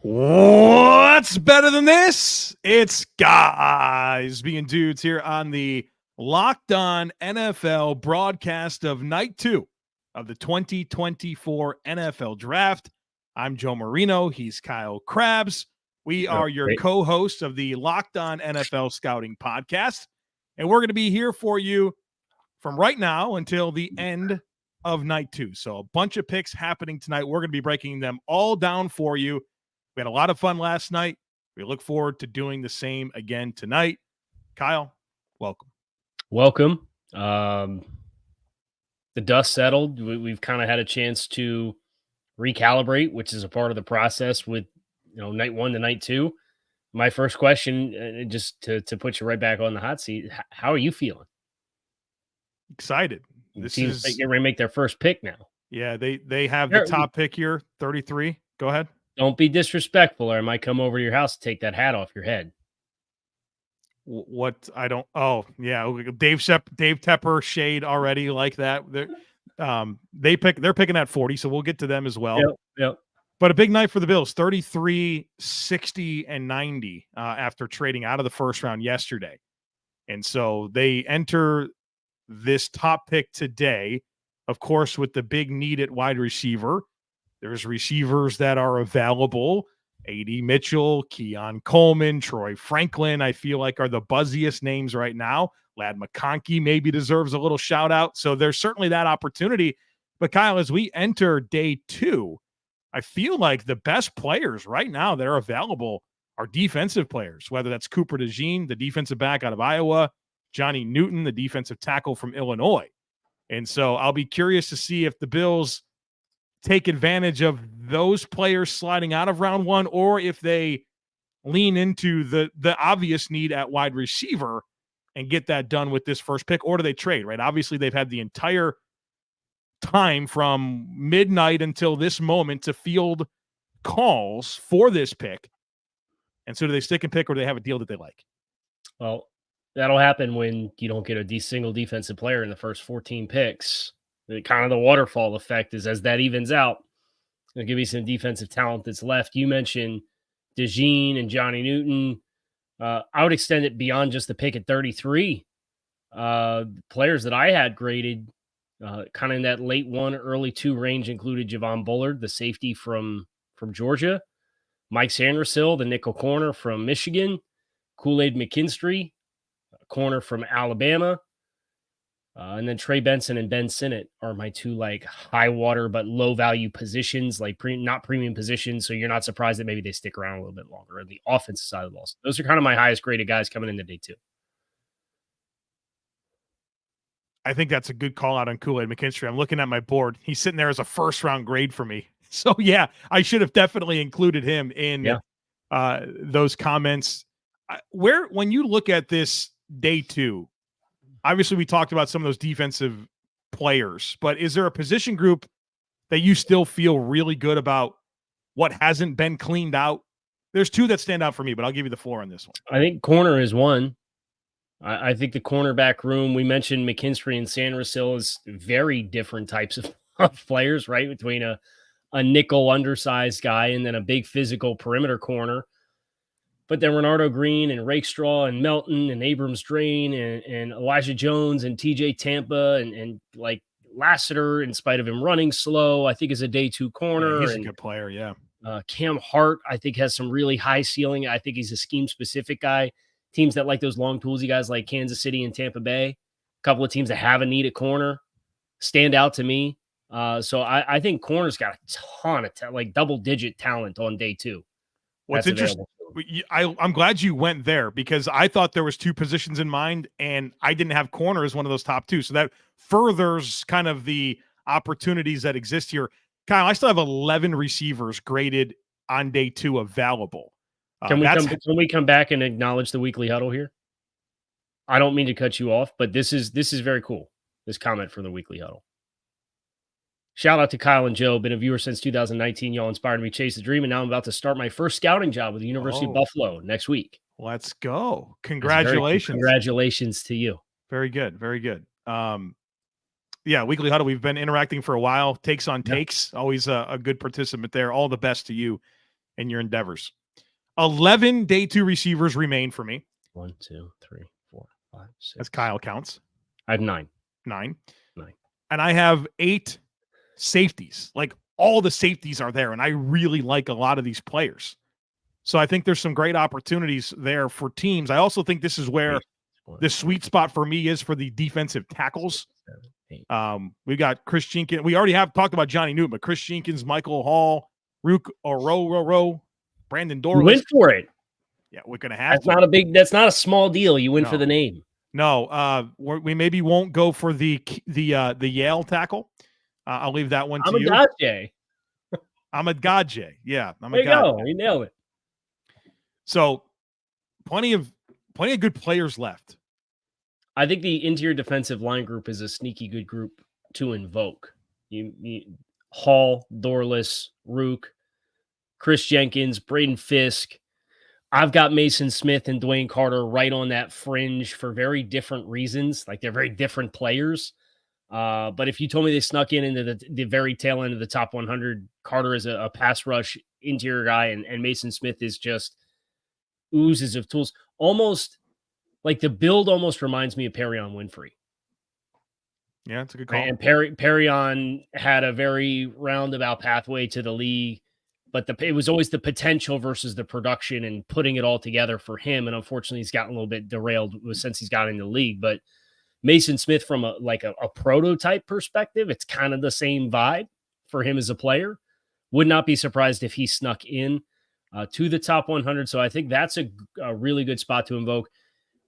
What's better than this? It's guys being dudes here on the Locked On NFL broadcast of night 2 of the 2024 NFL Draft. I'm Joe Marino. He's Kyle Krabs. We are your co-hosts of the Locked On NFL Scouting podcast, and we're going to be here for you from right now until the end of night 2. So a bunch of picks happening tonight. We're going to be breaking them all down for you. We had a lot of fun last night. We look forward to doing the same again tonight. Kyle, welcome. Welcome. The dust settled. We've kind of had a chance to recalibrate, which is a part of the process with, night 1 to night 2. My first question, just to put you right back on the hot seat, how are you feeling? Excited. This is getting ready to make their first pick now. Yeah, they have the top pick here, 33. Go ahead. Don't be disrespectful, or I might come over to your house and take that hat off your head. What? I don't. Oh, yeah. Dave Tepper shade already like that. They're picking at 40, so we'll get to them as well. Yep. But a big night for the Bills, 33, 60, and 90 after trading out of the first round yesterday. And so they enter this top pick today, of course, with the big need at wide receiver. There's receivers that are available. A.D. Mitchell, Keon Coleman, Troy Franklin, I feel like are the buzziest names right now. Lad McConkey maybe deserves a little shout out. So there's certainly that opportunity. But Kyle, as we enter day 2, I feel like the best players right now that are available are defensive players, whether that's Cooper DeJean, the defensive back out of Iowa, Johnny Newton, the defensive tackle from Illinois. And so I'll be curious to see if the Bills take advantage of those players sliding out of round 1, or if they lean into the obvious need at wide receiver and get that done with this first pick, or do they trade, right? Obviously, they've had the entire time from midnight until this moment to field calls for this pick. And so do they stick and pick, or do they have a deal that they like? Well, that'll happen when you don't get a single defensive player in the first 14 picks. Kind of the waterfall effect is as that evens out, it'll give you some defensive talent that's left. You mentioned DeJean and Johnny Newton. I would extend it beyond just the pick at 33. Players that I had graded kind of in that late 1, early 2 range included Javon Bullard, the safety from Georgia, Mike Sandersill, the nickel corner from Michigan, Kool-Aid McKinstry, corner from Alabama. And then Trey Benson and Ben Sinnot are my 2 high water but low value positions, not premium positions. So you're not surprised that maybe they stick around a little bit longer on the offensive side of the ball. So those are kind of my highest graded guys coming into day 2. I think that's a good call out on Kool-Aid McKinstry. I'm looking at my board. He's sitting there as a first round grade for me. So yeah, I should have definitely included him in those comments. When you look at this day 2, obviously, we talked about some of those defensive players, but is there a position group that you still feel really good about what hasn't been cleaned out? There's 2 that stand out for me, but I'll give you the floor on this one. I think corner is one. I think the cornerback room, we mentioned McKinstry and Sandersill is very different types of players, right? Between a nickel undersized guy and then a big physical perimeter corner. But then Renardo Green and Rakestraw and Melton and Abrams Drain and Elijah Jones and TJ Tampa and Lassiter, in spite of him running slow, I think is a day 2 corner. Yeah, he's a good player, yeah. Cam Hart, I think, has some really high ceiling. I think he's a scheme-specific guy. Teams that like those long toolsy guys like Kansas City and Tampa Bay, a couple of teams that have a need at corner, stand out to me. So I think corner's got a ton of double-digit talent on day 2. What's interesting, I'm glad you went there because I thought there was 2 positions in mind, and I didn't have corner as one of those top 2. So that furthers kind of the opportunities that exist here. Kyle, I still have 11 receivers graded on day 2 available. Can we come back and acknowledge the weekly huddle here? I don't mean to cut you off, but this is very cool. This comment from the weekly huddle. Shout out to Kyle and Joe. Been a viewer since 2019. Y'all inspired me to chase the dream, and now I'm about to start my first scouting job with the University of Buffalo next week. Let's go. Congratulations. Congratulations to you. Very good. Very good. Yeah, weekly huddle. We've been interacting for a while. Takes on takes. Always a good participant there. All the best to you in your endeavors. 11 day 2 receivers remain for me. 1, 2, 3, 4, 5, 6. As Kyle counts. I have 9. 9. 9. And I have 8 safeties. Like, all the safeties are there, and I really like a lot of these players. So I think there's some great opportunities there for teams. I also think this is where the sweet spot for me is for the defensive tackles. We got Chris Jenkins. We already have talked about Johnny Newton, but Chris Jenkins, Michael Hall, Ruke Orhorhoro, Brandon Dorley. You went for it. Yeah, we're gonna have. That's not a small deal. You win for the name. No, we maybe won't go for the Yale tackle. I'll leave that one to you. Ahmed Gadje. Yeah, there you go. You nailed it. So, plenty of good players left. I think the interior defensive line group is a sneaky good group to invoke. You Hall, Dorless, Ruke, Chris Jenkins, Braden Fisk. I've got Mason Smith and Dwayne Carter right on that fringe for very different reasons. Like, they're very different players. But if you told me they snuck into the very tail end of the top 100, Carter is a pass rush interior guy, and Mason Smith is just oozes of tools. Almost like the build almost reminds me of Perion Winfrey. Yeah, it's a good call. And Perion had a very roundabout pathway to the league, but it was always the potential versus the production and putting it all together for him. And unfortunately, he's gotten a little bit derailed since he's got in the league. But Mason Smith, from a prototype perspective, it's kind of the same vibe for him as a player. Would not be surprised if he snuck in to the top 100. So I think that's a really good spot to invoke.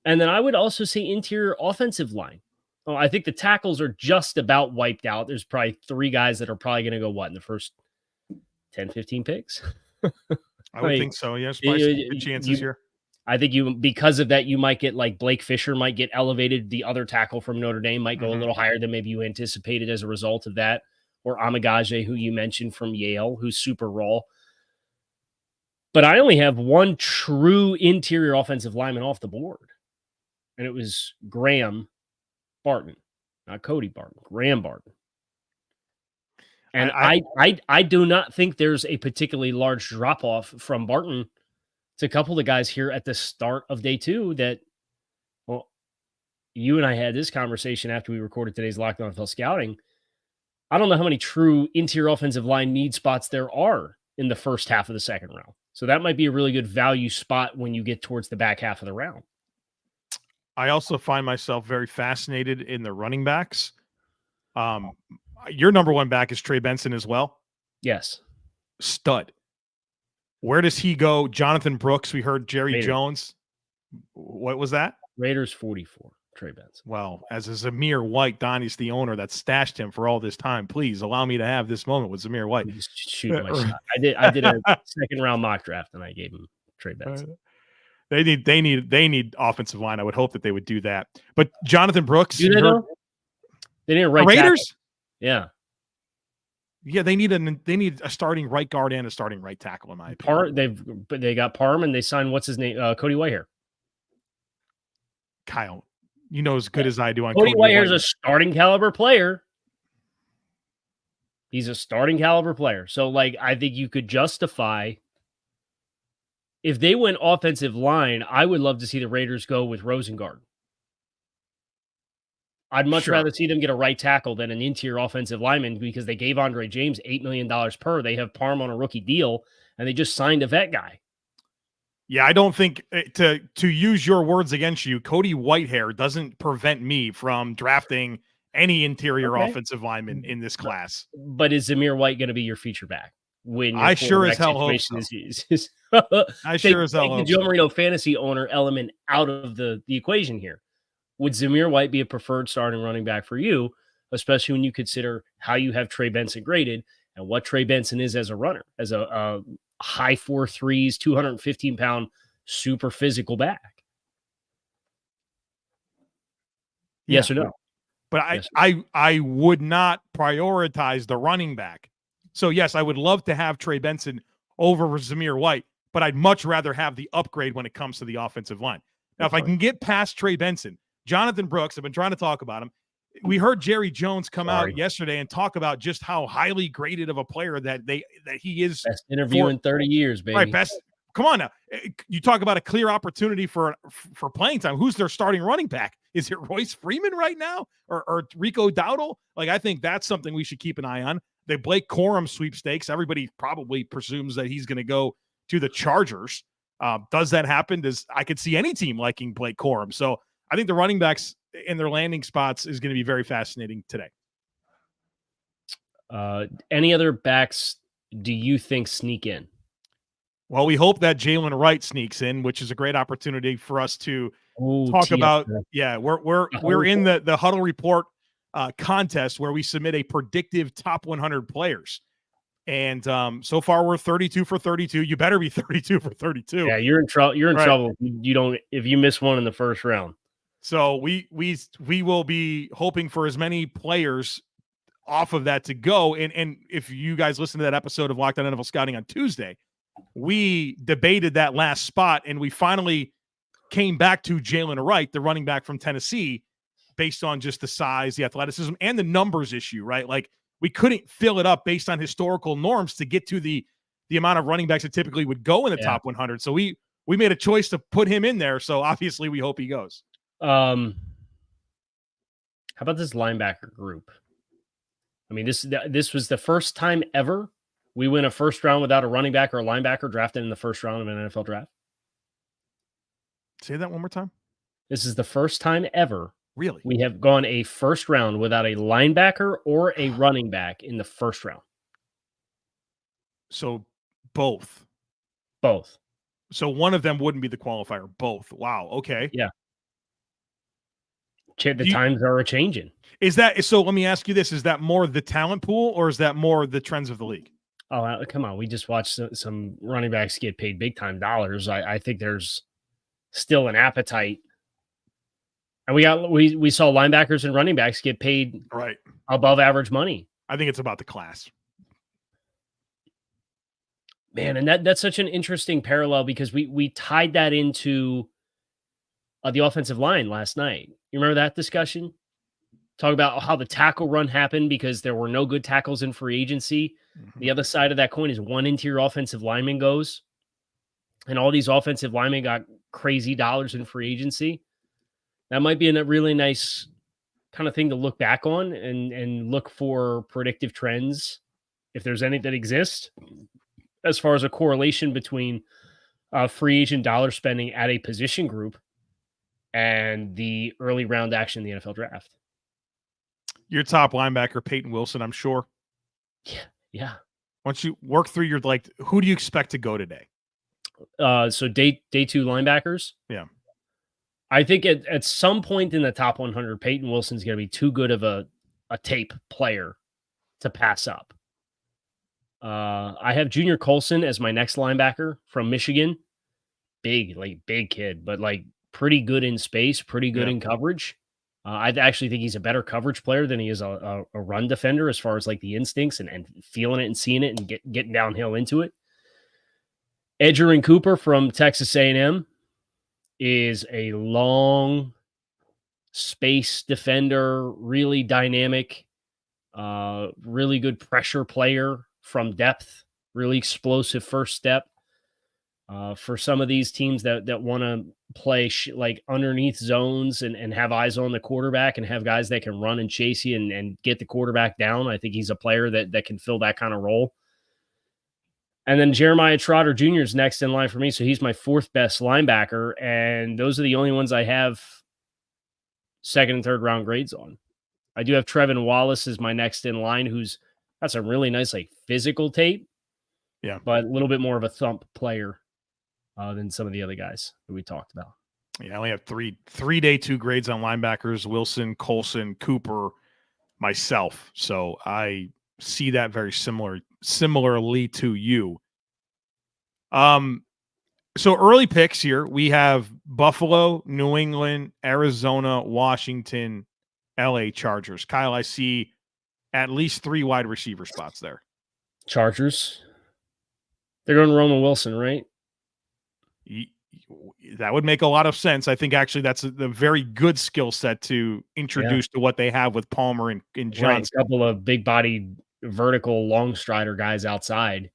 And then I would also say interior offensive line. Oh, I think the tackles are just about wiped out. There's probably 3 guys that are probably going to go in the first 10, 15 picks. I would think so. Yes, good chances here. I think because of that, you might get like Blake Fisher might get elevated. The other tackle from Notre Dame might go a little higher than maybe you anticipated as a result of that. Or Amagaje, who you mentioned from Yale, who's super raw. But I only have one true interior offensive lineman off the board. And it was Graham Barton. Not Cody Barton. Graham Barton. And I do not think there's a particularly large drop-off from Barton to a couple of the guys here at the start of day 2 that, well, you and I had this conversation after we recorded today's Locked On NFL Scouting. I don't know how many true interior offensive line need spots there are in the first half of the second round. So that might be a really good value spot when you get towards the back half of the round. I also find myself very fascinated in the running backs. Your number 1 back is Trey Benson as well. Yes. Stud. Where does he go? Jonathan Brooks. We heard Jerry Raiders. Jones. What was that? Raiders 44. Trey Benson. Well, as a Zamir White dynasty owner that stashed him for all this time, please allow me to have this moment with Zamir White. Shoot my shot. I did a second round mock draft and I gave him Trey Benson. They need offensive line. I would hope that they would do that. But Jonathan Brooks, do they know? They need a right Raiders. Tackle. Yeah. Yeah, they need a starting right guard and a starting right tackle in my opinion. They got Parm and they signed what's his name, Cody Whitehair. Kyle, you know as good as I do on Cody Whitehair's a starting caliber player. He's a starting caliber player. So, like, I think you could justify if they went offensive line. I would love to see the Raiders go with Rosengard. I'd much rather see them get a right tackle than an interior offensive lineman because they gave Andre James $8 million per. They have Parm on a rookie deal, and they just signed a vet guy. Yeah, I don't think, to use your words against you, Cody Whitehair doesn't prevent me from drafting any interior offensive lineman in this class. But is Zamir White going to be your feature back? When I sure as hell hope so. I sure as hell hope the Joe Marino fantasy owner element out of the equation here. Would Zamir White be a preferred starting running back for you, especially when you consider how you have Trey Benson graded and what Trey Benson is as a runner, as a high 4.3s, 215-pound, super physical back? Yes or no? But I would not prioritize the running back. So, yes, I would love to have Trey Benson over Zamir White, but I'd much rather have the upgrade when it comes to the offensive line. Now, if I can get past Trey Benson, Jonathan Brooks, I've been trying to talk about him. we heard Jerry Jones come out yesterday and talk about just how highly graded of a player that he is. Best interview in 30 years, baby. Right, best. Come on now. You talk about a clear opportunity for playing time. Who's their starting running back? Is it Royce Freeman right now or Rico Dowdle? Like, I think that's something we should keep an eye on. The Blake Corum sweepstakes. Everybody probably presumes that he's going to go to the Chargers. Does that happen? I could see any team liking Blake Corum. So I think the running backs in their landing spots is going to be very fascinating today. Any other backs do you think sneak in? Well, we hope that Jalen Wright sneaks in, which is a great opportunity for us to talk about. Yeah, we're in the Huddle Report contest where we submit a predictive top 100 players. And so far we're 32 for 32. You better be 32 for 32. Yeah, you're in trouble. You're in trouble. If you miss one in the first round. So we will be hoping for as many players off of that to go. And if you guys listen to that episode of Locked On NFL Scouting on Tuesday, we debated that last spot, and we finally came back to Jalen Wright, the running back from Tennessee, based on just the size, the athleticism, and the numbers issue, right? Like, we couldn't fill it up based on historical norms to get to the amount of running backs that typically would go in the top 100. So we made a choice to put him in there. So obviously we hope he goes. How about this linebacker group? I mean, this was the first time ever we win a first round without a running back or a linebacker drafted in the first round of an NFL draft. Say that one more time. This is the first time ever. Really? We have gone a first round without a linebacker or a running back in the first round. So both. So one of them wouldn't be the qualifier. Both. Wow. Okay. Yeah. The times are changing. So let me ask you this. Is that more the talent pool or is that more the trends of the league? Oh, come on. We just watched some running backs get paid big time dollars. I think there's still an appetite. And we saw linebackers and running backs get paid above average money. I think it's about the class. Man, and that's such an interesting parallel because we tied that into the offensive line last night. You remember that discussion? Talk about how the tackle run happened because there were no good tackles in free agency. Mm-hmm. The other side of that coin is one interior offensive lineman goes, and all these offensive linemen got crazy dollars in free agency. That might be a really nice kind of thing to look back on and look for predictive trends, if there's any that exist, as far as a correlation between free agent dollar spending at a position group and the early round action in the NFL draft. Your top linebacker, Peyton Wilson, I'm sure. Yeah. Once you work through your, who do you expect to go today? So day two linebackers. Yeah. I think at some point in the top 100, Peyton Wilson's going to be too good of a tape player to pass up. I have Junior Colson as my next linebacker from Michigan. Big kid, but pretty good in space, pretty good in coverage. I actually think he's a better coverage player than he is a run defender as far as the instincts and feeling it and seeing it and getting downhill into it. Edgerrin Cooper from Texas A&M is a long space defender, really dynamic, really good pressure player from depth, really explosive first step. For some of these teams that want to play underneath zones and have eyes on the quarterback and have guys that can run and chase you and get the quarterback down, I think he's a player that can fill that kind of role. And then Jeremiah Trotter Jr. is next in line for me, so he's my fourth best linebacker, and those are the only ones I have second and third round grades on. I do have Trevin Wallace as my next in line, who's got some really nice physical tape, but a little bit more of a thump player than some of the other guys that we talked about. Yeah, I only have three day two grades on linebackers: Wilson, Colson, Cooper, myself. So I see that very similarly to you. So early picks here, we have Buffalo, New England, Arizona, Washington, LA Chargers. Kyle, I see at least 3 wide receiver spots there. Chargers. They're going to Roman Wilson, right? That would make a lot of sense. I think actually that's a very good skill set to introduce to what they have with Palmer and Johnson. Right, a couple of big body, vertical, long strider guys outside.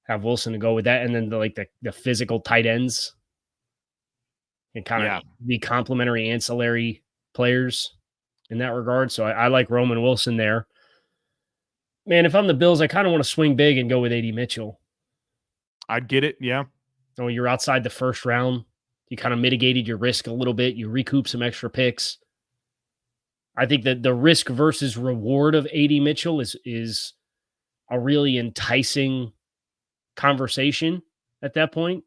Have Wilson to go with that, and then the physical tight ends and kind of the complementary ancillary players in that regard. So I like Roman Wilson there. Man, if I'm the Bills, I kind of want to swing big and go with A.D. Mitchell. I'd get it, yeah. So you're outside the first round. You kind of mitigated your risk a little bit. You recoup some extra picks. I think that the risk versus reward of A.D. Mitchell is a really enticing conversation at that point.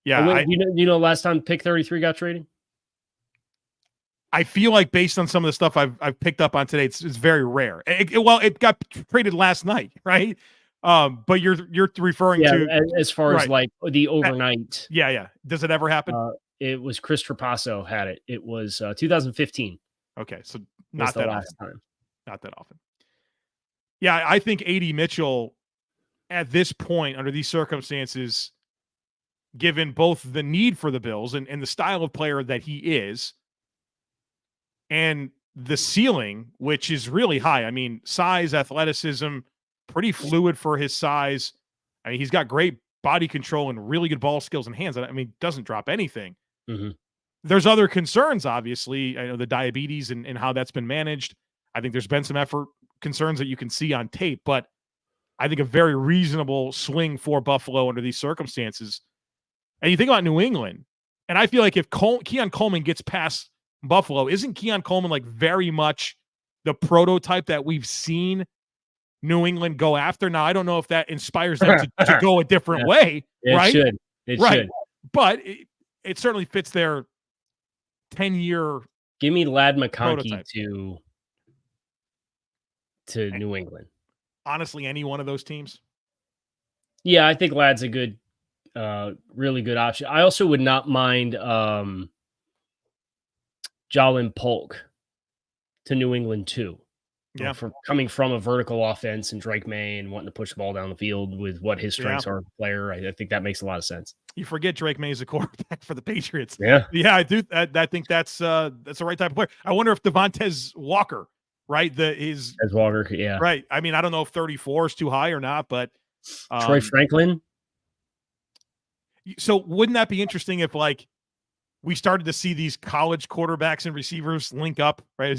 Yeah. You know, last time pick 33 got traded? I feel like based on some of the stuff I've picked up on today, it's very rare. It got traded last night, right? But you're referring to as far as like the overnight. Yeah. Does it ever happen? It was Chris Trapasso had it. It was 2015. Okay, so not that last often. time. Not that often. Yeah, I think A.D. Mitchell at this point, under these circumstances, given both the need for the Bills and the style of player that he is, and the ceiling, which is really high. I mean, size, athleticism, pretty fluid for his size. I mean, he's got great body control and really good ball skills and hands. I mean, doesn't drop anything. Mm-hmm. There's other concerns, obviously. I know the diabetes and how that's been managed. I think there's been some concerns that you can see on tape, but I think a very reasonable swing for Buffalo under these circumstances. And you think about New England, and I feel like if Keon Coleman gets past Buffalo, isn't Keon Coleman like very much the prototype that we've seen New England go after? Now, I don't know if that inspires them to go a different way, right? It should. But it certainly fits their 10-year. Give me Lad McConkey to New England. Honestly, any one of those teams. Yeah, I think Lad's a good, really good option. I also would not mind Jalen Polk to New England too. Yeah, for coming from a vertical offense and Drake May and wanting to push the ball down the field with what his strengths are as a player. I think that makes a lot of sense. You forget Drake May is a quarterback for the Patriots. Yeah, I do. I think that's the right type of player. I wonder if Devontae Walker, right? As Walker, yeah, right. I mean, I don't know if 34 is too high or not, but Troy Franklin. So wouldn't that be interesting if like we started to see these college quarterbacks and receivers link up, right?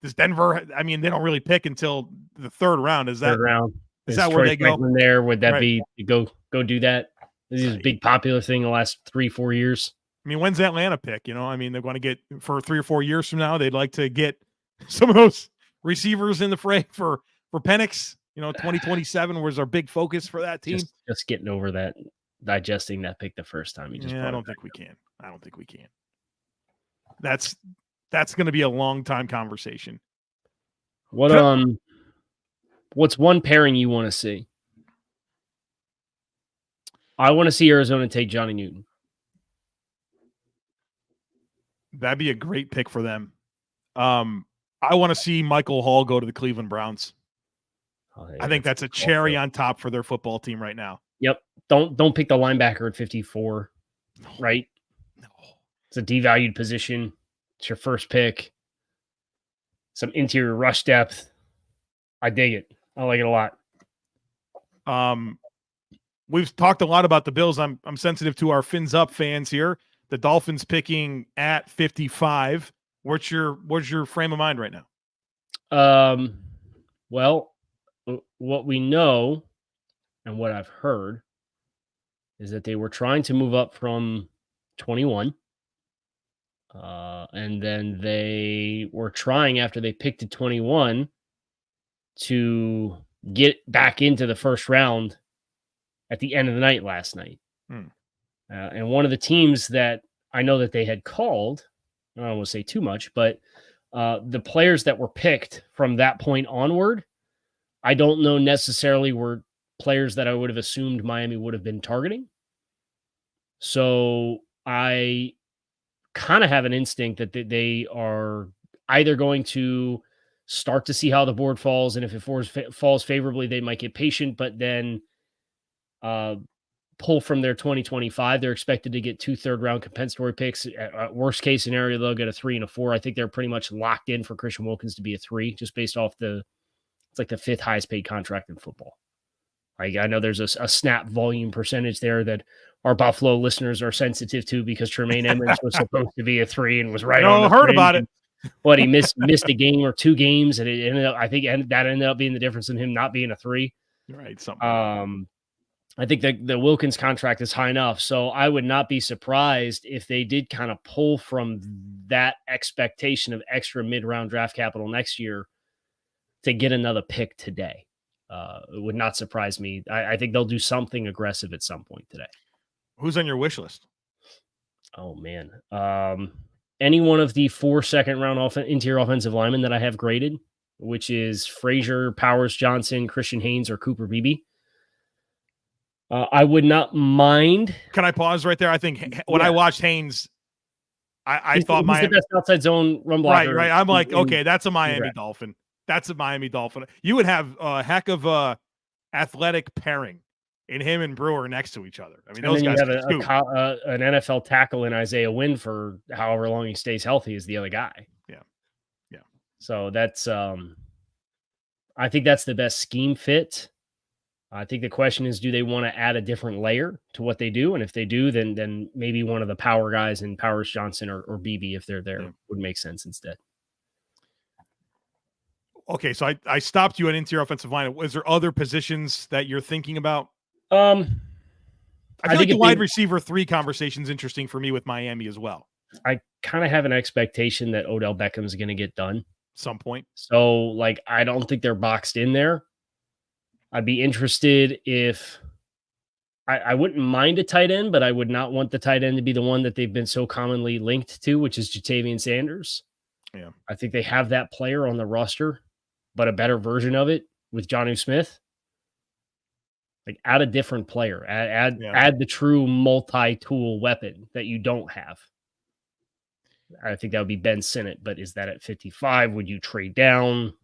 Does Denver? I mean, they don't really pick until the third round. Is that Troy where they Franklin go? There would that be go do that? This is a big popular thing the last 3-4 years. I mean, when's Atlanta pick? You know, I mean, they're going to get for 3 or 4 years from now. They'd like to get some of those receivers in the fray for Penix. You know, 2027 was our big focus for that team. Just getting over that, digesting that pick the first time. I don't think we can. That's going to be a long time conversation. What's one pairing you want to see? I want to see Arizona take Johnny Newton. That'd be a great pick for them. I want to see Michael Hall go to the Cleveland Browns. I think that's a cherry on top for their football team right now. Yep. Don't pick the linebacker at 54, right? No. It's a devalued position. It's your first pick. Some interior rush depth. I dig it. I like it a lot. We've talked a lot about the Bills. I'm sensitive to our Fins Up fans here. The Dolphins picking at 55. What's your frame of mind right now? Well, what we know and what I've heard is that they were trying to move up from 21. And then they were trying, after they picked at 21, to get back into the first round at the end of the night last night. And one of the teams that I know that they had called, I don't want to say too much, but the players that were picked from that point onward, I don't know necessarily were players that I would have assumed Miami would have been targeting. So I kind of have an instinct that they are either going to start to see how the board falls, and if it falls favorably, they might get patient, but then pull from their 2025. They're expected to get 2 third-round compensatory picks. At worst case scenario, they'll get a 3 and a 4. I think they're pretty much locked in for Christian Wilkins to be a 3, just based off it's like the 5th highest paid contract in football. Like, I know there's a snap volume percentage there that our Buffalo listeners are sensitive to because Tremaine Edmonds was supposed to be a 3 and was right on the heard fringe. about it. But he missed a game or 2 games, and it ended up, I think that ended up being the difference in him not being a 3. Right. Something. I think that the Wilkins contract is high enough. So I would not be surprised if they did kind of pull from that expectation of extra mid-round draft capital next year to get another pick today. It would not surprise me. I think they'll do something aggressive at some point today. Who's on your wish list? Oh, man. Any one of the 4 second-round interior offensive linemen that I have graded, which is Frazier, Powers, Johnson, Christian Haynes, or Cooper Beebe. I would not mind. Can I pause right there? I think when I watched Haynes, I thought he's the best outside zone run blocker. Right. I'm like, okay, that's a Miami Dolphin. That's a Miami Dolphin. You would have a heck of a athletic pairing in him and Brewer next to each other. I mean, those guys. You have an NFL tackle in Isaiah Wynn for however long he stays healthy is the other guy. Yeah. So that's, I think that's the best scheme fit. I think the question is, do they want to add a different layer to what they do? And if they do, then maybe one of the power guys in Powers, Johnson, or Beebe, if they're there, would make sense instead. Okay, so I stopped you at interior offensive line. Was there other positions that you're thinking about? I feel like the wide receiver 3 conversation is interesting for me with Miami as well. I kind of have an expectation that Odell Beckham is going to get done some point. So, like, I don't think they're boxed in there. I'd be interested if I wouldn't mind a tight end, but I would not want the tight end to be the one that they've been so commonly linked to, which is Jatavian Sanders. Yeah. I think they have that player on the roster, but a better version of it with Jonnu Smith. Like, add a different player, add the true multi-tool weapon that you don't have. I think that would be Ben Sinnot, but is that at 55? Would you trade down?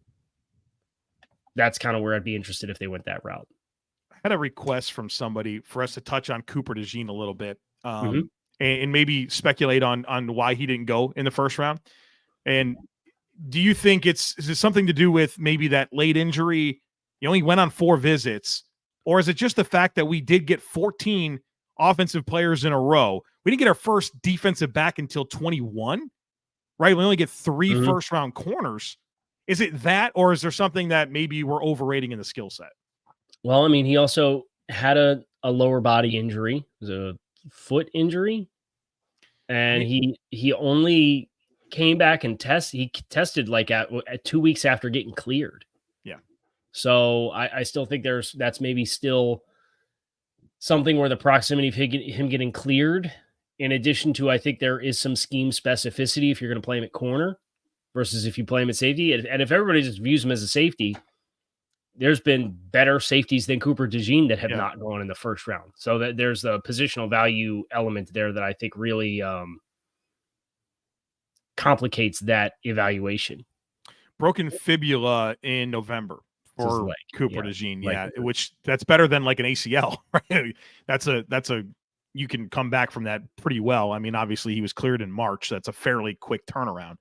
That's kind of where I'd be interested if they went that route. I had a request from somebody for us to touch on Cooper DeJean a little bit, and maybe speculate on why he didn't go in the first round. And do you think is it something to do with maybe that late injury? He only went on 4 visits, or is it just the fact that we did get 14 offensive players in a row? We didn't get our first defensive back until 21, right? We only get 3 first-round corners. Is it that, or is there something that maybe we're overrating in the skill set? Well, I mean, he also had a lower body injury. It was a foot injury. And he only came back and he tested like at 2 weeks after getting cleared. Yeah. So I still think that's maybe still something where the proximity of him getting cleared, in addition to, I think there is some scheme specificity if you're going to play him at corner versus if you play him at safety. And if everybody just views him as a safety, there's been better safeties than Cooper DeJean that have not gone in the first round. So that there's the positional value element there that I think really complicates that evaluation. Broken fibula in November for Cooper DeJean. Which that's better than like an ACL, right? That's a you can come back from that pretty well. I mean, obviously he was cleared in March. So that's a fairly quick turnaround.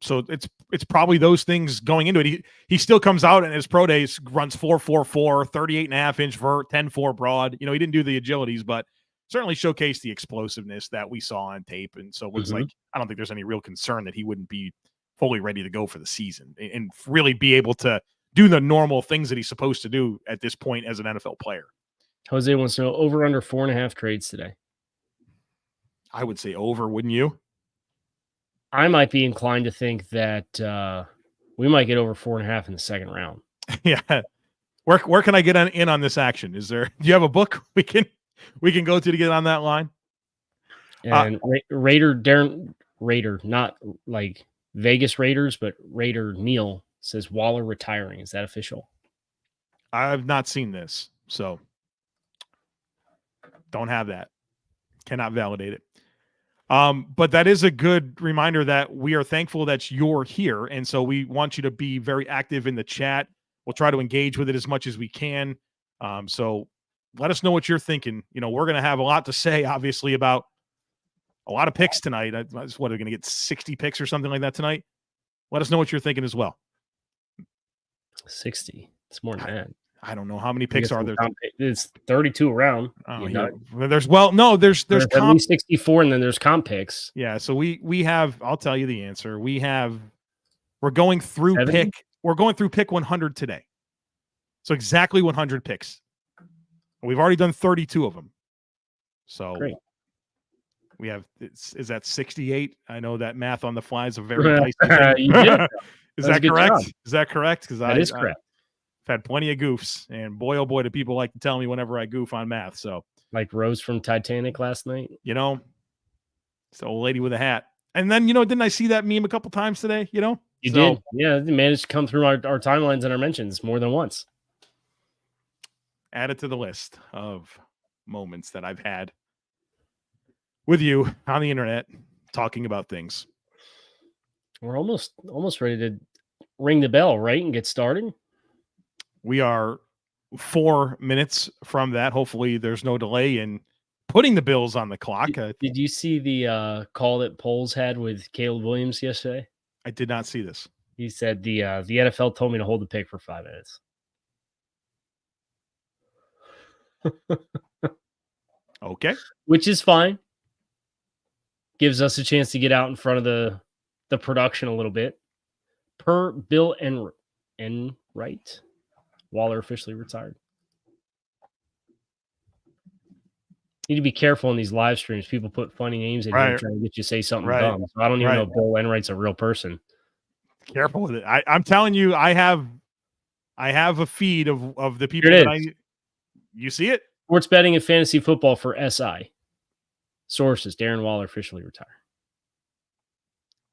So it's probably those things going into it. He still comes out and his pro days runs 4.44, 38.5-inch vert, 10.4 broad. He didn't do the agilities, but certainly showcased the explosiveness that we saw on tape. And so it looks like, I don't think there's any real concern that he wouldn't be fully ready to go for the season and really be able to do the normal things that he's supposed to do at this point as an NFL player. Jose wants to know over under 4.5 trades today. I would say over, wouldn't you? I might be inclined to think that we might get over 4.5 in the second round. Yeah. Where can I get in on this action? Do you have a book we can go to get on that line? And Raider, not like Vegas Raiders, but Raider Neil says Waller retiring. Is that official? I've not seen this, so don't have that. Cannot validate it. But that is a good reminder that we are thankful that you're here. And so we want you to be very active in the chat. We'll try to engage with it as much as we can. So let us know what you're thinking. We're going to have a lot to say, obviously, about a lot of picks tonight. What, are going to get 60 picks or something like that tonight? Let us know what you're thinking as well. 60. It's more than that. I don't know how many picks are there. It's 32 around. Oh, yeah. There's comp, at least 64, and then there's comp picks. Yeah, so we have. I'll tell you the answer. We're going through 70? pick 100 today. So exactly 100 picks. We've already done 32 of them. So great. We have. Is that 68? I know that math on the fly is a very dicey thing. You did. Is that correct? Job. Is that correct? Because that is correct. I've had plenty of goofs, and boy, oh boy, do people like to tell me whenever I goof on math. So, like Rose from Titanic last night. It's the old lady with a hat. And then, didn't I see that meme a couple times today? You did. Yeah, it managed to come through our timelines and our mentions more than once. Add it to the list of moments that I've had with you on the internet talking about things. We're almost ready to ring the bell, right, and get started. We are 4 minutes from that. Hopefully there's no delay in putting the Bills on the clock. Did you see the call that Poles had with Caleb Williams yesterday? I did not see this. He said the NFL told me to hold the pick for 5 minutes. Okay. Which is fine. Gives us a chance to get out in front of the production a little bit. Per Bill Enright, Waller officially retired. Need to be careful in these live streams. People put funny names in here trying to get you to say something dumb. So I don't even know if Bill Enright's a real person. Careful with it. I'm telling you, I have a feed of the people that you see it? Sports betting and fantasy football for SI. Sources, Darren Waller officially retired.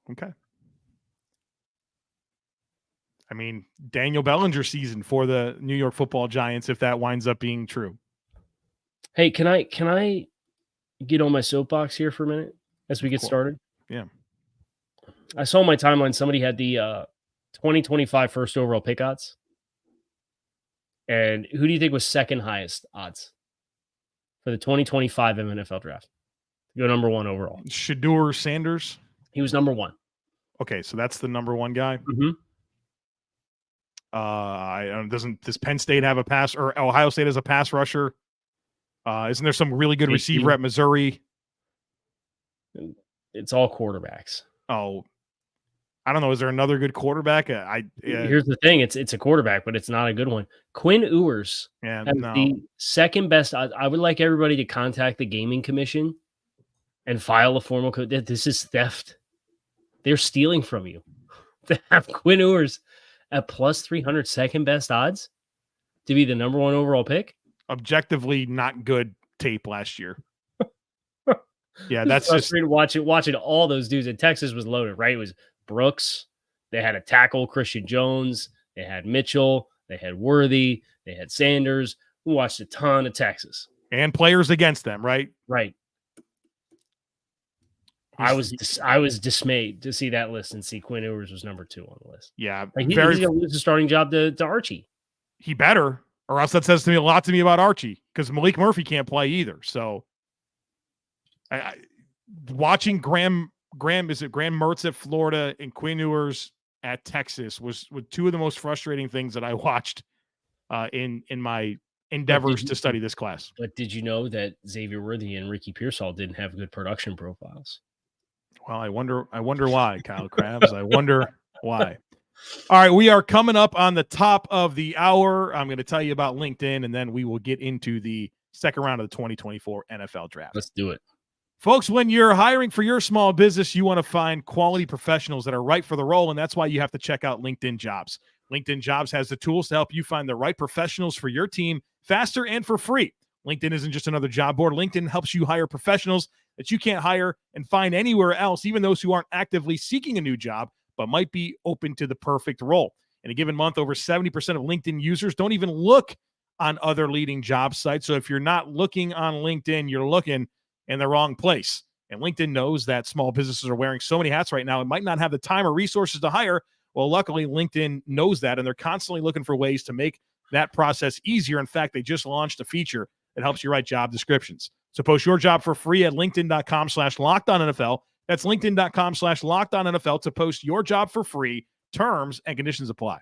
Okay. I mean, Daniel Bellinger season for the New York Football Giants, if that winds up being true. Hey, can I get on my soapbox here for a minute as we get started? Yeah. I saw on my timeline somebody had the 2025 first overall pick odds. And who do you think was second highest odds for the 2025 NFL draft? Go number one overall. Shedeur Sanders. He was number one. Okay, so that's the number one guy. Mm-hmm. Does Penn State have a pass, or Ohio State has a pass rusher? Isn't there some really good receiver at Missouri? It's all quarterbacks. Oh, I don't know. Is there another good quarterback? Here's the thing: it's a quarterback, but it's not a good one. Quinn Ewers has the second best. I would like everybody to contact the Gaming Commission and file a formal code. This is theft. They're stealing from you. To have Quinn Ewers at plus 300 second best odds to be the number one overall pick. Objectively not good tape last year. Yeah, that's just watching all those dudes. And Texas was loaded, right? It was Brooks. They had a tackle, Christian Jones. They had Mitchell. They had Worthy. They had Sanders. We watched a ton of Texas. And players against them, right? Right. I was dismayed to see that list and see Quinn Ewers was number 2 on the list. Yeah. He's going to lose the starting job to Archie. He better, or else that says a lot to me about Archie, because Malik Murphy can't play either. So watching Graham Mertz at Florida and Quinn Ewers at Texas was two of the most frustrating things that I watched in my endeavors to study this class. But did you know that Xavier Worthy and Ricky Pearsall didn't have good production profiles? Well, I wonder why, Kyle Krabs. I wonder why. All right, we are coming up on the top of the hour. I'm going to tell you about LinkedIn, and then we will get into the second round of the 2024 NFL Draft. Let's do it. Folks, when you're hiring for your small business, you want to find quality professionals that are right for the role, and that's why you have to check out LinkedIn Jobs. LinkedIn Jobs has the tools to help you find the right professionals for your team faster and for free. LinkedIn isn't just another job board. LinkedIn helps you hire professionals that you can't hire and find anywhere else, even those who aren't actively seeking a new job, but might be open to the perfect role. In a given month, over 70% of LinkedIn users don't even look on other leading job sites. So if you're not looking on LinkedIn, you're looking in the wrong place. And LinkedIn knows that small businesses are wearing so many hats right now and might not have the time or resources to hire. Well, luckily, LinkedIn knows that, and they're constantly looking for ways to make that process easier. In fact, they just launched a feature that helps you write job descriptions. So post your job for free at linkedin.com/LockedOnNFL. That's linkedin.com/LockedOnNFL to post your job for free. Terms and conditions apply.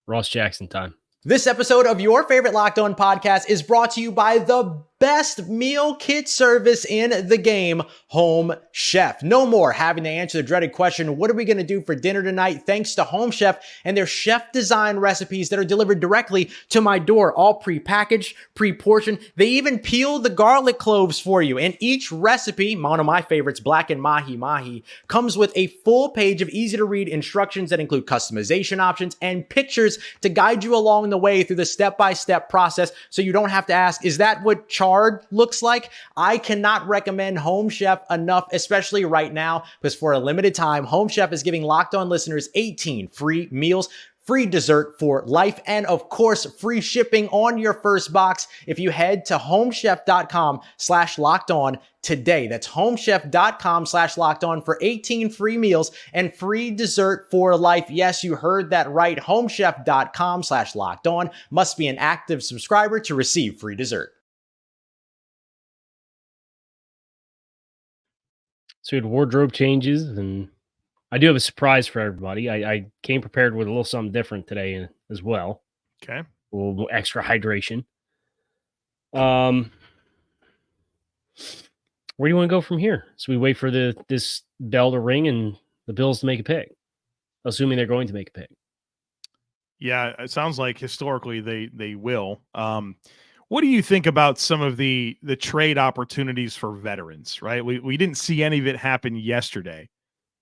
Ross Jackson time. This episode of your favorite Locked On podcast is brought to you by the best meal kit service in the game, Home Chef. No more having to answer the dreaded question, what are we going to do for dinner tonight? Thanks to Home Chef and their chef design recipes that are delivered directly to my door, all pre-packaged, pre-portioned. They even peel the garlic cloves for you. And each recipe, one of my favorites, blackened mahi, comes with a full page of easy to read instructions that include customization options and pictures to guide you along the way through the step-by-step process so you don't have to ask, is that what chard looks like? I cannot recommend Home Chef enough, especially right now, because for a limited time, Home Chef is giving Locked On listeners 18 free meals, free dessert for life, and of course, free shipping on your first box if you head to homechef.com/lockedon today. That's homechef.com/lockedon for 18 free meals and free dessert for life. Yes, you heard that right. Homechef.com/lockedon. Must be an active subscriber to receive free dessert. So we had wardrobe changes, and I do have a surprise for everybody. I came prepared with a little something different today as well. Okay. A little extra hydration. Where do you want to go from here? So we wait for this bell to ring and the Bills to make a pick, assuming they're going to make a pick. Yeah, it sounds like historically they will. What do you think about some of the trade opportunities for veterans, right? We didn't see any of it happen yesterday,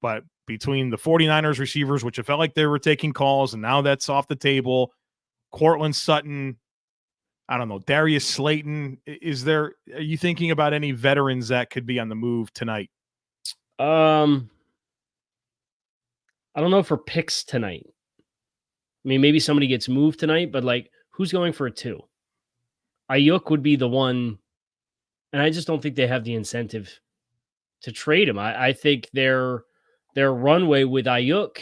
but between the 49ers receivers, which it felt like they were taking calls, and now that's off the table, Cortland Sutton, I don't know, Darius Slayton, are you thinking about any veterans that could be on the move tonight? I don't know for picks tonight. I mean, maybe somebody gets moved tonight, but like, who's going for a 2? Ayuk would be the one, and I just don't think they have the incentive to trade him. I think their runway with Ayuk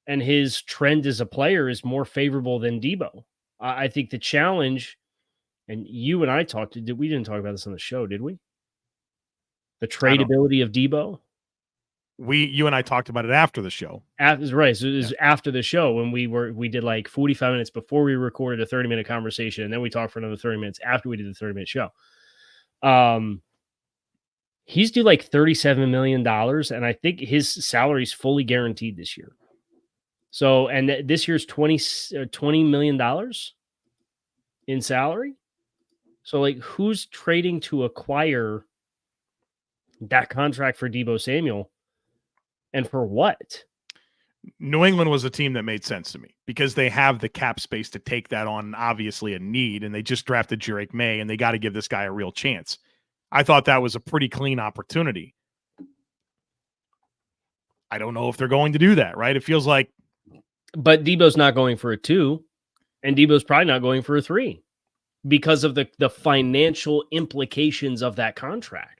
and his trend as a player is more favorable than Debo. I think the challenge, and you and I we didn't talk about this on the show, did we? The tradability of Debo. You and I talked about it after the show. Right. So it was after the show when we did like 45 minutes before we recorded a 30-minute conversation. And then we talked for another 30 minutes after we did the 30-minute show. He's due like $37 million. And I think his salary is fully guaranteed this year. So, and this year's $20 million in salary. So like, who's trading to acquire that contract for Deebo Samuel? And for what? New England was a team that made sense to me because they have the cap space to take that on, obviously a need, and they just drafted Jarek May, and they got to give this guy a real chance. I thought that was a pretty clean opportunity. I don't know if they're going to do that, right? It feels like. But Debo's not going for a 2, and Debo's probably not going for a 3 because of the financial implications of that contract.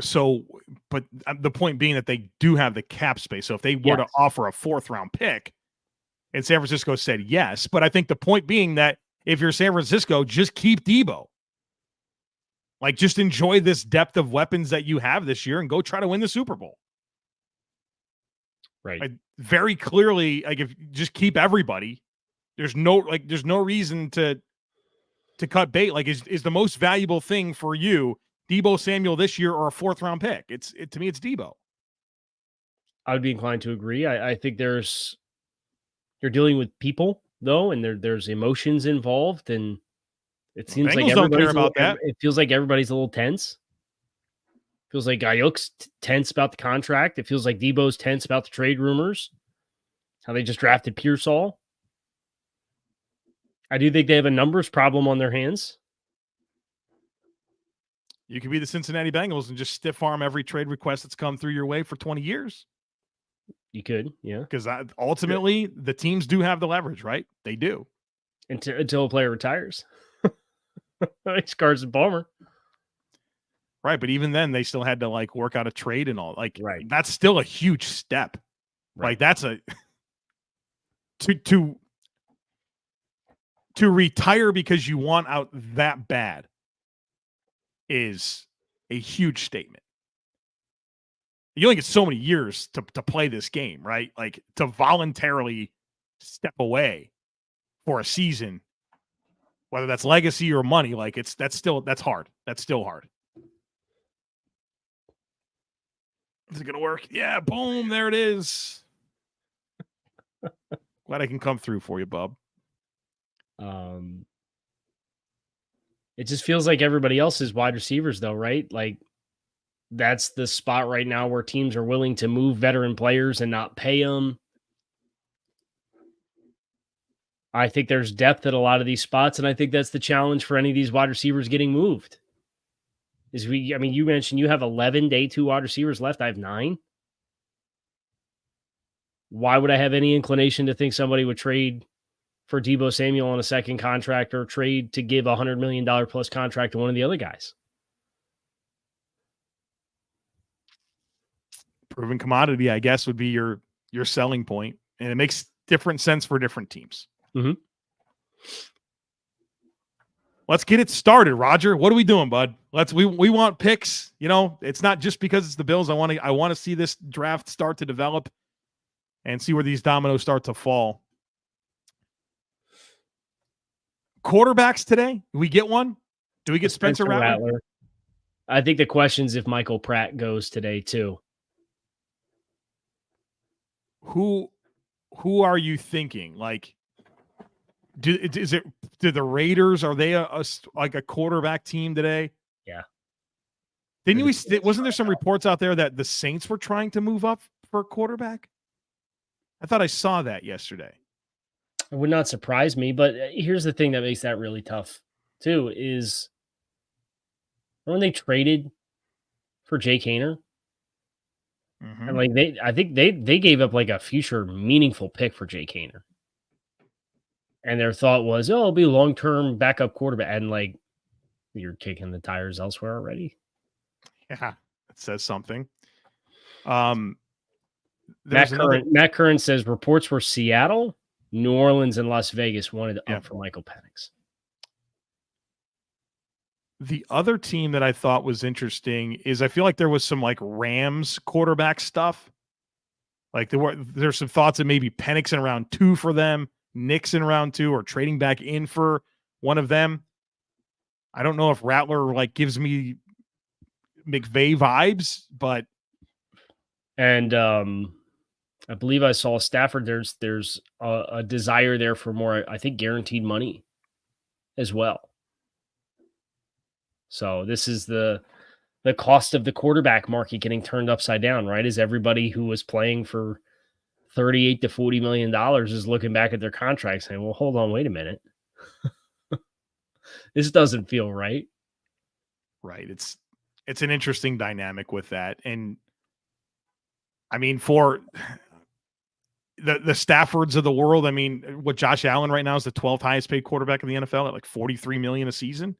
So, but the point being that they do have the cap space. So if they were to offer a 4th-round pick, and San Francisco said yes, but I think the point being that if you're San Francisco, just keep Debo. Like, just enjoy this depth of weapons that you have this year and go try to win the Super Bowl. Right. Like, very clearly, like, if you just keep everybody, there's no reason to cut bait. Like, is the most valuable thing for you Deebo Samuel this year or a 4th-round pick? To me, it's Deebo. I would be inclined to agree. I think you're dealing with people though, and there's emotions involved, and it seems like don't care about that. It feels like everybody's a little tense. Feels like Ayuk's tense about the contract. It feels like Deebo's tense about the trade rumors. How they just drafted Pearsall. I do think they have a numbers problem on their hands. You could be the Cincinnati Bengals and just stiff arm every trade request that's come through your way for 20 years. You could, yeah. Because ultimately, the teams do have the leverage, right? They do. Until a player retires. It's Carson Palmer. Right, but even then, they still had to, like, work out a trade and all. Like, right. That's still a huge step. Right. Like, that's a... to to retire because you want out that bad is a huge statement. You only get so many years to play this game, right? Like to voluntarily step away for a season, whether that's legacy or money, like that's hard. That's still hard. Is it going to work? Yeah, boom, there it is. Glad I can come through for you, bub. It just feels like everybody else's wide receivers, though, right? Like that's the spot right now where teams are willing to move veteran players and not pay them. I think there's depth at a lot of these spots, and I think that's the challenge for any of these wide receivers getting moved. You mentioned you have 11 day 2 wide receivers left. I have 9. Why would I have any inclination to think somebody would trade for Deebo Samuel on a second contract or trade to give $100 million plus contract to one of the other guys? Proven commodity, I guess, would be your selling point, and it makes different sense for different teams. Mm-hmm. Let's get it started, Roger. What are we doing, bud? We want picks. You know, it's not just because it's the Bills. I want to see this draft start to develop and see where these dominoes start to fall. Quarterbacks today? Do we get one? Do we get Spencer Rattler? I think the question's if Michael Pratt goes today too. Who are you thinking? Like, do the Raiders, are they like a quarterback team today? Yeah. Wasn't there some reports out there that the Saints were trying to move up for a quarterback? I thought I saw that yesterday. It would not surprise me, but here's the thing that makes that really tough too is when they traded for Jake Haener, and like I think they gave up like a future meaningful pick for Jake Haener. And their thought was, oh, it'll be long-term backup quarterback. And like, you're kicking the tires elsewhere already. Yeah, it says something. Matt Curran says reports were Seattle, New Orleans, and Las Vegas wanted up for Michael Penix. The other team that I thought was interesting is I feel like there was some like Rams quarterback stuff. Like there's some thoughts that maybe Penix in round 2 for them, Knicks in round 2, or trading back in for one of them. I don't know if Rattler like gives me McVay vibes, but I believe I saw Stafford. There's a desire there for more, I think, guaranteed money as well. So this is the cost of the quarterback market getting turned upside down, right? Is everybody who was playing for $38 to $40 million is looking back at their contract saying, well, hold on, wait a minute. This doesn't feel right. Right. It's an interesting dynamic with that. And I mean, for the Staffords of the world, I mean, what Josh Allen right now is the 12th highest paid quarterback in the NFL at like $43 million a season.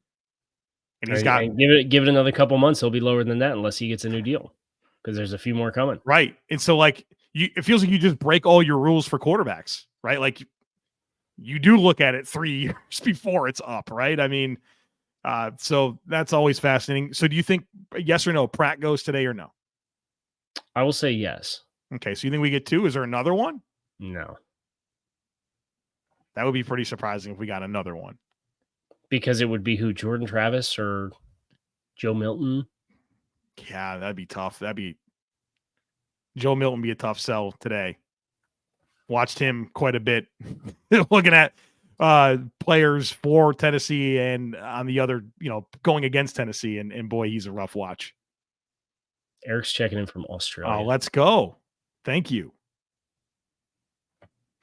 And he's got give it another couple months, he'll be lower than that unless he gets a new deal because there's a few more coming. Right. And so like it feels like you just break all your rules for quarterbacks, right? Like you do look at it 3 years before it's up, right? I mean, so that's always fascinating. So do you think yes or no, Pratt goes today or no? I will say yes. Okay. So you think we get 2? Is there another one? No. That would be pretty surprising if we got another one. Because it would be who, Jordan Travis or Joe Milton? Yeah, that'd be tough. Joe Milton be a tough sell today. Watched him quite a bit looking at players for Tennessee and on the other, going against Tennessee. And boy, he's a rough watch. Eric's checking in from Australia. Oh, let's go. Thank you.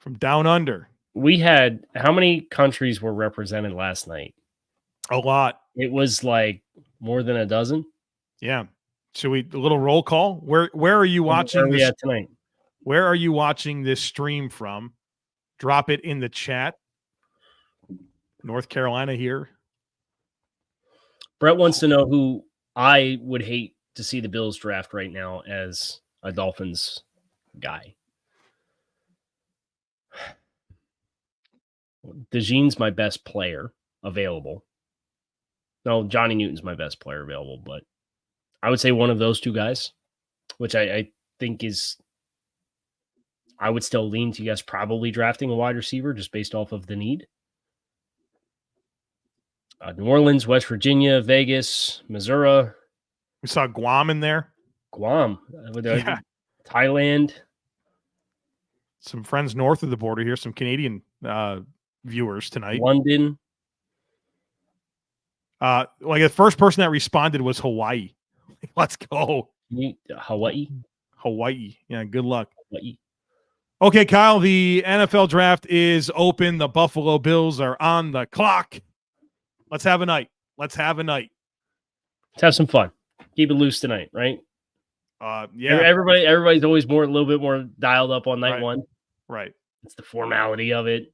From down under. We had, how many countries were represented last night? A lot. It was like more than a dozen. Yeah. Should we a little roll call? Where are you watching this tonight? Where are you watching this stream from? Drop it in the chat. North Carolina here. Brett wants to know who I would hate to see the Bills draft right now as a Dolphins guy. DeJean's my best player available. No, Johnny Newton's my best player available, but I would say one of those two guys, which I think is, I would still lean to you guys probably drafting a wide receiver just based off of the need. New Orleans, West Virginia, Vegas, Missouri. We saw Guam in there. Guam, Thailand. Some friends north of the border here, some Canadian viewers tonight. London. Like the first person that responded was Hawaii. Let's go. Hawaii. Yeah, good luck. Hawaii. Okay, Kyle, the NFL draft is open. The Buffalo Bills are on the clock. Let's have a night. Let's have some fun. Keep it loose tonight, right? Yeah. Everybody's always a little bit more dialed up on night one. Right. It's the formality of it.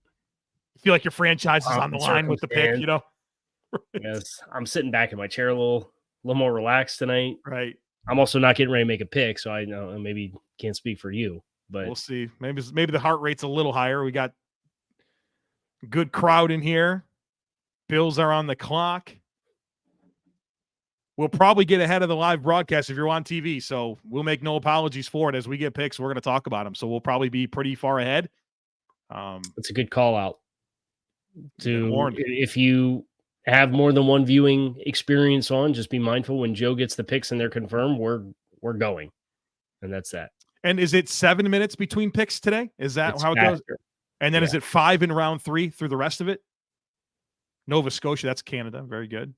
You feel like your franchise is on the line with the pick, you know? Yes. I'm sitting back in my chair a little more relaxed tonight. Right. I'm also not getting ready to make a pick, so I know maybe can't speak for you. But we'll see. Maybe the heart rate's a little higher. We got a good crowd in here. Bills are on the clock. We'll probably get ahead of the live broadcast if you're on TV, so we'll make no apologies for it. As we get picks, we're going to talk about them, so we'll probably be pretty far ahead. It's a good call out. If you have more than one viewing experience on, just be mindful when Joe gets the picks and they're confirmed, we're going, and that's that. And is it 7 minutes between picks today? Is that it's how it faster. goes? And then is it 5 in round 3 through the rest of it? Nova Scotia, that's Canada. Very good.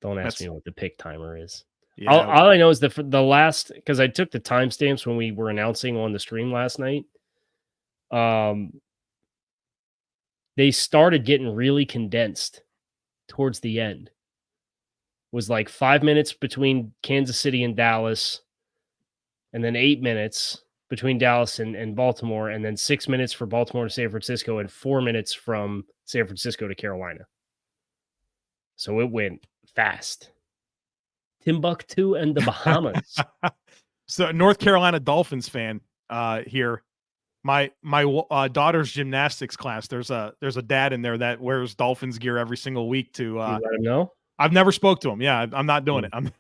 Don't ask me what the pick timer is. Yeah. All I know is that for the last, because I took the timestamps when we were announcing on the stream last night. They started getting really condensed towards the end. Was like 5 minutes between Kansas City and Dallas, and then 8 minutes between Dallas and Baltimore, and then 6 minutes for Baltimore to San Francisco, and 4 minutes from San Francisco to Carolina. So it went fast. Timbuktu and the Bahamas. So North Carolina Dolphins fan here. My daughter's gymnastics class. There's a dad in there that wears Dolphins gear every single week to you let him know. I've never spoke to him. Yeah, I'm not doing it. I'm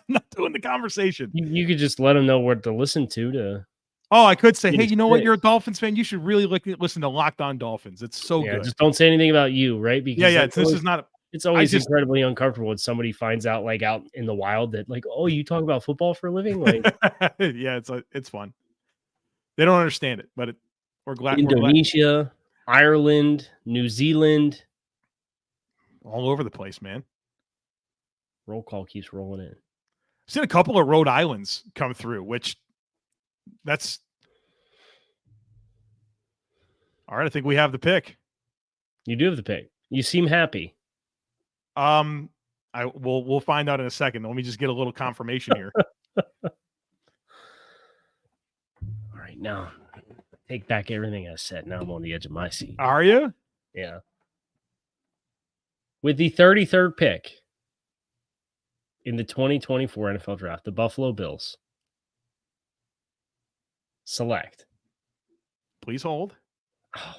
not doing the conversation. You could just let him know what to listen to. Oh, I could say, hey, you know what? You're a Dolphins fan. You should really listen to Locked On Dolphins. It's so good. Just don't say anything about you, right? Because this is not. It's always incredibly uncomfortable when somebody finds out, like out in the wild, that like, oh, you talk about football for a living. Like, yeah, it's fun. They don't understand it, but we're glad. Indonesia, Ireland, New Zealand, all over the place, man. Roll call keeps rolling in. I've seen a couple of Rhode Islands come through, which that's all right. I think we have the pick. You do have the pick. You seem happy. We'll find out in a second. Let me just get a little confirmation here. All right, now take back everything I said. Now I'm on the edge of my seat. Are you? Yeah. With the 33rd pick in the 2024 NFL Draft, the Buffalo Bills select. Please hold. Oh.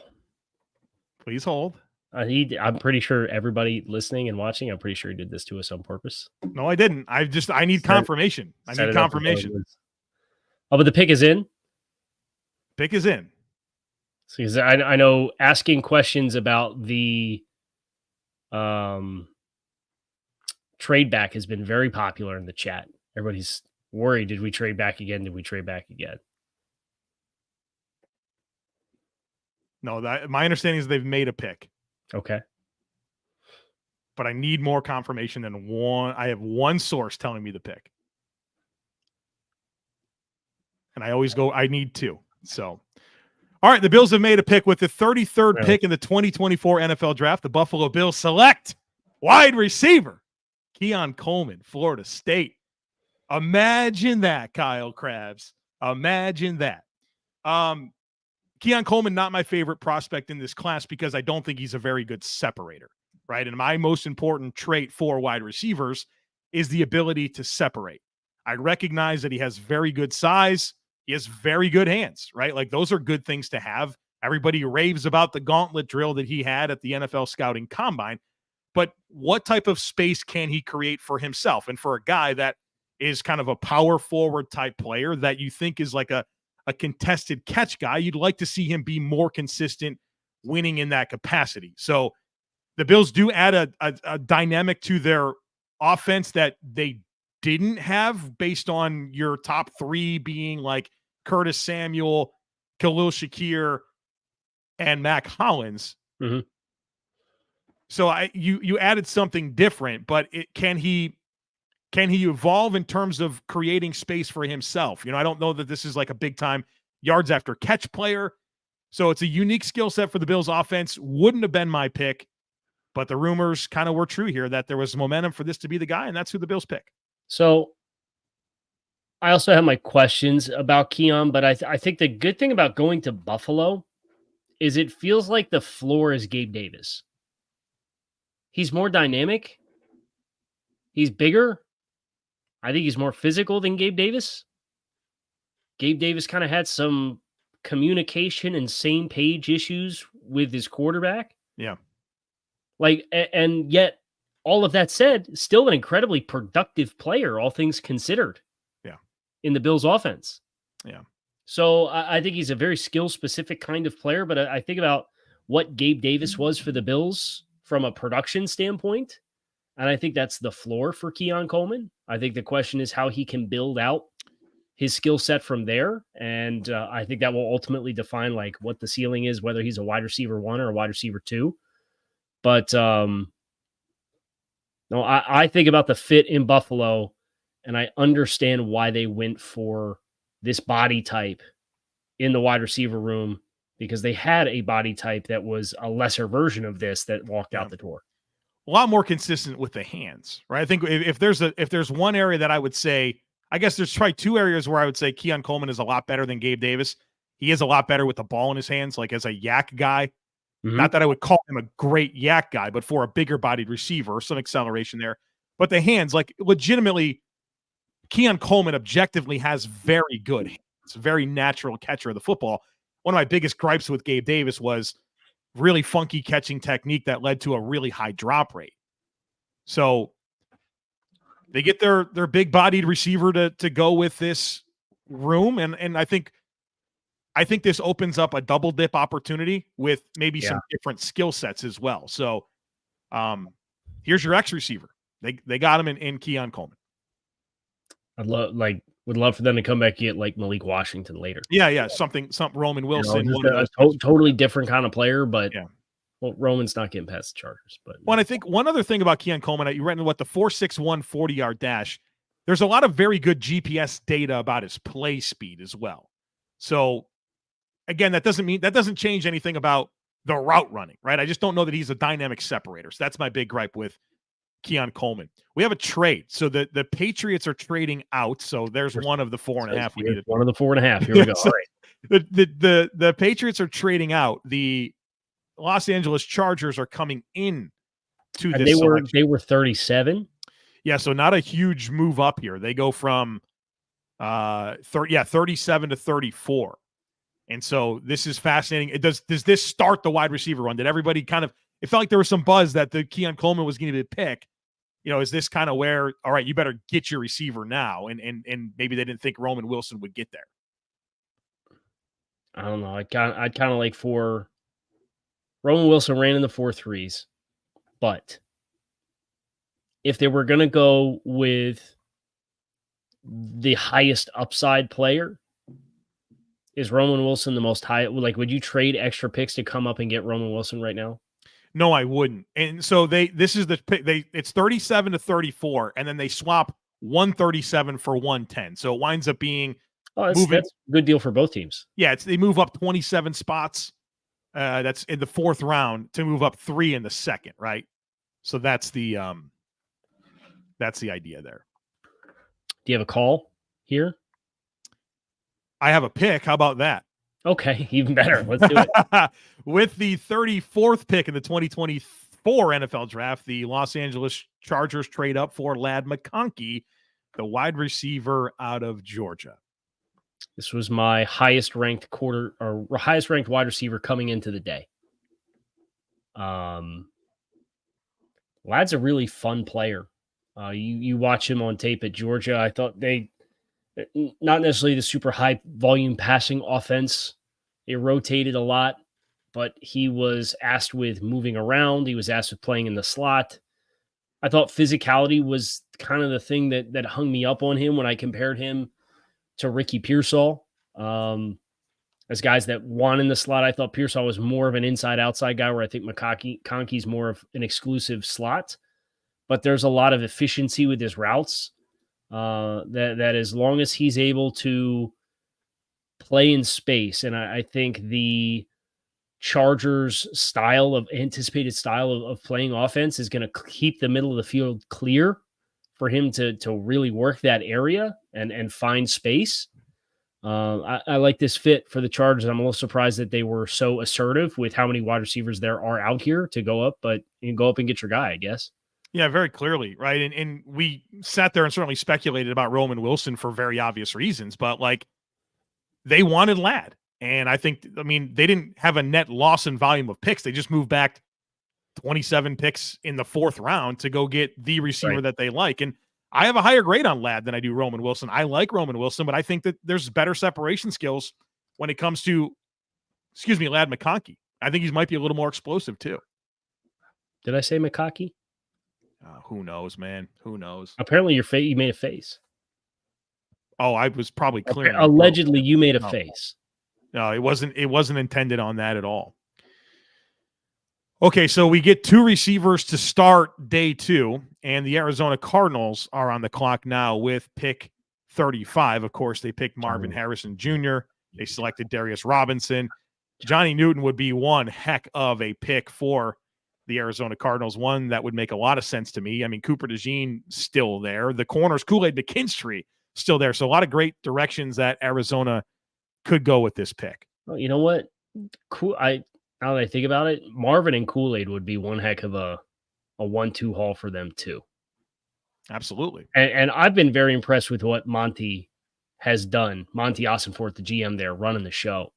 Please hold. I'm pretty sure everybody listening and watching, I'm pretty sure he did this to us on purpose. No, I didn't. I need confirmation. I need confirmation. Oh, but the pick is in? Pick is in. Because I know asking questions about the trade back has been very popular in the chat. Everybody's worried. Did we trade back again? Did we trade back again? No, my understanding is they've made a pick. Okay. But I need more confirmation than one. I have one source telling me the pick. And I need two. So, all right, the Bills have made a pick with the 33rd pick in the 2024 NFL Draft. The Buffalo Bills select wide receiver Keon Coleman, Florida State. Imagine that, Kyle Krabs. Imagine that. Keon Coleman, not my favorite prospect in this class because I don't think he's a very good separator, right? And my most important trait for wide receivers is the ability to separate. I recognize that he has very good size, He has very good hands, right? Like those are good things to have. Everybody raves about the gauntlet drill that he had at the NFL scouting combine, but what type of space can he create for himself? And for a guy that is kind of a power forward type player that you think is like a contested catch guy, you'd like to see him be more consistent winning in that capacity. So the Bills do add a dynamic to their offense that they didn't have based on your top three being like Curtis Samuel, Khalil Shakir, and Mac Hollins. Mm-hmm. So you added something different, but can he evolve in terms of creating space for himself? I don't know that this is like a big time yards after catch player. So it's a unique skill set for the Bills offense. Wouldn't have been my pick, but the rumors kind of were true here that there was momentum for this to be the guy, and that's who the Bills pick. So I also have my questions about Keon, but I think the good thing about going to Buffalo is it feels like the floor is Gabe Davis. He's more dynamic. He's bigger. I think he's more physical than Gabe Davis. Gabe Davis kind of had some communication and same page issues with his quarterback. Yeah. And yet all of that said, still an incredibly productive player, all things considered. Yeah. In the Bills offense. Yeah. So I think he's a very skill specific kind of player, but I think about what Gabe Davis was for the Bills from a production standpoint. And I think that's the floor for Keon Coleman. I think the question is how he can build out his skill set from there. And I think that will ultimately define like what the ceiling is, whether he's a wide receiver 1 or a wide receiver 2. But no, I think about the fit in Buffalo, and I understand why they went for this body type in the wide receiver room, because they had a body type that was a lesser version of this that walked out the door. A lot more consistent with the hands, right? I think if there's one area that I would say, I guess there's probably two areas where I would say Keon Coleman is a lot better than Gabe Davis. He is a lot better with the ball in his hands, like as a yak guy. Mm-hmm. Not that I would call him a great yak guy, but for a bigger bodied receiver, some acceleration there. But the hands, like legitimately, Keon Coleman objectively has very good hands. It's a very natural catcher of the football. One of my biggest gripes with Gabe Davis was really funky catching technique that led to a really high drop rate. So they get their big bodied receiver to go with this room. And I think this opens up a double dip opportunity with maybe some different skill sets as well. So here's your X receiver. They got him in Keon Coleman. Would love for them to come back and get like Malik Washington later. Yeah. Something Roman Wilson. Totally different kind of player, but well, Roman's not getting past the Chargers. But I think one other thing about Keon Coleman, you read in the 4.61 40-yard dash. There's a lot of very good GPS data about his play speed as well. So again, that doesn't change anything about the route running, right? I just don't know that he's a dynamic separator. So that's my big gripe with Keon Coleman. We have a trade. So the Patriots are trading out. So there's one of the 4.5 we needed. One of the 4.5. Here we go. So, all right. The Patriots are trading out. The Los Angeles Chargers are coming in to this. They were 37. Yeah, so not a huge move up here. They go from 37 to 34. And so this is fascinating. Does this start the wide receiver run? Did everybody it felt like there was some buzz that the Keon Coleman was going to be a pick. Is this kind of where, all right, you better get your receiver now? And maybe they didn't think Roman Wilson would get there. I don't know. I'd kind of like for Roman Wilson ran in the 4.3s, but if they were going to go with the highest upside player, is Roman Wilson the most high? Like, would you trade extra picks to come up and get Roman Wilson right now? No, I wouldn't. And so this is the pick. It's 37 to 34, and then they swap 137 for 110. So it winds up being that's a good deal for both teams. Yeah, they move up 27 spots. That's in the fourth round to move up 3 in the second, right? So that's the idea there. Do you have a call here? I have a pick. How about that? Okay, even better. Let's do it. With the 34th pick in the 2024 NFL Draft, the Los Angeles Chargers trade up for Ladd McConkey, the wide receiver out of Georgia. This was my highest ranked wide receiver coming into the day. Lad's a really fun player. You watch him on tape at Georgia. I thought not necessarily the super high volume passing offense. They rotated a lot, but he was asked with moving around. He was asked with playing in the slot. I thought physicality was kind of the thing that hung me up on him when I compared him to Ricky Pearsall. As guys that won in the slot, I thought Pearsall was more of an inside-outside guy, where I think McConkey's more of an exclusive slot. But there's a lot of efficiency with his routes. That as long as he's able to play in space, and I think the Chargers' anticipated style of playing offense is going to keep the middle of the field clear for him to really work that area and find space. I like this fit for the Chargers. I'm a little surprised that they were so assertive with how many wide receivers there are out here to go up, but you can go up and get your guy, I guess. Yeah, very clearly, right? And we sat there and certainly speculated about Roman Wilson for very obvious reasons, but like they wanted Ladd. And they didn't have a net loss in volume of picks. They just moved back 27 picks in the 4th round to go get the receiver that they like. And I have a higher grade on Ladd than I do Roman Wilson. I like Roman Wilson, but I think that there's better separation skills when it comes to, Ladd McConkey. I think he might be a little more explosive too. Did I say McConkey? Who knows, man? Who knows? Apparently you made a face. Oh, I was probably clear. Allegedly, you made a face. No, it wasn't intended on that at all. Okay, so we get 2 receivers to start day 2, and the Arizona Cardinals are on the clock now with pick 35. Of course, they picked Marvin Harrison Jr. They selected Darius Robinson. Johnny Newton would be one heck of a pick for the Arizona Cardinals, one that would make a lot of sense to me. I mean, Cooper DeJean still there. The corners, Kool-Aid McKinstry still there. So a lot of great directions that Arizona could go with this pick. Well, you know what? Cool. Now that I think about it, Marvin and Kool-Aid would be one heck of a 1-2 haul for them too. Absolutely. And I've been very impressed with what Monty has done. Monty Ossenfort, the GM there, running the show.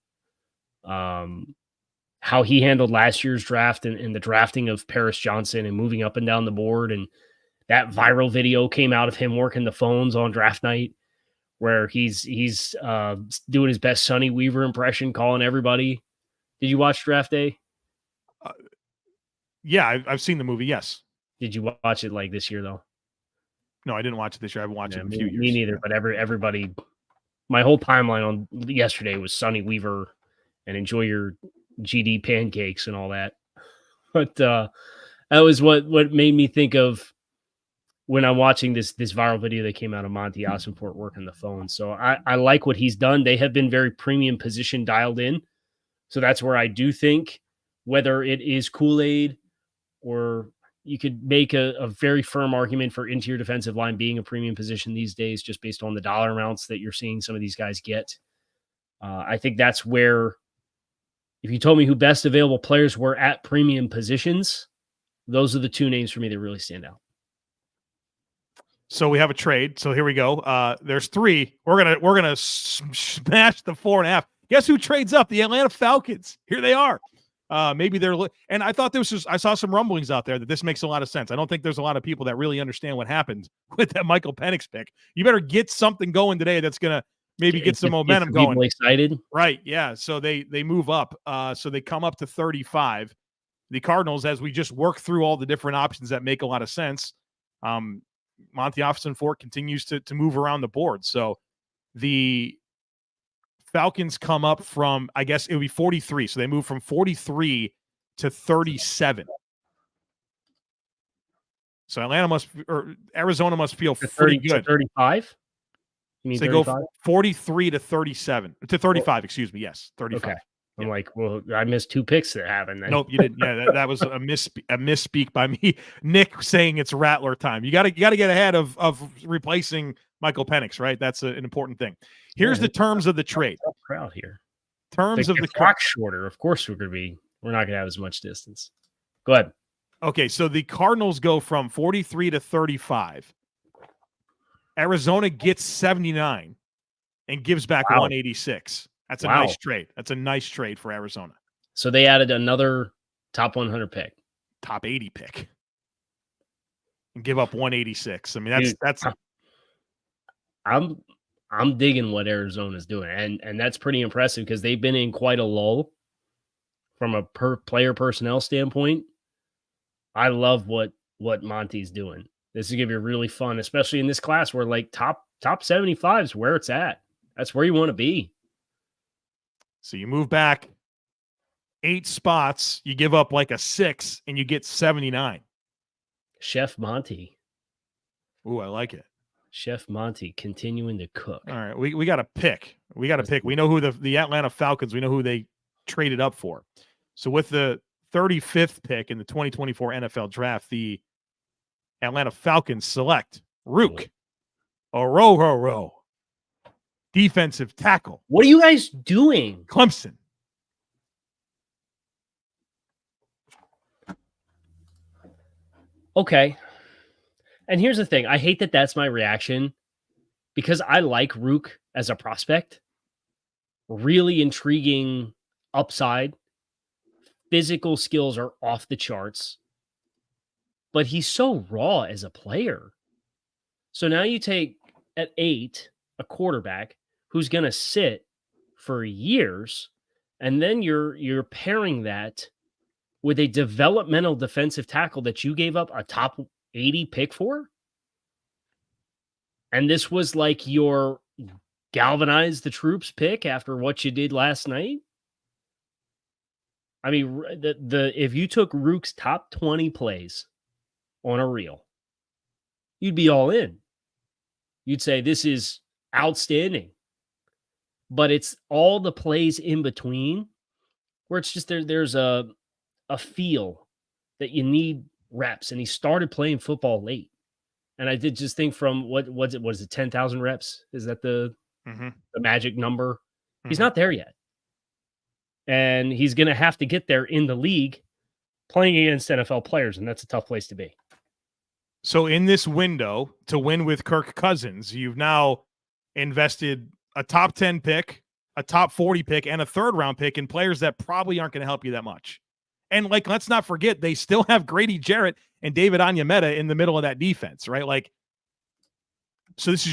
How he handled last year's draft and the drafting of Paris Johnson and moving up and down the board. And that viral video came out of him working the phones on draft night, where he's doing his best Sonny Weaver impression, calling everybody. Did you watch Draft Day? Yeah, I've seen the movie, yes. Did you watch it like this year, though? No, I didn't watch it this year. I've watched it in a few years. Me neither, but everybody, my whole timeline on yesterday was Sonny Weaver and enjoy your GD pancakes and all that. But that was what made me think of when I'm watching this viral video that came out of Monty Ossenfort working the phone. So I like what he's done. They have been very premium position dialed in. So that's where I do think, whether it is Kool-Aid, or you could make a very firm argument for interior defensive line being a premium position these days, just based on the dollar amounts that you're seeing some of these guys get. I think that's where, if you told me who best available players were at premium positions, those are the 2 names for me that really stand out. So we have a trade. So here we go. There's 3. We're gonna smash the 4.5. Guess who trades up? The Atlanta Falcons. Here they are. Maybe they're and I thought I saw some rumblings out there that this makes a lot of sense. I don't think there's a lot of people that really understand what happened with that Michael Penix pick. You better get something going today that's gonna maybe get some momentum going. People excited, right? Yeah. So they move up. So they come up to 35. The Cardinals, as we just work through all the different options that make a lot of sense, Monty Ossenfort continues to move around the board. So the Falcons come up from, I guess it would be 43. So they move from 43 to 37. So Arizona must feel pretty good. 35? You mean so they 35? Go 43 to 37 to 35, excuse me. Yes. 35. Okay. I'm like, well, I missed 2 picks that happened. Then. Nope, you didn't. Yeah, that was a misspeak by me. Nick saying it's Rattler time. You got to get ahead of replacing Michael Penix, right? That's an important thing. Here's the terms of the trade. Crowd here. Terms of the clock shorter. Of course, we're not going to have as much distance. Go ahead. Okay, so the Cardinals go from 43 to 35. Arizona gets 79. and gives back 186. That's a nice trade. That's a nice trade for Arizona. So they added another top 100 pick. Top 80 pick. And give up 186. I mean, that's I'm digging what Arizona's doing. And that's pretty impressive because they've been in quite a lull from a player personnel standpoint. I love what Monty's doing. This is going to be really fun, especially in this class where like top 75 is where it's at. That's where you want to be. So you move back 8 spots, you give up like a 6, and you get 79. Chef Monty. Ooh, I like it. Chef Monty continuing to cook. All right, we got to pick. We got to pick. We know who the Atlanta Falcons, we know who they traded up for. So with the 35th pick in the 2024 NFL Draft, the Atlanta Falcons select Ruke Orhorhoro, defensive tackle. What are you guys doing? Clemson. Okay. And here's the thing. I hate that that's my reaction because I like Ruke as a prospect. Really intriguing upside. Physical skills are off the charts. But he's so raw as a player. So now you take at 8 a quarterback who's going to sit for years, and then you're pairing that with a developmental defensive tackle that you gave up a top 80 pick for? And this was like your galvanize the troops pick after what you did last night? I mean, if you took Ruke's top 20 plays on a reel, you'd be all in. You'd say this is outstanding. But it's all the plays in between where it's just there's a feel that you need reps. And he started playing football late. And I did just think from what was it 10,000 reps? Is that the magic number? Mm-hmm. He's not there yet. And he's going to have to get there in the league playing against NFL players. And that's a tough place to be. So in this window to win with Kirk Cousins, you've now invested a top 10 pick, a top 40 pick, and a third-round pick in players that probably aren't going to help you that much. And, like, let's not forget, they still have Grady Jarrett and David Onyemata in the middle of that defense, right? Like, so this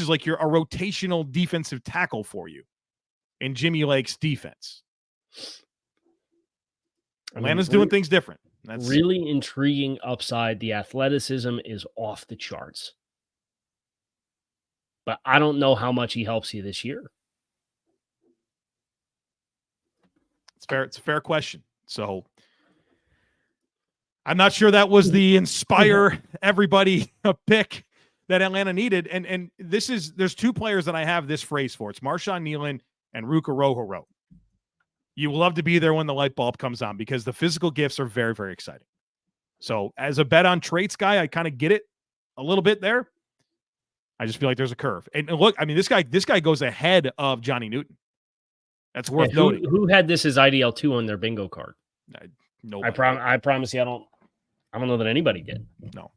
is like a rotational defensive tackle for you in Jimmy Lake's defense. Atlanta's doing things different. That's really intriguing upside. The athleticism is off the charts. But I don't know how much he helps you this year. It's fair. It's a fair question. So I'm not sure that was the inspire everybody pick that Atlanta needed. And there's 2 players that I have this phrase for. It's Marshawn Nealon and Ruke Orhorhoro. You will love to be there when the light bulb comes on because the physical gifts are very, very exciting. So as a bet on traits guy, I kind of get it a little bit there. I just feel like there's a curve. And look, I mean, this guy goes ahead of Johnny Newton. That's worth noting. Who had this as IDL2 on their bingo card? No. I promise you, I don't know that anybody did. No.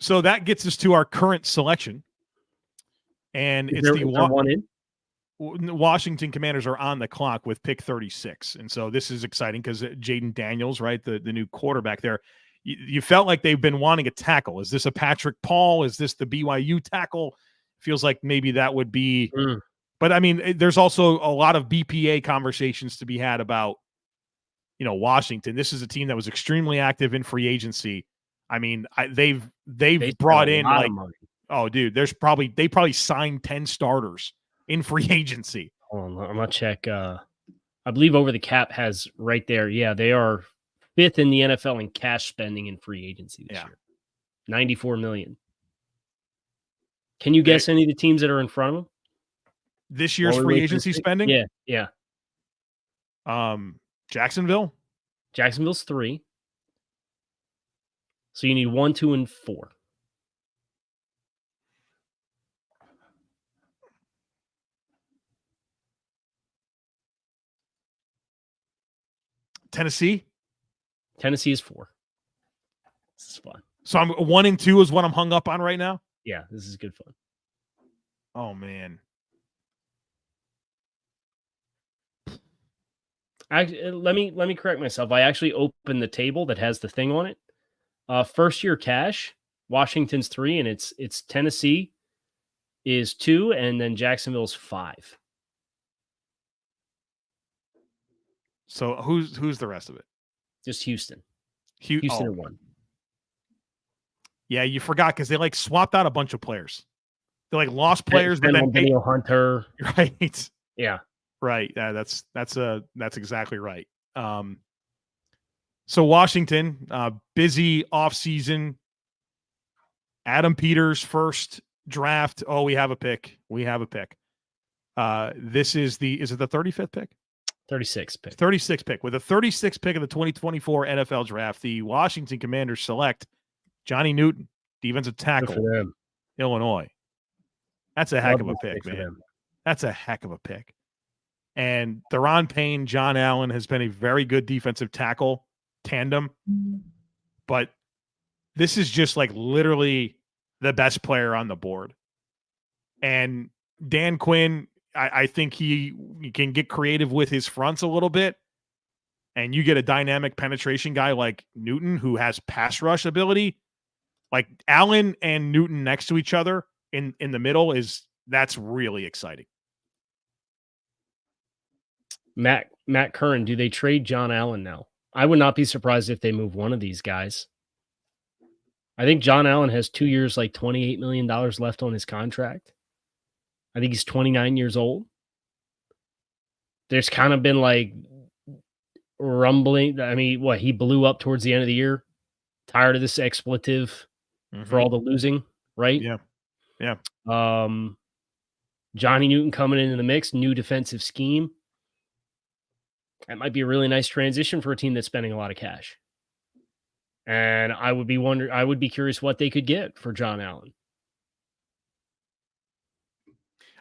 So that gets us to our current selection. And it's the one in. Washington Commanders are on the clock with pick 36. And so this is exciting because Jaden Daniels, right, the new quarterback there, you felt like they've been wanting a tackle. Is this a Patrick Paul? Is this the BYU tackle? Feels like maybe that would be. But, I mean, there's also a lot of BPA conversations to be had about, Washington. This is a team that was extremely active in free agency. I mean, they've brought in like, oh, dude, they probably signed 10 starters in free agency. Hold on, I'm going to check. I believe Over the Cap has right there. Yeah, they are 5th in the NFL in cash spending in free agency this year. $94 million. Can you guess any of the teams that are in front of them? This year's free agency spending? Yeah. Jacksonville? Jacksonville's 3. So you need 1, 2, and 4. Tennessee is 4. This is fun. So I'm 1 and 2 is what I'm hung up on right now. Yeah, this is good fun. Oh man. Let me correct myself. I actually opened the table that has the thing on it. First year cash, Washington's 3, and it's Tennessee is 2, and then Jacksonville's 5. So who's the rest of it? Just Houston. Houston are 1. Yeah, you forgot because they like swapped out a bunch of players. They like lost players, but then Daniel Hunter. Right. Yeah. Right. Yeah, that's exactly right. So Washington, busy offseason. Adam Peters, first draft. Oh, we have a pick. This is it the 35th pick? 36th pick. 36th pick. With the 36th pick of the 2024 NFL draft, the Washington Commanders select Johnny Newton, defensive tackle, Illinois. That's a heck of a pick, man. That's a heck of a pick. And Theron Payne, John Allen has been a very good defensive tackle tandem. But this is just like literally the best player on the board. And Dan Quinn, I think he can get creative with his fronts a little bit. And you get a dynamic penetration guy like Newton who has pass rush ability. Like Allen and Newton next to each other in the middle that's really exciting. Matt Curran, do they trade John Allen now? I would not be surprised if they move one of these guys. I think John Allen has 2 years, like $28 million left on his contract. I think he's 29 years old. There's kind of been like rumbling. I mean, he blew up towards the end of the year. Tired of this expletive for all the losing, right? Yeah. Yeah. Johnny Newton coming into the mix, new defensive scheme. That might be a really nice transition for a team that's spending a lot of cash. And I would be curious what they could get for John Allen.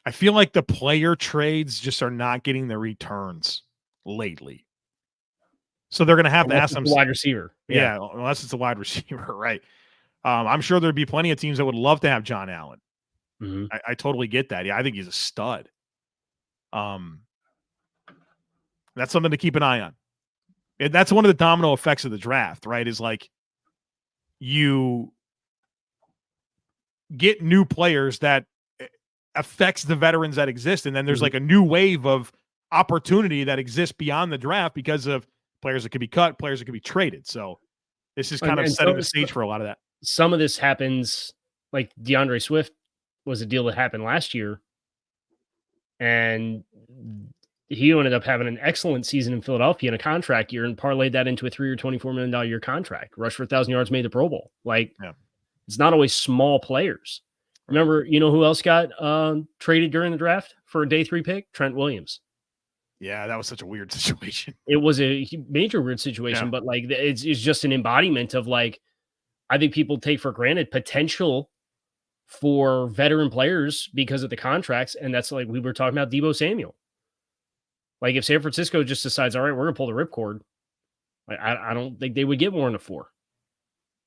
I feel like the player trades just are not getting the returns lately. So they're going to have to ask them wide receiver. Yeah, unless it's a wide receiver, right? I'm sure there'd be plenty of teams that would love to have John Allen. Mm-hmm. I totally get that. Yeah, I think he's a stud. That's something to keep an eye on. And that's one of the domino effects of the draft, right? Is like you get new players that affects the veterans that exist, and then there's like a new wave of opportunity that exists beyond the draft because of players that could be cut, players that could be traded. So this is kind of setting the stage for a lot of that. Some of this happens, like DeAndre Swift was a deal that happened last year, and he ended up having an excellent season in Philadelphia in a contract year and parlayed that into a 3-year, $24 million year contract. Rushed for 1,000 yards, made the Pro Bowl. It's not always small players. Remember, who else got traded during the draft for a day 3 pick? Trent Williams. Yeah, that was such a weird situation. It was a major weird situation, but like it's just an embodiment of like, I think people take for granted potential for veteran players because of the contracts. And that's like we were talking about Deebo Samuel. Like if San Francisco just decides, all right, we're going to pull the ripcord, like, I don't think they would get more than a 4.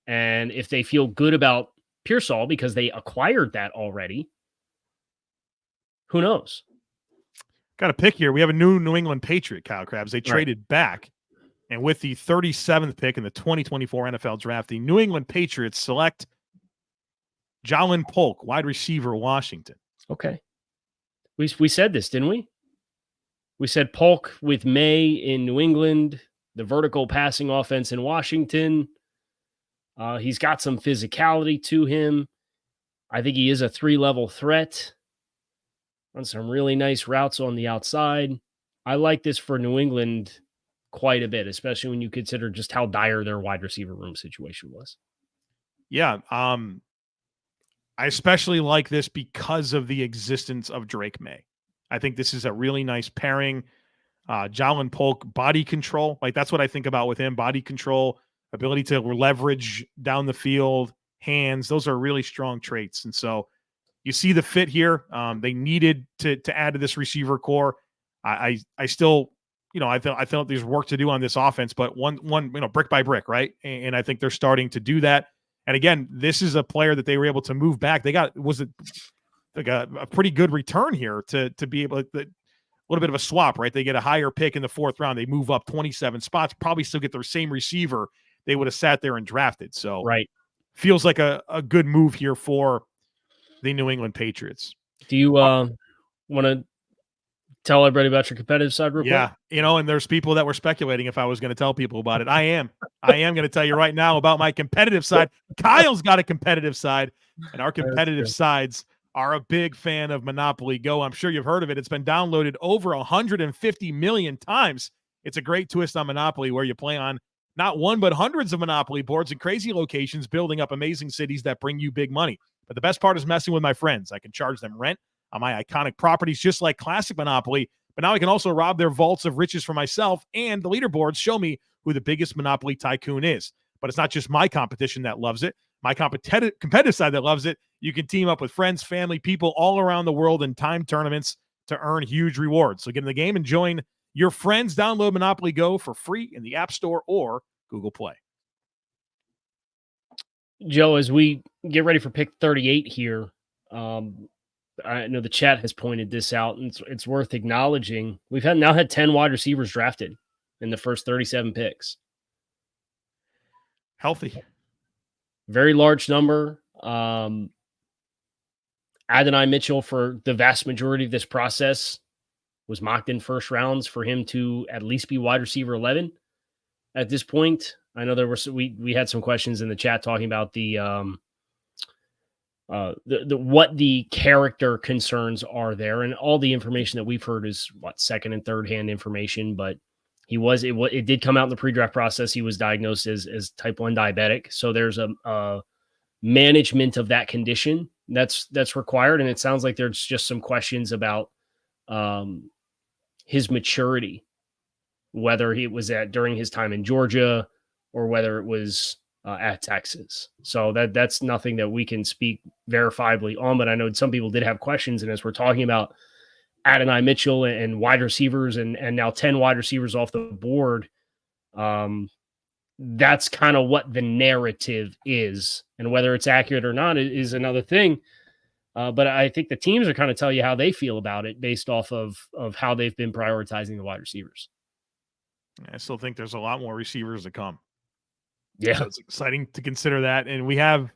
And if they feel good about Pearsall because they acquired that already, who knows? Got a pick here. We have a New England Patriot, Kyle Krabs. They traded back. And with the 37th pick in the 2024 NFL draft, the New England Patriots select Jalen Polk, wide receiver, Washington. Okay. We said this, didn't we? We said Polk with May in New England, the vertical passing offense in Washington. He's got some physicality to him. I think he is a 3-level threat. On some really nice routes on the outside. I like this for New England quite a bit, especially when you consider just how dire their wide receiver room situation was. Yeah. I especially like this because of the existence of Drake May. I think this is a really nice pairing. Jalen Polk, body control. Like that's what I think about with him. Body control, ability to leverage down the field, hands. Those are really strong traits. And so you see the fit here. They needed to add to this receiver core. I still, I felt there's work to do on this offense, but one, brick by brick, right? And I think they're starting to do that. And again, this is a player that they were able to move back. They like a pretty good return here to be able to, a little bit of a swap, right? They get a higher pick in the 4th round. They move up 27 spots, probably still get their same receiver they would have sat there and drafted. So right. Feels like a good move here for the New England Patriots. Do you want to tell everybody about your competitive side real quick? Yeah, and there's people that were speculating if I was going to tell people about it. I am going to tell you right now about my competitive side. Kyle's got a competitive side, and our competitive sides are a big fan of Monopoly Go. I'm sure you've heard of it. It's been downloaded over 150 million times. It's a great twist on Monopoly where you play on not one, but hundreds of Monopoly boards in crazy locations, building up amazing cities that bring you big money. But the best part is messing with my friends. I can charge them rent on my iconic properties, just like classic Monopoly. But now I can also rob their vaults of riches for myself, and the leaderboards show me who the biggest Monopoly tycoon is. But it's not just my competition that loves it. My competitive side that loves it. You can team up with friends, family, people all around the world in time tournaments to earn huge rewards. So get in the game and join your friends. Download Monopoly Go for free in the App Store or Google Play. Joe, as we get ready for pick 38 here, I know the chat has pointed this out, and it's worth acknowledging. We've now had 10 wide receivers drafted in the first 37 picks. Healthy. Very large number. Adonai Mitchell, for the vast majority of this process, was mocked in first rounds for him to at least be wide receiver 11 at this point. I know there were we had some questions in the chat talking about the what the character concerns are there, and all the information that we've heard is second and third hand information, but it did come out in the pre-draft process. He was diagnosed as type 1 diabetic. So there's a management of that condition that's required. And it sounds like there's just some questions about his maturity, whether it was during his time in Georgia or whether it was at Texas. So that's nothing that we can speak verifiably on, but I know some people did have questions. And as we're talking about Adonai Mitchell and wide receivers and now 10 wide receivers off the board, that's kind of what the narrative is. And whether it's accurate or not is another thing. But I think the teams are kind of tell you how they feel about it based off of how they've been prioritizing the wide receivers. I still think there's a lot more receivers to come. Yeah. So it's exciting to consider that. And we have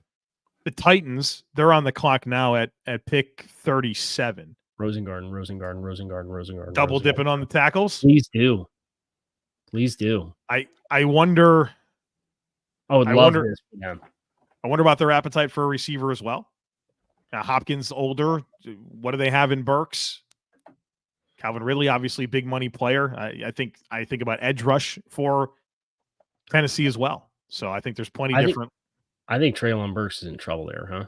the Titans. They're on the clock now at pick 37. Rosengarten. Double dipping on the tackles. Please do. I wonder. I would love this for them. I wonder about their appetite for a receiver as well. Now, Hopkins older. What do they have in Burks? Calvin Ridley, obviously big money player. I think about edge rush for Tennessee as well. So I think there's plenty different. I think Treylon Burks is in trouble there, huh?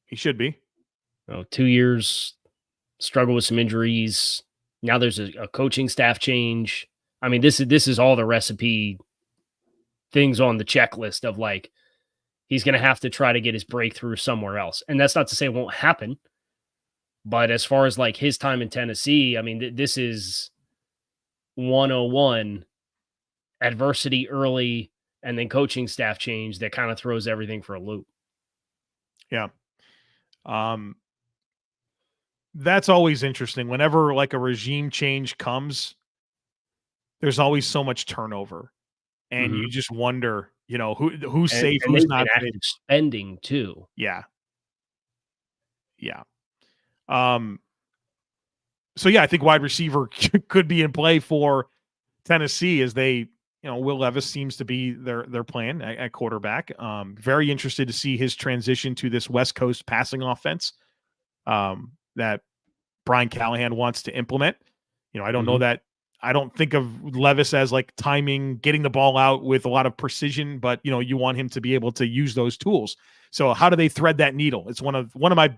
He should be. 2 years, struggle with some injuries. Now there's a coaching staff change. I mean, this is all the recipe things on the checklist of he's going to have to try to get his breakthrough somewhere else. And that's not to say it won't happen. But as far as his time in Tennessee, I mean, this is 101 adversity early and then coaching staff change that kind of throws everything for a loop. Yeah. That's always interesting. Whenever a regime change comes, there's always so much turnover. And you just wonder, who's safe, who's not safe. Spending too. Yeah. Yeah. So yeah, I think wide receiver could be in play for Tennessee as they, Will Levis seems to be their plan at quarterback. Very interested to see his transition to this West Coast passing offense that Brian Callahan wants to implement. I don't know that. I don't think of Levis as timing, getting the ball out with a lot of precision, but you want him to be able to use those tools. So how do they thread that needle? It's one of my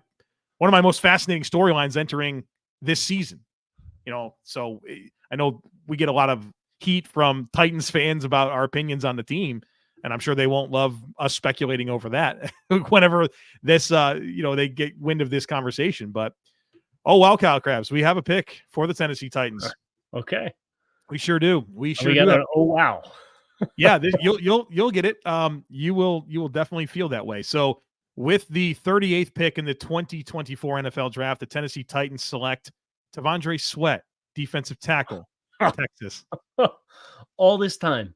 most fascinating storylines entering this season. So I know we get a lot of heat from Titans fans about our opinions on the team, and I'm sure they won't love us speculating over that whenever this, they get wind of this conversation. But wow, Kyle Krabs, we have a pick for the Tennessee Titans. Okay, we sure do. We sure do. Do. Wow. Yeah, you'll get it. You will definitely feel that way. So With the 38th pick in the 2024 NFL Draft, the Tennessee Titans select T'Vondre Sweat, defensive tackle, Texas. All this time,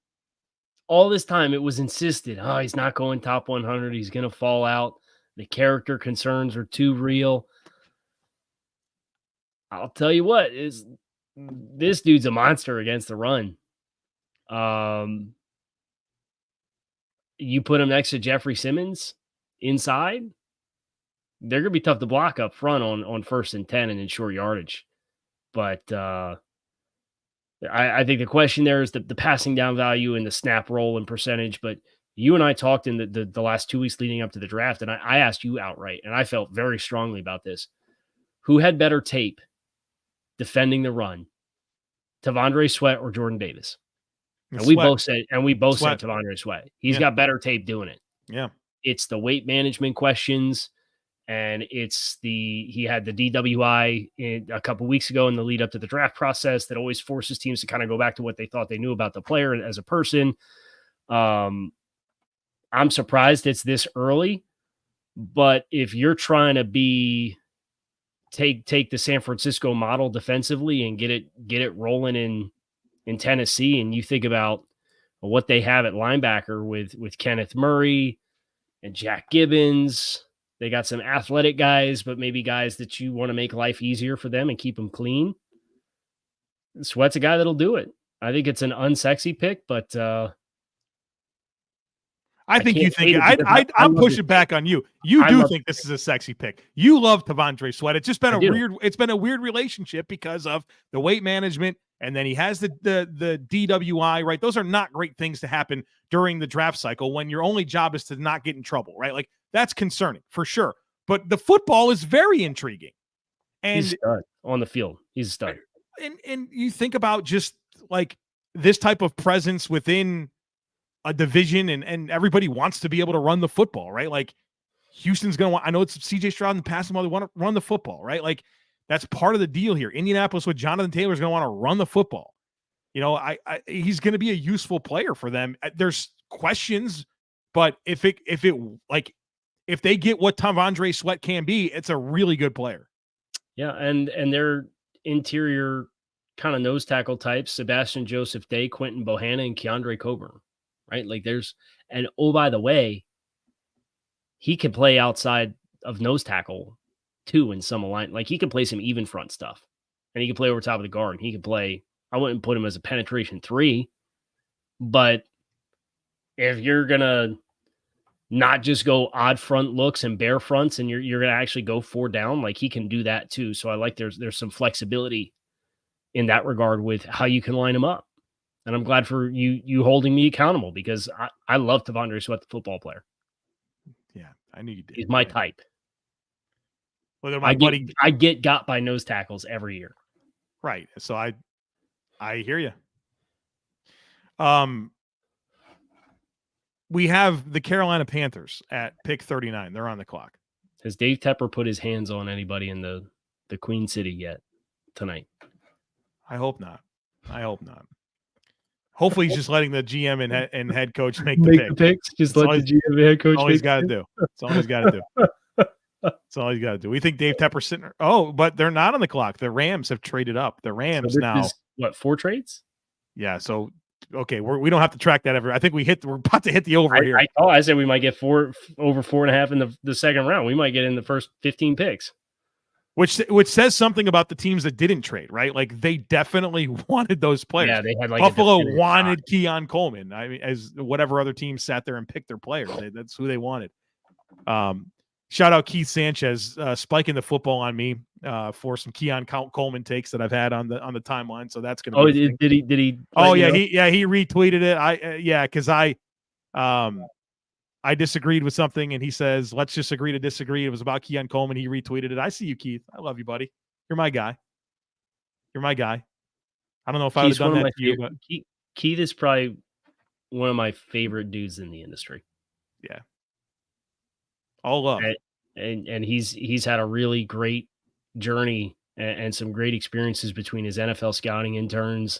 it was insisted, he's not going top 100. He's going to fall out. The character concerns are too real. I'll tell you what, this dude's a monster against the run. You put him next to Jeffrey Simmons inside, they're going to be tough to block up front on 1st and 10 and in short yardage. But I think the question there is the passing down value and the snap roll and percentage. But you and I talked in the last 2 weeks leading up to the draft, and I asked you outright, and I felt very strongly about this. Who had better tape defending the run, T'Vondre Sweat or Jordan Davis? And we both said T'Vondre Sweat. He's got better tape doing it. Yeah. It's the weight management questions, and he had the DWI a couple weeks ago in the lead up to the draft process that always forces teams to kind of go back to what they thought they knew about the player as a person. I'm surprised it's this early, but if you're trying to take the San Francisco model defensively and get it rolling in Tennessee, and you think about what they have at linebacker with Kenneth Murray and Jack Gibbons. They got some athletic guys, but maybe guys that you want to make life easier for them and keep them clean. Sweat's a guy that'll do it. I think it's an unsexy pick, but I think you think I'm pushing back on you. You do think this is a sexy pick. You love T'Vondre Sweat. It's just been a weird relationship because of the weight management, and then he has the DWI, right? Those are not great things to happen during the draft cycle when your only job is to not get in trouble, right? Like, that's concerning for sure. But the football is very intriguing. And he's a stud on the field. He's a stud. And you think about just like this type of presence within a division, and everybody wants to be able to run the football, right? Like, Houston's going to want, I know it's CJ Stroud and pass them all, they want to run the football, right? Like, that's part of the deal here. Indianapolis with Jonathan Taylor is going to want to run the football. You know, he's going to be a useful player for them. There's questions, but if they get what T'Vondre Sweat can be, it's a really good player. Yeah, and their interior kind of nose tackle types, Sebastian Joseph Day, Quentin Bohanna, and Keandre Coburn, right? Like and oh, by the way, he can play outside of nose tackle too in some alignment. Like, he can play some even front stuff, and he can play over top of the guard, and he can play, I wouldn't put him as a penetration 3, but if you're going to not just go odd front looks and bare fronts, and you're going to actually go 4 down, like, he can do that too. So I like there's some flexibility in that regard with how you can line him up. And I'm glad for you holding me accountable, because I love T'Vondre Sweat, the football player. Yeah, I knew you did. He's my type. Look at my buddy. I get got by nose tackles every year. Right. So I hear you. We have the Carolina Panthers at pick 39. They're on the clock. Has Dave Tepper put his hands on anybody in the Queen City yet tonight? I hope not. Hopefully he's just letting the GM and head coach make the picks. Just let the GM and head coach. All he's got to do. That's all he's got to do. That's all he's got to do. We think Dave Tepper's sitting. Oh, but they're not on the clock. The Rams have traded up. The Rams now. What, 4 trades? Yeah. So okay, we don't have to track that ever. I think we're about to hit the over here. I said we might get over 4.5 in the second round. We might get in the first 15 picks. Which says something about the teams that didn't trade, right? Like, they definitely wanted those players. Yeah, they had like Buffalo wanted Keon Coleman. I mean, as whatever other team sat there and picked their players, that's who they wanted. Shout out Keith Sanchez spiking the football on me for some Keon Coleman takes that I've had on the timeline. So that's gonna. Oh, did he? Oh yeah, he retweeted it. Because I disagreed with something, and he says, let's just agree to disagree. It was about Keon Coleman. He retweeted it. I see you, Keith. I love you, buddy. You're my guy. I don't know if I would have done that to you. But Keith is probably one of my favorite dudes in the industry. Yeah. All love. And he's had a really great journey and some great experiences between his NFL scouting interns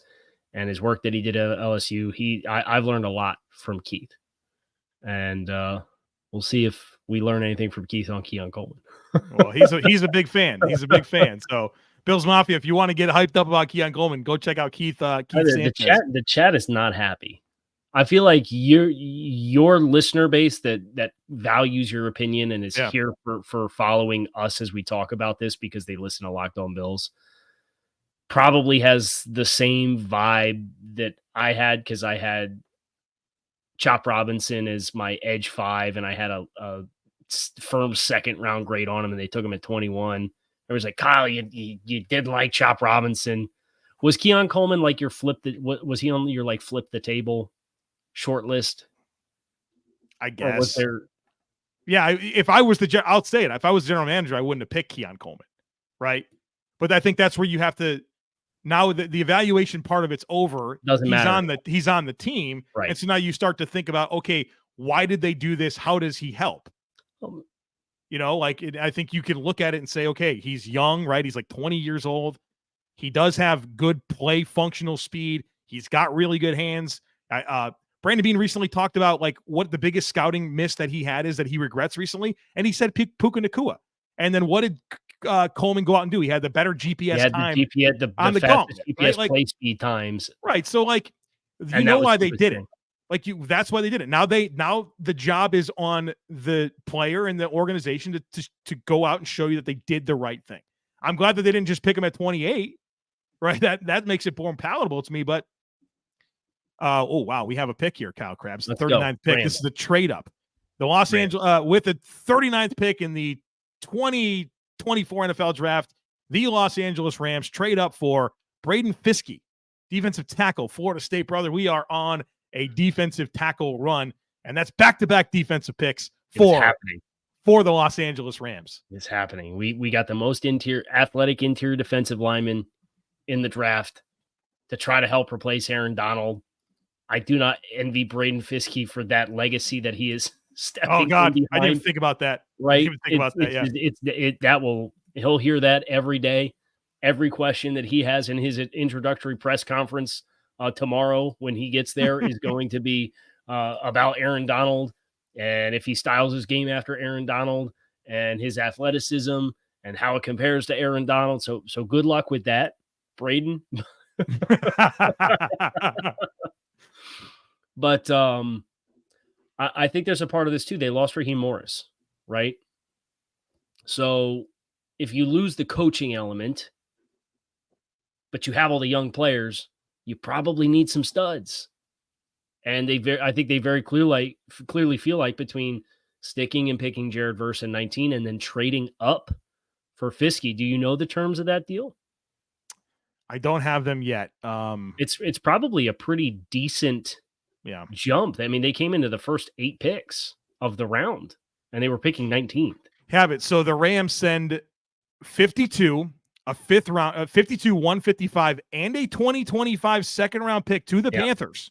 and his work that he did at LSU. I've learned a lot from Keith. And we'll see if we learn anything from Keith on Keon Coleman. Well, he's a big fan. He's a big fan. So Bills Mafia, if you want to get hyped up about Keon Coleman, go check out Keith Sanchez. The chat is not happy. I feel like your listener base that values your opinion and is here for following us as we talk about this because they listen to Locked On Bills probably has the same vibe that I had because I had Chop Robinson as my edge 5 and I had a firm second round grade on him and they took him at 21. It was like, Kyle, you didn't like Chop Robinson. Was Keon Coleman like your was he on your like flip the table short list? I guess. Yeah, if I was I'll say it. If I was general manager, I wouldn't have picked Keon Coleman, right? But I think that's where you have to. Now the evaluation part of it's over. Doesn't matter. He's on the team, right? And so now you start to think about, okay, why did they do this? How does he help? I think you can look at it and say, okay, he's young, right? He's like 20 years old. He does have good play, functional speed. He's got really good hands. Brandon Beane recently talked about like what the biggest scouting miss that he had is that he regrets recently, and he said Puka Nacua. And then what did Coleman go out and do? He had the better GPS time on the gauntlet, GPS play speed times. Right. So like, you know why they did it. That's why they did it. Now the job is on the player and the organization to go out and show you that they did the right thing. I'm glad that they didn't just pick him at 28, right? That makes it more palatable to me. But oh wow, we have a pick here, Kyle Krabs, the 39th pick. This is the trade up. The Los Angeles with the 39th pick in the 2024 NFL draft. The Los Angeles Rams trade up for Braden Fiske, defensive tackle, Florida State brother. We are on a defensive tackle run, and that's back-to-back defensive picks for the Los Angeles Rams. It's happening. We got the most athletic interior defensive lineman in the draft to try to help replace Aaron Donald. I do not envy Braden Fiske for that legacy that he is stepping. Oh God, I didn't even think about that. Right? I didn't even think about that. He'll hear that every day. Every question that he has in his introductory press conference tomorrow when he gets there is going to be about Aaron Donald and if he styles his game after Aaron Donald and his athleticism and how it compares to Aaron Donald. So good luck with that, Braden. But I think there's a part of this too. They lost Raheem Morris, right? So if you lose the coaching element, but you have all the young players, you probably need some studs. And I think they very clearly feel like between sticking and picking Jared Verse in 19 and then trading up for Fiske. Do you know the terms of that deal? I don't have them yet. It's probably a pretty decent jump. I mean, they came into the first 8 picks of the round and they were picking 19th. Have it. So the Rams send 52, a 5th round, 52, 155, and a 2025 second round pick to the Panthers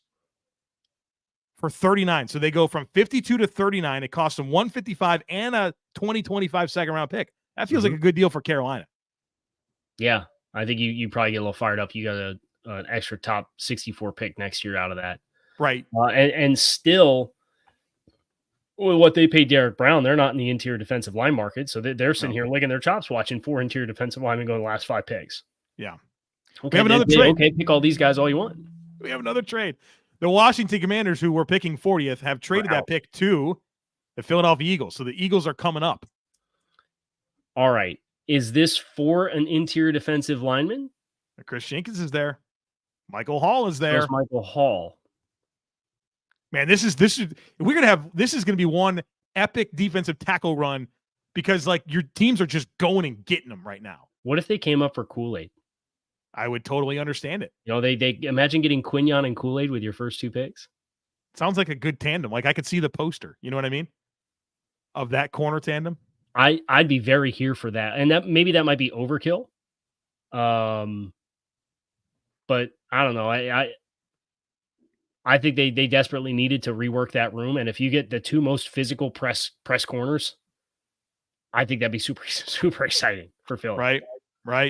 for 39. So they go from 52 to 39. It costs them 155 and a 2025 second round pick. That feels like a good deal for Carolina. Yeah. I think you probably get a little fired up. You got an extra top 64 pick next year out of that. Right. And still, with what they paid Derek Brown, they're not in the interior defensive line market. So they're sitting here licking their chops watching 4 interior defensive linemen go in the last 5 picks. Yeah. Okay, we have another trade. Okay, pick all these guys all you want. We have another trade. The Washington Commanders, who were picking 40th, have traded that pick to the Philadelphia Eagles. So the Eagles are coming up. All right. Is this for an interior defensive lineman? Chris Jenkins is there. Michael Hall is there. There's Michael Hall. Man, this is going to be one epic defensive tackle run because like your teams are just going and getting them right now. What if they came up for Kool-Aid? I would totally understand it. You know, they imagine getting Quignon and Kool-Aid with your first 2 picks. Sounds like a good tandem. Like I could see the poster. You know what I mean? Of that corner tandem. I'd be very here for that. And that might be overkill. But I don't know. I think they desperately needed to rework that room. And if you get the 2 most physical press corners, I think that'd be super, super exciting for Phil. Right.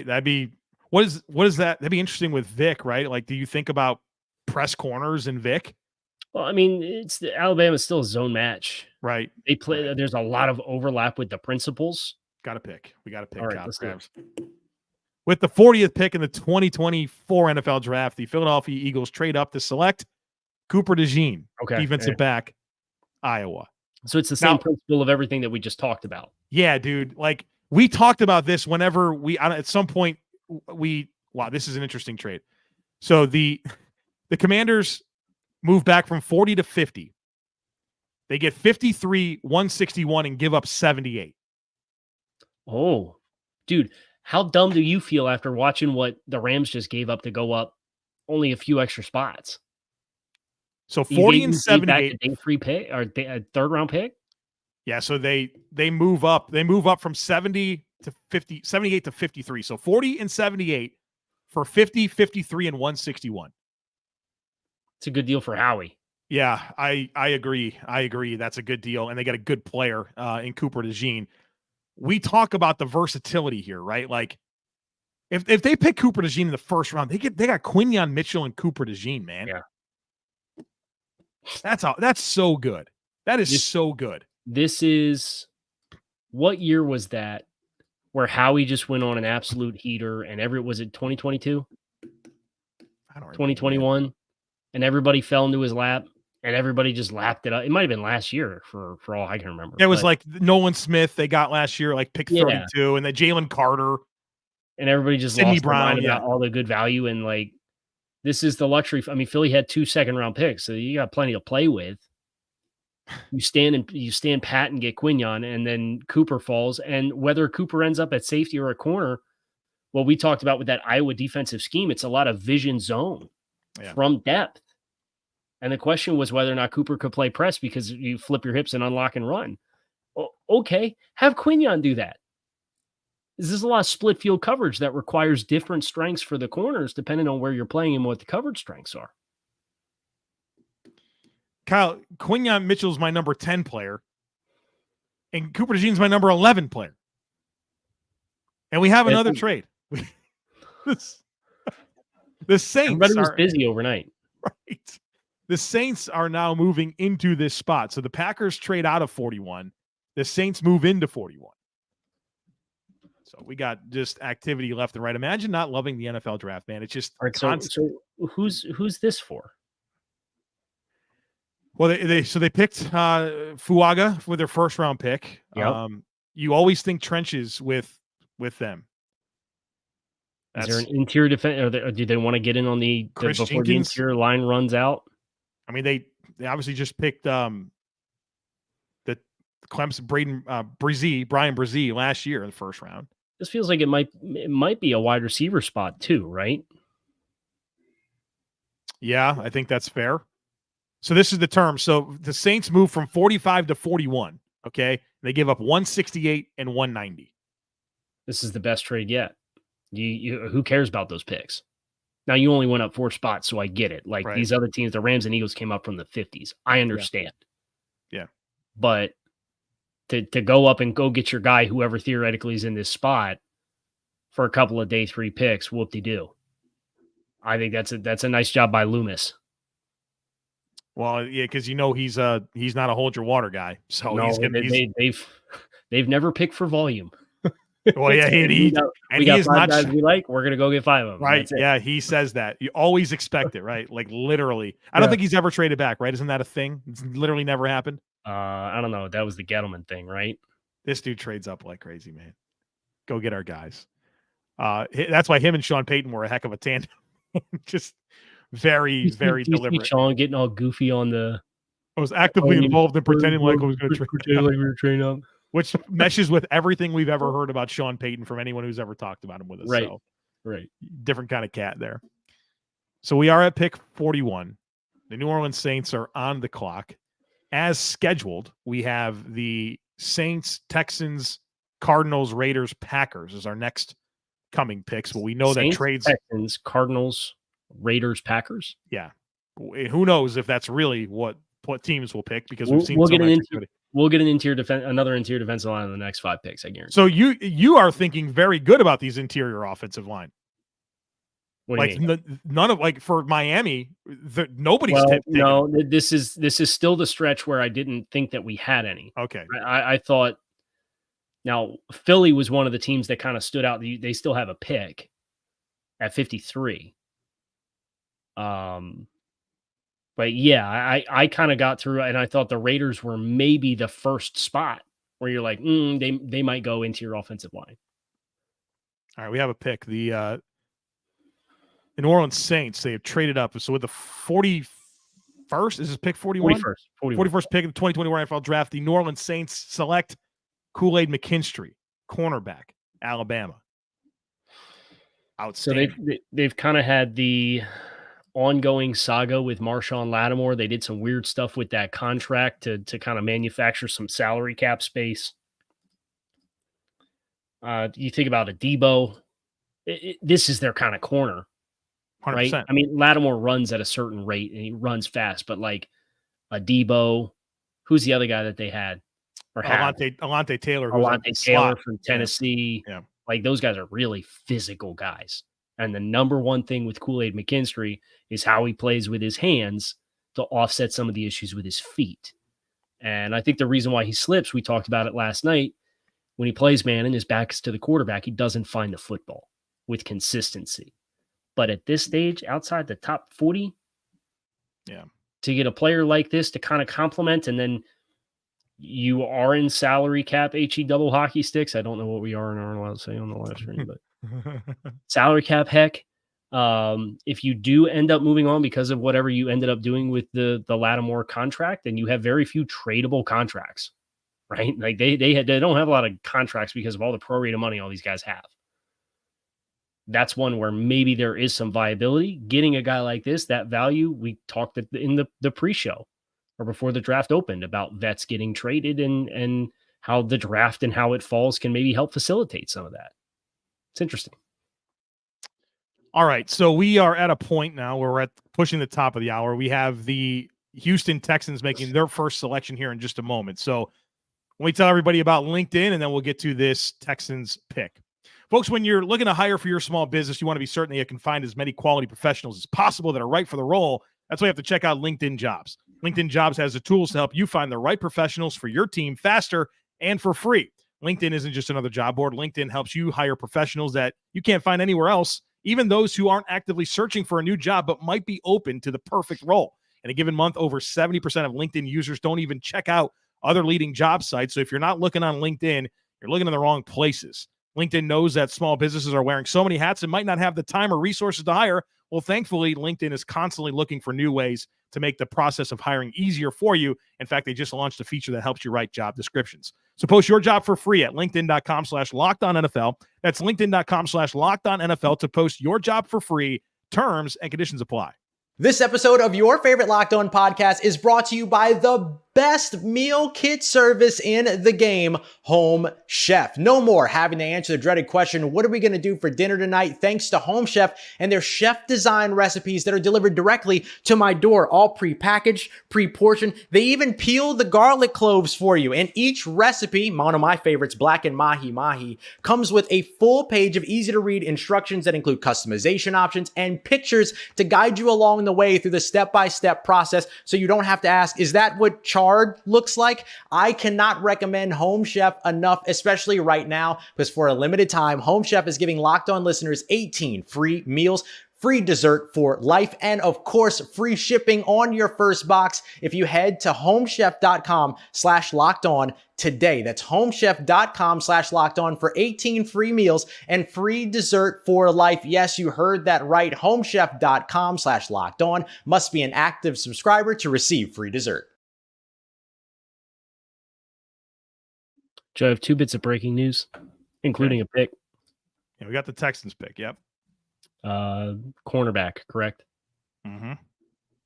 That'd be what is that? That'd be interesting with Vic, right? Like, do you think about press corners and Vic? Well, I mean, Alabama's still a zone match. Right. They play. Right. There's a lot of overlap with the principals. Got to pick. We got to pick. All right, let's do it. With the 40th pick in the 2024 NFL Draft, the Philadelphia Eagles trade up to select Cooper DeJean, defensive back, Iowa. So it's the same principle of everything that we just talked about. Yeah, dude. Like, we talked about this whenever at some point, wow, this is an interesting trade. So the Commanders move back from 40 to 50. They get 53, 161, and give up 78. Oh, dude. How dumb do you feel after watching what the Rams just gave up to go up only a few extra spots? So 40 and 78, a day free pick or a third round pick. Yeah, so they move up. They move up from 78 to 53. So 40 and 78 for 50, 53, and 161. It's a good deal for Howie. Yeah, I agree. I agree. That's a good deal, and they got a good player in Cooper DeJean. We talk about the versatility here, right? Like, if they pick Cooper DeJean in the first round, they got Quinyon Mitchell and Cooper DeJean, man. Yeah. That's so good. That is so good. This is, what year was that where Howie just went on an absolute heater and was it 2022? I don't remember. 2021, and everybody fell into his lap and everybody just lapped it up. It might have been last year for all I can remember. It was like Nolan Smith they got last year, like pick 32, and then Jalen Carter. And everybody just Sidney lost Brown, their mind about all the good value. And like, this is the luxury. I mean, Philly had 2 second-round picks, so you got plenty to play with. You stand pat and get Quinyon, and then Cooper falls. And whether Cooper ends up at safety or a corner, what we talked about with that Iowa defensive scheme, it's a lot of vision zone from depth. And the question was whether or not Cooper could play press because you flip your hips and unlock and run. Okay, have Quinyon do that. This is a lot of split field coverage that requires different strengths for the corners depending on where you're playing and what the coverage strengths are. Kyle, Quinyon Mitchell's my number 10 player, and Cooper DeJean's my number 11 player. And we have another trade. The Saints Everybody was busy overnight. Right. The Saints are now moving into this spot. So the Packers trade out of 41. The Saints move into 41. So we got just activity left and right. Imagine not loving the NFL draft, man. It's just constant. So who's this for? Well, they picked Fuaga for their first round pick. Yep. You always think trenches with them. Is there an interior defense, or do they want to get in on before Jenkins? The interior line runs out? I mean, they obviously just picked the Clemson Brian Brzee last year in the first round. This feels like it might be a wide receiver spot too, right? Yeah, I think that's fair. So this is the term. So the Saints move from 45 to 41. Okay, they give up 168 and 190. This is the best trade yet. You who cares about those picks? Now you only went up 4 spots, so I get it. Like these other teams, the Rams and Eagles came up from the 50s. I understand. Yeah. But to go up and go get your guy, whoever theoretically is in this spot, for a couple of day 3 picks, whoop-de-doo. I think that's a nice job by Loomis. Well, yeah, because he's not a hold your water guy. So no, they've never picked for volume. Well, yeah, we got 5 guys we like. We're gonna go get 5 of them. Right? Yeah, he says that. You always expect it, right? Like literally. I don't think he's ever traded back, right? Isn't that a thing? It's literally never happened. I don't know. That was the Gettleman thing, right? This dude trades up like crazy, man. Go get our guys. That's why him and Sean Payton were a heck of a tandem. Just very, very deliberate. Sean getting all goofy on the. I was actively involved in pretending like I was going to pretend like we were training up. Which meshes with everything we've ever heard about Sean Payton from anyone who's ever talked about him with us. Right. So, right. Different kind of cat there. So we are at pick 41. The New Orleans Saints are on the clock. As scheduled, we have the Saints, Texans, Cardinals, Raiders, Packers as our next coming picks. But we know Saints, that trades Texans, Cardinals, Raiders, Packers. Yeah. Who knows if that's really what teams will pick, because we've seen We'll get another interior defensive line in the next 5 picks, I guarantee. So you are thinking very good about these interior offensive line. What do you mean? None of for Miami, nobody's no. This is still the stretch where I didn't think that we had any. Okay, I thought. Now Philly was one of the teams that kind of stood out. They still have a pick at 53. But yeah, I kind of got through, and I thought the Raiders were maybe the first spot where you're like, they might go into your offensive line. All right, we have a pick. The New Orleans Saints, they have traded up. So with the 41st, is this pick 41? 41st pick of the 2021 NFL Draft, the New Orleans Saints select Kool-Aid McKinstry, cornerback, Alabama. Outstanding. So they've kind of had the ongoing saga with Marshawn Lattimore. They did some weird stuff with that contract to kind of manufacture some salary cap space. You think about a Debo. This is their kind of corner. 100%. Right? I mean, Lattimore runs at a certain rate and he runs fast, but like a Debo, who's the other guy that they had? Or Alante Taylor. Alante Taylor from Tennessee. Yeah. Like those guys are really physical guys. And the number one thing with Kool-Aid McKinstry is how he plays with his hands to offset some of the issues with his feet. And I think the reason why he slips, we talked about it last night, when he plays man and his back is to the quarterback, he doesn't find the football with consistency. But at this stage, outside the top 40, to get a player like this to kind of complement, and then you are in salary cap HE double hockey sticks. I don't know what we are and aren't allowed to say on the live stream, but salary cap heck. If you do end up moving on because of whatever you ended up doing with the Lattimore contract, then you have very few tradable contracts, right? Like they don't have a lot of contracts because of all the prorated money all these guys have. That's one where maybe there is some viability. Getting a guy like this, that value, we talked in the pre-show or before the draft opened about vets getting traded and how the draft and how it falls can maybe help facilitate some of that. It's interesting. All right, so we are at a point now where we're at pushing the top of the hour. We have the Houston Texans making their first selection here in just a moment. So let me tell everybody about LinkedIn, and then we'll get to this Texans pick. Folks, when you're looking to hire for your small business, you want to be certain that you can find as many quality professionals as possible that are right for the role. That's why you have to check out LinkedIn Jobs. LinkedIn Jobs has the tools to help you find the right professionals for your team faster and for free. LinkedIn isn't just another job board. LinkedIn helps you hire professionals that you can't find anywhere else, even those who aren't actively searching for a new job but might be open to the perfect role. In a given month, over 70% of LinkedIn users don't even check out other leading job sites. So if you're not looking on LinkedIn, you're looking in the wrong places. LinkedIn knows that small businesses are wearing so many hats and might not have the time or resources to hire. Well, thankfully, LinkedIn is constantly looking for new ways to make the process of hiring easier for you. In fact, they just launched a feature that helps you write job descriptions. So post your job for free at linkedin.com/LockedOnNFL. That's linkedin.com/LockedOnNFL to post your job for free. Terms and conditions apply. This episode of your favorite Locked On podcast is brought to you by the best meal kit service in the game, Home Chef. No more having to answer the dreaded question, what are we going to do for dinner tonight? Thanks to Home Chef and their chef-designed recipes that are delivered directly to my door, all pre-packaged, pre-portioned. They even peel the garlic cloves for you. And each recipe, one of my favorites, blackened mahi, comes with a full page of easy-to-read instructions that include customization options and pictures to guide you along the way through the step-by-step process, so you don't have to ask, is that what chard looks like? I cannot recommend Home Chef enough, especially right now, because for a limited time, Home Chef is giving Locked On listeners 18 free meals, free dessert for life, and of course, free shipping on your first box if you head to homechef.com/lockedon today. That's homechef.com/lockedon for 18 free meals and free dessert for life. Yes, you heard that right. Homechef.com/lockedon. Must be an active subscriber to receive free dessert. Joe, I have 2 bits of breaking news, including a pick. Yeah, we got the Texans pick. Yep. Cornerback, correct? Mm-hmm.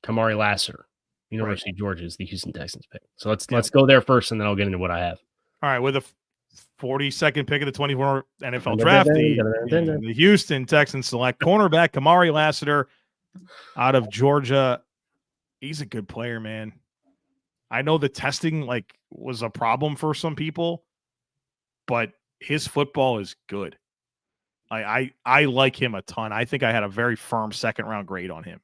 Kamari Lassiter, University of Georgia is the Houston Texans pick. So let's go there first, and then I'll get into what I have. All right, with the 42nd pick of the 24 NFL draft, the Houston Texans select cornerback Kamari Lassiter out of Georgia. He's a good player, man. I know the testing was a problem for some people, but his football is good. I like him a ton. I think I had a very firm second round grade on him.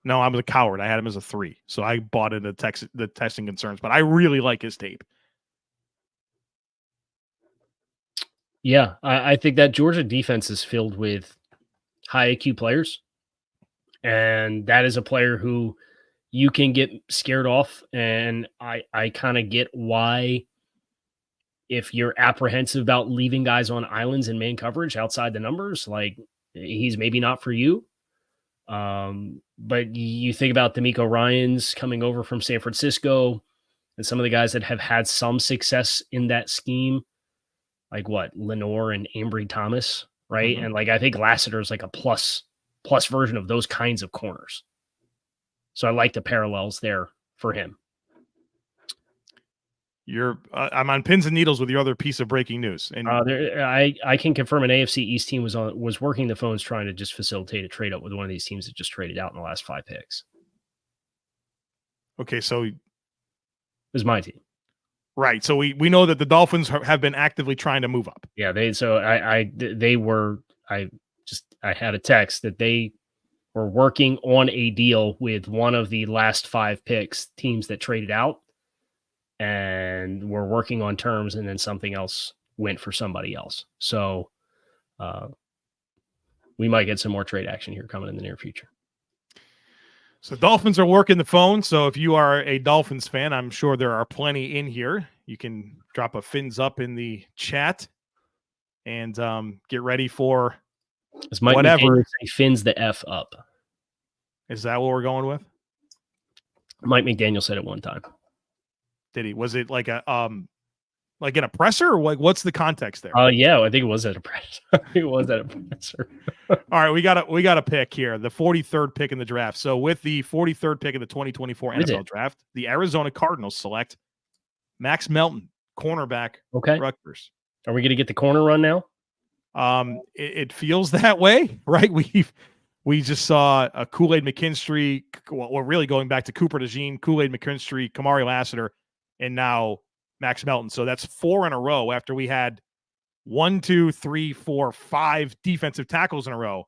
No, I'm a coward. I had him as a 3, so I bought into the testing concerns. But I really like his tape. Yeah, I think that Georgia defense is filled with high IQ players, and that is a player who you can get scared off. And I kind of get why, if you're apprehensive about leaving guys on islands in man coverage outside the numbers, like he's maybe not for you. But you think about D'Amico Ryans coming over from San Francisco and some of the guys that have had some success in that scheme, like Lenore and Ambry Thomas, right? Mm-hmm. And like, I think Lassiter is like a plus version of those kinds of corners. So I like the parallels there for him. I'm on pins and needles with your other piece of breaking news. And I can confirm an AFC East team was working the phones trying to just facilitate a trade up with one of these teams that just traded out in the last 5 picks. Okay, so it was my team. Right. So we know that the Dolphins have been actively trying to move up. Yeah, I had a text that they were working on a deal with one of the last 5 picks teams that traded out, and we're working on terms, and then something else went for somebody else. So we might get some more trade action here coming in the near future. So Dolphins are working the phone. So if you are a Dolphins fan, I'm sure there are plenty in here. You can drop a fins up in the chat and get ready for whatever. Fins the F up. Is that what we're going with? Mike McDaniel said it one time. Did he? Was it like an oppressor, or what's the context there? Yeah, I think it was an oppressor. It was an oppressor. All right, we got a pick here, the 43rd pick in the draft. So with the 43rd pick of the 2024 NFL draft, the Arizona Cardinals select Max Melton, cornerback. Okay, Rutgers. Are we going to get the corner run now? It feels that way, right? We just saw a Kool-Aid McKinstry. Well, we're really going back to Cooper DeJean, Kool-Aid McKinstry, Kamari Lassiter, and now Max Melton. So that's 4 in a row after we had 1, 2, 3, 4, 5 defensive tackles in a row.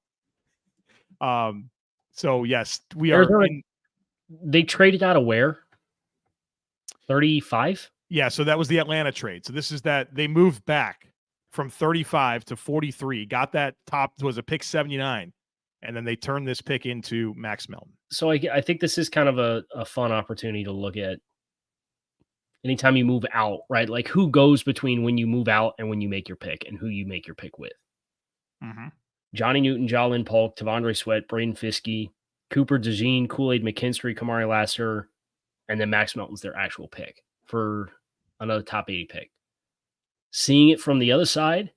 So yes, we are. They traded out of where? 35? Yeah. So that was the Atlanta trade. So this is that they moved back from 35 to 43, got that top, was a pick 79. And then they turned this pick into Max Melton. So I think this is kind of a fun opportunity to look at anytime you move out, right? Like who goes between when you move out and when you make your pick, and who you make your pick with. Mm-hmm. Johnny Newton, Jalen Polk, Tavondre Sweat, Braden Fiskey, Cooper DeJean, Kool-Aid McKinstry, Kamari Lassiter, and then Max Melton's their actual pick for another top 80 pick. Seeing it from the other side,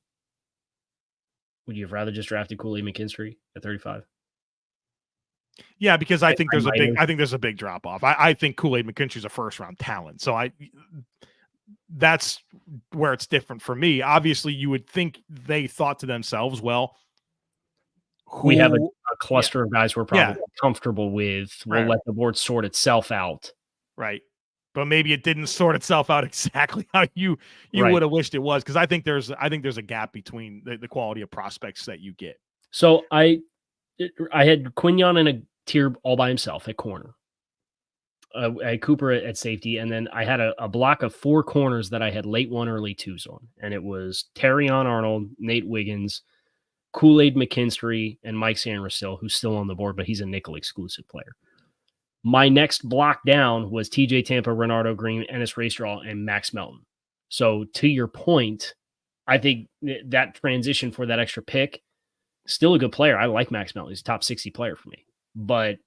would you have rather just drafted Kool-Aid McKinstry at 35? Yeah, because I think there's a big drop off. I think Kool-Aid McKinstry's a first round talent. So that's where it's different for me. Obviously, you would think they thought to themselves, well, we have a cluster of guys we're probably comfortable with. We'll let the board sort itself out. Right. But maybe it didn't sort itself out exactly how you would have wished it was. Because I think there's a gap between the quality of prospects that you get. So I had Quignon in a tier all by himself at corner. I had Cooper at safety, and then I had a block of 4 corners that I had late 1, early 2s on, and it was Terrion Arnold, Nate Wiggins, Kool-Aid McKinstry, and Mike Sanderson, who's still on the board, but he's a nickel exclusive player. My next block down was TJ Tampa, Renardo Green, Ennis Racestraw, and Max Melton. So to your point, I think that transition for that extra pick, still a good player. I like Max Melton. He's a top 60 player for me, but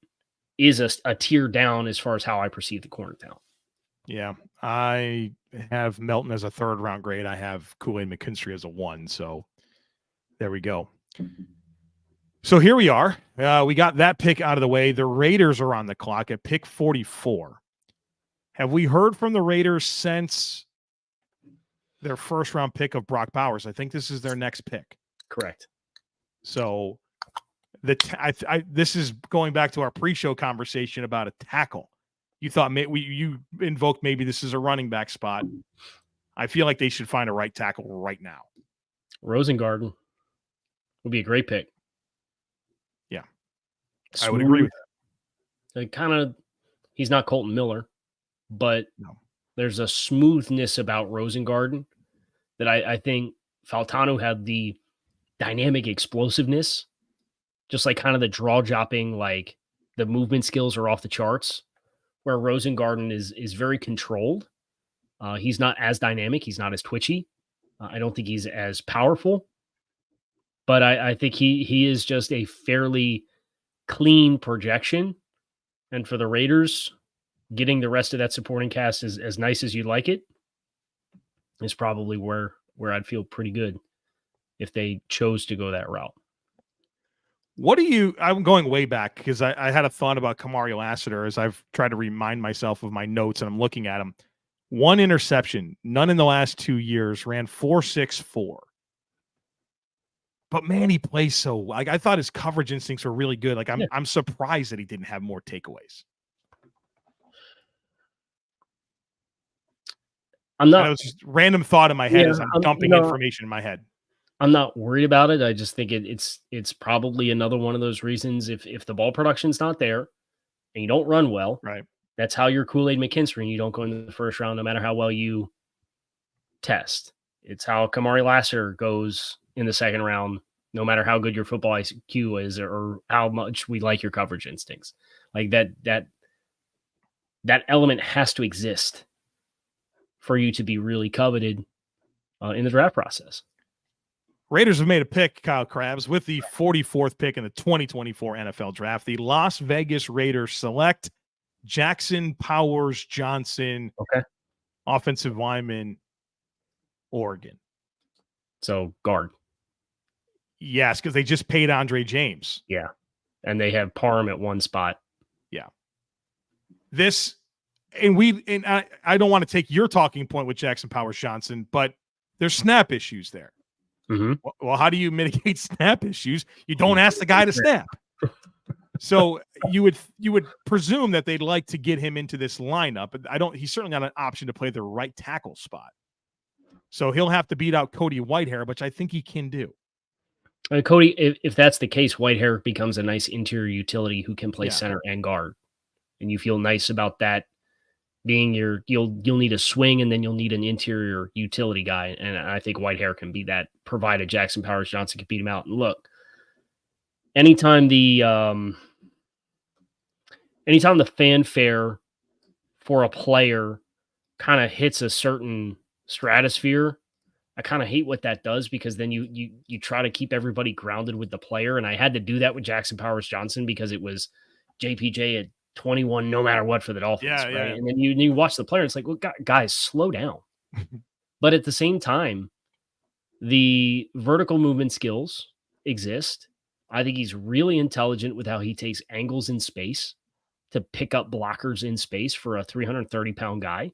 is a tier down as far as how I perceive the corner talent. Yeah, I have Melton as a 3rd round grade. I have Kool-Aid McKinstry as a 1. So there we go. So here we are. We got that pick out of the way. The Raiders are on the clock at pick 44. Have we heard from the Raiders since their 1st round pick of Brock Bowers? I think this is their next pick. Correct. So this is going back to our pre-show conversation about a tackle. You thought you invoked maybe this is a running back spot. I feel like they should find a right tackle right now. Rosengarten would be a great pick. Yeah, Smooth. I would agree with that. He's not Colton Miller, but there's a smoothness about Rosengarten that I think Fautanu had the dynamic explosiveness, just like kind of the draw dropping, like the movement skills are off the charts, where Rosengarten is very controlled. He's not as dynamic. He's not as twitchy. I don't think he's as powerful, but I think he is just a fairly clean projection. And for the Raiders, getting the rest of that supporting cast as nice as you'd like it is probably where I'd feel pretty good if they chose to go that route. I'm going way back because I had a thought about Kamari Lassiter as I've tried to remind myself of my notes, and I'm looking at him. 1 interception, none in the last 2 years, ran 4.64. But man, he plays so like I thought his coverage instincts were really good. Like I'm surprised that he didn't have more takeaways. I'm not. It was just random thought in my head as I'm dumping information in my head. I'm not worried about it. I just think it's probably another one of those reasons. If the ball production's not there and you don't run well, right? That's how you're Kool-Aid McKinstry and you don't go into the first round no matter how well you test. It's how Kamari Lassiter goes in the second round, no matter how good your football IQ is or how much we like your coverage instincts. Like that element has to exist for you to be really coveted in the draft process. Raiders have made a pick, Kyle Krabs, with the 44th pick in the 2024 NFL Draft. The Las Vegas Raiders select Jackson Powers Johnson, offensive lineman, Oregon. So guard. Yes, because they just paid Andre James. Yeah, and they have Parham at one spot. Yeah. I don't want to take your talking point with Jackson Powers Johnson, but there's snap issues there. Mm-hmm. Well, how do you mitigate snap issues? You don't ask the guy to snap. So you would presume that they'd like to get him into this lineup, but he's certainly not an option to play the right tackle spot. So he'll have to beat out Cody Whitehair, which I think he can do. Cody, if that's the case, Whitehair becomes a nice interior utility who can play center and guard. And you feel nice about that being you'll need a swing and then you'll need an interior utility guy. And I think Whitehair can be that, provided Jackson Powers Johnson can beat him out. And look, anytime the fanfare for a player kind of hits a certain stratosphere, I kind of hate what that does, because then you try to keep everybody grounded with the player. And I had to do that with Jackson Powers Johnson because it was JPJ at 21, no matter what, for the Dolphins. Yeah, right? yeah. And then you watch the player, and it's like, well, guys, slow down. But at the same time, the vertical movement skills exist. I think he's really intelligent with how he takes angles in space to pick up blockers in space for a 330-pound guy.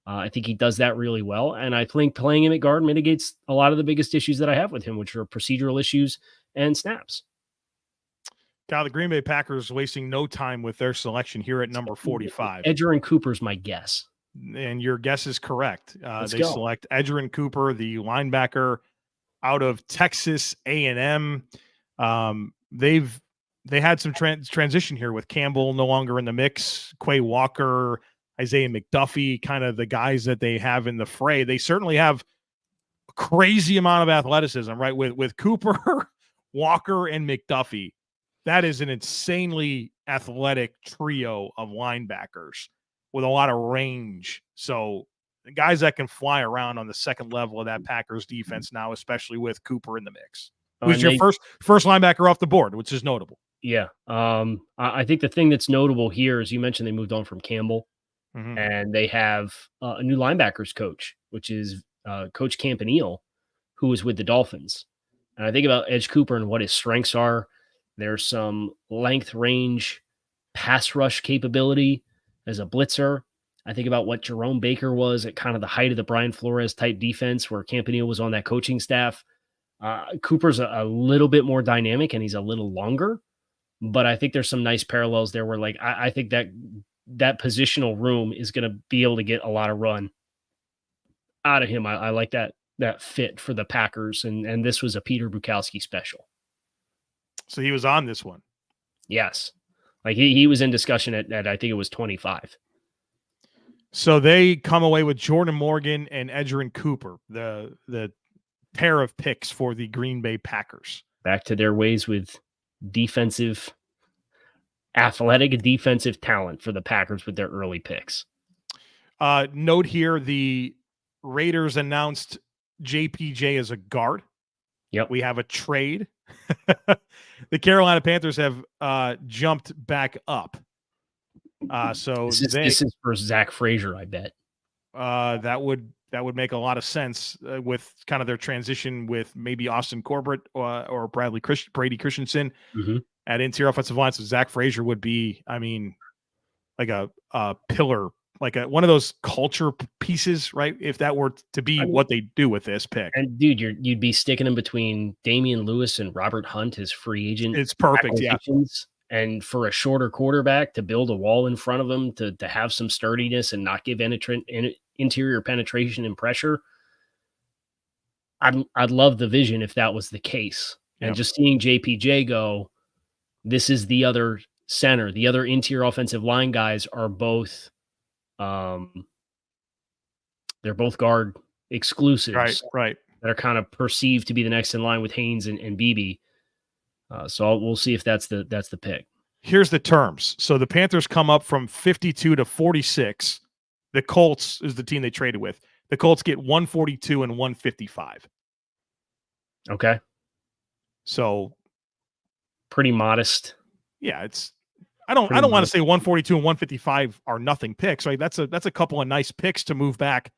I think he does that really well. And I think playing him at guard mitigates a lot of the biggest issues that I have with him, which are procedural issues and snaps. Kyle, the Green Bay Packers wasting no time with their selection here at number 45. Edgerrin Cooper's my guess. And your guess is correct. They go. Select Edgerrin Cooper, the linebacker out of Texas A&M. They had some transition here with Campbell no longer in the mix, Quay Walker, Isaiah McDuffie, kind of the guys that they have in the fray. They certainly have a crazy amount of athleticism, right? With Cooper, Walker, and McDuffie. That is an insanely athletic trio of linebackers with a lot of range. So the guys that can fly around on the second level of that Packers defense now, especially with Cooper in the mix. Who's your first linebacker off the board, which is notable. Yeah. I think the thing that's notable here is you mentioned they moved on from Campbell, and they have a new linebackers coach, which is Coach Campanile, who was with the Dolphins. And I think about Edge Cooper and what his strengths are. There's some length, range, pass rush capability as a blitzer. I think about what Jerome Baker was at kind of the height of the Brian Flores type defense where Campanile was on that coaching staff. Cooper's a little bit more dynamic and he's a little longer, but I think there's some nice parallels there where like, I think that positional room is going to be able to get a lot of run out of him. I like that fit for the Packers, and this was a Peter Bukowski special. So he was on this one. Yes. Like he was in discussion at I think it was 25. So they come away with Jordan Morgan and Edgerrin Cooper, the pair of picks for the Green Bay Packers. Back to their ways with athletic defensive talent for the Packers with their early picks. Note here, the Raiders announced JPJ as a guard. Yep. We have a trade. The Carolina Panthers have jumped back up. So this is for Zach Frazier, I bet. That would make a lot of sense with kind of their transition with maybe Austin Corbett or Brady Christensen at interior offensive line. So Zach Frazier would be, I mean, like a pillar, like one of those culture pieces, right? If that were to be what they do with this pick. And dude, you'd be sticking him between Damian Lewis and Robert Hunt as free agent. It's perfect, yeah. And for a shorter quarterback to build a wall in front of him, to have some sturdiness and not give interior penetration and pressure, I'd love the vision if that was the case. Yep. And just seeing JPJ go, this is the other center. The other interior offensive line guys are both, they're both guard exclusives, right? That are kind of perceived to be the next in line with Haynes and Beebe. So we'll see if that's the pick. Here's the terms. So the Panthers come up from 52 to 46. The Colts is the team they traded with. The Colts get 142 and 155. Okay. So pretty modest. Yeah, I don't want to say 142 and 155 are nothing picks, right? That's a couple of nice picks to move back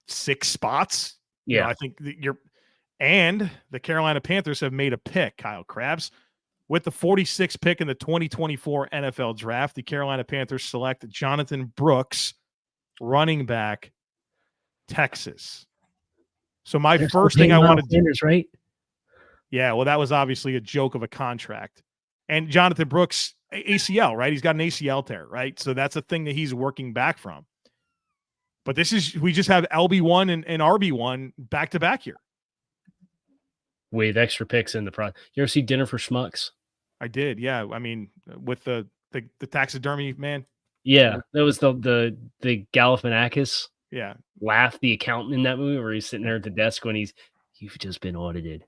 6 spots. Yeah. You know, I think and the Carolina Panthers have made a pick, Kyle Krabs. With the 46th pick in the 2024 NFL Draft, the Carolina Panthers select Jonathan Brooks, running back, Texas. So my first thing I wanted to do, right? Yeah, well, that was obviously a joke of a contract. And Jonathan Brooks, ACL, right? He's got an ACL tear, right? So that's a thing that he's working back from. But we just have LB1 and RB1 back to back here. With extra picks in the front. You ever see Dinner for Schmucks? I did, yeah. I mean, with the taxidermy man. Yeah, that was the Galifianakis. Yeah, laugh, the accountant in that movie where he's sitting there at the desk when you've just been audited.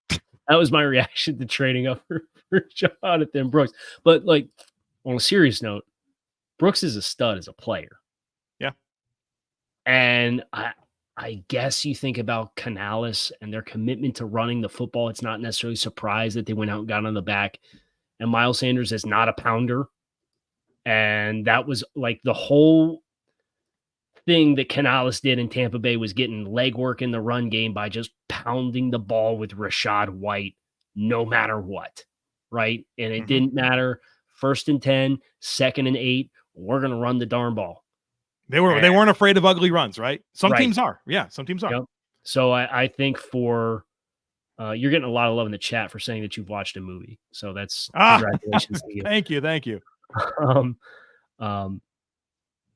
That was my reaction to trading up for Jonathan Brooks. But like on a serious note, Brooks is a stud as a player. Yeah, and I guess you think about Canales and their commitment to running the football. It's not necessarily a surprise that they went out and got on the back. And Miles Sanders is not a pounder. And that was like the whole thing that Canales did in Tampa Bay was getting legwork in the run game by just pounding the ball with Rashad White no matter what, right? And it didn't matter. 1st and 10, 2nd and 8, we're going to run the darn ball. They weren't afraid of ugly runs, right? Some teams are. Yeah, some teams are. Yep. So I think you're getting a lot of love in the chat for saying that you've watched a movie. So that's congratulations to you. Thank you.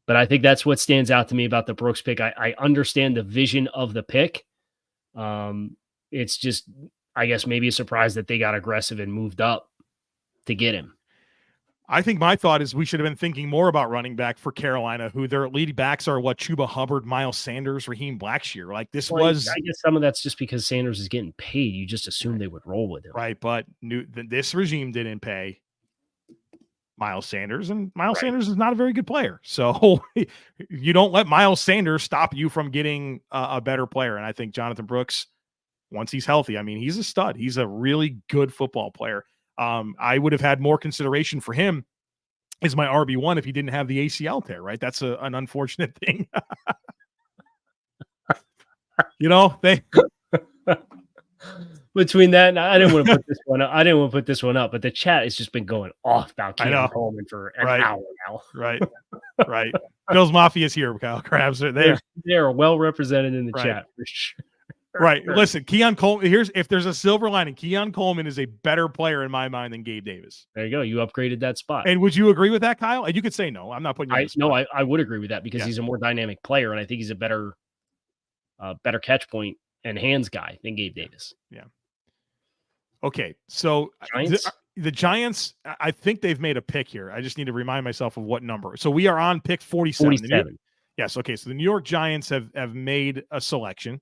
But I think that's what stands out to me about the Brooks pick. I understand the vision of the pick. It's just, I guess, maybe a surprise that they got aggressive and moved up to get him. I think my thought is we should have been thinking more about running back for Carolina, who their lead backs are Chuba Hubbard, Miles Sanders, Raheem Blackshear. Like this was. I guess some of that's just because Sanders is getting paid. You just assume they would roll with him. Right, but this regime didn't pay Miles Sanders, and Miles Sanders is not a very good player. So you don't let Miles Sanders stop you from getting a better player. And I think Jonathan Brooks, once he's healthy, I mean, he's a stud. He's a really good football player. I would have had more consideration for him as my RB1 if he didn't have the ACL tear, right? That's an unfortunate thing. Between that and I didn't want to put this one up. I didn't want to put this one up, but the chat has just been going off about Keon Coleman for an hour now. Right. Bill's Mafia is here, Kyle Krabs. They're there. They're well represented in the chat for sure. Right. Listen, Keon Coleman, if there's a silver lining, Keon Coleman is a better player in my mind than Gabe Davis. There you go. You upgraded that spot. And would you agree with that, Kyle? And you could say no. I'm not putting you on the spot. I would agree with that because he's a more dynamic player, and I think he's a better catch point and hands guy than Gabe Davis. Yeah. Okay. So Giants? The Giants, I think they've made a pick here. I just need to remind myself of what number. So we are on pick 47. 47. Yes. Okay. So the New York Giants have made a selection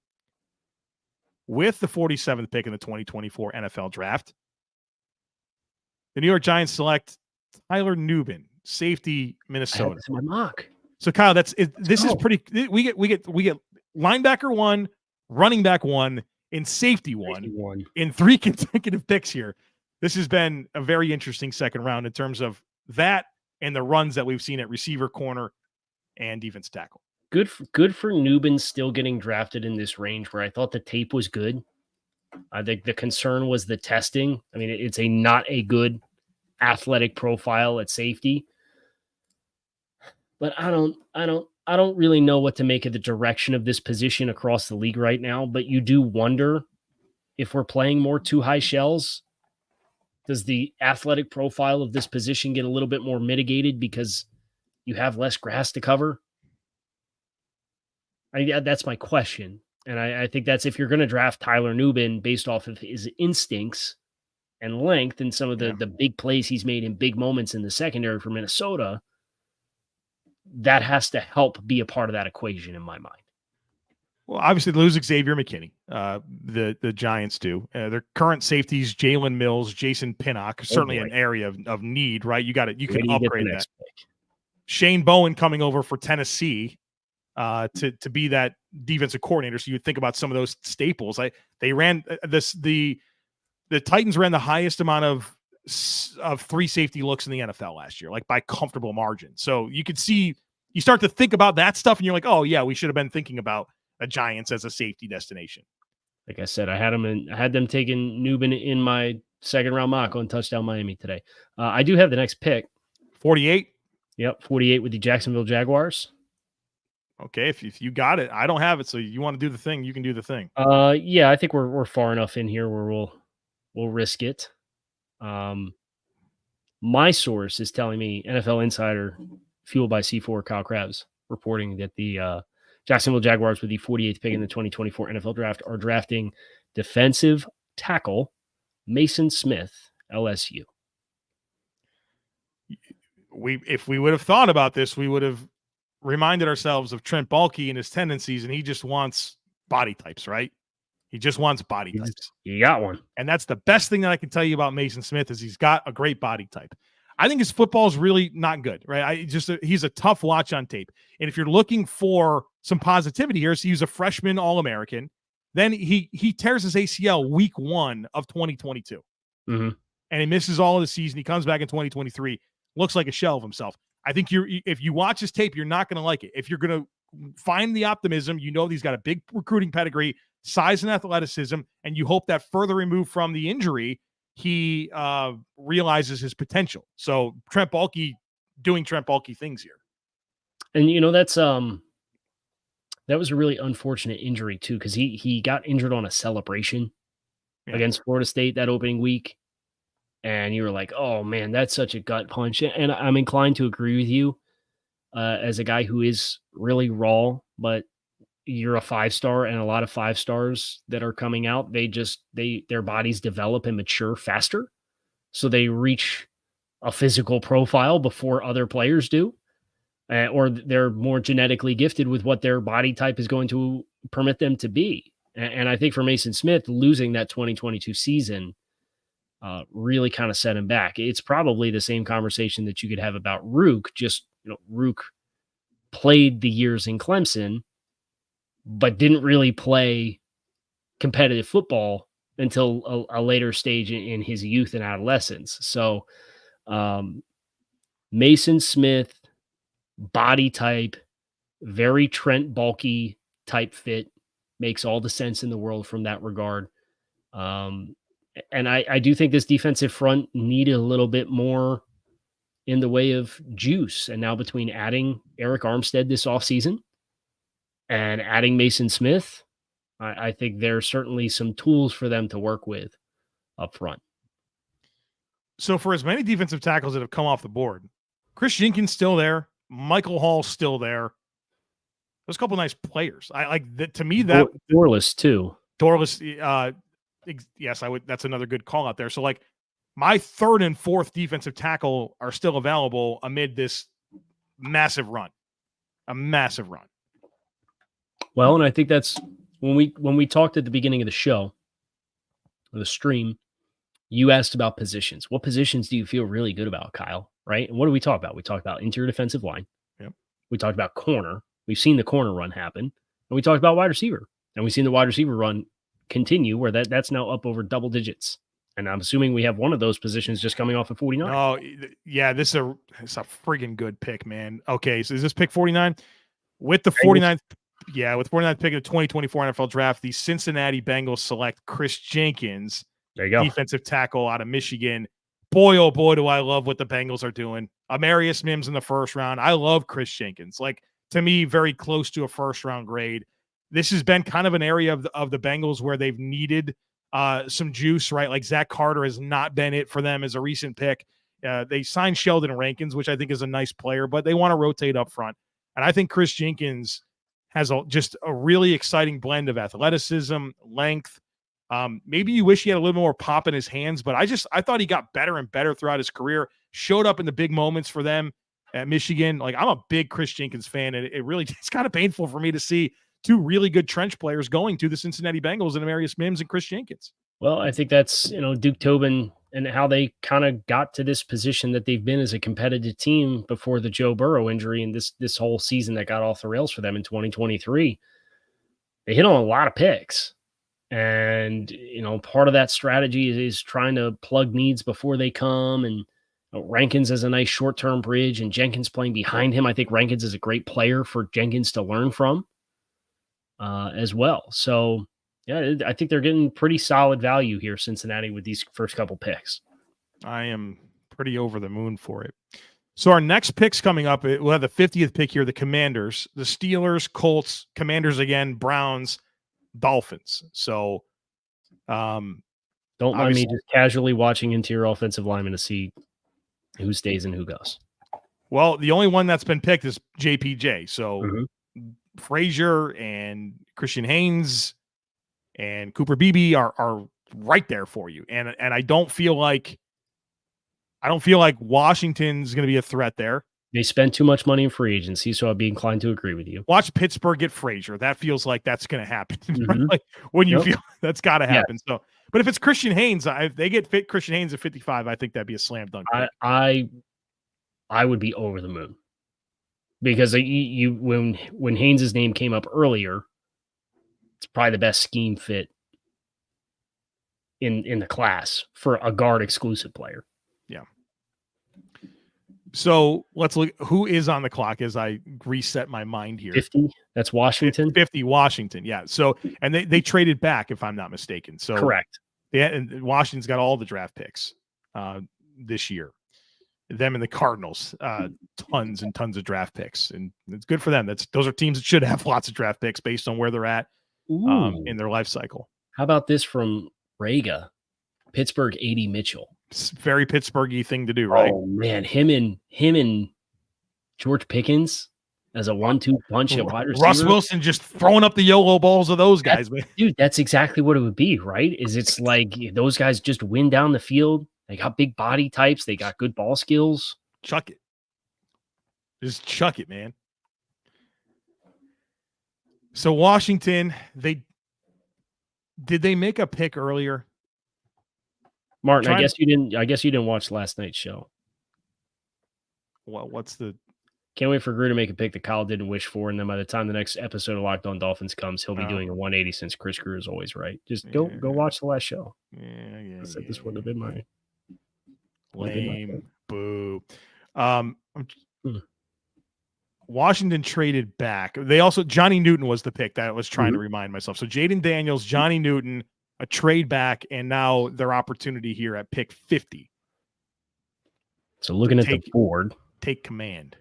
with the 47th pick in the 2024 NFL draft. The New York Giants select Tyler Nubin, safety, Minnesota. That's my mock. So Kyle, this is pretty. We get linebacker 1, running back 1, and safety 1 in 3 consecutive picks here. This has been a very interesting second round in terms of that and the runs that we've seen at receiver, corner, and defense tackle. Good for Nubin still getting drafted in this range where I thought the tape was good. I think the concern was the testing. I mean, it's not a good athletic profile at safety. But I don't really know what to make of the direction of this position across the league right now. But you do wonder if we're playing more too high shells. Does the athletic profile of this position get a little bit more mitigated because you have less grass to cover? That's my question. And I think that's if you're going to draft Tyler Nubin based off of his instincts and length and some of the big plays he's made in big moments in the secondary for Minnesota, that has to help be a part of that equation in my mind. Well, obviously they lose Xavier McKinney. The Giants do. Their current safeties, Jalen Mills, Jason Pinnock, certainly an area of need, right? You can upgrade that. Pick. Shane Bowen coming over for Tennessee to be that defensive coordinator. So you think about some of those staples. They ran the Titans ran the highest amount of 3 safety looks in the NFL last year, like by comfortable margin. So you start to think about that stuff and you're like, oh yeah, we should have been thinking about the Giants as a safety destination. Like I said, I had them taking Nubin in my second round mock on Touchdown Miami today. I do have the next pick. 48. Yep. 48 with the Jacksonville Jaguars. Okay. If you got it, I don't have it. So you want to do the thing, you can do the thing. Yeah, I think we're far enough in here where we'll risk it. My source is telling me NFL Insider, fueled by C4 Kyle Krabs, reporting that the Jacksonville Jaguars with the 48th pick in the 2024 NFL draft are drafting defensive tackle Mason Smith, LSU. If we would have thought about this, we would have reminded ourselves of Trent Baalke and his tendencies, and he just wants body types, right? He just wants body types. You got one. And that's the best thing that I can tell you about Mason Smith is he's got a great body type. I think his football is really not good, right? He's a tough watch on tape. And if you're looking for some positivity here, so he's a freshman All-American. Then he tears his ACL week 1 of 2022. Mm-hmm. And he misses all of the season. He comes back in 2023, looks like a shell of himself. I think if you watch his tape, you're not going to like it. If you're going to find the optimism, he's got a big recruiting pedigree, size and athleticism, and you hope that further removed from the injury, he realizes his potential. So Trent Baalke doing Trent Baalke things here. And that's that was a really unfortunate injury too, because he got injured on a celebration against Florida State that opening week. And you were like, oh man, that's such a gut punch. And I'm inclined to agree with you as a guy who is really raw, but you're a 5-star, and a lot of 5-stars that are coming out, their bodies develop and mature faster. So they reach a physical profile before other players do, or they're more genetically gifted with what their body type is going to permit them to be. And I think for Mason Smith, losing that 2022 season really kind of set him back. It's probably the same conversation that you could have about Ruke. Just, Ruke played the years in Clemson, but didn't really play competitive football until a later stage in his youth and adolescence. So Mason Smith, body type, very Trent Baalke type fit, makes all the sense in the world from that regard. And I do think this defensive front needed a little bit more in the way of juice. And now between adding Eric Armstead this offseason and adding Mason Smith, I think there's certainly some tools for them to work with up front. So for as many defensive tackles that have come off the board, Chris Jenkins still there. Michael Hall still there. There's a couple nice players. I like that. To me, that Dorless too. Dorless, yes, I would. That's another good call out there. So like my third and fourth defensive tackle are still available amid this massive run, a massive run. Well, and I think that's when we talked at the beginning of the show, or the stream. You asked about positions. What positions do you feel really good about, Kyle? Right? And what do we talk about? We talked about interior defensive line. Yep. We talked about corner. We've seen the corner run happen. And we talked about wide receiver. And we've seen the wide receiver run continue where that's now up over double digits. And I'm assuming we have one of those positions just coming off of 49. Oh, yeah, it's a friggin' good pick, man. Okay, so is this pick 49? With the 49th, with 49th pick of the 2024 NFL draft, the Cincinnati Bengals select Chris Jenkins, there you go, defensive tackle out of Michigan. Boy, oh boy, do I love what the Bengals are doing. Amarius Mims in the first round. I love Chris Jenkins. Like, to me, very close to a first-round grade. This has been kind of an area of the Bengals where they've needed some juice, right? Like Zach Carter has not been it for them as a recent pick. They signed Sheldon Rankins, which I think is a nice player, but they want to rotate up front. And I think Chris Jenkins has just a really exciting blend of athleticism, length. Maybe you wish he had a little more pop in his hands, but I thought he got better and better throughout his career, showed up in the big moments for them at Michigan. Like, I'm a big Chris Jenkins fan, and it's kind of painful for me to see two really good trench players going to the Cincinnati Bengals and Amarius Mims and Chris Jenkins. Well, I think that's, Duke Tobin and how they kind of got to this position that they've been as a competitive team before the Joe Burrow injury and this whole season that got off the rails for them in 2023. They hit on a lot of picks. And, part of that strategy is trying to plug needs before they come. And Rankins is a nice short-term bridge, and Jenkins playing behind him. I think Rankins is a great player for Jenkins to learn from as well. So, yeah, I think they're getting pretty solid value here, Cincinnati, with these first couple picks. I am pretty over the moon for it. So our next picks coming up, we'll have the 50th pick here, the Commanders, the Steelers, Colts, Commanders again, Browns, Dolphins. So don't mind me just casually watching interior offensive linemen to see who stays and who goes. Well, the only one that's been picked is JPJ. So Frazier and Christian Haynes and Cooper Beebe are right there for you. And I don't feel like Washington's going to be a threat there. They spend too much money in free agency, so I'd be inclined to agree with you. Watch Pittsburgh get Frazier. That feels like that's going to happen. Right? Like when you feel that's got to happen. Yeah. So, but if it's Christian Haynes, if they get Christian Haynes at 55, I think that'd be a slam dunk. I would be over the moon because when Haynes' name came up earlier, it's probably the best scheme fit in the class for a guard exclusive player. Yeah. So let's look who is on the clock as I reset my mind here. 50. That's Washington. 50 Washington. Yeah. So, and they traded back if I'm not mistaken. So correct. Yeah. And Washington's got all the draft picks this year. Them and the Cardinals, tons and tons of draft picks, and it's good for them. Those are teams that should have lots of draft picks based on where they're at in their life cycle. How about this from Rega, Pittsburgh, A.D. Mitchell? It's a very Pittsburgh-y thing to do, right? Oh man, him and George Pickens as a 1-2 punch at wide receiver. Russ Wilson just throwing up the YOLO balls of those guys, man. Dude, that's exactly what it would be, right? It's like those guys just win down the field. They got big body types. They got good ball skills. Chuck it. Just chuck it, man. So Washington, did they make a pick earlier? Martin, I guess you didn't watch last night's show. Well, Can't wait for Greer to make a pick that Kyle didn't wish for, and then by the time the next episode of Locked On Dolphins comes, he'll be doing a 180 since Chris Greer is always right. Just go watch the last show. Yeah. I said this would have been my lame. Boo. Washington traded back. They also Johnny Newton was the pick that I was trying to remind myself. So Jaden Daniels, Johnny Newton, a trade back, and now their opportunity here at pick 50. So looking at the board, take command.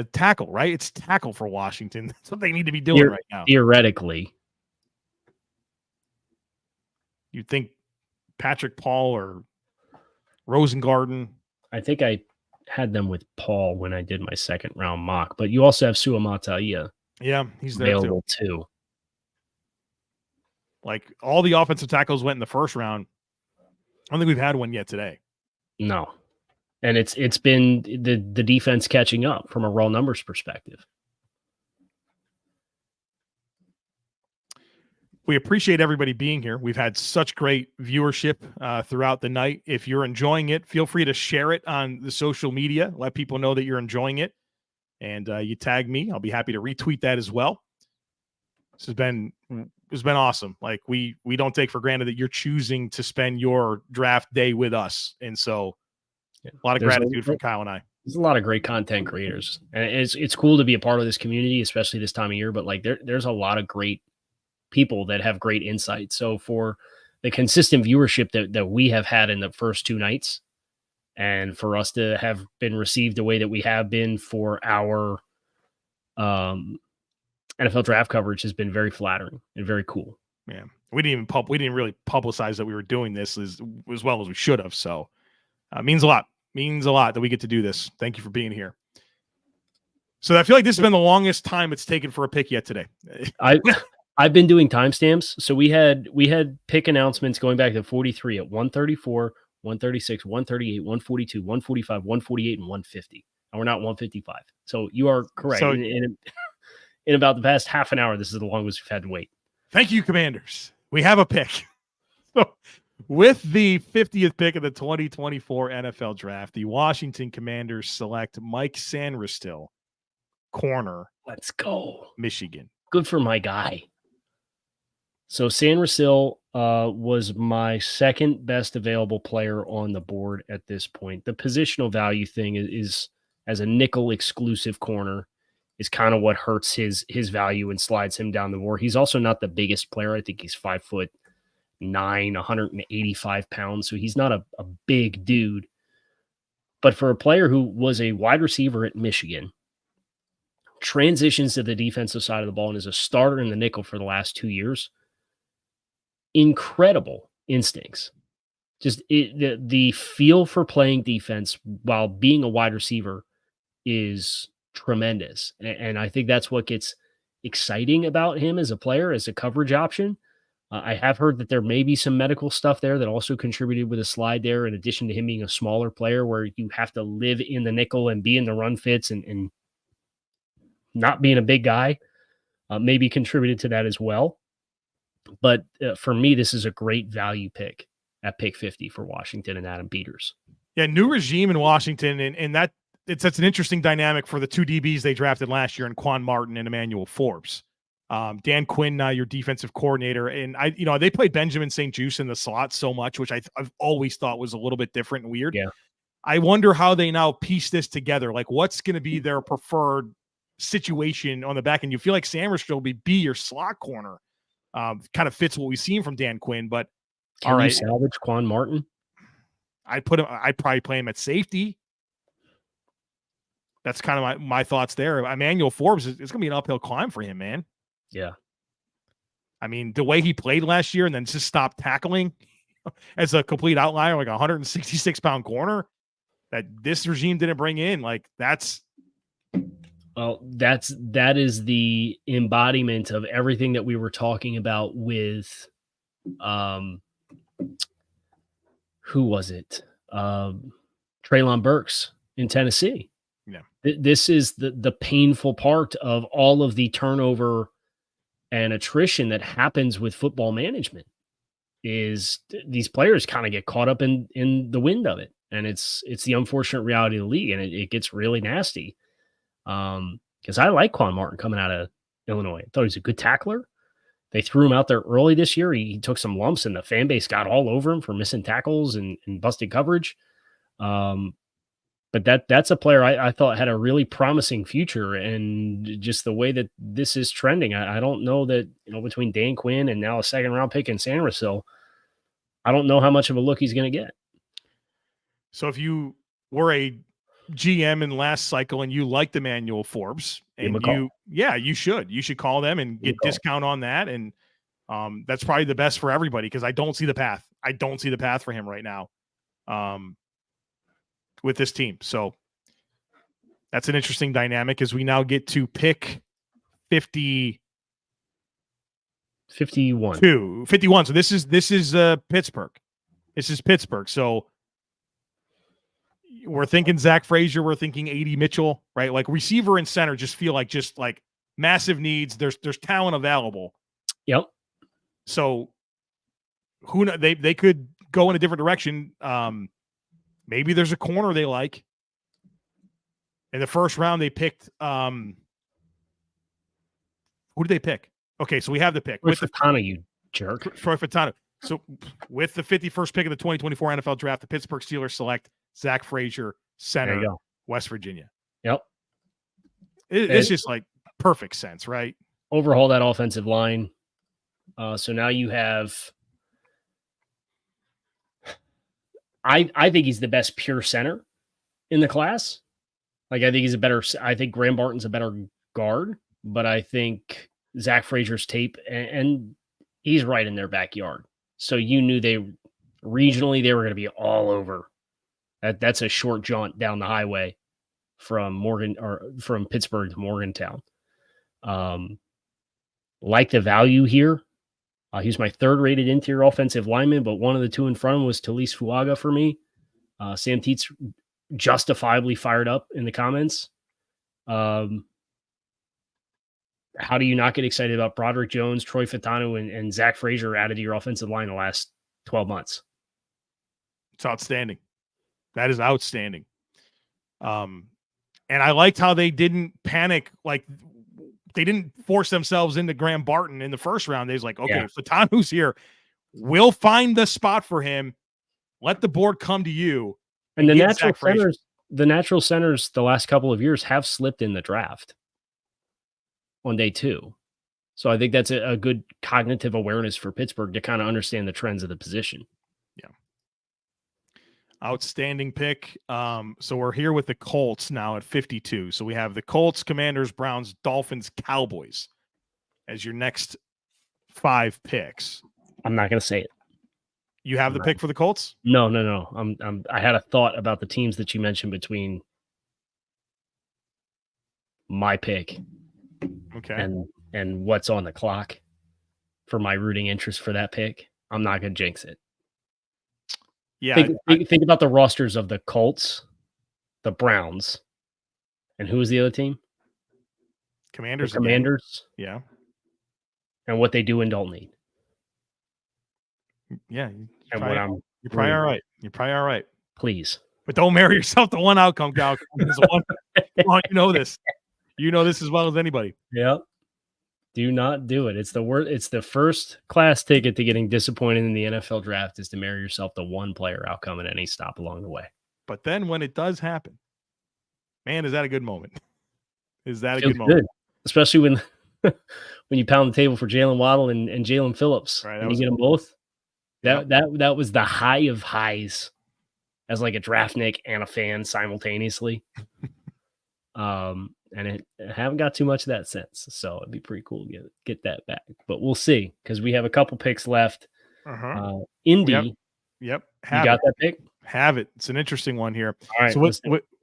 A tackle, right? It's tackle for Washington. That's what they need to be doing right now. Theoretically. You'd think Patrick Paul or Rosengarten. I think I had them with Paul when I did my second round mock, but you also have Suamataia. Yeah, he's there available too. Like all the offensive tackles went in the first round. I don't think we've had one yet today. No. And it's been the defense catching up from a raw numbers perspective. We appreciate everybody being here. We've had such great viewership throughout the night. If you're enjoying it, feel free to share it on the social media. Let people know that you're enjoying it. And you tag me. I'll be happy to retweet that as well. This has been awesome. Like we don't take for granted that you're choosing to spend your draft day with us. And so a lot of gratitude from Kyle and I. There's a lot of great content creators. And it's cool to be a part of this community, especially this time of year. But like there's a lot of great people that have great insight. So for the consistent viewership that we have had in the first two nights, and for us to have been received the way that we have been for our NFL draft coverage has been very flattering and very cool. Yeah, we didn't really publicize that we were doing this as well as we should have. So means a lot. Means a lot that we get to do this. Thank you for being here. So I feel like this has been the longest time it's taken for a pick yet today. I've been doing timestamps. So we had pick announcements going back to 43 at 134, 136, 138, 142, 145, 148, and 150. And we're not 155. So you are correct. So, in about the past half an hour, this is the longest we've had to wait. Thank you, Commanders. We have a pick. So with the 50th pick of the 2024 NFL Draft, the Washington Commanders select Mike Sanderstill, corner. Let's go. Michigan. Good for my guy. So Sanderstill was my second best available player on the board at this point. The positional value thing is as a nickel exclusive corner is kind of what hurts his value and slides him down the board. He's also not the biggest player. I think he's 5'9", 185 pounds. So he's not a big dude. But for a player who was a wide receiver at Michigan, transitions to the defensive side of the ball and is a starter in the nickel for the last 2 years, incredible instincts. Just the feel for playing defense while being a wide receiver is tremendous. And I think that's what gets exciting about him as a player, as a coverage option. I have heard that there may be some medical stuff there that also contributed with a slide there, in addition to him being a smaller player where you have to live in the nickel and be in the run fits and not being a big guy maybe contributed to that as well. But for me, this is a great value pick at pick 50 for Washington and Adam Peters. Yeah, new regime in Washington, and that's an interesting dynamic for the two DBs they drafted last year in Quan Martin and Emmanuel Forbes. Dan Quinn, now your defensive coordinator, and they played Benjamin St. Juste in the slot so much, which I've always thought was a little bit different and weird. Yeah, I wonder how they now piece this together. Like, what's going to be their preferred situation on the back end? You feel like Sanderstill will be your slot corner. Kind of fits what we've seen from Dan Quinn, but can you salvage Quan Martin? I'd probably play him at safety. That's kind of my thoughts there. Emmanuel Forbes, it's going to be an uphill climb for him, man. Yeah. I mean, the way he played last year and then just stopped tackling as a complete outlier, like a 166-pound corner that this regime didn't bring in, like that's. Well, that is the embodiment of everything that we were talking about with, who was it? Treylon Burks in Tennessee. Yeah. This is the painful part of all of the turnover and attrition that happens with football management is these players kind of get caught up in the wind of it. And it's the unfortunate reality of the league, and it gets really nasty. Because I like Quan Martin coming out of Illinois. I thought he was a good tackler. They threw him out there early this year. He took some lumps, and the fan base got all over him for missing tackles and busted coverage. But that's a player I thought had a really promising future, and just the way that this is trending, I don't know that, between Dan Quinn and now a second-round pick in Sanderstill, I don't know how much of a look he's going to get. So if you were a GM in last cycle and you liked Emmanuel Forbes, and you should call them and get discount on that. And that's probably the best for everybody, because I don't see the path. I don't see the path for him right now with this team. So that's an interesting dynamic as we now get to pick 51. So this is Pittsburgh. This is Pittsburgh. So we're thinking Zach Frazier. We're thinking A.D. Mitchell, right? Like receiver and center just feel like massive needs. There's talent available. Yep. So who knows? They could go in a different direction. Maybe there's a corner they like. In the first round, they picked who did they pick? Okay, so we have the pick. Troy Fautanu, you jerk. Troy Fautanu. So with the 51st pick of the 2024 NFL Draft, the Pittsburgh Steelers select Zach Frazier, center, West Virginia. Yep. It's just like perfect sense, right? Overhaul that offensive line. So now you have I think he's the best pure center in the class. Like, I think Graham Barton's a better guard, but I think Zach Frazier's tape, and he's right in their backyard. So you knew regionally they were going to be all over. That's a short jaunt down the highway from Pittsburgh to Morgantown. Like the value here. He's my third-rated interior offensive lineman, but one of the two in front of him was Talise Fuaga for me. Sam Teets justifiably fired up in the comments. How do you not get excited about Broderick Jones, Troy Fautanu, and Zach Frazier added to your offensive line in the last 12 months? It's outstanding. That is outstanding. And I liked how they didn't panic. Like, they didn't force themselves into Graham Barton in the first round. They was like, okay, Fautanu's here. We'll find the spot for him. Let the board come to you. And the natural centers the last couple of years have slipped in the draft on day 2. So I think that's a good cognitive awareness for Pittsburgh to kind of understand the trends of the position. Yeah. Outstanding pick. So we're here with the Colts now at 52. So we have the Colts, Commanders, Browns, Dolphins, Cowboys as your next 5 picks. I'm not going to say it. You have the pick for the Colts? No. I had a thought about the teams that you mentioned between my pick and what's on the clock for my rooting interest for that pick. I'm not going to jinx it. Yeah. Think about the rosters of the Colts, the Browns, and who was the other team? Commanders. The Commanders. Yeah. And what they do and don't need. Yeah. You're probably all right. You're probably all right. Please. But don't marry yourself to one outcome, Gal. You know this. You know this as well as anybody. Yep. Do not do it. It's the first class ticket to getting disappointed in the NFL draft is to marry yourself to one player outcome at any stop along the way. But then when it does happen, man, is that a good moment? Is that a good moment? Good. Especially when you pound the table for Jalen Waddle and Jalen Phillips. Right, and you get them both. That was the high of highs as like a draftnik and a fan simultaneously. And it haven't got too much of that since. So it'd be pretty cool to get that back. But we'll see, because we have a couple picks left. Indy. Yep. You got that pick? Have it. It's an interesting one here. All right. So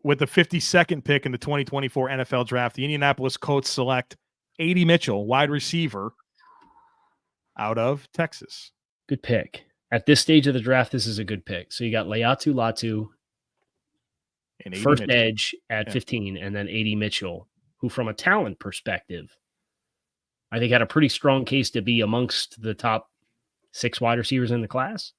with the 52nd pick in the 2024 NFL Draft, the Indianapolis Colts select A.D. Mitchell, wide receiver out of Texas. Good pick. At this stage of the draft, this is a good pick. So you got Leatu Latu, and first Mitchell. edge at 15, and then A.D. Mitchell, who from a talent perspective, I think had a pretty strong case to be amongst the top 6 wide receivers in the class.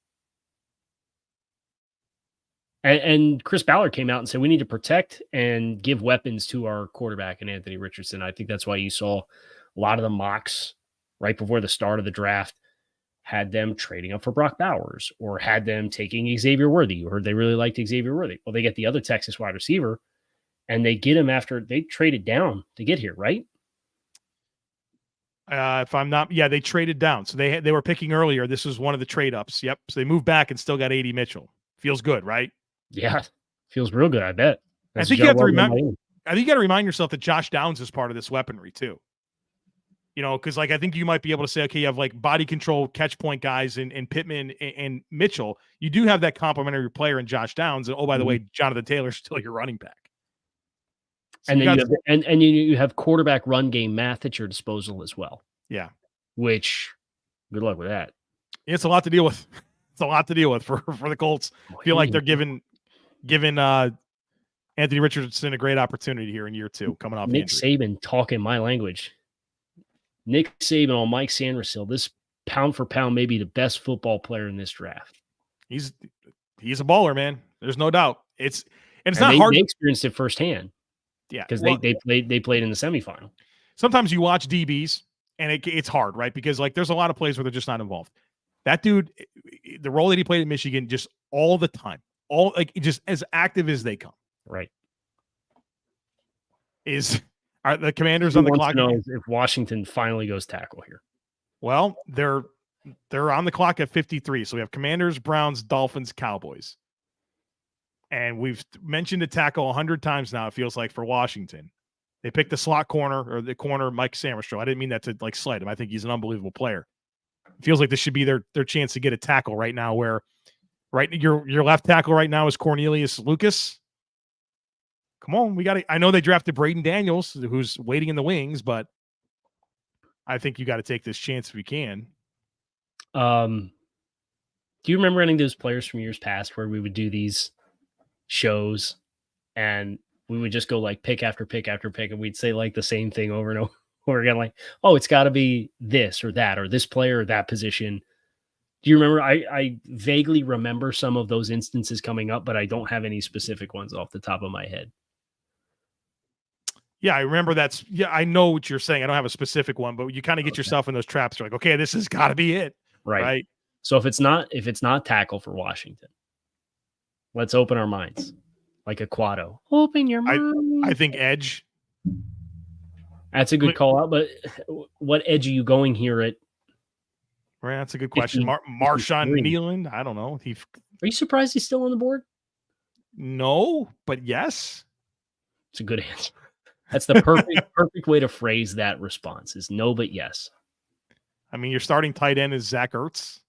And Chris Ballard came out and said, we need to protect and give weapons to our quarterback and Anthony Richardson. I think that's why you saw a lot of the mocks right before the start of the draft had them trading up for Brock Bowers or had them taking Xavier Worthy. You heard they really liked Xavier Worthy. Well, they get the other Texas wide receiver and they get him after they traded down to get here, right? If I'm not, they traded down. So they were picking earlier. This was one of the trade ups. Yep. So they moved back and still got A.D. Mitchell. Feels good, right? Yeah. Feels real good, I bet. I think you have to remember. I think you got to remind yourself that Josh Downs is part of this weaponry too. Because like I think you might be able to say, okay, you have like body control, catch point guys in Pittman and Mitchell. You do have that complementary player in Josh Downs, and by the way, Jonathan Taylor's still your running back. So and then you have quarterback run game math at your disposal as well. Yeah, which good luck with that. It's a lot to deal with. It's a lot to deal with for the Colts. I feel like they're giving Anthony Richardson a great opportunity here in year 2 coming off Nick injury. Saban talking my language. Nick Saban on Mike Sandersill, this pound for pound may be the best football player in this draft. He's a baller, man. There's no doubt. It's not hard. They experienced it firsthand. Yeah, because they played in the semifinal. Sometimes you watch DBs and it's hard, right? Because like there's a lot of plays where they're just not involved. That dude, the role that he played in Michigan, just all the time, just as active as they come. Right. Are the Commanders on the clock? Know if Washington finally goes tackle here. Well, they're on the clock at 53. So we have Commanders, Browns, Dolphins, Cowboys. And we've mentioned a tackle 100 times now, it feels like, for Washington. They picked the slot corner or the corner, Mike Samuelstroh. I didn't mean that to like slight him. I think he's an unbelievable player. It feels like this should be their chance to get a tackle right now where your left tackle right now is Cornelius Lucas. Come on, I know they drafted Braden Daniels, who's waiting in the wings, but I think you got to take this chance if you can. Do you remember any of those players from years past where we would do these shows and we would just go like pick after pick after pick and we'd say like the same thing over and over again, like, oh, it's got to be this or that or this player or that position? Do you remember? I vaguely remember some of those instances coming up, but I don't have any specific ones off the top of my head. Yeah, I remember I know what you're saying. I don't have a specific one, but you kind of get yourself in those traps. You're like, okay, this has got to be it. Right. So if it's not tackle for Washington, let's open our minds. Like a Quado. Open your mind. I think edge. That's a good call out, but what edge are you going here at? Right, that's a good question. Marshawn Nealand? I don't know. Are you surprised he's still on the board? No, but yes. It's a good answer. That's the perfect way to phrase that response is no, but yes. I mean, your starting tight end is Zach Ertz.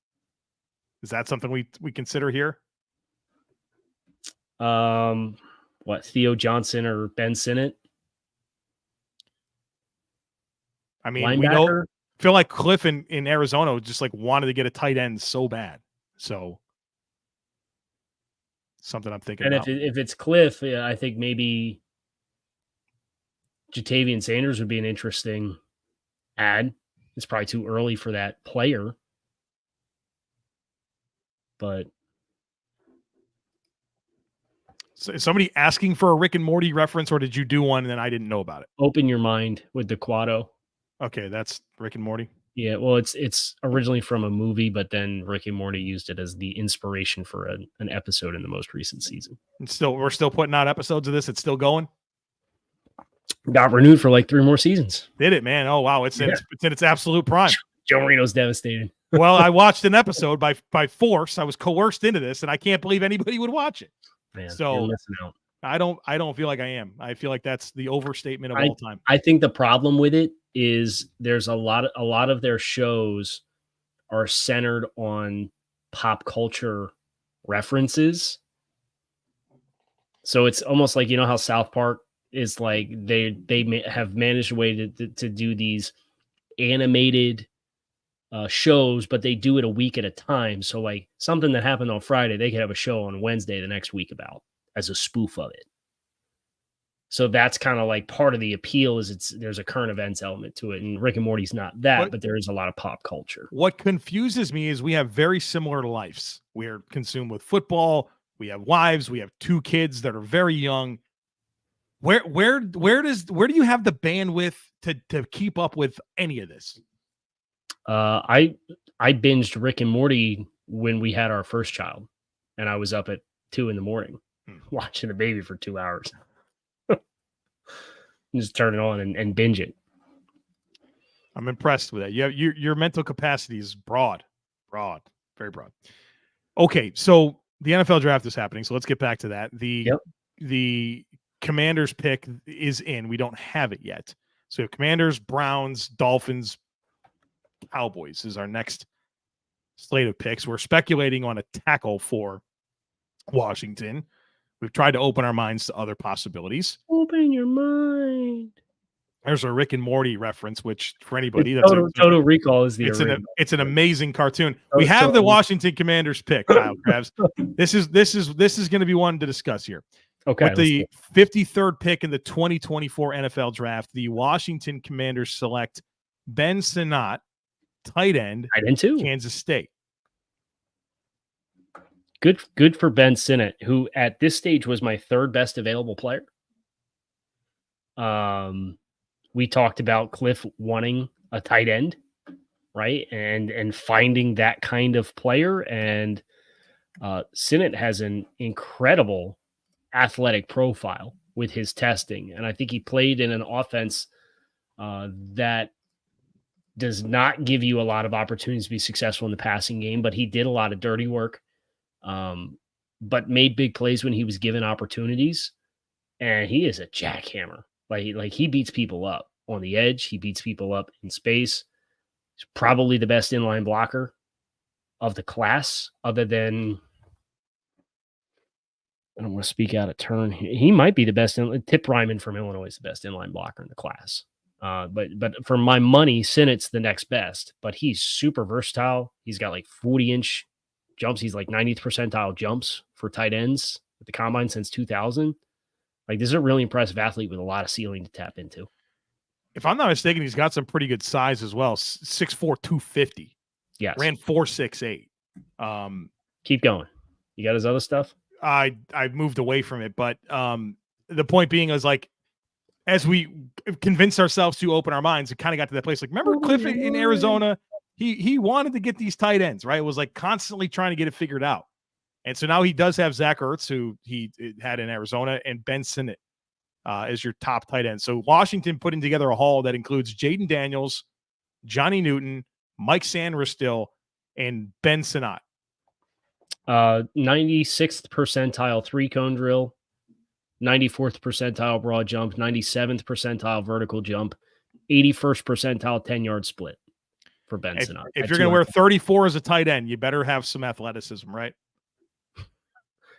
Is that something we consider here? Theo Johnson or Ben Sinnott? I mean, feel like Cliff in Arizona just like wanted to get a tight end so bad. So something I'm thinking about. And if it's Cliff, I think maybe Jatavian Sanders would be an interesting add. It's probably too early for that player. But so is somebody asking for a Rick and Morty reference, or did you do one and then I didn't know about it? Open your mind with the Quado. Okay, that's Rick and Morty. Yeah, well, it's originally from a movie, but then Rick and Morty used it as the inspiration for an episode in the most recent season. And we're still putting out episodes of this. It's still going. Got renewed for like 3 more seasons. Did it, man? Oh wow, it's in its absolute prime. Joe Marino's devastated. Well, I watched an episode by force. I was coerced into this, and I can't believe anybody would watch it. Man, so you're missing out. I don't feel like I am. I feel like that's the overstatement of all time. I think the problem with it is there's a lot of their shows are centered on pop culture references. So it's almost like, you know how South Park is like they have managed a way to do these animated shows, but they do it a week at a time. So like something that happened on Friday, they could have a show on Wednesday the next week about as a spoof of it. So that's kind of like part of the appeal is there's a current events element to it. And Rick and Morty's not that, but there is a lot of pop culture. What confuses me is we have very similar lives. We're consumed with football. We have wives. We have 2 kids that are very young. Where do you have the bandwidth to keep up with any of this? I binged Rick and Morty when we had our first child, and I was up at 2 a.m. watching the baby for 2 hours. Just turn it on and binge it. I'm impressed with that. Your mental capacity is broad, very broad. Okay, so the NFL draft is happening, so let's get back to that. The Commanders pick is in. We don't have it yet. So Commanders, Browns, Dolphins, Cowboys is our next slate of picks. We're speculating on a tackle for Washington. We've tried to open our minds to other possibilities. Open your mind. There's a Rick and Morty reference, which for anybody, Total Recall is the it's an amazing cartoon. We have the Washington Commanders pick, Kyle Krabs. This is going to be one to discuss here. Okay. With the 53rd pick in the 2024 NFL Draft, the Washington Commanders select Ben Sinnot, tight end, Kansas State. Good for Ben Sinnot, who at this stage was my third best available player. We talked about Cliff wanting a tight end, right? And finding that kind of player. And Sinnot has an incredible athletic profile with his testing. And I think he played in an offense that does not give you a lot of opportunities to be successful in the passing game, but he did a lot of dirty work. But made big plays when he was given opportunities, and he is a jackhammer. Like he beats people up on the edge. He beats people up in space. He's probably the best inline blocker of the class, other than, I don't want to speak out of turn. He might be the best. Tip Ryman from Illinois is the best inline blocker in the class. But for my money, Sinnot's the next best. But he's super versatile. He's got like 40-inch jumps. He's like 90th percentile jumps for tight ends at the combine since 2000. Like, this is a really impressive athlete with a lot of ceiling to tap into. If I'm not mistaken, he's got some pretty good size as well. 6'4", 250. Yes. Ran 4.68. Keep going. You got his other stuff? I moved away from it, but the point being is, like, as we convinced ourselves to open our minds, it kind of got to that place. Like, remember Cliff in Arizona? He wanted to get these tight ends, right? It was like constantly trying to get it figured out. And so now he does have Zach Ertz, who he had in Arizona, and Ben Sinnot as your top tight end. So Washington putting together a haul that includes Jaden Daniels, Johnny Newton, Mike Sandristil, and Ben Sinnot. 96th percentile 3-cone drill, 94th percentile broad jump, 97th percentile vertical jump, 81st percentile 10-yard split for Ben Sinnot. If you're going to wear 34 as a tight end, you better have some athleticism, right?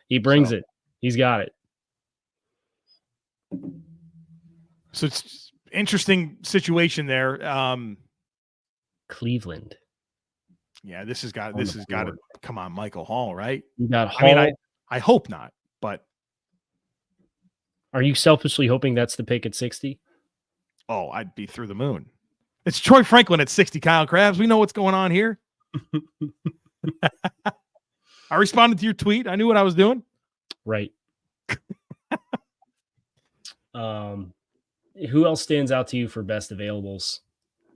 He brings it. He's got it. So it's interesting situation there. Cleveland. Yeah, this has got to come on, Michael Hall, right? You got Hall. I mean, I hope not, but are you selfishly hoping that's the pick at 60? Oh, I'd be through the moon. It's Troy Franklin at 60, Kyle Krabs. We know what's going on here. I responded to your tweet. I knew what I was doing. Right. Who else stands out to you for best availables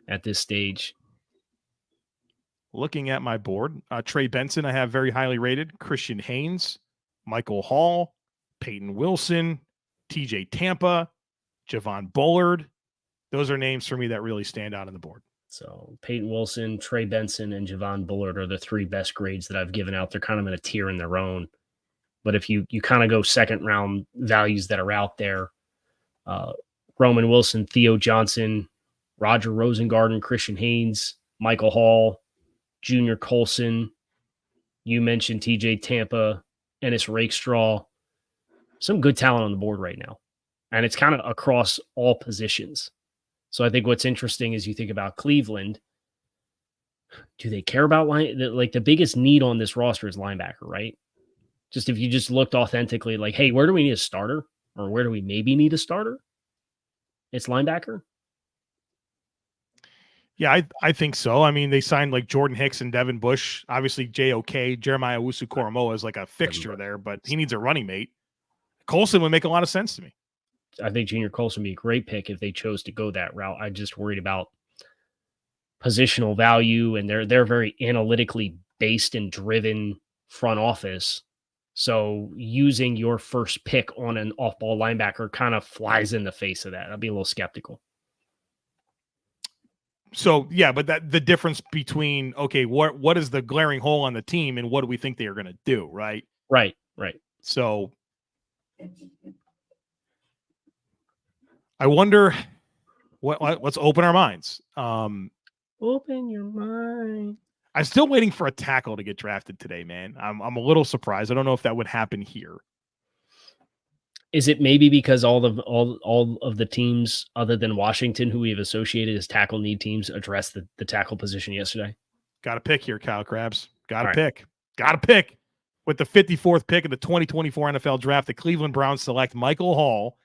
at this stage? Looking at my board, Trey Benson, I have very highly rated. Christian Haynes, Michael Hall, Peyton Wilson, TJ Tampa, Javon Bullard. Those are names for me that really stand out on the board. So Peyton Wilson, Trey Benson, and Javon Bullard are the three best grades that I've given out. They're kind of in a tier in their own. But if you kind of go second round values that are out there, Roman Wilson, Theo Johnson, Roger Rosengarten, Christian Haynes, Michael Hall, Junior Colson, you mentioned TJ Tampa, Ennis Rakestraw, some good talent on the board right now. And it's kind of across all positions. So I think what's interesting is you think about Cleveland. Do they care about like the biggest need on this roster is linebacker, right? Just if you just looked authentically, like, hey, where do we need a starter? Or where do we maybe need a starter? It's linebacker. Yeah, I think so. I mean, they signed like Jordan Hicks and Devin Bush. Obviously, JOK, Jeremiah Owusu-Koramoah is like a fixture there, but he needs a running mate. Colson would make a lot of sense to me. I think Junior Colson would be a great pick if they chose to go that route. I just worried about positional value, and they're very analytically based and driven front office. So using your first pick on an off-ball linebacker kind of flies in the face of that. I'd be a little skeptical. So, yeah, but the difference between, okay, what is the glaring hole on the team and what do we think they are going to do, right? Right. So I wonder let's open our minds. Open your mind. I'm still waiting for a tackle to get drafted today, man. I'm a little surprised. I don't know if that would happen here. Is it maybe because all of the teams other than Washington who we have associated as tackle need teams addressed the tackle position yesterday? Got to pick here, Kyle Krabs. Got to All right. pick. Got to pick. With the 54th pick of the 2024 NFL Draft, the Cleveland Browns select Michael Hall,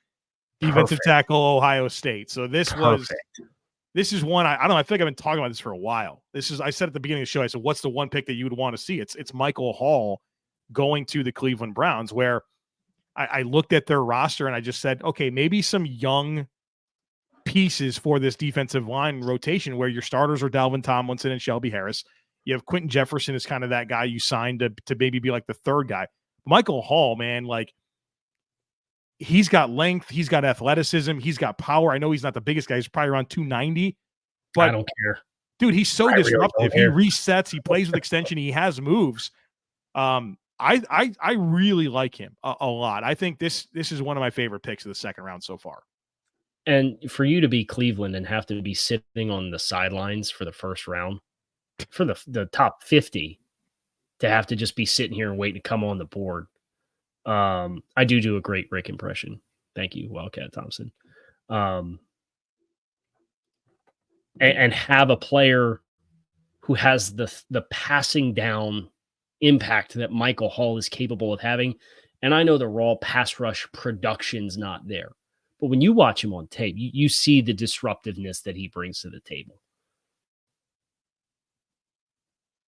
defensive tackle, Ohio State. So this is one I don't know. I feel like I've been talking about this for a while. I said at the beginning of the show, I said, what's the one pick that you would want to see? It's Michael Hall going to the Cleveland Browns, where I looked at their roster and I just said, okay, maybe some young pieces for this defensive line rotation where your starters are Dalvin Tomlinson and Shelby Harris. You have Quentin Jefferson is kind of that guy you signed to maybe be like the third guy. Michael Hall, man, like he's got length, he's got athleticism, he's got power. I know he's not the biggest guy; he's probably around 290. But I don't care, dude. He's so disruptive. Really he resets, he plays with extension, he has moves. I really like him a lot. I think this is one of my favorite picks of the second round so far. And for you to be Cleveland and have to be sitting on the sidelines for the first round, for the top 50, to have to just be sitting here and waiting to come on the board. I do a great Rick impression. Thank you, Wildcat Thompson. And have a player who has the passing down impact that Michael Hall is capable of having. And I know the raw pass rush production's not there, but when you watch him on tape, you see the disruptiveness that he brings to the table.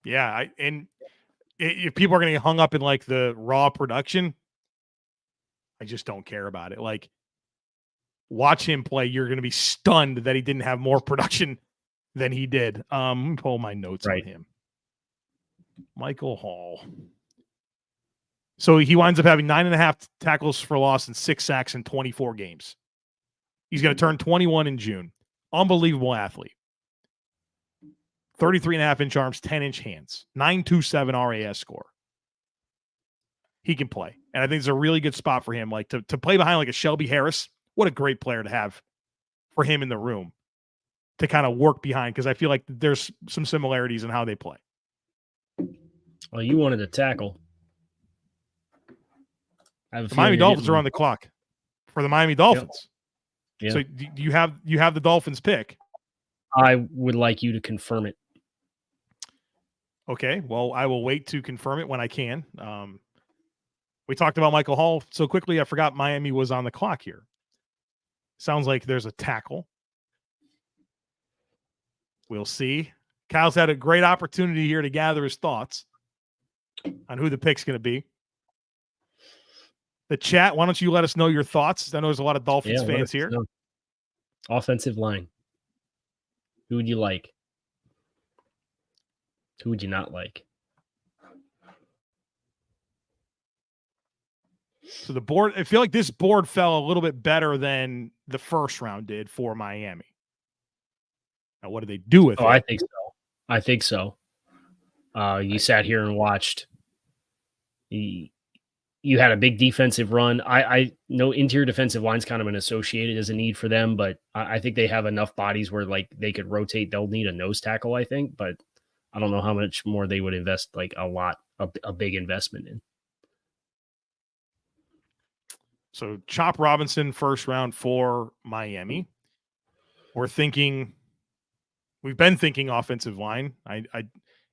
Yeah, and if people are going to get hung up in like the raw production, I just don't care about it. Like, watch him play. You're going to be stunned that he didn't have more production than he did. Let me pull my notes on him. Michael Hall. So he winds up having 9.5 tackles for loss and 6 sacks in 24 games. He's going to turn 21 in June. Unbelievable athlete. 33.5-inch arms, 10-inch hands, 9.27 RAS score. He can play. And I think it's a really good spot for him. Like to play behind like a Shelby Harris, what a great player to have for him in the room to kind of work behind, because I feel like there's some similarities in how they play. Well, you wanted to tackle. The Miami Dolphins are on the clock for the Miami Dolphins. Yep. So you have the Dolphins pick. I would like you to confirm it. Okay, well, I will wait to confirm it when I can. We talked about Michael Hall so quickly, I forgot Miami was on the clock here. Sounds like there's a tackle. We'll see. Kyle's had a great opportunity here to gather his thoughts on who the pick's going to be. The chat, why don't you let us know your thoughts? I know there's a lot of Dolphins fans here. Offensive line. Who would you like? Who would you not like? So the board, I feel like this board fell a little bit better than the first round did for Miami. Now, what do they do with it? I think so. You sat here and watched. You had a big defensive run. I know interior defensive line's kind of an associated as a need for them, but I think they have enough bodies where like they could rotate. They'll need a nose tackle, I think, but I don't know how much more they would invest, like a big investment in. So Chop Robinson, first round for Miami. We've been thinking offensive line.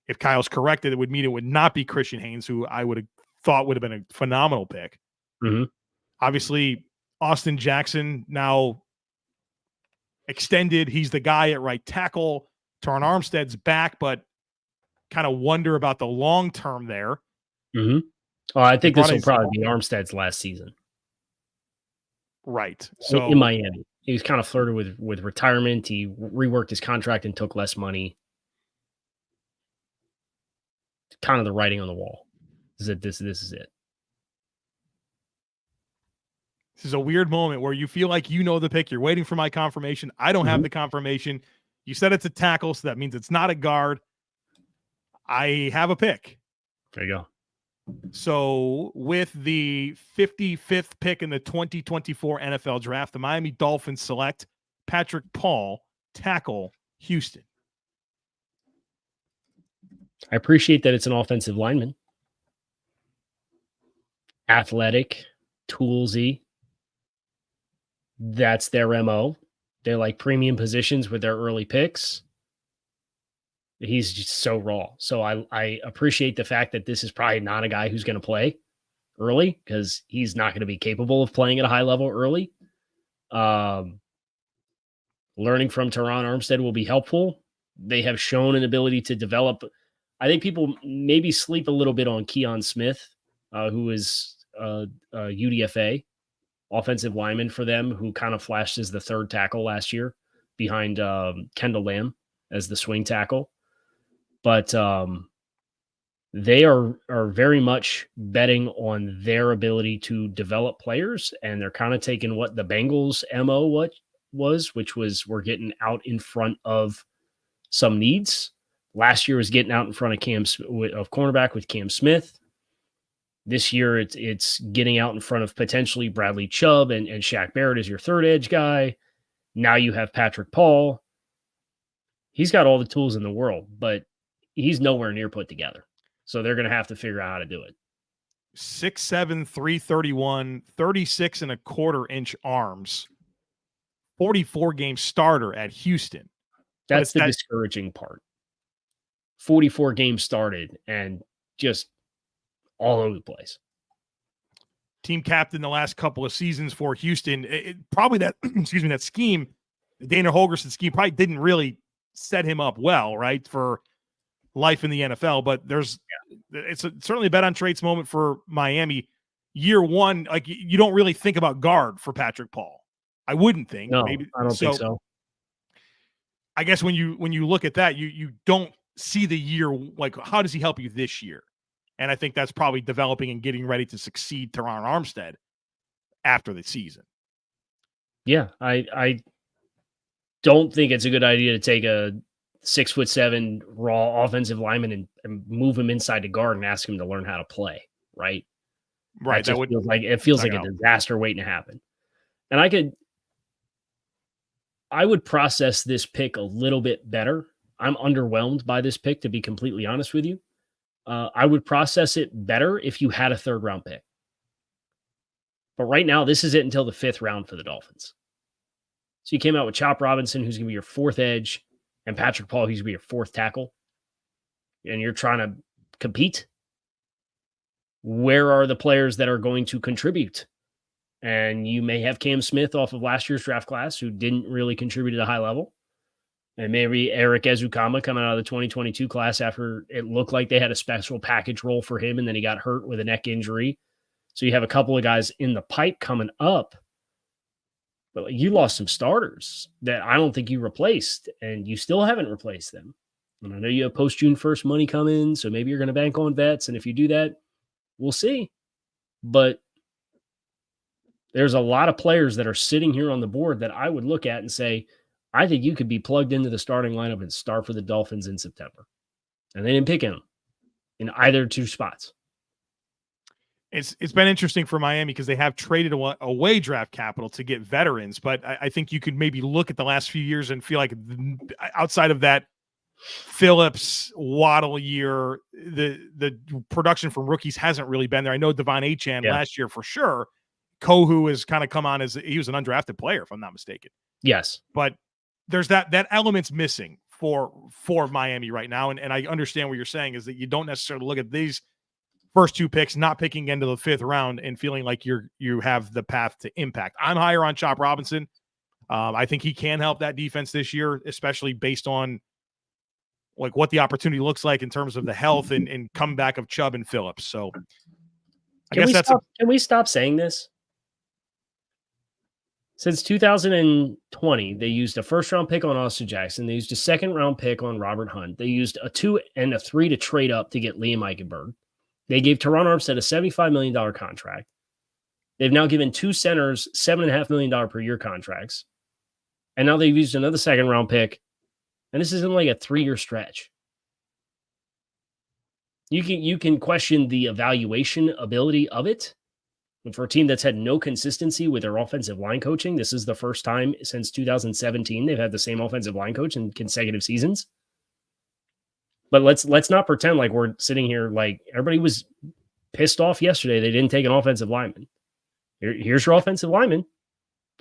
If Kyle's corrected, it would mean it would not be Christian Haynes, who I would have thought would have been a phenomenal pick. Mm-hmm. Obviously, Austin Jackson now extended. He's the guy at right tackle. Terron Armstead's back, but kind of wonder about the long term there. Mm-hmm. Oh, I think this will probably be Armstead's last season. Right. So in Miami, he was kind of flirted with retirement. He reworked his contract and took less money. Kind of the writing on the wall. This is it. This is a weird moment where you feel like you know the pick. You're waiting for my confirmation. I don't have the confirmation. You said it's a tackle, so that means it's not a guard. I have a pick. There you go. So with the 55th pick in the 2024 NFL draft, the Miami Dolphins select Patrick Paul, tackle, Houston. I appreciate that it's an offensive lineman. Athletic, toolsy. That's their MO. They like premium positions with their early picks. He's just so raw. So I appreciate the fact that this is probably not a guy who's going to play early because he's not going to be capable of playing at a high level early. Learning from Teron Armstead will be helpful. They have shown an ability to develop. I think people maybe sleep a little bit on Keon Smith, who is a UDFA offensive lineman for them, who kind of flashed as the third tackle last year behind Kendall Lamb as the swing tackle. But they are very much betting on their ability to develop players, and they're kind of taking what the Bengals' MO which was we're getting out in front of some needs. Last year was getting out in front of cornerback with Cam Smith. This year it's getting out in front of potentially Bradley Chubb and Shaq Barrett as your third edge guy. Now you have Patrick Paul. He's got all the tools in the world, but he's nowhere near put together. So they're going to have to figure out how to do it. 6'7", 331, 36 and a quarter inch arms, 44 game starter at Houston. That's the discouraging part. 44 games started and just all over the place. Team captain the last couple of seasons for Houston. Probably that, that scheme, Dana Holgorsen scheme probably didn't really set him up well, right, for life in the NFL. But it's certainly a bet on traits moment for Miami. Year one, like you don't really think about guard for Patrick Paul. I wouldn't think. No, maybe I don't think so. I guess when you look at that, you don't see the year, like how does he help you this year? And I think that's probably developing and getting ready to succeed Teron Armstead after the season. Yeah, I don't think it's a good idea to take a 6'7" raw offensive lineman and move him inside to guard and ask him to learn how to play. Right. Right. That feels like a disaster waiting to happen. And I would process this pick a little bit better. I'm underwhelmed by this pick, to be completely honest with you. I would process it better if you had a third round pick. But right now, this is it until the 5th round for the Dolphins. So you came out with Chop Robinson, who's going to be your 4th edge, and Patrick Paul, who's going to be your 4th tackle. And you're trying to compete. Where are the players that are going to contribute? And you may have Cam Smith off of last year's draft class, who didn't really contribute at a high level. And maybe Eric Ezukama coming out of the 2022 class after it looked like they had a special package role for him, and then he got hurt with a neck injury. So you have a couple of guys in the pipe coming up. But you lost some starters that I don't think you replaced, and you still haven't replaced them. And I know you have post-June 1st money coming, so maybe you're going to bank on vets. And if you do that, we'll see. But there's a lot of players that are sitting here on the board that I would look at and say, I think you could be plugged into the starting lineup and start for the Dolphins in September. And they didn't pick him in either two spots. It's been interesting for Miami because they have traded away draft capital to get veterans, but I think you could maybe look at the last few years and feel like outside of that Phillips, Waddle year, the production from rookies hasn't really been there. I know Devon Achane last year for sure. Kohu has kind of come on as he was an undrafted player, if I'm not mistaken. Yes. But there's that element's missing for Miami right now. And I understand what you're saying is that you don't necessarily look at these first two picks, not picking into the 5th round and feeling like you have the path to impact. I'm higher on Chop Robinson. I think he can help that defense this year, especially based on like what the opportunity looks like in terms of the health and comeback of Chubb and Phillips. So can we stop saying this? Since 2020, they used a 1st-round pick on Austin Jackson. They used a 2nd-round pick on Robert Hunt. They used a 2 and a 3 to trade up to get Liam Eichenberg. They gave Teron Armstead a $75 million contract. They've now given 2 centers $7.5 million per year contracts. And now they've used another 2nd-round pick. And this is in like a 3-year stretch. You can question the evaluation ability of it. And for a team that's had no consistency with their offensive line coaching, this is the first time since 2017 they've had the same offensive line coach in consecutive seasons. But let's not pretend like we're sitting here like everybody was pissed off yesterday they didn't take an offensive lineman. Here's your offensive lineman.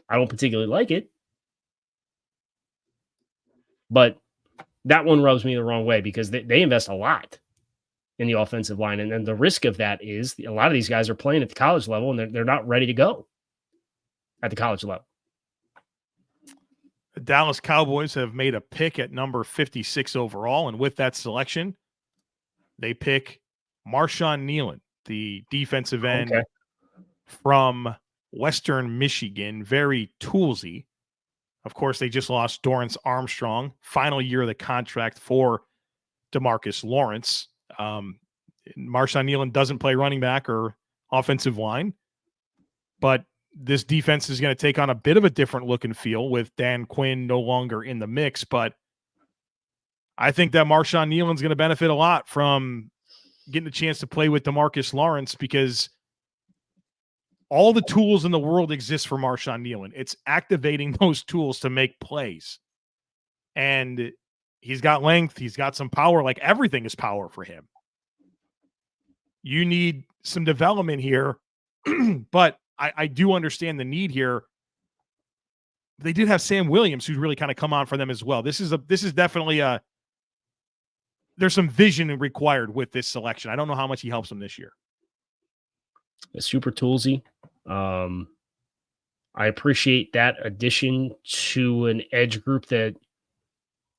I don't particularly like it, but that one rubs me the wrong way because they invest a lot in the offensive line. And then the risk of that is a lot of these guys are playing at the college level and they're not ready to go at the college level. The Dallas Cowboys have made a pick at number 56 overall. And with that selection, they pick Marshawn Nealon, the defensive end from Western Michigan, very toolsy. Of course, they just lost Dorrance Armstrong, final year of the contract for DeMarcus Lawrence. Marshawn Nealon doesn't play running back or offensive line, but this defense is going to take on a bit of a different look and feel with Dan Quinn no longer in the mix. But I think that Marshawn Nealon's going to benefit a lot from getting a chance to play with DeMarcus Lawrence because all the tools in the world exist for Marshawn Nealon. It's activating those tools to make plays. And he's got length. He's got some power. Like everything is power for him. You need some development here, but I do understand the need here. They did have Sam Williams, who's really kind of come on for them as well. This is definitely there's some vision required with this selection. I don't know how much he helps them this year. It's super toolsy. I appreciate that addition to an edge group that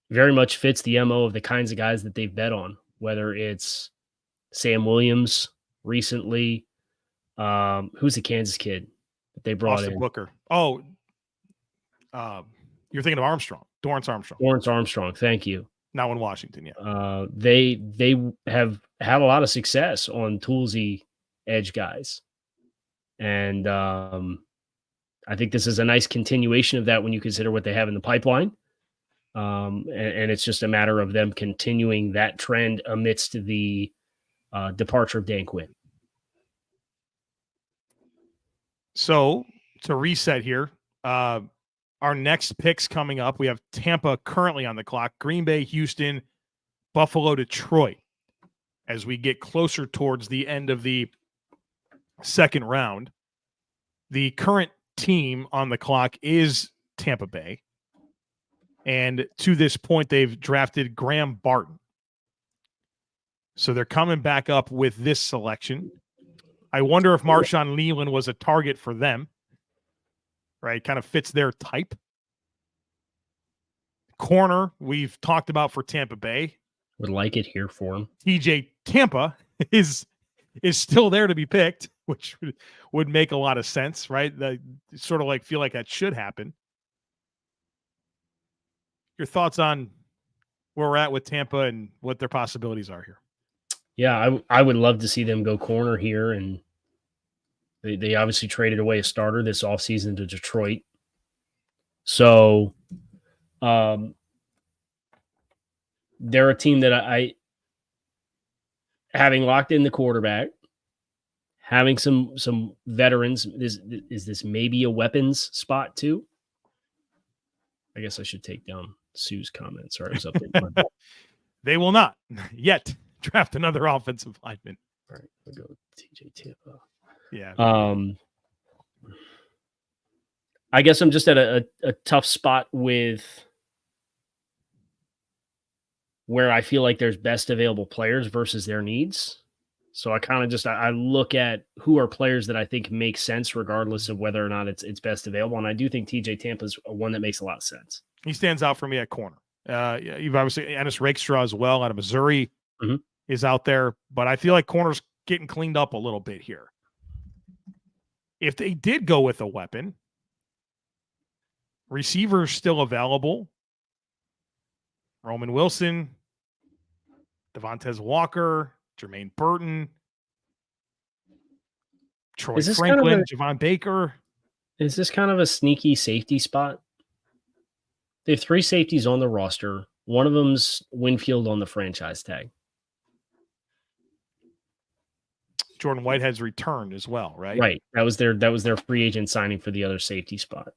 very much fits the MO of the kinds of guys that they've bet on, whether it's Sam Williams recently. Who's the Kansas kid that they brought Austin in? Booker. Oh, you're thinking of Armstrong, Dorrance Armstrong. Dorrance Armstrong. Thank you. Now in Washington, yeah. They have had a lot of success on toolsy edge guys. And I think this is a nice continuation of that when you consider what they have in the pipeline. And it's just a matter of them continuing that trend amidst the departure of Dan Quinn. So to reset here, our next picks coming up, we have Tampa currently on the clock, Green Bay, Houston, Buffalo, Detroit. As we get closer towards the end of the second round, the current team on the clock is Tampa Bay. And to this point, they've drafted Graham Barton. So they're coming back up with this selection. I wonder if Marshawn Nealon was a target for them, right? Kind of fits their type. Corner, we've talked about for Tampa Bay. Would like it here for him. TJ Tampa is still there to be picked, which would make a lot of sense, right? Sort of like feel like that should happen. Your thoughts on where we're at with Tampa and what their possibilities are here? Yeah, I would love to see them go corner here. And they obviously traded away a starter this offseason to Detroit. So they're a team that I having locked in the quarterback, having some veterans, is this maybe a weapons spot too? I guess I should take down Sue's comment. Sorry, I was up there. They will not yet draft another offensive lineman. All right, we'll go with TJ Tampa. Yeah. I guess I'm just at a tough spot with where I feel like there's best available players versus their needs. So I kind of just I look at who are players that I think make sense regardless of whether or not it's best available. And I do think TJ Tampa is one that makes a lot of sense. He stands out for me at corner. You've obviously Ennis Rakestraw as well out of Missouri is out there, but I feel like corner's getting cleaned up a little bit here. If they did go with a weapon, receivers still available. Roman Wilson, Devontae Walker, Jermaine Burton, Troy Franklin, Javon Baker. Is this kind of a sneaky safety spot? They have 3 safeties on the roster. One of them's Winfield on the franchise tag. Jordan Whitehead's returned as well, right? Right. That was their free agent signing for the other safety spot.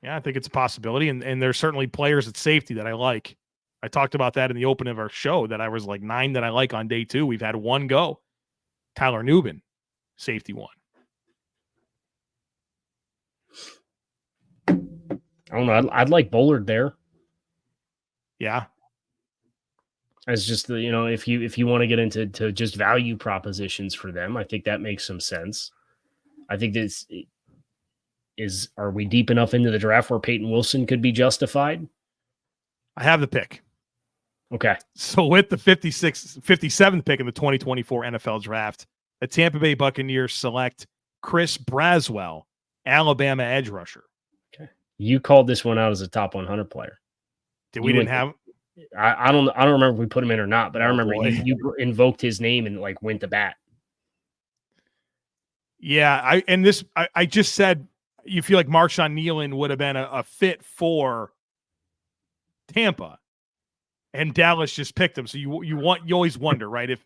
Yeah, I think it's a possibility. And there's certainly players at safety that I like. I talked about that in the opening of our show that I was like 9 that I like on day 2. We've had one go. Tyler Nubin, safety 1. I don't know. I'd like Bullard there. Yeah. As just the, if you want to get into just value propositions for them, I think that makes some sense. I think this are we deep enough into the draft where Peyton Wilson could be justified? I have the pick. Okay. So with the 57th pick in the 2024 NFL draft, the Tampa Bay Buccaneers select Chris Braswell, Alabama edge rusher. Okay. You called this one out as a top 100 player. We didn't have. I don't remember if we put him in or not, but I remember you invoked his name and like went to bat. Yeah, I just said you feel like Marshawn Nealon would have been a fit for Tampa, and Dallas just picked him. So you always wonder, right? If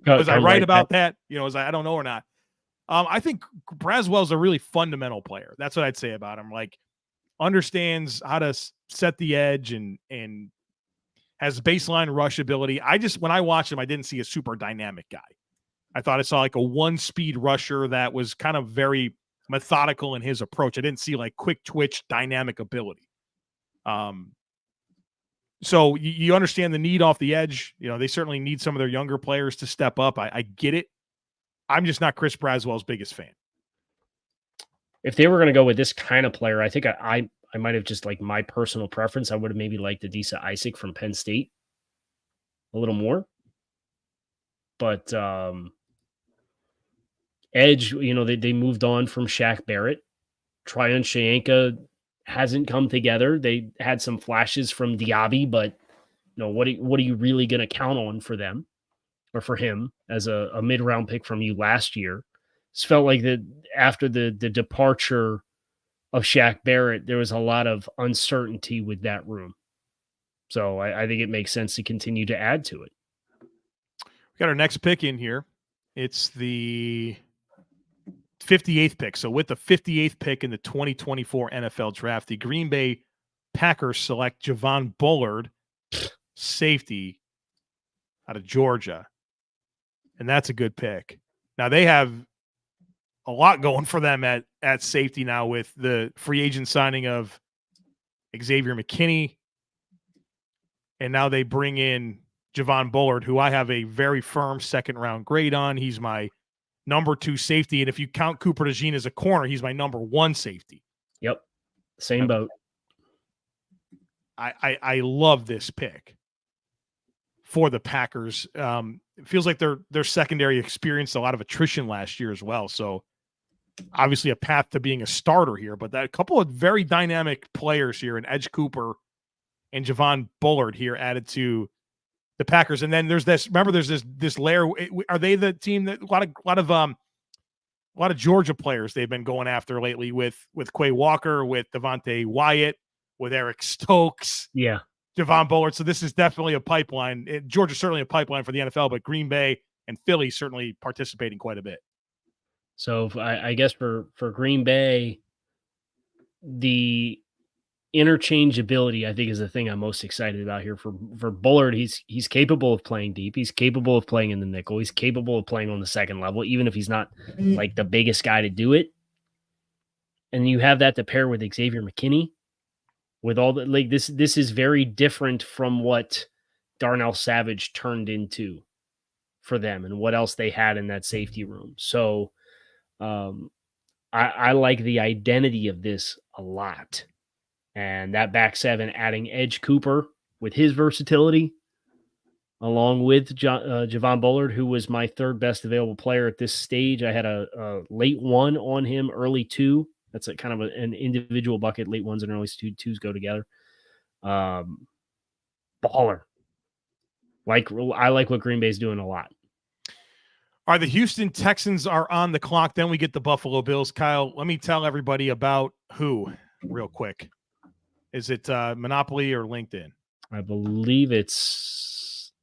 was I right about that? I don't know or not. I think Braswell's a really fundamental player. That's what I'd say about him. Like, understands how to set the edge and has baseline rush ability. When I watched him, I didn't see a super dynamic guy. I thought I saw like a 1-speed rusher that was kind of very methodical in his approach. I didn't see like quick twitch dynamic ability. So you understand the need off the edge. They certainly need some of their younger players to step up. I get it. I'm just not Chris Braswell's biggest fan. If they were going to go with this kind of player, I think I might have just like my personal preference. I would have maybe liked Adisa Isaac from Penn State a little more. But edge, they moved on from Shaq Barrett. Tryon Shoyinka hasn't come together. They had some flashes from Diaby, but what are you really going to count on for them or for him as a mid-round pick from you last year? It's felt like that after the departure of Shaq Barrett, there was a lot of uncertainty with that room. So I think it makes sense to continue to add to it. We got our next pick in here. It's the 58th pick. So with the 58th pick in the 2024 NFL draft, the Green Bay Packers select Javon Bullard, safety out of Georgia. And that's a good pick. Now they have a lot going for them at safety now with the free agent signing of Xavier McKinney. And now they bring in Javon Bullard, who I have a very firm second-round grade on. He's my number 2 safety. And if you count Cooper DeJean as a corner, he's my number 1 safety. Yep. Same boat. I love this pick for the Packers. It feels like their secondary experienced a lot of attrition last year as well. So obviously a path to being a starter here, but that a couple of very dynamic players here in Edge Cooper and Javon Bullard here added to the Packers. And then there's this layer. Are they the team that a lot of Georgia players they've been going after lately with Quay Walker, with Devontae Wyatt, with Eric Stokes, Javon Bullard. So this is definitely a pipeline. Georgia's certainly a pipeline for the NFL, but Green Bay and Philly certainly participating quite a bit. So I guess for Green Bay, the interchangeability, I think, is the thing I'm most excited about here. For Bullard, he's capable of playing deep. He's capable of playing in the nickel. He's capable of playing on the second level, even if he's not like the biggest guy to do it. And you have that to pair with Xavier McKinney. With all the this is very different from what Darnell Savage turned into for them and what else they had in that safety room. So I like the identity of this a lot. And that back seven, adding Edge Cooper with his versatility, along with Javon Bullard, who was my third best available player at this stage. I had a late 1 on him, early 2. That's a kind of an individual bucket. Late 1s and early 2s go together. Baller. I like what Green Bay's doing a lot. All right, the Houston Texans are on the clock. Then we get the Buffalo Bills. Kyle, let me tell everybody about who real quick. Is it Monopoly or LinkedIn? I believe it's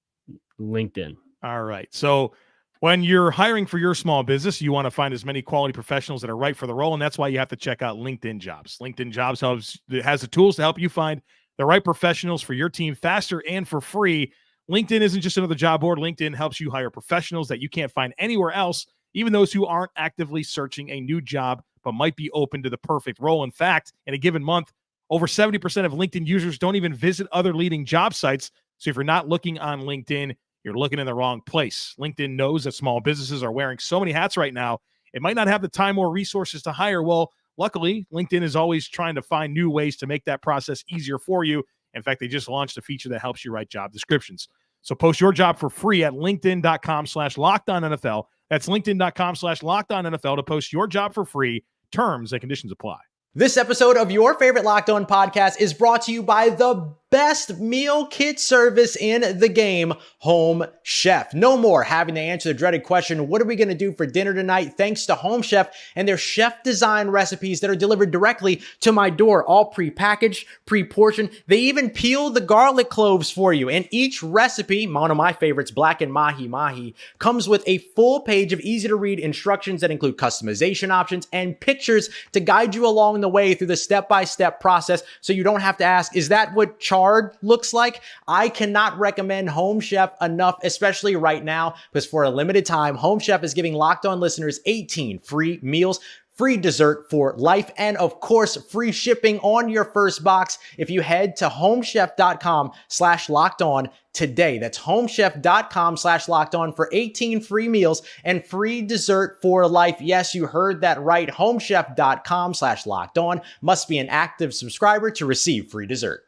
LinkedIn. All right. So When you're hiring for your small business, you want to find as many quality professionals that are right for the role, and that's why you have to check out LinkedIn Jobs. LinkedIn Jobs has the tools to help you find the right professionals for your team faster and for free. LinkedIn isn't just another job board. LinkedIn helps you hire professionals that you can't find anywhere else, even those who aren't actively searching a new job but might be open to the perfect role. In fact, in a given month, over 70% of LinkedIn users don't even visit other leading job sites. So if you're not looking on LinkedIn, you're looking in the wrong place. LinkedIn knows that small businesses are wearing so many hats right now, it might not have the time or resources to hire. Well, luckily, LinkedIn is always trying to find new ways to make that process easier for you. In fact, they just launched a feature that helps you write job descriptions. So post your job for free at linkedin.com/LockedOnNFL. That's linkedin.com/LockedOnNFL to post your job for free. Terms and conditions apply. This episode of your favorite Locked On podcast is brought to you by the best meal kit service in the game, Home Chef. No more having to answer the dreaded question, what are we going to do for dinner tonight? Thanks to Home Chef and their chef design recipes that are delivered directly to my door, all pre-packaged, pre-portioned. They even peel the garlic cloves for you. And each recipe, one of my favorites, blackened mahi, comes with a full page of easy to read instructions that include customization options and pictures to guide you along the way through the step-by-step process, so you don't have to ask, is that what chard looks like? I cannot recommend Home Chef enough, especially right now, because for a limited time, Home Chef is giving Locked On listeners 18 free meals, free dessert for life, and of course, free shipping on your first box if you head to homechef.com/lockedon today. That's homechef.com/lockedon for 18 free meals and free dessert for life. Yes, you heard that right. Homechef.com/lockedon. Must be an active subscriber to receive free dessert.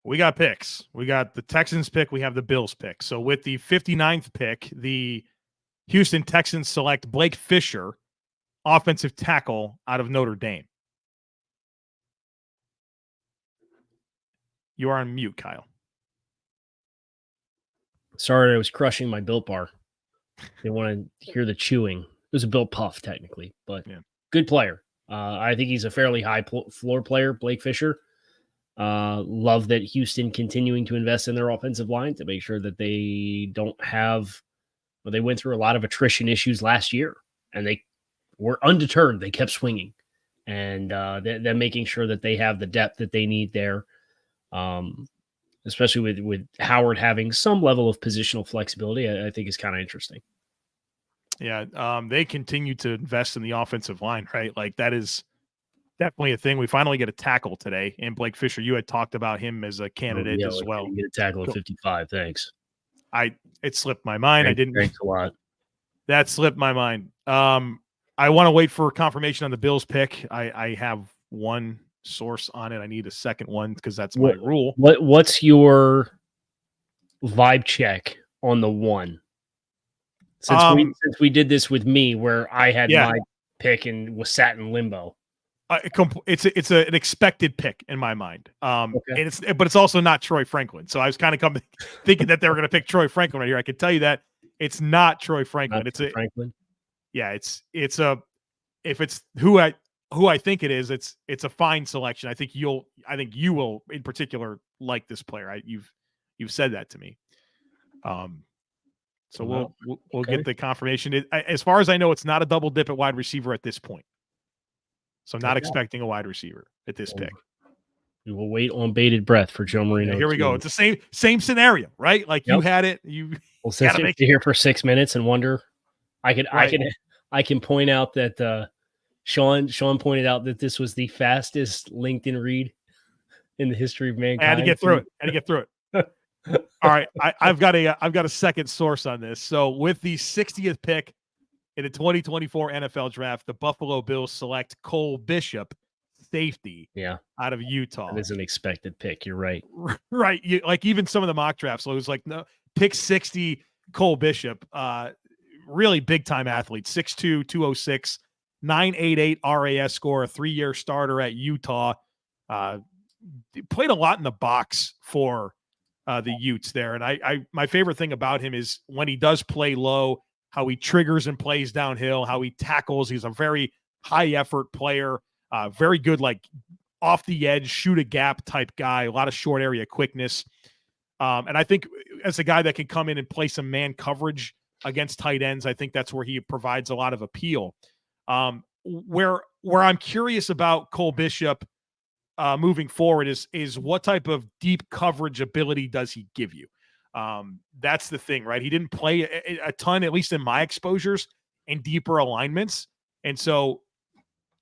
We got picks. We got the Texans pick. We have the Bills pick. So with the 59th pick, the Houston Texans select Blake Fisher, offensive tackle out of Notre Dame. You are on mute, Kyle. Sorry, I was crushing my Built Bar. They want to hear the chewing. It was a Built Puff, technically, but yeah. Good player. I think he's a fairly high floor player, Blake Fisher. Love that Houston continuing to invest in their offensive line to make sure that they don't have. Well, they went through a lot of attrition issues last year, and they were undeterred. They kept swinging, and they're making sure that they have the depth that they need there, especially with Howard having some level of positional flexibility. I think is kind of interesting. Yeah, they continue to invest in the offensive line, right? Like that is definitely a thing. We finally get a tackle today, and Blake Fisher, you had talked about him as a candidate as well. Get a tackle at 55. Thanks. It slipped my mind. Thanks a lot. That slipped my mind. I want to wait for confirmation on the Bills pick. I have one source on it. I need a second one because that's my rule. What's your vibe check on the one? Since we did this with me, where I had my pick and was sat in limbo. It's an expected pick in my mind. And it's also not Troy Franklin. So I was kind of thinking that they were going to pick Troy Franklin right here. I can tell you that it's not Troy Franklin. Franklin. Yeah, if it's who I think it is, it's a fine selection. I think you will in particular like this player. You've said that to me. So we'll get the confirmation. As far as I know, it's not a double dip at wide receiver at this point. So I'm not expecting a wide receiver at this pick. We will wait on bated breath for Joe Marino. Yeah, here we go. It's the same scenario, right? Like you had it. We'll sit here for 6 minutes and wonder. I can point out that Sean pointed out that this was the fastest LinkedIn read in the history of mankind. I had to get through it. All right, I've got a second source on this. So with the 60th pick in the 2024 NFL Draft, the Buffalo Bills select Cole Bishop, safety, out of Utah. That is an expected pick. You're right. Right. Like even some of the mock drafts, so it was like no pick 60, Cole Bishop, really big time athlete, 6'2", 206, 988 RAS score, a 3-year starter at Utah. Played a lot in the box for the Utes there, and my favorite thing about him is when he does play low, how he triggers and plays downhill, how he tackles. He's a very high effort player, very good, like off the edge, shoot a gap type guy, a lot of short area quickness. And I think as a guy that can come in and play some man coverage against tight ends, I think that's where he provides a lot of appeal. Where I'm curious about Cole Bishop moving forward is what type of deep coverage ability does he give you? That's the thing, right? He didn't play a ton, at least in my exposures, in deeper alignments. And so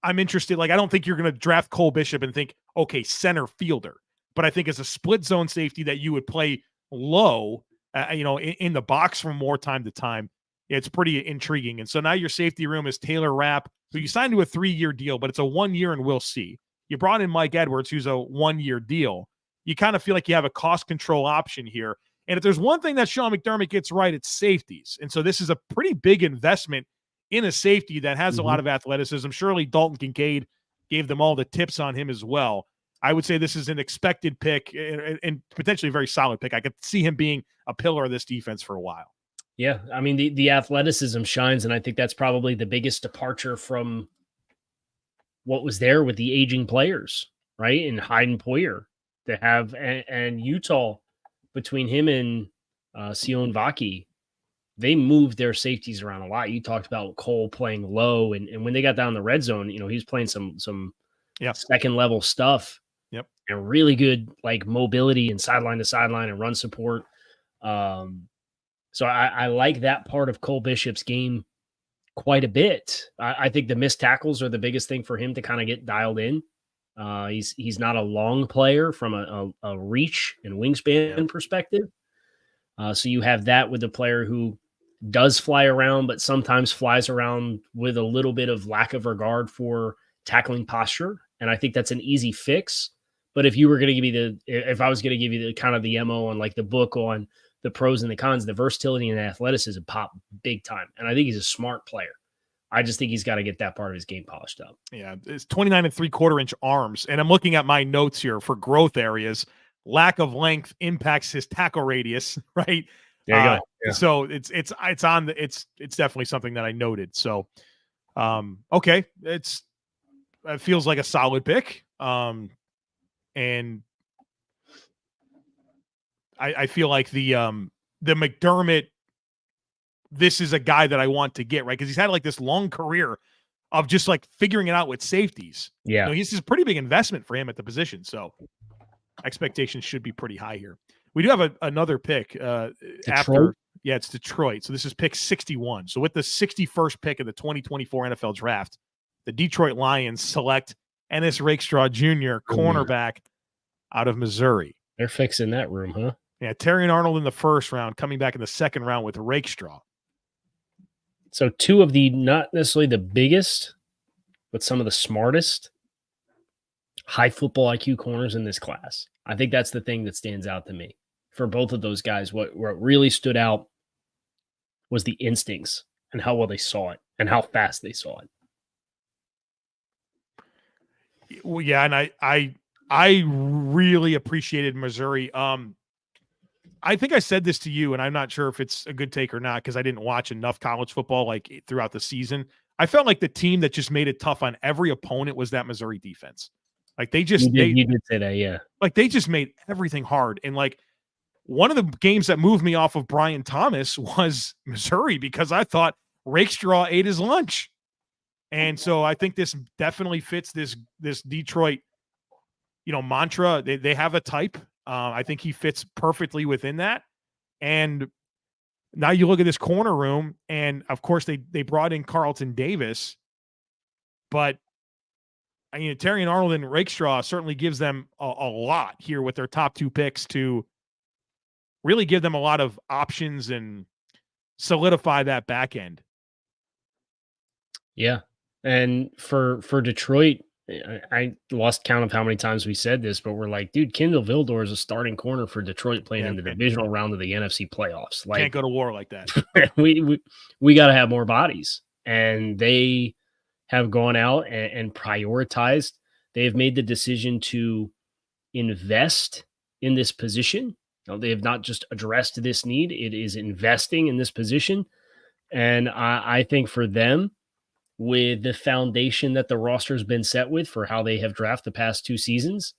I'm interested. Like, I don't think you're going to draft Cole Bishop and think, okay, center fielder. But I think as a split zone safety that you would play low, in the box from more time to time, it's pretty intriguing. And so now your safety room is Taylor Rapp, who you signed to a 3-year deal, but it's a 1 year and we'll see. You brought in Mike Edwards, who's a 1-year deal. You kind of feel like you have a cost control option here. And if there's one thing that Sean McDermott gets right, it's safeties. And so this is a pretty big investment in a safety that has a lot of athleticism. Surely Dalton Kincaid gave them all the tips on him as well. I would say this is an expected pick and potentially a very solid pick. I could see him being a pillar of this defense for a while. Yeah, I mean, the athleticism shines, and I think that's probably the biggest departure from what was there with the aging players, right? And Hayden Poyer to have, and Utah, between him and Sion Vaki, they moved their safeties around a lot. You talked about Cole playing low, and when they got down the red zone, he was playing some second level stuff. Yep. And really good like mobility and sideline to sideline and run support. So I like that part of Cole Bishop's game quite a bit. I think the missed tackles are the biggest thing for him to kind of get dialed in. He's not a long player from a reach and wingspan perspective. So you have that with a player who does fly around, but sometimes flies around with a little bit of lack of regard for tackling posture. And I think that's an easy fix. But if you were going to give me if I was going to give you the kind of the MO on like the book on the pros and the cons, the versatility and athleticism pop big time. And I think he's a smart player. I just think he's got to get that part of his game polished up. Yeah. It's 29 3/4 inch arms. And I'm looking at my notes here for growth areas. Lack of length impacts his tackle radius, right? There you go. Yeah. So it's definitely something that I noted. So, okay. It feels like a solid pick. And I feel like the McDermott, this is a guy that I want to get, right? Because he's had like this long career of just like figuring it out with safeties. Yeah. This is a pretty big investment for him at the position. So expectations should be pretty high here. We do have another pick after. Yeah, it's Detroit. So this is pick 61. So with the 61st pick of the 2024 NFL draft, the Detroit Lions select Ennis Rakestraw Jr., cornerback out of Missouri. They're fixing that room, huh? Yeah, Terrion Arnold in the first round, coming back in the second round with Rakestraw. So two of the not necessarily the biggest, but some of the smartest high football IQ corners in this class. I think that's the thing that stands out to me for both of those guys. What really stood out was the instincts and how well they saw it and how fast they saw it. Well, yeah, and I really appreciated Missouri. I think I said this to you, and I'm not sure if it's a good take or not because I didn't watch enough college football like throughout the season. I felt like the team that just made it tough on every opponent was that Missouri defense. Like they just you did say that, yeah. Like they just made everything hard. And like one of the games that moved me off of Brian Thomas was Missouri because I thought Rakestraw ate his lunch. And so I think this definitely fits this Detroit, mantra. They have a type. I think he fits perfectly within that. And now you look at this corner room, and of course they brought in Carlton Davis, but Terrion Arnold and Rakestraw certainly gives them a lot here with their top two picks to really give them a lot of options and solidify that back end. Yeah. And for Detroit, I lost count of how many times we said this, but we're like, dude, Kendall Vildor is a starting corner for Detroit playing in the divisional round of the NFC playoffs. Like, can't go to war like that. we got to have more bodies. And they have gone out and prioritized. They have made the decision to invest in this position. They have not just addressed this need. It is investing in this position. And I think for them, with the foundation that the roster has been set with for how they have drafted the past two seasons,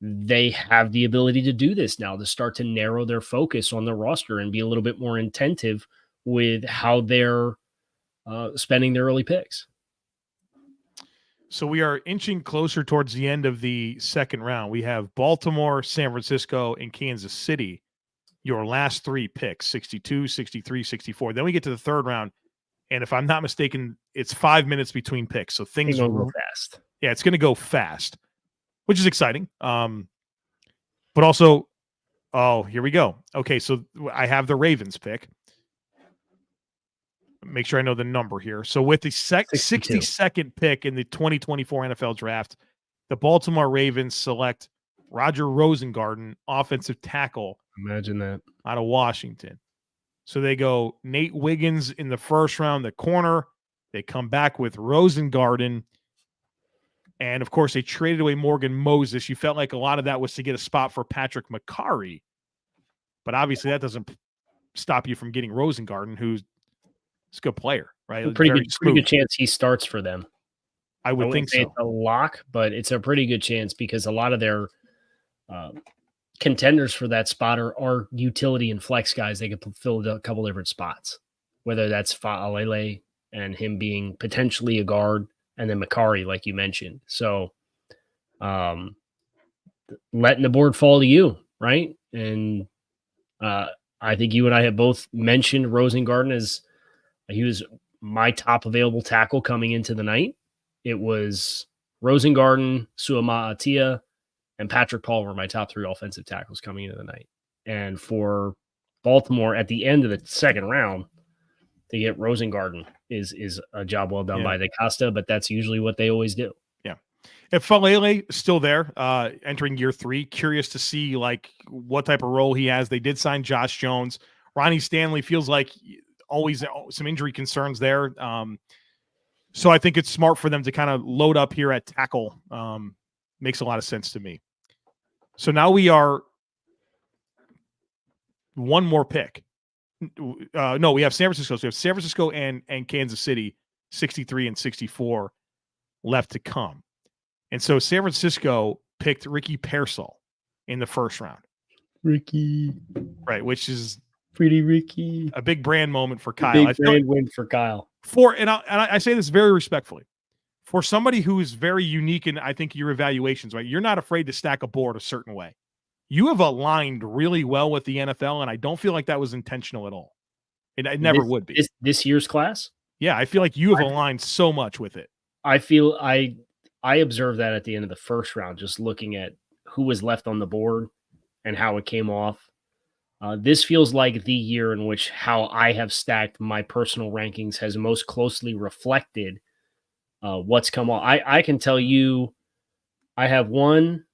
they have the ability to do this now, to start to narrow their focus on their roster and be a little bit more attentive with how they're spending their early picks. So we are inching closer towards the end of the second round. We have Baltimore, San Francisco, and Kansas City. Your last three picks, 62, 63, 64. Then we get to the third round. And if I'm not mistaken, it's 5 minutes between picks. So things will go fast. Yeah, it's going to go fast, which is exciting. But also, here we go. Okay, so I have the Ravens pick. Make sure I know the number here. So with the 62nd pick in the 2024 NFL Draft, the Baltimore Ravens select Roger Rosengarten, offensive tackle. Imagine that. Out of Washington. So they go Nate Wiggins in the first round, the corner. They come back with Rosengarten. And, of course, they traded away Morgan Moses. You felt like a lot of that was to get a spot for Patrick McCaffrey. But obviously that doesn't stop you from getting Rosengarten, who's a good player, right? Pretty good chance he starts for them. I would think so. It's a lock, but it's a pretty good chance because a lot of their contenders for that spot are utility and flex guys. They could fill a couple different spots, whether that's Fa'alele and him being potentially a guard, and then McCaffrey, like you mentioned. So letting the board fall to you, right? And I think you and I have both mentioned Rosengarten as he was my top available tackle coming into the night. It was Rosengarten, Suamataia, and Patrick Paul were my top three offensive tackles coming into the night. And for Baltimore at the end of the second round, to get Rosengarten is a job well done by the Costa, but that's usually what they always do. Yeah. If Falele is still there, entering year 3, curious to see like what type of role he has. They did sign Josh Jones. Ronnie Stanley feels like always some injury concerns there. So I think it's smart for them to kind of load up here at tackle. Makes a lot of sense to me. So now we are one more pick. No, we have San Francisco. So we have San Francisco and Kansas City, 63 and 64 left to come. And so San Francisco picked Ricky Pearsall in the first round. Ricky. Right, which is pretty Ricky. A big brand moment for Kyle. Big brand win for Kyle. And I say this very respectfully. For somebody who is very unique in, I think, your evaluations, right? You're not afraid to stack a board a certain way. You have aligned really well with the NFL, and I don't feel like that was intentional at all. It never would be. This year's class? Yeah, I feel like you have aligned so much with it. I feel I observed that at the end of the first round, just looking at who was left on the board and how it came off. This feels like the year in which how I have stacked my personal rankings has most closely reflected what's come off. I can tell you I have 1,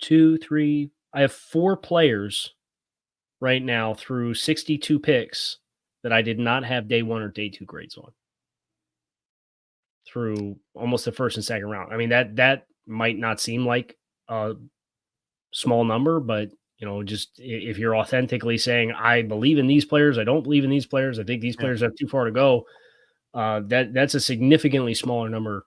2, 3. I have 4 players right now through 62 picks that I did not have day 1 or day 2 grades on through almost the first and second round. I mean, that might not seem like a small number, but just if you're authentically saying, I believe in these players, I don't believe in these players, I think these players have too far to go, that's a significantly smaller number